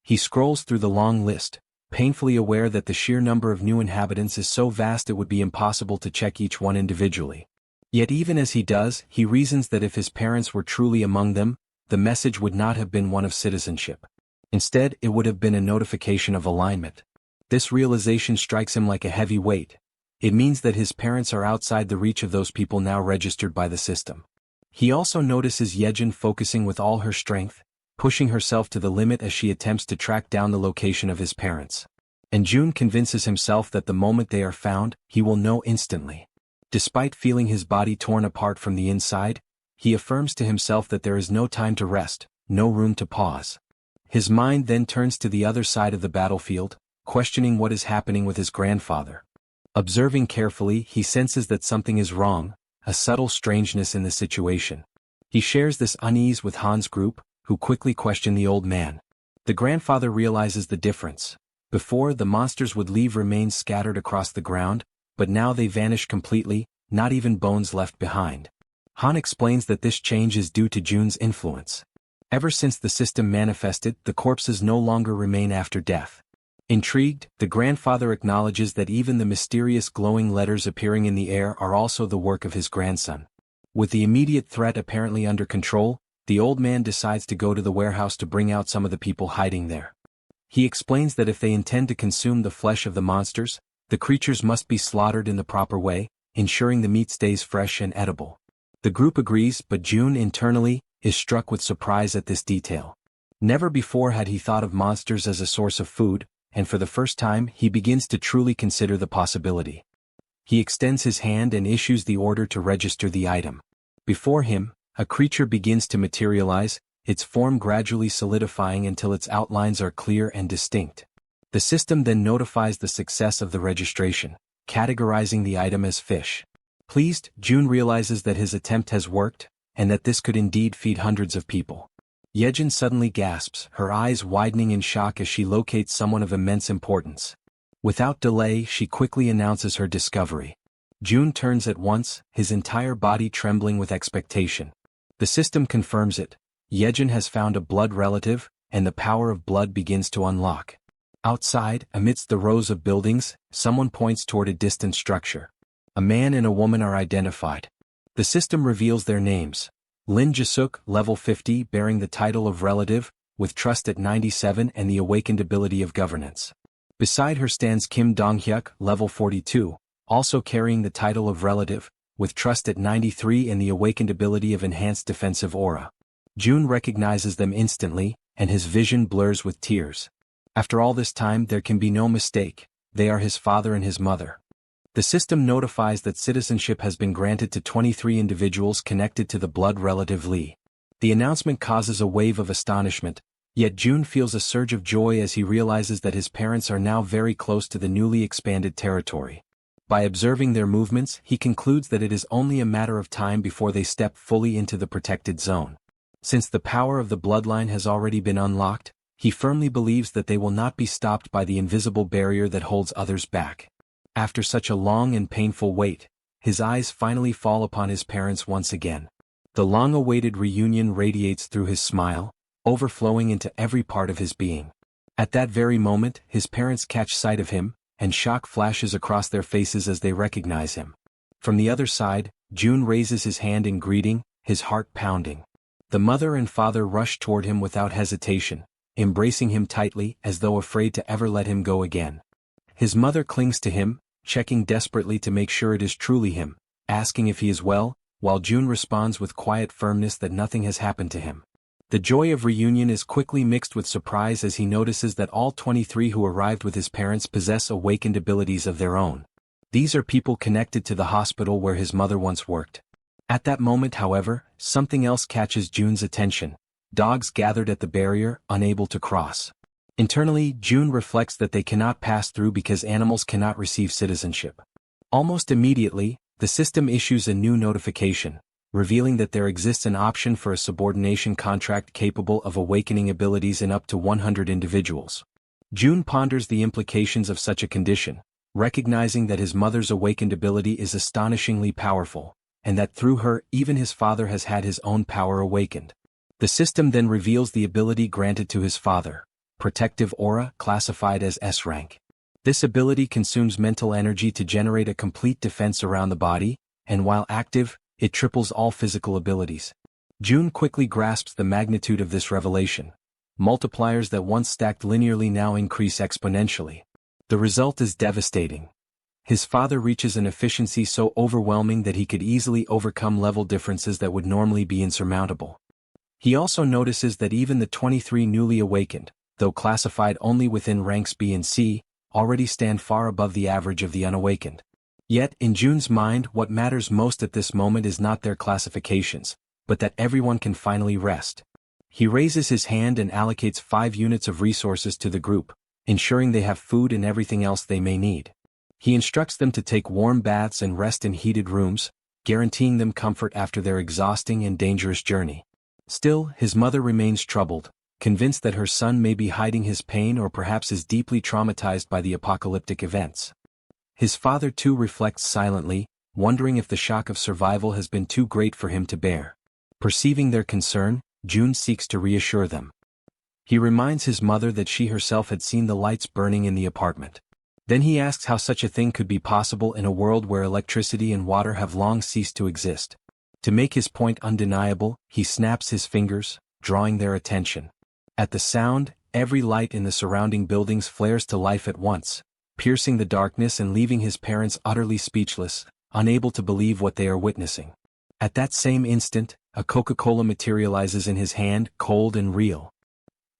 He scrolls through the long list, painfully aware that the sheer number of new inhabitants is so vast it would be impossible to check each one individually. Yet even as he does, he reasons that if his parents were truly among them, the message would not have been one of citizenship. Instead, it would have been a notification of alignment. This realization strikes him like a heavy weight. It means that his parents are outside the reach of those people now registered by the system. He also notices Jaehyeon focusing with all her strength, pushing herself to the limit as she attempts to track down the location of his parents. And June convinces himself that the moment they are found, he will know instantly. Despite feeling his body torn apart from the inside, he affirms to himself that there is no time to rest, no room to pause. His mind then turns to the other side of the battlefield, questioning what is happening with his grandfather. Observing carefully, he senses that something is wrong, a subtle strangeness in the situation. He shares this unease with Han's group, who quickly question the old man. The grandfather realizes the difference. Before, the monsters would leave remains scattered across the ground, but now they vanish completely, not even bones left behind. Han explains that this change is due to June's influence. Ever since the system manifested, the corpses no longer remain after death. Intrigued, the grandfather acknowledges that even the mysterious glowing letters appearing in the air are also the work of his grandson. With the immediate threat apparently under control, the old man decides to go to the warehouse to bring out some of the people hiding there. He explains that if they intend to consume the flesh of the monsters, the creatures must be slaughtered in the proper way, ensuring the meat stays fresh and edible. The group agrees, but June internally is struck with surprise at this detail. Never before had he thought of monsters as a source of food, and for the first time he begins to truly consider the possibility. He extends his hand and issues the order to register the item. Before him, a creature begins to materialize, its form gradually solidifying until its outlines are clear and distinct. The system then notifies the success of the registration, categorizing the item as fish. Pleased, June realizes that his attempt has worked, and that this could indeed feed hundreds of people. Jaehyeon suddenly gasps, her eyes widening in shock as she locates someone of immense importance. Without delay, she quickly announces her discovery. June turns at once, his entire body trembling with expectation. The system confirms it. Jaehyeon has found a blood relative, and the power of blood begins to unlock. Outside, amidst the rows of buildings, someone points toward a distant structure. A man and a woman are identified. The system reveals their names. Lin Jisuk, level 50, bearing the title of relative, with trust at 97 and the awakened ability of governance. Beside her stands Kim Donghyuk, level 42, also carrying the title of relative, with trust at 93 and the awakened ability of enhanced defensive aura. June recognizes them instantly, and his vision blurs with tears. After all this time, there can be no mistake, they are his father and his mother. The system notifies that citizenship has been granted to 23 individuals connected to the blood relative Lee. The announcement causes a wave of astonishment, yet June feels a surge of joy as he realizes that his parents are now very close to the newly expanded territory. By observing their movements, he concludes that it is only a matter of time before they step fully into the protected zone. Since the power of the bloodline has already been unlocked, he firmly believes that they will not be stopped by the invisible barrier that holds others back. After such a long and painful wait, his eyes finally fall upon his parents once again. The long-awaited reunion radiates through his smile, overflowing into every part of his being. At that very moment, his parents catch sight of him, and shock flashes across their faces as they recognize him. From the other side, June raises his hand in greeting, his heart pounding. The mother and father rush toward him without hesitation, embracing him tightly as though afraid to ever let him go again. His mother clings to him, checking desperately to make sure it is truly him, asking if he is well, while June responds with quiet firmness that nothing has happened to him. The joy of reunion is quickly mixed with surprise as he notices that all 23 who arrived with his parents possess awakened abilities of their own. These are people connected to the hospital where his mother once worked. At that moment, however, something else catches June's attention. Dogs gathered at the barrier, unable to cross. Internally, June reflects that they cannot pass through because animals cannot receive citizenship. Almost immediately, the system issues a new notification, revealing that there exists an option for a subordination contract capable of awakening abilities in up to 100 individuals. June ponders the implications of such a condition, recognizing that his mother's awakened ability is astonishingly powerful, and that through her, even his father has had his own power awakened. The system then reveals the ability granted to his father, Protective Aura, classified as S rank. This ability consumes mental energy to generate a complete defense around the body, and while active, it triples all physical abilities. June quickly grasps the magnitude of this revelation. Multipliers that once stacked linearly now increase exponentially. The result is devastating. His father reaches an efficiency so overwhelming that he could easily overcome level differences that would normally be insurmountable. He also notices that even the 23 newly awakened, though classified only within ranks B and C, already stand far above the average of the unawakened. Yet, in June's mind, what matters most at this moment is not their classifications, but that everyone can finally rest. He raises his hand and allocates 5 units of resources to the group, ensuring they have food and everything else they may need. He instructs them to take warm baths and rest in heated rooms, guaranteeing them comfort after their exhausting and dangerous journey. Still, his mother remains troubled, convinced that her son may be hiding his pain or perhaps is deeply traumatized by the apocalyptic events. His father too reflects silently, wondering if the shock of survival has been too great for him to bear. Perceiving their concern, June seeks to reassure them. He reminds his mother that she herself had seen the lights burning in the apartment. Then he asks how such a thing could be possible in a world where electricity and water have long ceased to exist. To make his point undeniable, he snaps his fingers, drawing their attention. At the sound, every light in the surrounding buildings flares to life at once, piercing the darkness and leaving his parents utterly speechless, unable to believe what they are witnessing. At that same instant, a Coca-Cola materializes in his hand, cold and real.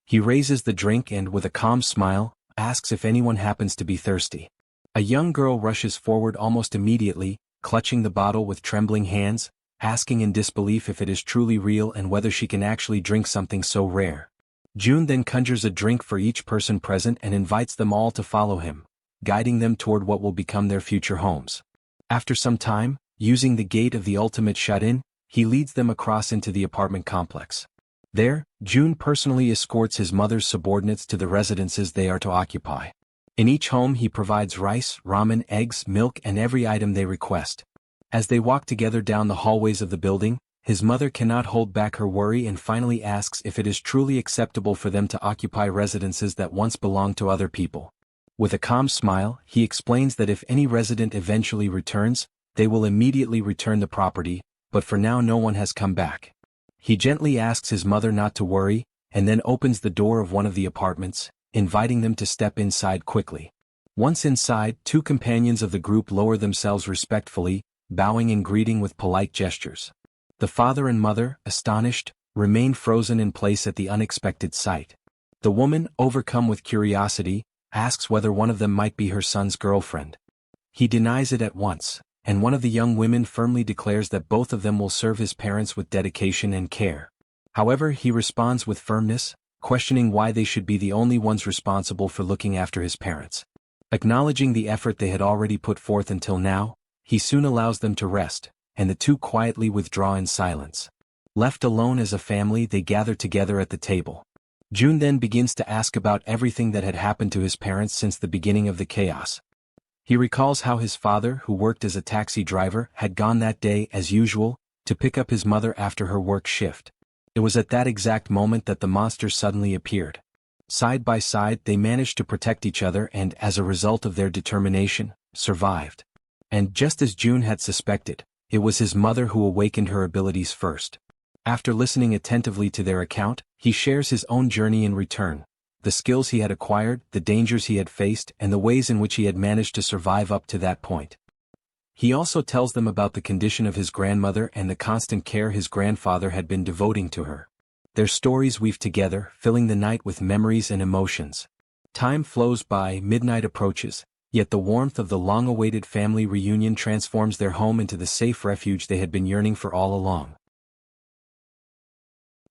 He raises the drink and, with a calm smile, asks if anyone happens to be thirsty. A young girl rushes forward almost immediately, clutching the bottle with trembling hands, asking in disbelief if it is truly real and whether she can actually drink something so rare. June then conjures a drink for each person present and invites them all to follow him, guiding them toward what will become their future homes. After some time, using the gate of the ultimate shut-in, he leads them across into the apartment complex. There, June personally escorts his mother's subordinates to the residences they are to occupy. In each home he provides rice, ramen, eggs, milk and every item they request. As they walk together down the hallways of the building, his mother cannot hold back her worry and finally asks if it is truly acceptable for them to occupy residences that once belonged to other people. With a calm smile, he explains that if any resident eventually returns, they will immediately return the property, but for now no one has come back. He gently asks his mother not to worry, and then opens the door of one of the apartments, inviting them to step inside quickly. Once inside, two companions of the group lower themselves respectfully, bowing and greeting with polite gestures. The father and mother, astonished, remain frozen in place at the unexpected sight. The woman, overcome with curiosity, asks whether one of them might be her son's girlfriend. He denies it at once, and one of the young women firmly declares that both of them will serve his parents with dedication and care. However, he responds with firmness, questioning why they should be the only ones responsible for looking after his parents. Acknowledging the effort they had already put forth until now, he soon allows them to rest, and the two quietly withdraw in silence. Left alone as a family, they gather together at the table. June then begins to ask about everything that had happened to his parents since the beginning of the chaos. He recalls how his father, who worked as a taxi driver, had gone that day, as usual, to pick up his mother after her work shift. It was at that exact moment that the monsters suddenly appeared. Side by side, they managed to protect each other and, as a result of their determination, survived. And just as June had suspected, it was his mother who awakened her abilities first. After listening attentively to their account, he shares his own journey in return, the skills he had acquired, the dangers he had faced, and the ways in which he had managed to survive up to that point. He also tells them about the condition of his grandmother and the constant care his grandfather had been devoting to her. Their stories weave together, filling the night with memories and emotions. Time flows by, midnight approaches, yet the warmth of the long-awaited family reunion transforms their home into the safe refuge they had been yearning for all along.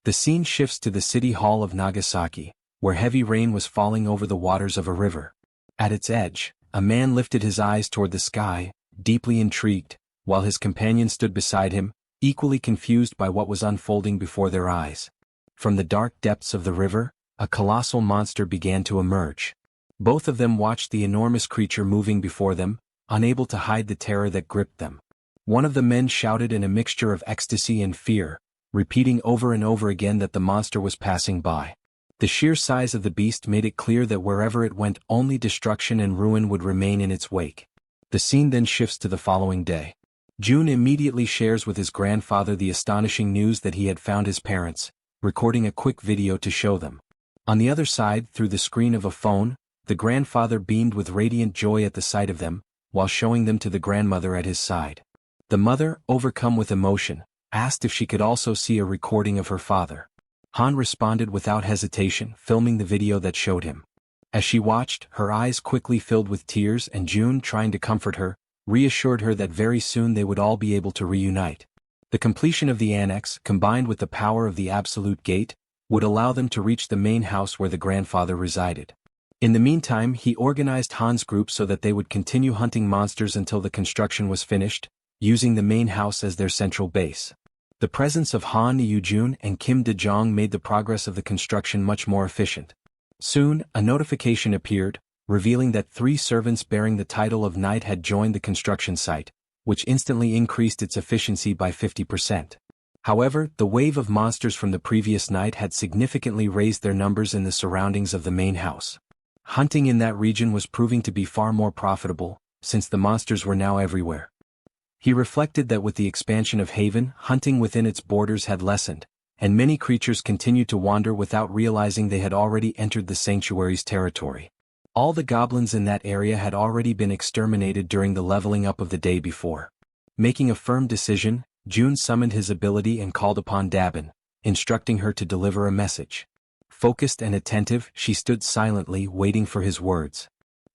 The scene shifts to the city hall of Nagasaki, where heavy rain was falling over the waters of a river. At its edge, a man lifted his eyes toward the sky, deeply intrigued, while his companion stood beside him, equally confused by what was unfolding before their eyes. From the dark depths of the river, a colossal monster began to emerge. Both of them watched the enormous creature moving before them, unable to hide the terror that gripped them. One of the men shouted in a mixture of ecstasy and fear, repeating over and over again that the monster was passing by. The sheer size of the beast made it clear that wherever it went, only destruction and ruin would remain in its wake. The scene then shifts to the following day. June immediately shares with his grandfather the astonishing news that he had found his parents, recording a quick video to show them. On the other side, through the screen of a phone, the grandfather beamed with radiant joy at the sight of them, while showing them to the grandmother at his side. The mother, overcome with emotion, asked if she could also see a recording of her father. Han responded without hesitation, filming the video that showed him. As she watched, her eyes quickly filled with tears, and June, trying to comfort her, reassured her that very soon they would all be able to reunite. The completion of the annex, combined with the power of the absolute gate, would allow them to reach the main house where the grandfather resided. In the meantime, he organized Han's group so that they would continue hunting monsters until the construction was finished, using the main house as their central base. The presence of Han Yoo-jun and Kim De-jong made the progress of the construction much more efficient. Soon, a notification appeared, revealing that 3 servants bearing the title of knight had joined the construction site, which instantly increased its efficiency by 50%. However, the wave of monsters from the previous night had significantly raised their numbers in the surroundings of the main house. Hunting in that region was proving to be far more profitable, since the monsters were now everywhere. He reflected that with the expansion of Haven, hunting within its borders had lessened, and many creatures continued to wander without realizing they had already entered the sanctuary's territory. All the goblins in that area had already been exterminated during the leveling up of the day before. Making a firm decision, June summoned his ability and called upon Dabin, instructing her to deliver a message. Focused and attentive, she stood silently, waiting for his words.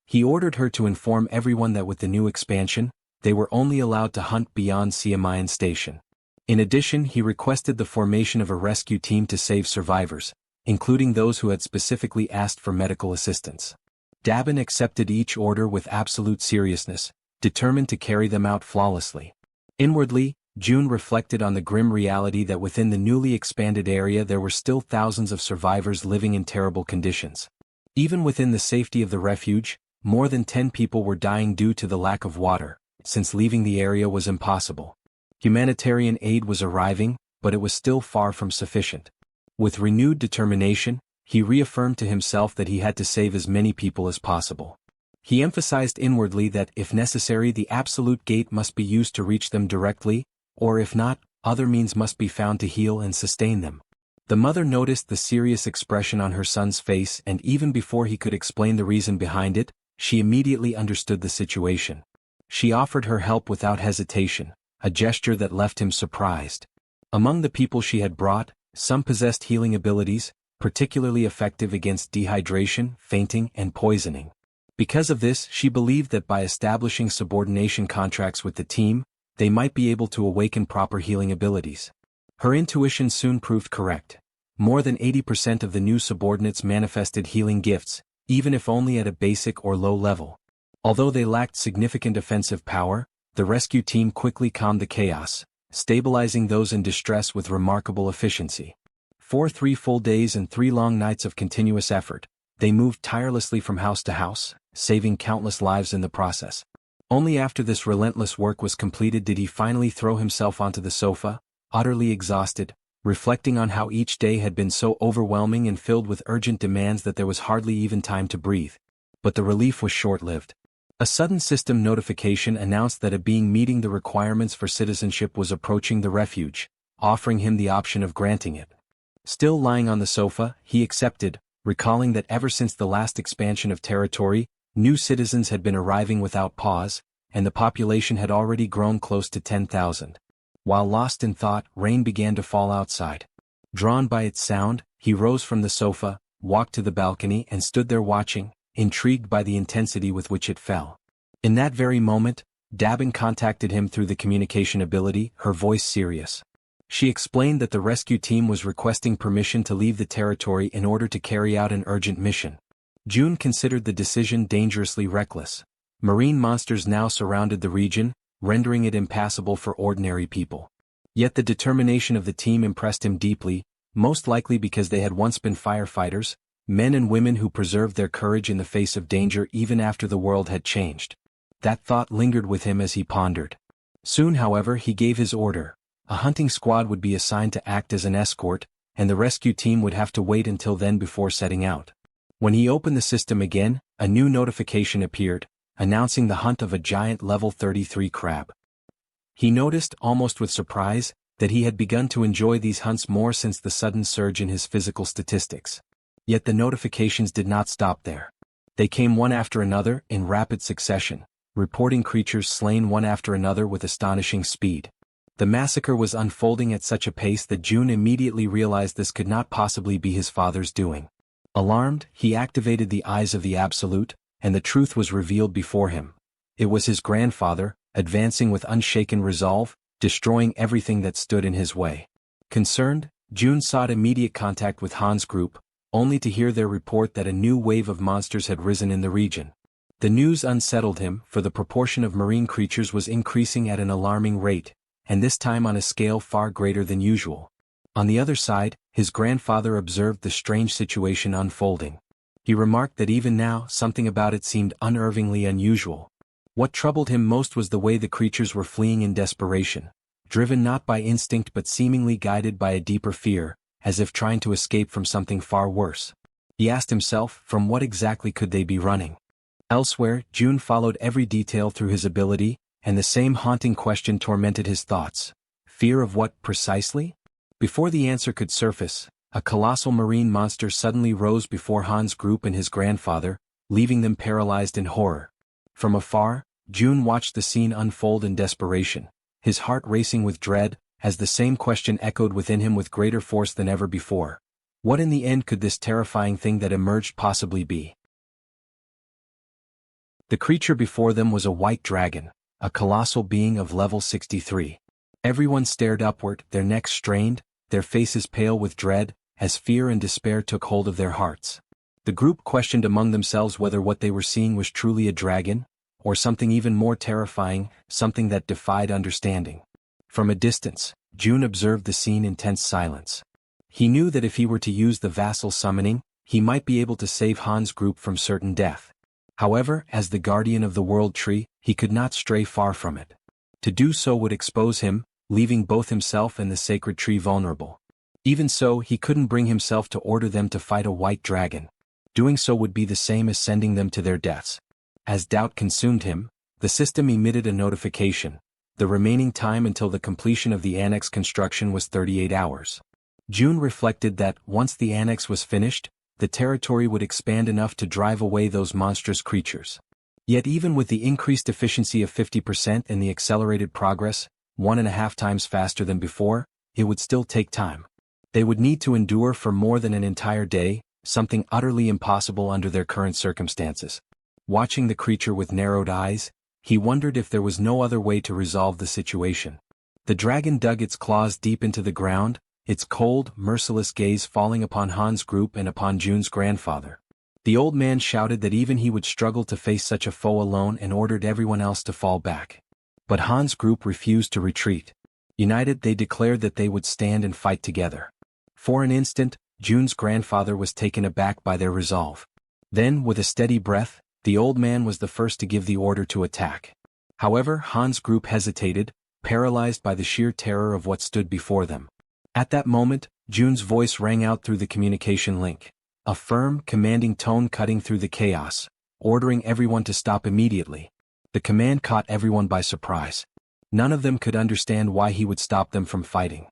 He ordered her to inform everyone that with the new expansion, they were only allowed to hunt beyond Siamayan Station. In addition, he requested the formation of a rescue team to save survivors, including those who had specifically asked for medical assistance. Dabin accepted each order with absolute seriousness, determined to carry them out flawlessly. Inwardly, June reflected on the grim reality that within the newly expanded area there were still thousands of survivors living in terrible conditions. Even within the safety of the refuge, more than 10 people were dying due to the lack of water, since leaving the area was impossible. Humanitarian aid was arriving, but it was still far from sufficient. With renewed determination, he reaffirmed to himself that he had to save as many people as possible. He emphasized inwardly that if necessary the absolute gate must be used to reach them directly, or if not, other means must be found to heal and sustain them. The mother noticed the serious expression on her son's face, and even before he could explain the reason behind it, she immediately understood the situation. She offered her help without hesitation, a gesture that left him surprised. Among the people she had brought, some possessed healing abilities, particularly effective against dehydration, fainting, and poisoning. Because of this, she believed that by establishing subordination contracts with the team, they might be able to awaken proper healing abilities. Her intuition soon proved correct. More than 80% of the new subordinates manifested healing gifts, even if only at a basic or low level. Although they lacked significant offensive power, the rescue team quickly calmed the chaos, stabilizing those in distress with remarkable efficiency. For 3 full days and 3 long nights of continuous effort, they moved tirelessly from house to house, saving countless lives in the process. Only after this relentless work was completed did he finally throw himself onto the sofa, utterly exhausted, reflecting on how each day had been so overwhelming and filled with urgent demands that there was hardly even time to breathe. But the relief was short-lived. A sudden system notification announced that a being meeting the requirements for citizenship was approaching the refuge, offering him the option of granting it. Still lying on the sofa, he accepted, recalling that ever since the last expansion of territory, new citizens had been arriving without pause, and the population had already grown close to 10,000. While lost in thought, rain began to fall outside. Drawn by its sound, he rose from the sofa, walked to the balcony and stood there watching, intrigued by the intensity with which it fell. In that very moment, Dabin contacted him through the communication ability, her voice serious. She explained that the rescue team was requesting permission to leave the territory in order to carry out an urgent mission. June considered the decision dangerously reckless. Marine monsters now surrounded the region, rendering it impassable for ordinary people. Yet the determination of the team impressed him deeply, most likely because they had once been firefighters, men and women who preserved their courage in the face of danger even after the world had changed. That thought lingered with him as he pondered. Soon, however, he gave his order. A hunting squad would be assigned to act as an escort, and the rescue team would have to wait until then before setting out. When he opened the system again, a new notification appeared, announcing the hunt of a giant level 33 crab. He noticed, almost with surprise, that he had begun to enjoy these hunts more since the sudden surge in his physical statistics. Yet the notifications did not stop there. They came one after another, in rapid succession, reporting creatures slain one after another with astonishing speed. The massacre was unfolding at such a pace that June immediately realized this could not possibly be his father's doing. Alarmed, he activated the eyes of the Absolute, and the truth was revealed before him. It was his grandfather, advancing with unshaken resolve, destroying everything that stood in his way. Concerned, June sought immediate contact with Han's group, only to hear their report that a new wave of monsters had risen in the region. The news unsettled him, for the proportion of marine creatures was increasing at an alarming rate, and this time on a scale far greater than usual. On the other side, his grandfather observed the strange situation unfolding. He remarked that even now, something about it seemed unnervingly unusual. What troubled him most was the way the creatures were fleeing in desperation, driven not by instinct but seemingly guided by a deeper fear, as if trying to escape from something far worse. He asked himself, from what exactly could they be running? Elsewhere, June followed every detail through his ability, and the same haunting question tormented his thoughts. Fear of what, precisely? Before the answer could surface, a colossal marine monster suddenly rose before Han's group and his grandfather, leaving them paralyzed in horror. From afar, June watched the scene unfold in desperation, his heart racing with dread, as the same question echoed within him with greater force than ever before. What in the end could this terrifying thing that emerged possibly be? The creature before them was a white dragon, a colossal being of level 63. Everyone stared upward, their necks strained, their faces pale with dread, as fear and despair took hold of their hearts. The group questioned among themselves whether what they were seeing was truly a dragon, or something even more terrifying, something that defied understanding. From a distance, June observed the scene in tense silence. He knew that if he were to use the vassal summoning, he might be able to save Han's group from certain death. However, as the guardian of the world tree, he could not stray far from it. To do so would expose him, leaving both himself and the sacred tree vulnerable. Even so, he couldn't bring himself to order them to fight a white dragon. Doing so would be the same as sending them to their deaths. As doubt consumed him, the system emitted a notification. The remaining time until the completion of the annex construction was 38 hours. June reflected that, once the annex was finished, the territory would expand enough to drive away those monstrous creatures. Yet even with the increased efficiency of 50% and the accelerated progress, 1.5 times faster than before, it would still take time. They would need to endure for more than an entire day, something utterly impossible under their current circumstances. Watching the creature with narrowed eyes, he wondered if there was no other way to resolve the situation. The dragon dug its claws deep into the ground, its cold, merciless gaze falling upon Han's group and upon June's grandfather. The old man shouted that even he would struggle to face such a foe alone and ordered everyone else to fall back. But Han's group refused to retreat. United, they declared that they would stand and fight together. For an instant, June's grandfather was taken aback by their resolve. Then, with a steady breath, the old man was the first to give the order to attack. However, Han's group hesitated, paralyzed by the sheer terror of what stood before them. At that moment, June's voice rang out through the communication link. A firm, commanding tone cutting through the chaos, ordering everyone to stop immediately. The command caught everyone by surprise. None of them could understand why he would stop them from fighting.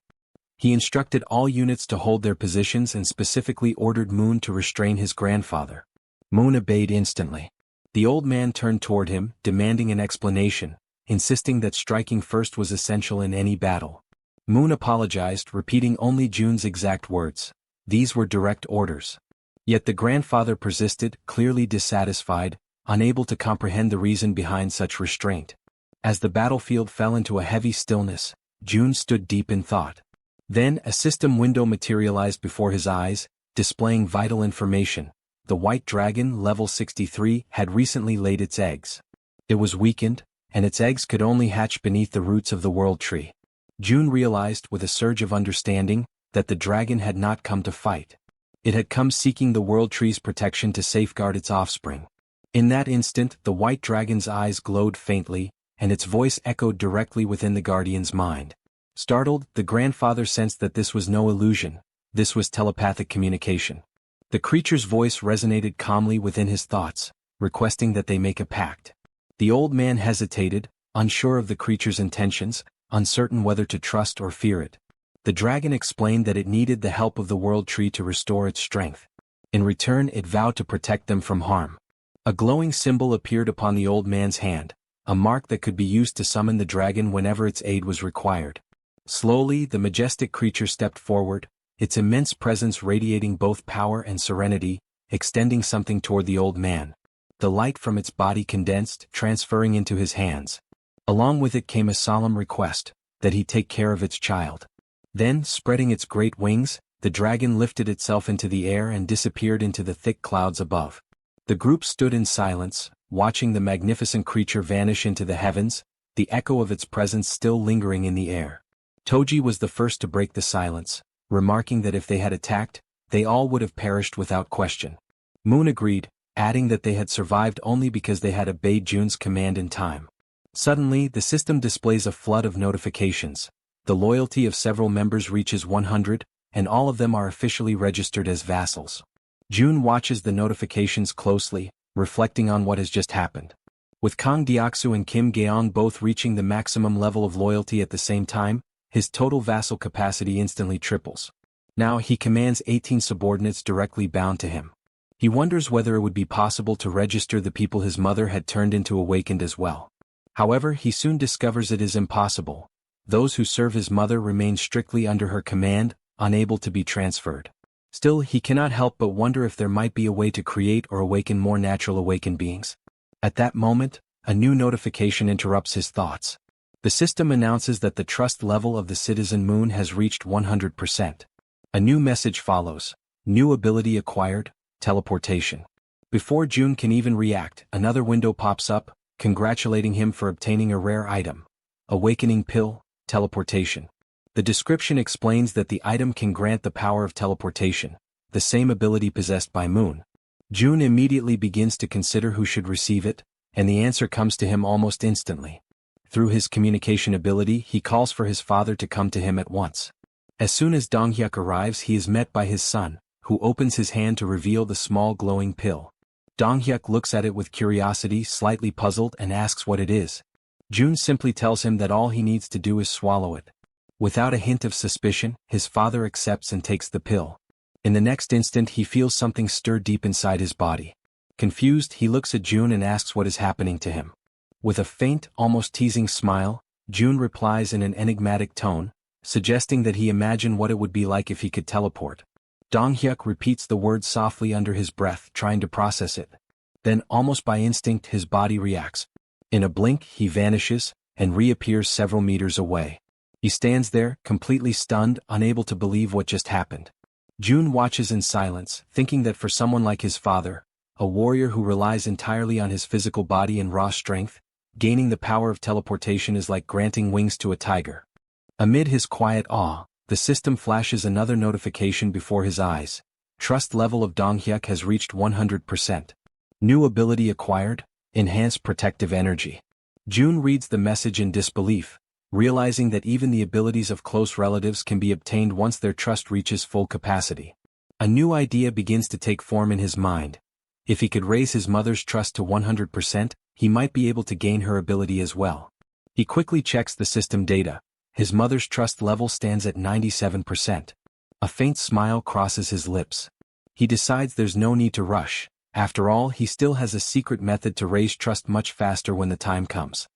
He instructed all units to hold their positions and specifically ordered Moon to restrain his grandfather. Moon obeyed instantly. The old man turned toward him, demanding an explanation, insisting that striking first was essential in any battle. Moon apologized, repeating only June's exact words. These were direct orders. Yet the grandfather persisted, clearly dissatisfied, unable to comprehend the reason behind such restraint. As the battlefield fell into a heavy stillness, June stood deep in thought. Then a system window materialized before his eyes, displaying vital information. The white dragon, level 63, had recently laid its eggs. It was weakened, and its eggs could only hatch beneath the roots of the world tree. June realized, with a surge of understanding, that the dragon had not come to fight. It had come seeking the world tree's protection to safeguard its offspring. In that instant, the white dragon's eyes glowed faintly, and its voice echoed directly within the guardian's mind. Startled, the grandfather sensed that this was no illusion. This was telepathic communication. The creature's voice resonated calmly within his thoughts, requesting that they make a pact. The old man hesitated, unsure of the creature's intentions, uncertain whether to trust or fear it. The dragon explained that it needed the help of the world tree to restore its strength. In return, it vowed to protect them from harm. A glowing symbol appeared upon the old man's hand, a mark that could be used to summon the dragon whenever its aid was required. Slowly, the majestic creature stepped forward, its immense presence radiating both power and serenity, extending something toward the old man. The light from its body condensed, transferring into his hands. Along with it came a solemn request, that he take care of its child. Then, spreading its great wings, the dragon lifted itself into the air and disappeared into the thick clouds above. The group stood in silence, watching the magnificent creature vanish into the heavens, the echo of its presence still lingering in the air. Toji was the first to break the silence, remarking that if they had attacked, they all would have perished without question. Moon agreed, adding that they had survived only because they had obeyed June's command in time. Suddenly, the system displays a flood of notifications. The loyalty of several members reaches 100, and all of them are officially registered as vassals. June watches the notifications closely, reflecting on what has just happened. With Kang Deoksu and Kim Gaeong both reaching the maximum level of loyalty at the same time, his total vassal capacity instantly triples. Now he commands 18 subordinates directly bound to him. He wonders whether it would be possible to register the people his mother had turned into awakened as well. However, he soon discovers it is impossible. Those who serve his mother remain strictly under her command, unable to be transferred. Still, he cannot help but wonder if there might be a way to create or awaken more natural awakened beings. At that moment, a new notification interrupts his thoughts. The system announces that the trust level of the citizen Moon has reached 100%. A new message follows. New ability acquired, teleportation. Before June can even react, another window pops up, congratulating him for obtaining a rare item. Awakening pill, teleportation. The description explains that the item can grant the power of teleportation, the same ability possessed by Moon. June immediately begins to consider who should receive it, and the answer comes to him almost instantly. Through his communication ability, he calls for his father to come to him at once. As soon as Donghyuk arrives, he is met by his son, who opens his hand to reveal the small glowing pill. Donghyuk looks at it with curiosity, slightly puzzled, and asks what it is. June simply tells him that all he needs to do is swallow it. Without a hint of suspicion, his father accepts and takes the pill. In the next instant, he feels something stir deep inside his body. Confused, he looks at June and asks what is happening to him. With a faint, almost teasing smile, June replies in an enigmatic tone, suggesting that he imagine what it would be like if he could teleport. Donghyuk repeats the word softly under his breath, trying to process it. Then, almost by instinct, his body reacts. In a blink, he vanishes, and reappears several meters away. He stands there, completely stunned, unable to believe what just happened. June watches in silence, thinking that for someone like his father, a warrior who relies entirely on his physical body and raw strength, gaining the power of teleportation is like granting wings to a tiger. Amid his quiet awe, the system flashes another notification before his eyes. Trust level of Donghyuk has reached 100%. New ability acquired, enhanced protective energy. June reads the message in disbelief, realizing that even the abilities of close relatives can be obtained once their trust reaches full capacity. A new idea begins to take form in his mind. If he could raise his mother's trust to 100%, he might be able to gain her ability as well. He quickly checks the system data. His mother's trust level stands at 97%. A faint smile crosses his lips. He decides there's no need to rush. After all, he still has a secret method to raise trust much faster when the time comes.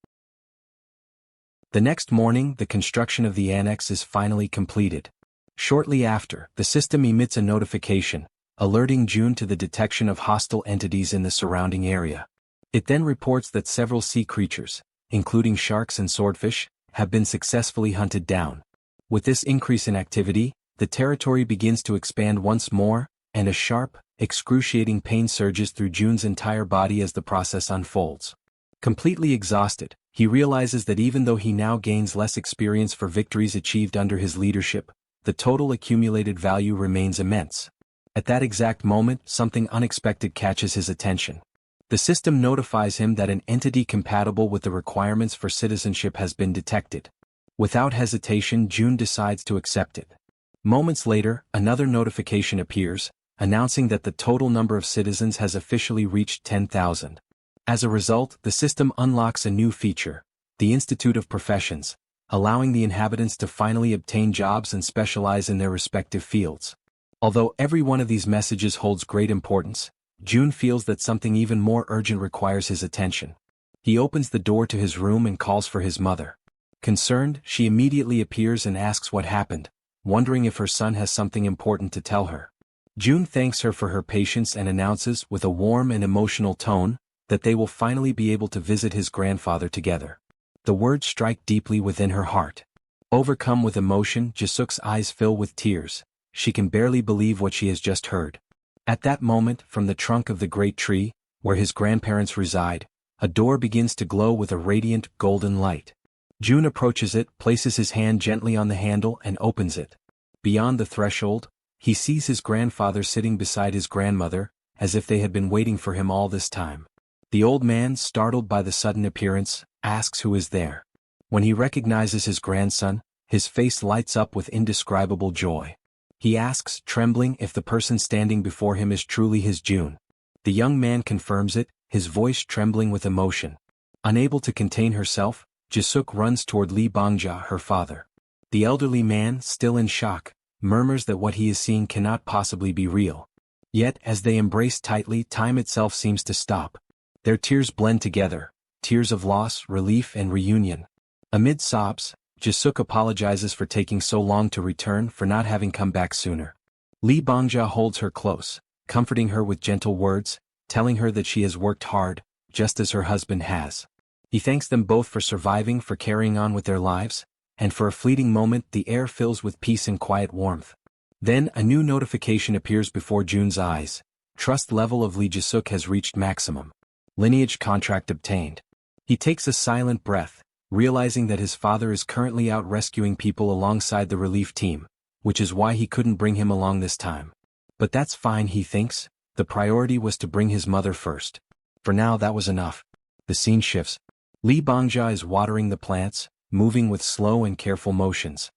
The next morning, the construction of the annex is finally completed. Shortly after, the system emits a notification, alerting June to the detection of hostile entities in the surrounding area. It then reports that several sea creatures, including sharks and swordfish, have been successfully hunted down. With this increase in activity, the territory begins to expand once more, and a sharp, excruciating pain surges through June's entire body as the process unfolds. Completely exhausted, he realizes that even though he now gains less experience for victories achieved under his leadership, the total accumulated value remains immense. At that exact moment, something unexpected catches his attention. The system notifies him that an entity compatible with the requirements for citizenship has been detected. Without hesitation, June decides to accept it. Moments later, another notification appears, announcing that the total number of citizens has officially reached 10,000. As a result, the system unlocks a new feature, the Institute of Professions, allowing the inhabitants to finally obtain jobs and specialize in their respective fields. Although every one of these messages holds great importance, June feels that something even more urgent requires his attention. He opens the door to his room and calls for his mother. Concerned, she immediately appears and asks what happened, wondering if her son has something important to tell her. June thanks her for her patience and announces, with a warm and emotional tone, that they will finally be able to visit his grandfather together. The words strike deeply within her heart. Overcome with emotion, Jae-suk's eyes fill with tears. She can barely believe what she has just heard. At that moment, from the trunk of the great tree, where his grandparents reside, a door begins to glow with a radiant, golden light. June approaches it, places his hand gently on the handle and opens it. Beyond the threshold, he sees his grandfather sitting beside his grandmother, as if they had been waiting for him all this time. The old man, startled by the sudden appearance, asks who is there. When he recognizes his grandson, his face lights up with indescribable joy. He asks, trembling, if the person standing before him is truly his June. The young man confirms it, his voice trembling with emotion. Unable to contain herself, Jae-suk runs toward Lee Bangja, her father. The elderly man, still in shock, murmurs that what he is seeing cannot possibly be real. Yet, as they embrace tightly, time itself seems to stop. Their tears blend together, tears of loss, relief, and reunion. Amid sobs, Jae-suk apologizes for taking so long to return, for not having come back sooner. Lee Bangja holds her close, comforting her with gentle words, telling her that she has worked hard, just as her husband has. He thanks them both for surviving, for carrying on with their lives, and for a fleeting moment the air fills with peace and quiet warmth. Then a new notification appears before Jun's eyes. Trust level of Lee Jae-suk has reached maximum. Lineage contract obtained. He takes a silent breath, realizing that his father is currently out rescuing people alongside the relief team, which is why he couldn't bring him along this time. But that's fine, he thinks. The priority was to bring his mother first. For now that was enough. The scene shifts. Lee Bangja is watering the plants, moving with slow and careful motions.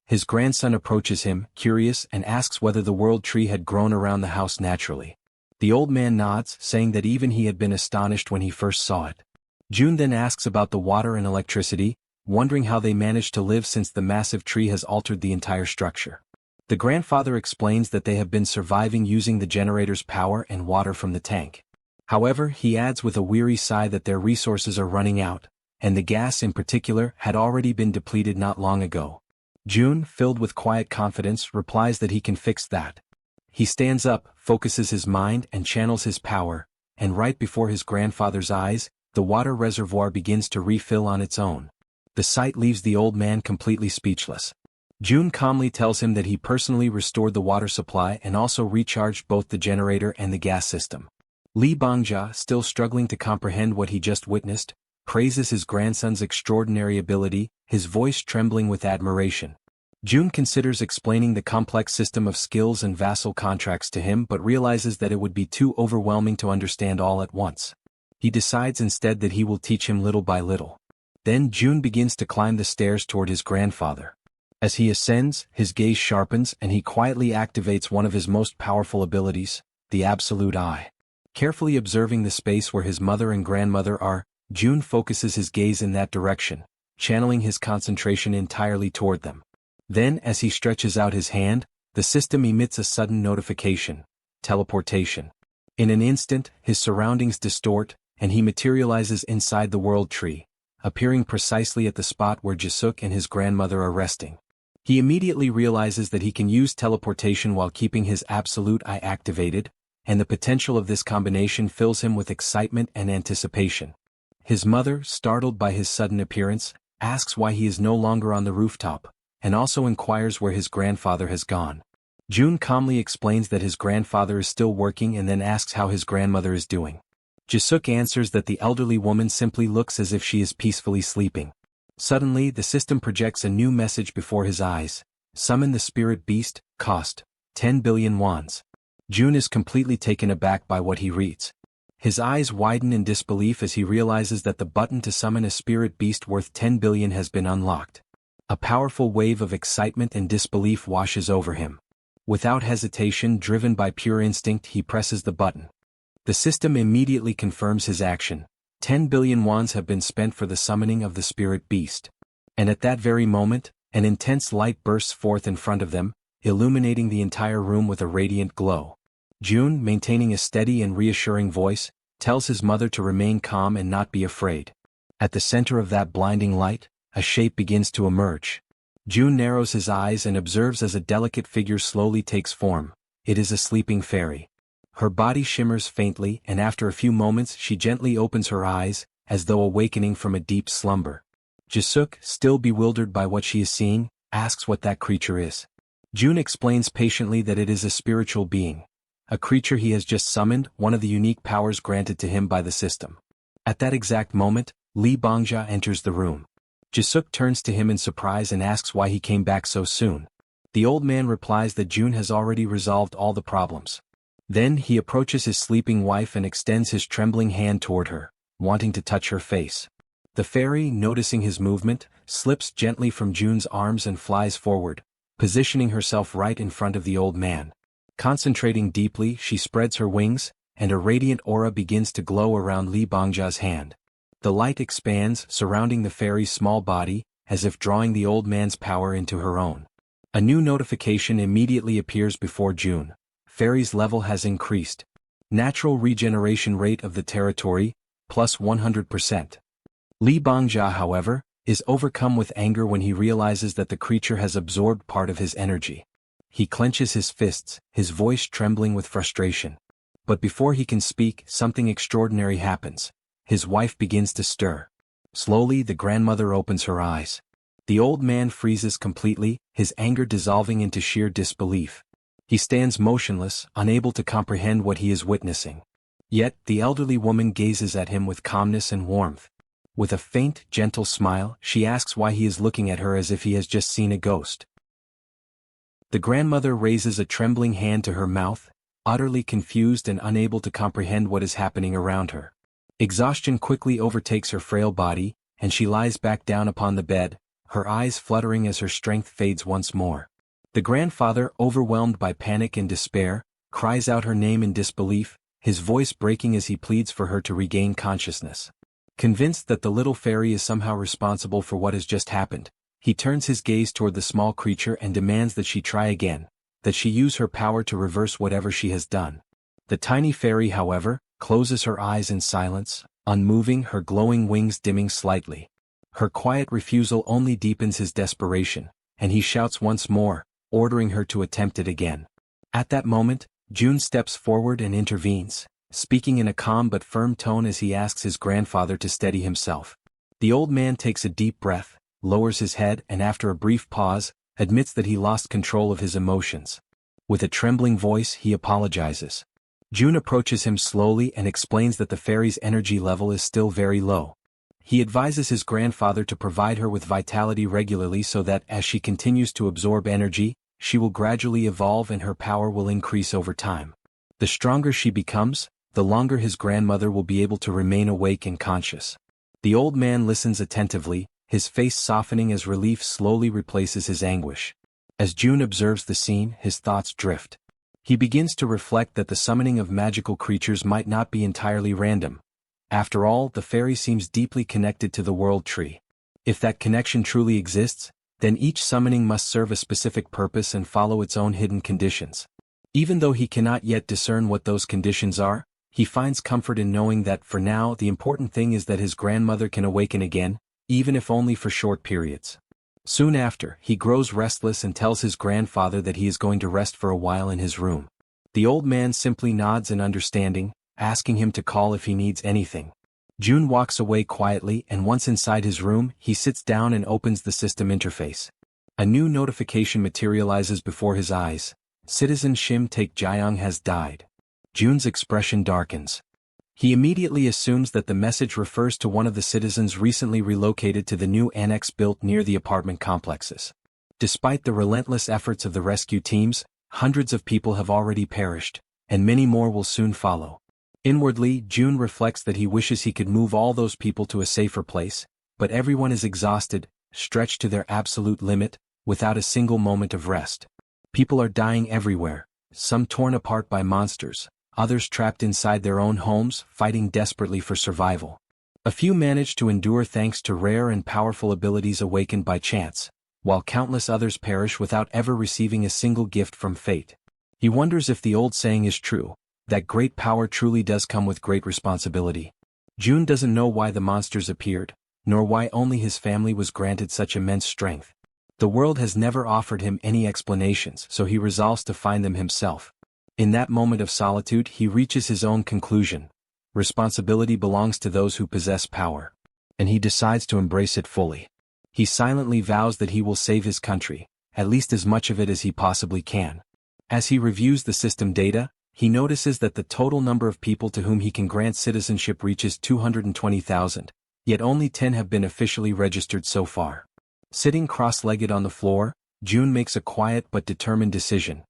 His grandson approaches him, curious, and asks whether the world tree had grown around the house naturally. The old man nods, saying that even he had been astonished when he first saw it. Jun then asks about the water and electricity, wondering how they managed to live since the massive tree has altered the entire structure. The grandfather explains that they have been surviving using the generator's power and water from the tank. However, he adds with a weary sigh that their resources are running out, and the gas in particular had already been depleted not long ago. Jun, filled with quiet confidence, replies that he can fix that. He stands up, focuses his mind and channels his power, and right before his grandfather's eyes, the water reservoir begins to refill on its own. The sight leaves the old man completely speechless. Jun calmly tells him that he personally restored the water supply and also recharged both the generator and the gas system. Lee Bangja, still struggling to comprehend what he just witnessed, praises his grandson's extraordinary ability, his voice trembling with admiration. Jun considers explaining the complex system of skills and vassal contracts to him but realizes that it would be too overwhelming to understand all at once. He decides instead that he will teach him little by little. Then Jun begins to climb the stairs toward his grandfather. As he ascends, his gaze sharpens and he quietly activates one of his most powerful abilities, the absolute eye. Carefully observing the space where his mother and grandmother are, Jun focuses his gaze in that direction, channeling his concentration entirely toward them. Then, as he stretches out his hand, the system emits a sudden notification: teleportation. In an instant, his surroundings distort, and he materializes inside the world tree, appearing precisely at the spot where Jae-suk and his grandmother are resting. He immediately realizes that he can use teleportation while keeping his absolute eye activated, and the potential of this combination fills him with excitement and anticipation. His mother, startled by his sudden appearance, asks why he is no longer on the rooftop, and also inquires where his grandfather has gone. Jun calmly explains that his grandfather is still working and then asks how his grandmother is doing. Jae-suk answers that the elderly woman simply looks as if she is peacefully sleeping. Suddenly, the system projects a new message before his eyes: summon the spirit beast, cost 10 billion wons. Jun is completely taken aback by what he reads. His eyes widen in disbelief as he realizes that the button to summon a spirit beast worth 10 billion has been unlocked. A powerful wave of excitement and disbelief washes over him. Without hesitation, driven by pure instinct, he presses the button. The system immediately confirms his action. 10 billion wons have been spent for the summoning of the spirit beast. And at that very moment, an intense light bursts forth in front of them, illuminating the entire room with a radiant glow. Jun, maintaining a steady and reassuring voice, tells his mother to remain calm and not be afraid. At the center of that blinding light, a shape begins to emerge. Jun narrows his eyes and observes as a delicate figure slowly takes form. It is a sleeping fairy. Her body shimmers faintly, and after a few moments she gently opens her eyes, as though awakening from a deep slumber. Jae-suk, still bewildered by what she is seeing, asks what that creature is. Jun explains patiently that it is a spiritual being, a creature he has just summoned, one of the unique powers granted to him by the system. At that exact moment, Lee Bangja enters the room. Jae-suk turns to him in surprise and asks why he came back so soon. The old man replies that Jun has already resolved all the problems. Then he approaches his sleeping wife and extends his trembling hand toward her, wanting to touch her face. The fairy, noticing his movement, slips gently from Jun's arms and flies forward, positioning herself right in front of the old man. Concentrating deeply, she spreads her wings, and a radiant aura begins to glow around Lee Bangja's hand. The light expands, surrounding the fairy's small body, as if drawing the old man's power into her own. A new notification immediately appears before Jun. Fairy's level has increased. Natural regeneration rate of the territory, plus 100%. Lee Bangja, however, is overcome with anger when he realizes that the creature has absorbed part of his energy. He clenches his fists, his voice trembling with frustration. But before he can speak, something extraordinary happens. His wife begins to stir. Slowly, the grandmother opens her eyes. The old man freezes completely, his anger dissolving into sheer disbelief. He stands motionless, unable to comprehend what he is witnessing. Yet, the elderly woman gazes at him with calmness and warmth. With a faint, gentle smile, she asks why he is looking at her as if he has just seen a ghost. The grandmother raises a trembling hand to her mouth, utterly confused and unable to comprehend what is happening around her. Exhaustion quickly overtakes her frail body, and she lies back down upon the bed, her eyes fluttering as her strength fades once more. The grandfather, overwhelmed by panic and despair, cries out her name in disbelief, his voice breaking as he pleads for her to regain consciousness. Convinced that the little fairy is somehow responsible for what has just happened, he turns his gaze toward the small creature and demands that she try again, that she use her power to reverse whatever she has done. The tiny fairy, however, closes her eyes in silence, unmoving, her glowing wings dimming slightly. Her quiet refusal only deepens his desperation, and he shouts once more, ordering her to attempt it again. At that moment, June steps forward and intervenes, speaking in a calm but firm tone as he asks his grandfather to steady himself. The old man takes a deep breath, lowers his head and after a brief pause, admits that he lost control of his emotions. With a trembling voice he apologizes. June approaches him slowly and explains that the fairy's energy level is still very low. He advises his grandfather to provide her with vitality regularly so that as she continues to absorb energy, she will gradually evolve and her power will increase over time. The stronger she becomes, the longer his grandmother will be able to remain awake and conscious. The old man listens attentively, his face softening as relief slowly replaces his anguish. As June observes the scene, his thoughts drift. He begins to reflect that the summoning of magical creatures might not be entirely random. After all, the fairy seems deeply connected to the world tree. If that connection truly exists, then each summoning must serve a specific purpose and follow its own hidden conditions. Even though he cannot yet discern what those conditions are, he finds comfort in knowing that for now the important thing is that his grandmother can awaken again, even if only for short periods. Soon after, he grows restless and tells his grandfather that he is going to rest for a while in his room. The old man simply nods in understanding, asking him to call if he needs anything. June walks away quietly and once inside his room, he sits down and opens the system interface. A new notification materializes before his eyes. Citizen Shim Take Jaehyeon has died. June's expression darkens. He immediately assumes that the message refers to one of the citizens recently relocated to the new annex built near the apartment complexes. Despite the relentless efforts of the rescue teams, hundreds of people have already perished, and many more will soon follow. Inwardly, June reflects that he wishes he could move all those people to a safer place, but everyone is exhausted, stretched to their absolute limit, without a single moment of rest. People are dying everywhere, some torn apart by monsters, others trapped inside their own homes, fighting desperately for survival. A few manage to endure thanks to rare and powerful abilities awakened by chance, while countless others perish without ever receiving a single gift from fate. He wonders if the old saying is true, that great power truly does come with great responsibility. June doesn't know why the monsters appeared, nor why only his family was granted such immense strength. The world has never offered him any explanations, so he resolves to find them himself. In that moment of solitude, he reaches his own conclusion. Responsibility belongs to those who possess power. And he decides to embrace it fully. He silently vows that he will save his country, at least as much of it as he possibly can. As he reviews the system data, he notices that the total number of people to whom he can grant citizenship reaches 220,000, yet only 10 have been officially registered so far. Sitting cross-legged on the floor, June makes a quiet but determined decision.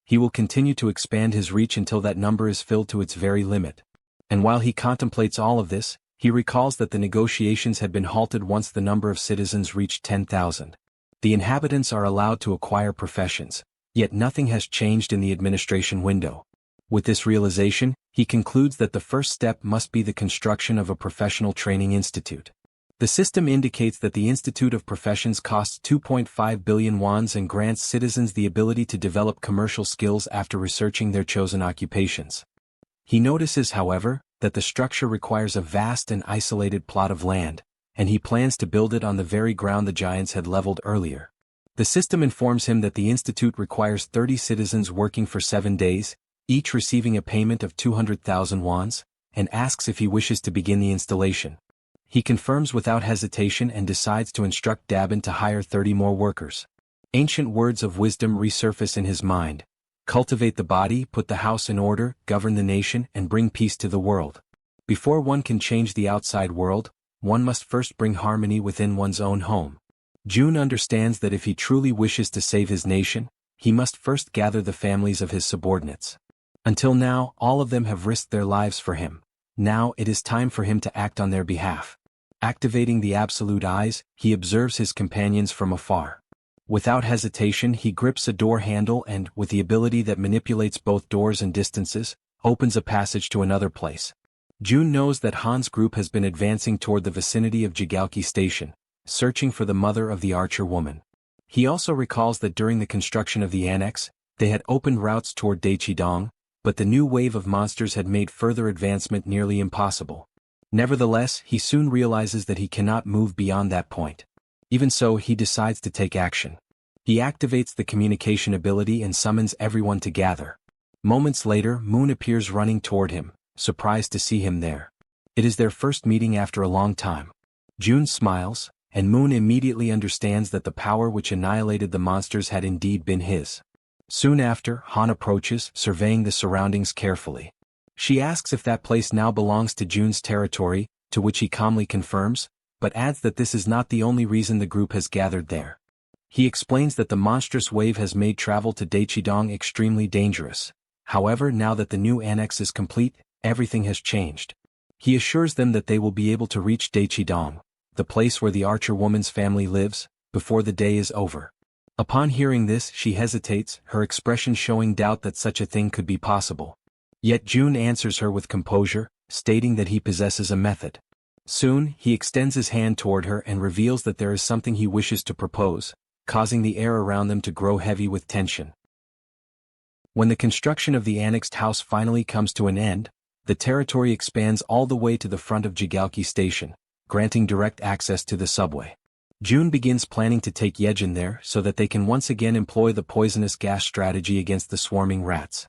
He will continue to expand his reach until that number is filled to its very limit. And while he contemplates all of this, he recalls that the negotiations had been halted once the number of citizens reached 10,000. The inhabitants are allowed to acquire professions, yet nothing has changed in the administration window. With this realization, he concludes that the first step must be the construction of a professional training institute. The system indicates that the Institute of Professions costs 2.5 billion wons and grants citizens the ability to develop commercial skills after researching their chosen occupations. He notices, however, that the structure requires a vast and isolated plot of land, and he plans to build it on the very ground the giants had leveled earlier. The system informs him that the institute requires 30 citizens working for 7 days, each receiving a payment of 200,000 wons, and asks if he wishes to begin the installation. He confirms without hesitation and decides to instruct Dabin to hire 30 more workers. Ancient words of wisdom resurface in his mind. Cultivate the body, put the house in order, govern the nation, and bring peace to the world. Before one can change the outside world, one must first bring harmony within one's own home. Jun understands that if he truly wishes to save his nation, he must first gather the families of his subordinates. Until now, all of them have risked their lives for him. Now it is time for him to act on their behalf. Activating the absolute eyes, he observes his companions from afar. Without hesitation, he grips a door handle and, with the ability that manipulates both doors and distances, opens a passage to another place. Jun knows that Han's group has been advancing toward the vicinity of Jaehyeon Station, searching for the mother of the archer woman. He also recalls that during the construction of the annex, they had opened routes toward Daechidong, but the new wave of monsters had made further advancement nearly impossible. Nevertheless, he soon realizes that he cannot move beyond that point. Even so, he decides to take action. He activates the communication ability and summons everyone to gather. Moments later, Moon appears running toward him, surprised to see him there. It is their first meeting after a long time. Jun smiles, and Moon immediately understands that the power which annihilated the monsters had indeed been his. Soon after, Han approaches, surveying the surroundings carefully. She asks if that place now belongs to Jun's territory, to which he calmly confirms, but adds that this is not the only reason the group has gathered there. He explains that the monstrous wave has made travel to Daechidong extremely dangerous. However, now that the new annex is complete, everything has changed. He assures them that they will be able to reach Daechidong, the place where the archer woman's family lives, before the day is over. Upon hearing this, she hesitates, her expression showing doubt that such a thing could be possible. Yet Jun answers her with composure, stating that he possesses a method. Soon, he extends his hand toward her and reveals that there is something he wishes to propose, causing the air around them to grow heavy with tension. When the construction of the annexed house finally comes to an end, the territory expands all the way to the front of Jaehyeon Station, granting direct access to the subway. Jun begins planning to take Jaehyeon there so that they can once again employ the poisonous gas strategy against the swarming rats.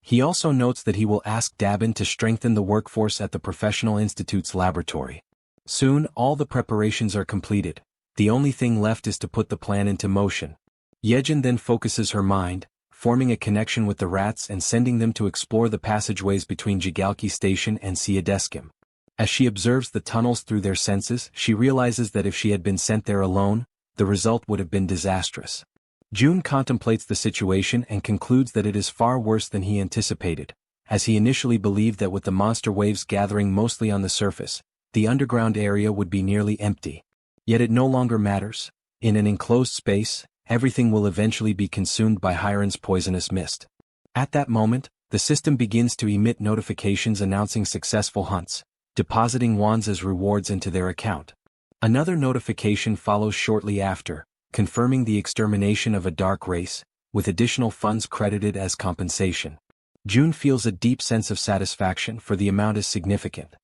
He also notes that he will ask Dabin to strengthen the workforce at the Professional Institute's laboratory. Soon, all the preparations are completed. The only thing left is to put the plan into motion. Jaehyeon then focuses her mind, forming a connection with the rats and sending them to explore the passageways between Jaehyeon Station and Siadeskim. As she observes the tunnels through their senses, she realizes that if she had been sent there alone, the result would have been disastrous. Jun contemplates the situation and concludes that it is far worse than he anticipated, as he initially believed that with the monster waves gathering mostly on the surface, the underground area would be nearly empty. Yet it no longer matters. In an enclosed space, everything will eventually be consumed by Hiren's poisonous mist. At that moment, the system begins to emit notifications announcing successful hunts, depositing wands as rewards into their account. Another notification follows shortly after, confirming the extermination of a dark race, with additional funds credited as compensation. Jun feels a deep sense of satisfaction, for the amount is significant.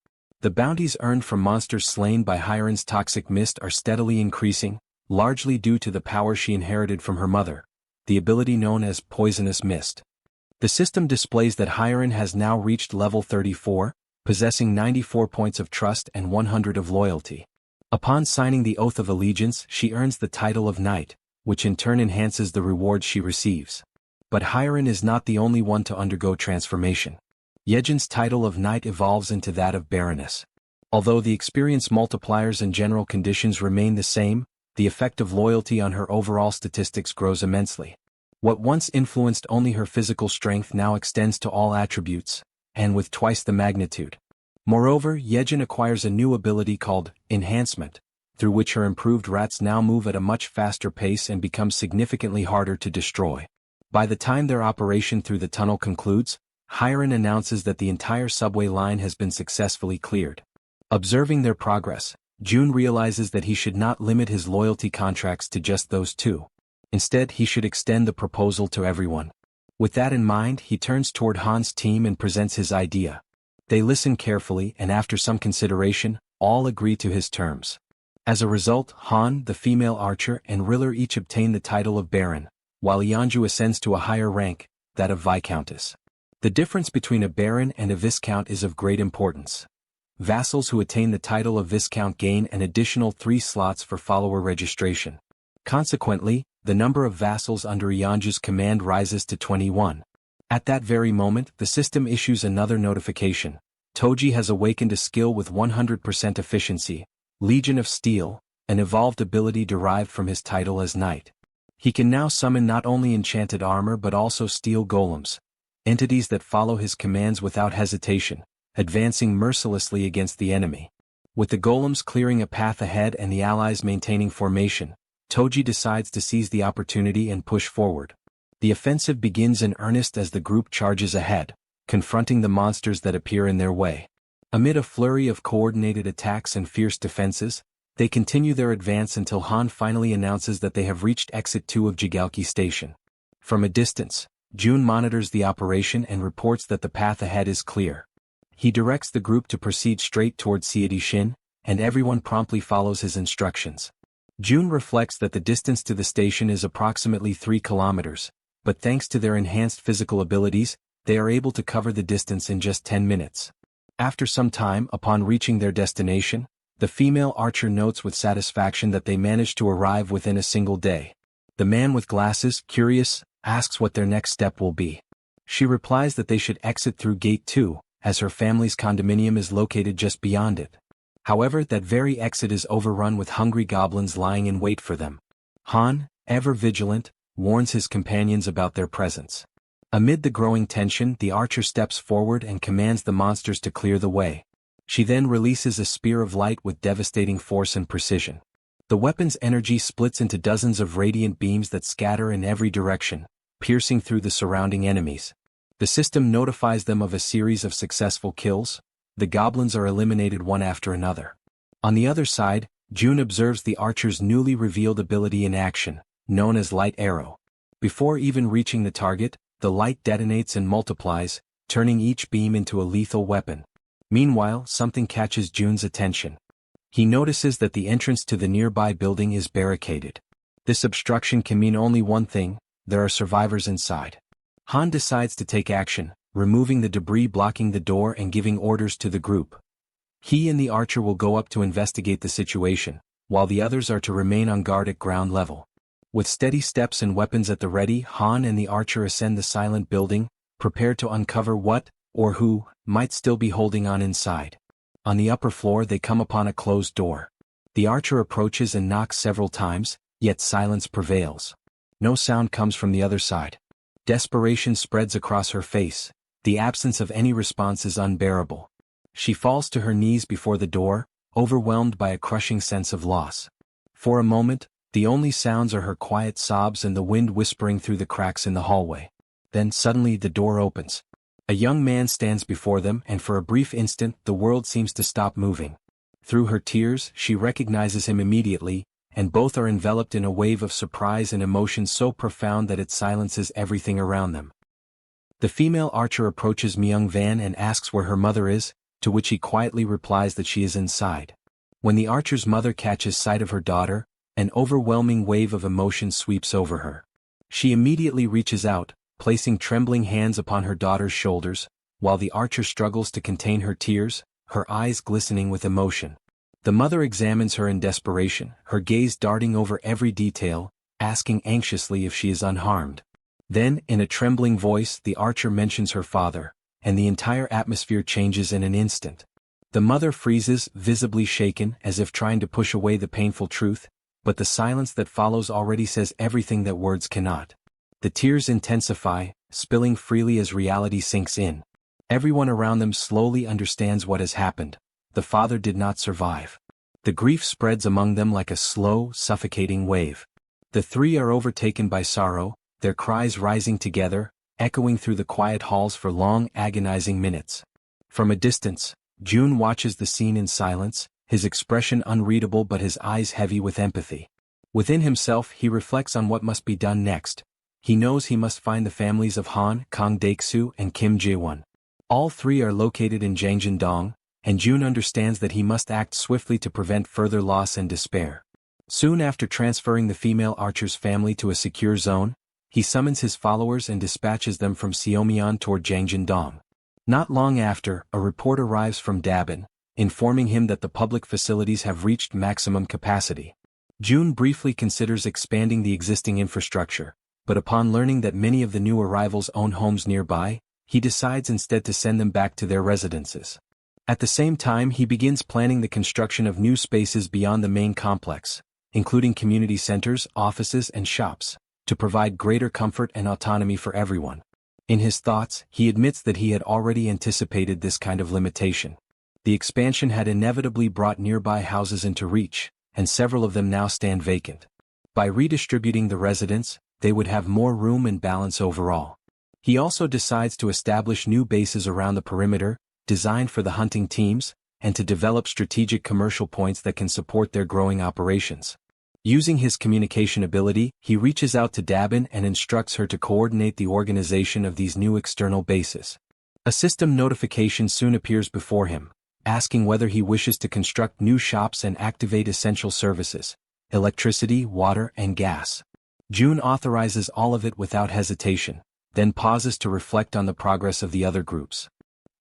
The bounties earned from monsters slain by Hiren's toxic mist are steadily increasing, largely due to the power she inherited from her mother, the ability known as poisonous mist. The system displays that Hiren has now reached level 34, possessing 94 points of trust and 100 of loyalty. Upon signing the Oath of Allegiance, she earns the title of Knight, which in turn enhances the rewards she receives. But Hiren is not the only one to undergo transformation. Jaehyeon's title of Knight evolves into that of Baroness. Although the experience multipliers and general conditions remain the same, the effect of loyalty on her overall statistics grows immensely. What once influenced only her physical strength now extends to all attributes, and with twice the magnitude. Moreover, Jaehyeon acquires a new ability called Enhancement, through which her improved rats now move at a much faster pace and become significantly harder to destroy. By the time their operation through the tunnel concludes, Hiren announces that the entire subway line has been successfully cleared. Observing their progress, Jun realizes that he should not limit his loyalty contracts to just those two. Instead, he should extend the proposal to everyone. With that in mind, he turns toward Han's team and presents his idea. They listen carefully and after some consideration, all agree to his terms. As a result, Han, the female archer, and Riller each obtain the title of Baron, while Yeonju ascends to a higher rank, that of Viscountess. The difference between a Baron and a Viscount is of great importance. Vassals who attain the title of Viscount gain an additional 3 slots for follower registration. Consequently, the number of vassals under Yeonju's command rises to 21. At that very moment, the system issues another notification. Toji has awakened a skill with 100% efficiency, Legion of Steel, an evolved ability derived from his title as knight. He can now summon not only enchanted armor but also steel golems, entities that follow his commands without hesitation, advancing mercilessly against the enemy. With the golems clearing a path ahead and the allies maintaining formation, Toji decides to seize the opportunity and push forward. The offensive begins in earnest as the group charges ahead, confronting the monsters that appear in their way. Amid a flurry of coordinated attacks and fierce defenses, they continue their advance until Han finally announces that they have reached Exit 2 of Jigalki Station. From a distance, Jun monitors the operation and reports that the path ahead is clear. He directs the group to proceed straight toward Seedishin, and everyone promptly follows his instructions. Jun reflects that the distance to the station is approximately 3 kilometers, but thanks to their enhanced physical abilities, they are able to cover the distance in just 10 minutes. After some time, upon reaching their destination, the female archer notes with satisfaction that they managed to arrive within a single day. The man with glasses, curious, asks what their next step will be. She replies that they should exit through Gate 2, as her family's condominium is located just beyond it. However, that very exit is overrun with hungry goblins lying in wait for them. Han, ever vigilant, warns his companions about their presence. Amid the growing tension, the archer steps forward and commands the monsters to clear the way. She then releases a spear of light with devastating force and precision. The weapon's energy splits into dozens of radiant beams that scatter in every direction, piercing through the surrounding enemies. The system notifies them of a series of successful kills. The goblins are eliminated one after another. On the other side, Jun observes the archer's newly revealed ability in action, known as Light Arrow. Before even reaching the target, the light detonates and multiplies, turning each beam into a lethal weapon. Meanwhile, something catches Jun's attention. He notices that the entrance to the nearby building is barricaded. This obstruction can mean only one thing: there are survivors inside. Han decides to take action, removing the debris blocking the door and giving orders to the group. He and the archer will go up to investigate the situation, while the others are to remain on guard at ground level. With steady steps and weapons at the ready, Han and the archer ascend the silent building, prepared to uncover what, or who, might still be holding on inside. On the upper floor they come upon a closed door. The archer approaches and knocks several times, yet silence prevails. No sound comes from the other side. Desperation spreads across her face. The absence of any response is unbearable. She falls to her knees before the door, overwhelmed by a crushing sense of loss. For a moment, the only sounds are her quiet sobs and the wind whispering through the cracks in the hallway. Then suddenly the door opens. A young man stands before them, and for a brief instant the world seems to stop moving. Through her tears, she recognizes him immediately, and both are enveloped in a wave of surprise and emotion so profound that it silences everything around them. The female archer approaches Myung Van and asks where her mother is, to which he quietly replies that she is inside. When the archer's mother catches sight of her daughter, an overwhelming wave of emotion sweeps over her. She immediately reaches out, placing trembling hands upon her daughter's shoulders, while the archer struggles to contain her tears, her eyes glistening with emotion. The mother examines her in desperation, her gaze darting over every detail, asking anxiously if she is unharmed. Then, in a trembling voice, the archer mentions her father, and the entire atmosphere changes in an instant. The mother freezes, visibly shaken, as if trying to push away the painful truth, but the silence that follows already says everything that words cannot. The tears intensify, spilling freely as reality sinks in. Everyone around them slowly understands what has happened. The father did not survive. The grief spreads among them like a slow, suffocating wave. The three are overtaken by sorrow, their cries rising together, echoing through the quiet halls for long, agonizing minutes. From a distance, Jun watches the scene in silence, his expression unreadable but his eyes heavy with empathy. Within himself he reflects on what must be done next. He knows he must find the families of Han, Kang Daeksu, and Kim Jaehyeon. All three are located in Jangjin-dong, and Jun understands that he must act swiftly to prevent further loss and despair. Soon after transferring the female archer's family to a secure zone, he summons his followers and dispatches them from Seomyeon toward Jangjin-dong. Not long after, a report arrives from Dabin, informing him that the public facilities have reached maximum capacity. Jun briefly considers expanding the existing infrastructure, but upon learning that many of the new arrivals own homes nearby, he decides instead to send them back to their residences. At the same time, he begins planning the construction of new spaces beyond the main complex, including community centers, offices, and shops, to provide greater comfort and autonomy for everyone. In his thoughts, he admits that he had already anticipated this kind of limitation. The expansion had inevitably brought nearby houses into reach, and several of them now stand vacant. By redistributing the residents, they would have more room and balance overall. He also decides to establish new bases around the perimeter, designed for the hunting teams, and to develop strategic commercial points that can support their growing operations. Using his communication ability, he reaches out to Dabin and instructs her to coordinate the organization of these new external bases. A system notification soon appears before him, asking whether he wishes to construct new shops and activate essential services, electricity, water, and gas. June authorizes all of it without hesitation, then pauses to reflect on the progress of the other groups.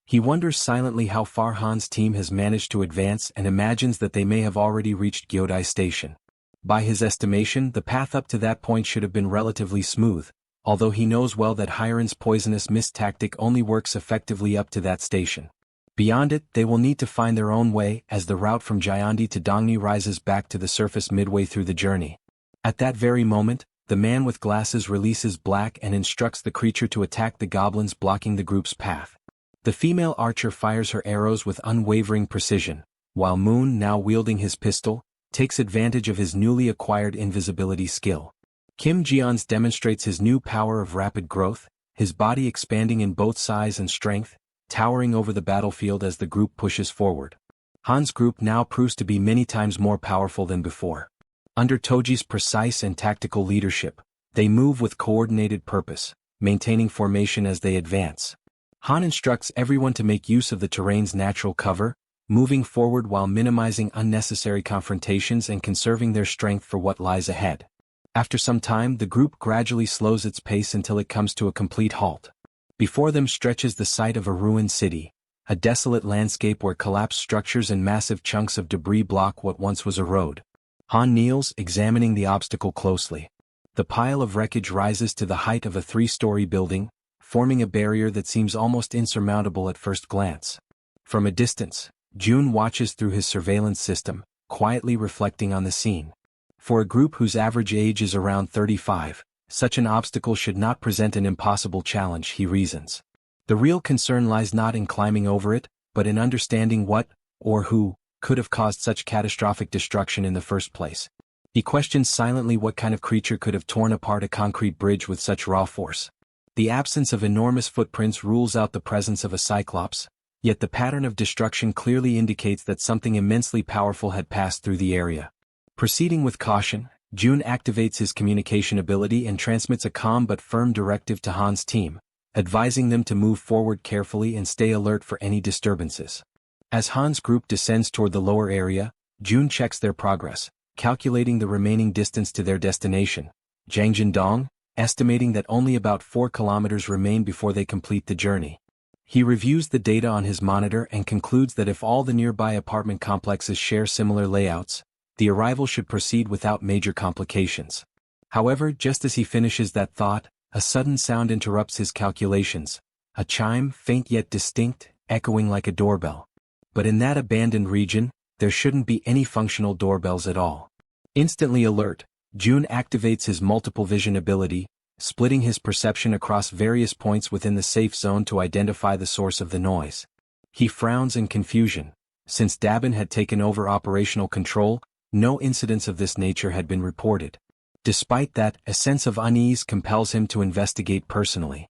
He wonders silently how far Han's team has managed to advance and imagines that they may have already reached Gyodai Station. By his estimation, the path up to that point should have been relatively smooth, although he knows well that Hiren's poisonous mist tactic only works effectively up to that station. Beyond it, they will need to find their own way as the route from Jaehyeon to Dongni rises back to the surface midway through the journey. At that very moment, the man with glasses releases Black and instructs the creature to attack the goblins blocking the group's path. The female archer fires her arrows with unwavering precision, while Moon, now wielding his pistol, takes advantage of his newly acquired invisibility skill. Kim Jeons demonstrates his new power of rapid growth, his body expanding in both size and strength, towering over the battlefield as the group pushes forward. Han's group now proves to be many times more powerful than before. Under Toji's precise and tactical leadership, they move with coordinated purpose, maintaining formation as they advance. Han instructs everyone to make use of the terrain's natural cover, moving forward while minimizing unnecessary confrontations and conserving their strength for what lies ahead. After some time, the group gradually slows its pace until it comes to a complete halt. Before them stretches the site of a ruined city, a desolate landscape where collapsed structures and massive chunks of debris block what once was a road. Han kneels, examining the obstacle closely. The pile of wreckage rises to the height of a 3-story building, forming a barrier that seems almost insurmountable at first glance. From a distance, June watches through his surveillance system, quietly reflecting on the scene. For a group whose average age is around 35, such an obstacle should not present an impossible challenge, he reasons. The real concern lies not in climbing over it, but in understanding what, or who, could have caused such catastrophic destruction in the first place. He questions silently what kind of creature could have torn apart a concrete bridge with such raw force. The absence of enormous footprints rules out the presence of a cyclops, yet the pattern of destruction clearly indicates that something immensely powerful had passed through the area. Proceeding with caution, June activates his communication ability and transmits a calm but firm directive to Han's team, advising them to move forward carefully and stay alert for any disturbances. As Han's group descends toward the lower area, June checks their progress, calculating the remaining distance to their destination, Jangjindong, estimating that only about 4 kilometers remain before they complete the journey. He reviews the data on his monitor and concludes that if all the nearby apartment complexes share similar layouts, the arrival should proceed without major complications. However, just as he finishes that thought, a sudden sound interrupts his calculations, a chime, faint yet distinct, echoing like a doorbell. But in that abandoned region, there shouldn't be any functional doorbells at all. Instantly alert, June activates his multiple vision ability, splitting his perception across various points within the safe zone to identify the source of the noise. He frowns in confusion. Since Dabin had taken over operational control, no incidents of this nature had been reported. Despite that, a sense of unease compels him to investigate personally.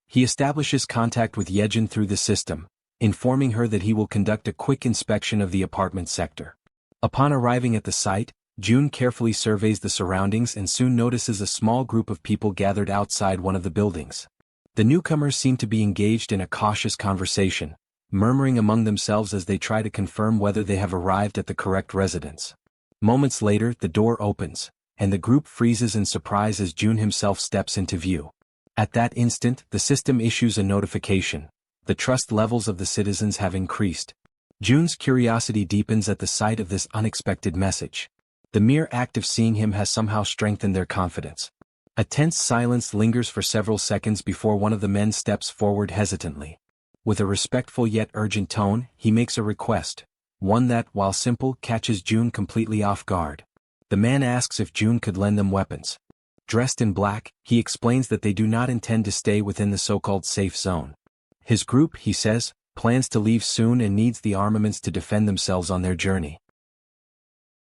He establishes contact with Yejin through the system, informing her that he will conduct a quick inspection of the apartment sector. Upon arriving at the site, June carefully surveys the surroundings and soon notices a small group of people gathered outside one of the buildings. The newcomers seem to be engaged in a cautious conversation, murmuring among themselves as they try to confirm whether they have arrived at the correct residence. Moments later, the door opens, and the group freezes in surprise as June himself steps into view. At that instant, the system issues a notification. The trust levels of the citizens have increased. June's curiosity deepens at the sight of this unexpected message. The mere act of seeing him has somehow strengthened their confidence. A tense silence lingers for several seconds before one of the men steps forward hesitantly. With a respectful yet urgent tone, he makes a request, one that, while simple, catches June completely off guard. The man asks if June could lend them weapons. Dressed in black, he explains that they do not intend to stay within the so-called safe zone. His group, he says, plans to leave soon and needs the armaments to defend themselves on their journey.